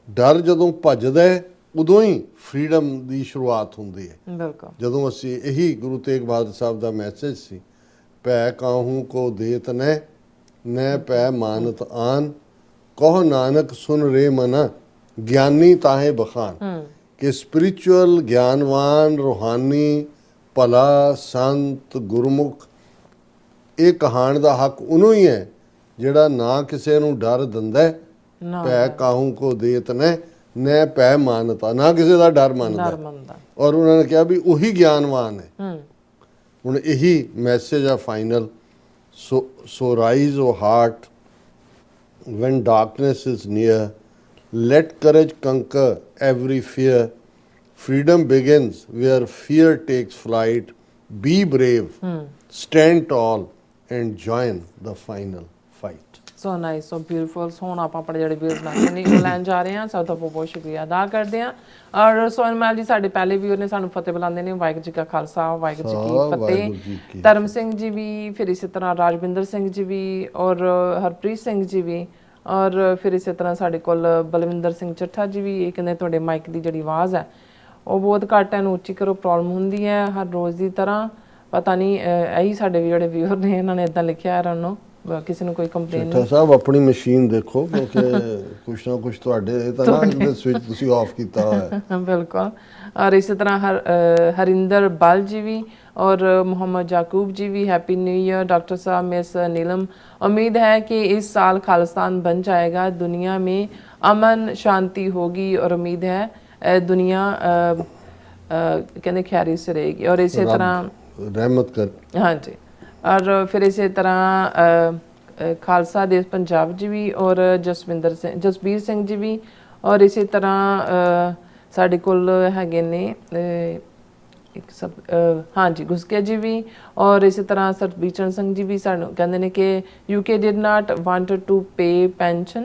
ਡਰ ਜਦੋਂ ਭੱਜਦਾ ਹੈ, ਉਦੋਂ ਹੀ ਫਰੀडम ਦੀ ਸ਼ੁਰੂਆਤ ਹੁੰਦੀ ਹੈ। ਬਿਲਕੁਲ। ਜਦੋਂ ਅਸੀਂ ਇਹੀ ਗੁਰੂ ਤੇਗ ਬਹਾਦਰ ਸਾਹਿਬ ਦਾ ਮੈਸੇਜ ਸੀ, ਪੈ ਕਾਹੂ ਕੋ ਦੇਤ ਨੈ ਪੈ ਮਾਨਤ ਆਨ, ਕਹੋ ਨਾਨਕ ਸੁਨ ਰੇ ਮਨਾ, ਗਿਆਨੀ ਤਾਹੇ ਬਖਾਨ। ਕਿ ਸਪਿਰਿਚੁਅਲ ਗਿਆਨਵਾਨ, ਰੂਹਾਨੀ, ਭਲਾ, ਸੰਤ, ਗੁਰਮੁਖ, ਇਹ ਕਹਾਣ ਦਾ ਹੱਕ ਉਹਨੂੰ ਹੀ ਹੈ ਜਿਹੜਾ ਨਾ ਕਿਸੇ ਨੂੰ ਡਰ ਦਿੰਦਾ ਹੈ, ਪੈ ਕਾਹੂ ਕੋ ਦੇਤ ਨੈ ਪੈ ਮਾਨਤਾ, ਨਾ ਕਿਸੇ ਦਾ ਡਰ ਮੰਨਦਾ। ਔਰ ਉਹਨਾਂ ਨੇ ਕਿਹਾ ਵੀ ਉਹੀ ਗਿਆਨਵਾਨ ਹੈ। ਹੁਣ ਇਹੀ ਮੈਸੇਜ ਆ final. So rise O heart when darkness is near, let courage conquer every fear. Freedom begins where fear takes flight. Be brave, stand tall, and join the final fight. So nice, so beautiful. So ਹੁਣ ਆਪਾਂ ਆਪਣੇ ਜਿਹੜੇ viewers message ਨੇ ਉਹ ਲੈਣ ਜਾ ਰਹੇ ਹਾਂ। ਸਭ ਤੋਂ ਬਹੁਤ ਸ਼ੁਕਰੀਆ ਅਦਾ ਕਰਦੇ ਹਾਂ। ਔਰ ਸੋਨਮੈਲ ਜੀ ਸਾਡੇ ਪਹਿਲੇ ਵੀਅਰ ਨੇ, ਸਾਨੂੰ ਫਤਿਹ ਬੁਲਾਉਂਦੇ ਨੇ। ਵਾਹਿਗੁਰੂ ਜੀ ਕਾ ਖਾਲਸਾ, ਵਾਹਿਗੁਰੂ ਜੀ ਕੀ ਫਤਿਹ। ਧਰਮ ਸਿੰਘ ਜੀ ਵੀ, ਫਿਰ ਇਸੇ ਤਰ੍ਹਾਂ ਰਾਜਵਿੰਦਰ ਸਿੰਘ ਜੀ ਵੀ, ਔਰ ਹਰਪ੍ਰੀਤ ਸਿੰਘ ਜੀ ਵੀ, ਔਰ ਫਿਰ ਇਸੇ ਤਰ੍ਹਾਂ ਸਾਡੇ ਕੋਲ ਬਲਵਿੰਦਰ ਸਿੰਘ ਚੱਠਾ ਜੀ ਵੀ, ਇਹ ਕਹਿੰਦੇ ਤੁਹਾਡੇ ਮਾਈਕ ਦੀ ਜਿਹੜੀ ਆਵਾਜ਼ ਹੈ ਉਹ ਬਹੁਤ ਘੱਟ ਹੈ, ਇਹਨੂੰ ਉੱਚੀ ਕਰੋ, ਪ੍ਰੋਬਲਮ ਹੁੰਦੀ ਹੈ ਹਰ ਰੋਜ਼ ਦੀ ਤਰ੍ਹਾਂ। ਪਤਾ ਨਹੀਂ ਇਹੀ ਸਾਡੇ ਵੀ ਜਿਹੜੇ ਵਿਊਅਰ ਨੇ ਇਹਨਾਂ ਨੇ ਇਦਾਂ ਲਿਖਿਆ, ਇਹਨਾਂ ਨੂੰ ਕਿਸੇ ਨੂੰ ਕੋਈ ਕੰਪਲੇਨ ਚੱਠਾ ਸਾਹਿਬ ਆਪਣੀ ਮਸ਼ੀਨ ਦੇਖੋ, ਕਿਉਂਕਿ ਕੁਛ ਨਾ ਕੁਛ ਤੁਹਾਡੇ ਤਾਂ ਨਾ ਸਵਿਚ ਤੁਸੀਂ ਆਫ ਕੀਤਾ ਹੋਇਆ ਹੈ। ਬਿਲਕੁਲ। ਔਰ ਇਸੇ ਤਰ੍ਹਾਂ ਹਰਿੰਦਰ ਬਲ ਜੀ ਵੀ और मोहम्मद याकूब जी भी हैप्पी न्यू ईयर। डॉक्टर साहब मिस नीलम, उम्मीद है कि इस साल खालिस्तान बन जाएगा, दुनिया में अमन शांति होगी और उम्मीद है दुनिया कहते खैरी से रहेगी। और इसी तरह रहमत कर। हाँ जी। और फिर इसी तरह खालसा देश पंजाब जी भी और जसबीर सिंह जी भी। और इसी तरह साढ़े कोल हैगे ने एक सब हाँ जी गुस्के जी भी। और इसी तरह सरबीचरण सिंह जी भी सानू कहते हैं कि UK did not want to pay pension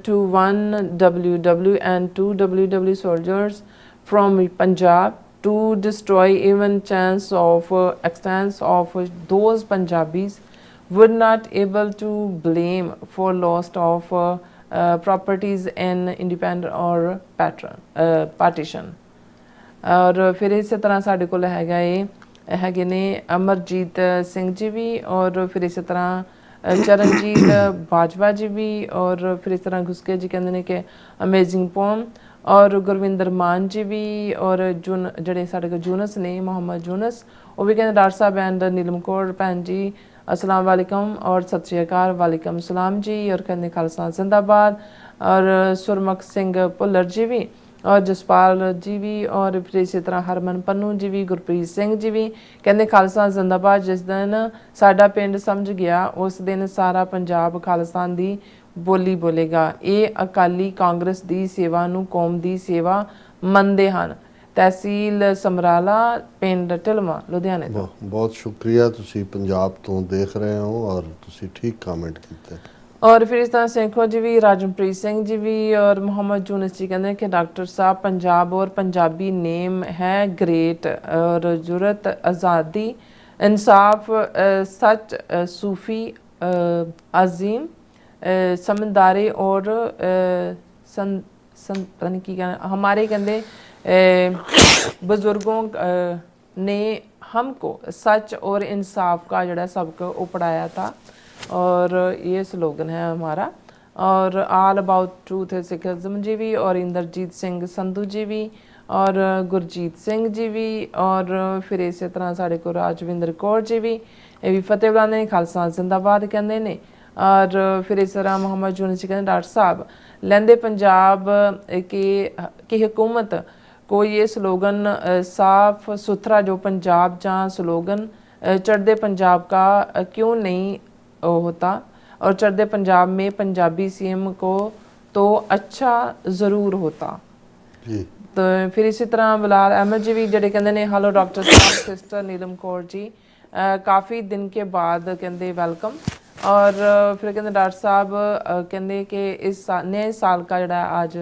to 1WW and 2WW soldiers from Punjab to destroy even chance of extents of those Punjabis would not able to blame for loss of properties in independent or partition। और फिर इस तरह साढ़े को हैगे ने अमरजीत सिंह जी भी। और फिर इस तरह चरणजीत बाजवा जी भी। और फिर इस तरह घुसके जी कहते हैं कि अमेजिंग पोम। और गुरविंदर मान जी भी। और जड़े साढ़े को जूनस ने मोहम्मद जूनस, वो भी कहते डॉक्टर साहब एंड नीलम कौर भैन जी अस्सलाम वालेकुम और सत श्री अकाल। वालेकुम सलाम जी। और कहते खालसा जिंदाबाद। और सुरमुख सिंह भुल्लर जी भी और जसपाल जी भी। और फिर इसी तरह हरमन पन्नू जी भी, गुरप्रीत सिंह जी भी कहते खालसा जिंदाबाद। जिस दिन साडा पिंड समझ गया उस दिन सारा पंजाब खालिस्तान दी बोली बोलेगा। ये अकाली कांग्रेस दी सेवा नूं कौम दी सेवा मनदे हन। तहसील समराला पिंड ढिलवां लुधियाने तो। बहुत शुक्रिया, तुसी पंजाब तो देख रहे हो और तुसी ठीक कमेंट कीते। और फिर इस तरह सेखो जी भी, राजमप्रीत सिंह जी भी और मोहम्मद जूनस जी कहते हैं कि डॉक्टर साहब पंजाब और पंजाबी नेम है ग्रेट। और जुरत, आज़ादी, इंसाफ, सच, सूफ़ी, अजीम, समझदारी और पता नहीं की कहना हमारे कहते बुज़ुर्गों ने हमको सच और इंसाफ का जड़ा सबक वो पढ़ाया था। और ये स्लोगन है हमारा। और ऑल अबाउट ट्रूथ सिखिज्म जी भी। और इंद्रजीत सिंह संधू जी भी और गुरजीत सिंह जी भी। और फिर इस तरह साढ़े को राजविंदर कौर जी भी, ये भी फतेह बुलाते हैं, खालसा जिंदाबाद कहते हैं। और फिर इस तरह मोहम्मद जूनस जी कहते डॉक्टर साहब लैंदे पंजाब की हुकूमत कोई ये स्लोगन साफ सुथरा जो पंजाब जहाँ स्लोगन चढ़दे पंजाब का क्यों नहीं होता। और चढ़दे पंजाब में पंजाबी CM को तो अच्छा ज़रूर होता जी। तो फिर इसी तरह बिलाल अहमद जी भी जड़े कहते हैं हेलो डॉक्टर साहब, सिस्टर नीलम कौर जी काफ़ी दिन के बाद कहते वेलकम। और फिर कहते डॉक्टर साहब कहते कि इस नए साल का जड़ा आज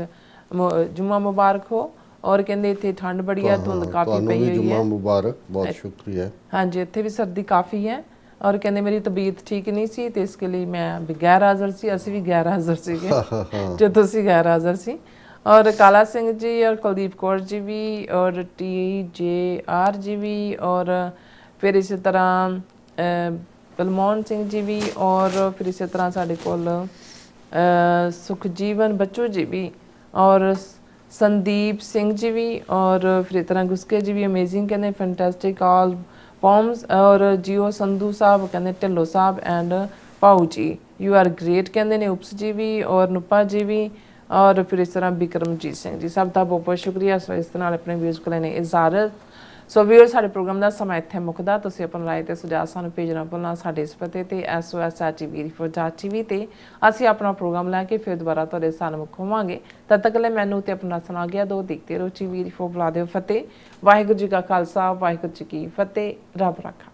जुम्मा मुबारक हो। और कहते इतने ठंड बड़ी है, धुंध काफ़ी पई हुई है। मुबारक, बहुत शुक्रिया। हाँ जी, इतने भी सर्दी काफ़ी है। और कहते मेरी तबीयत ठीक नहीं सी तो इसके लिए मैं भी गैर हाज़र सी, असी भी गैर हाज़र सी जो तुसी गैर हाज़र सी। और काला सिंह जी और कुलदीप कौर जी भी और TJR जी भी। और फिर इसी तरह बलमोहन सिंह जी भी। और फिर इसी तरह साढ़े कोल सुखजीवन बच्चू जी भी और संदीप सिंह जी भी। और फिर इस तरह गुस्के जी भी अमेजिंग कहते फैंटास्टिक ऑल पॉम्स। और जियो संधू साहब कहते ढिल्लो साहब एंड पाऊ जी यू आर ग्रेट कहते हैं उप्स जी भी और नुपा जी भी। और फिर इस तरह बिक्रमजीत सिंह जी सब का बहुत बहुत शुक्रिया। सो इस तरह अपने व्यूज़ को लेने इजाजत। सो व्यूअर साडे प्रोग्राम का समय इत्थे मुकदा। तुसीं अपनी राय ते सुझाव सानूं भेजना भुलना साडे इस पते ते SOS@TV ते असीं अपना प्रोग्राम लैके फिर दोबारा तुहाडे सन्मुख होवांगे। तद तक ले मैनूं ते अपना सुना गया दो देखते रहो TV बुला दिओ फतेह। वाहिगुरू जी का खालसा, वाहिगुरू जी की फतेह। रब राखा।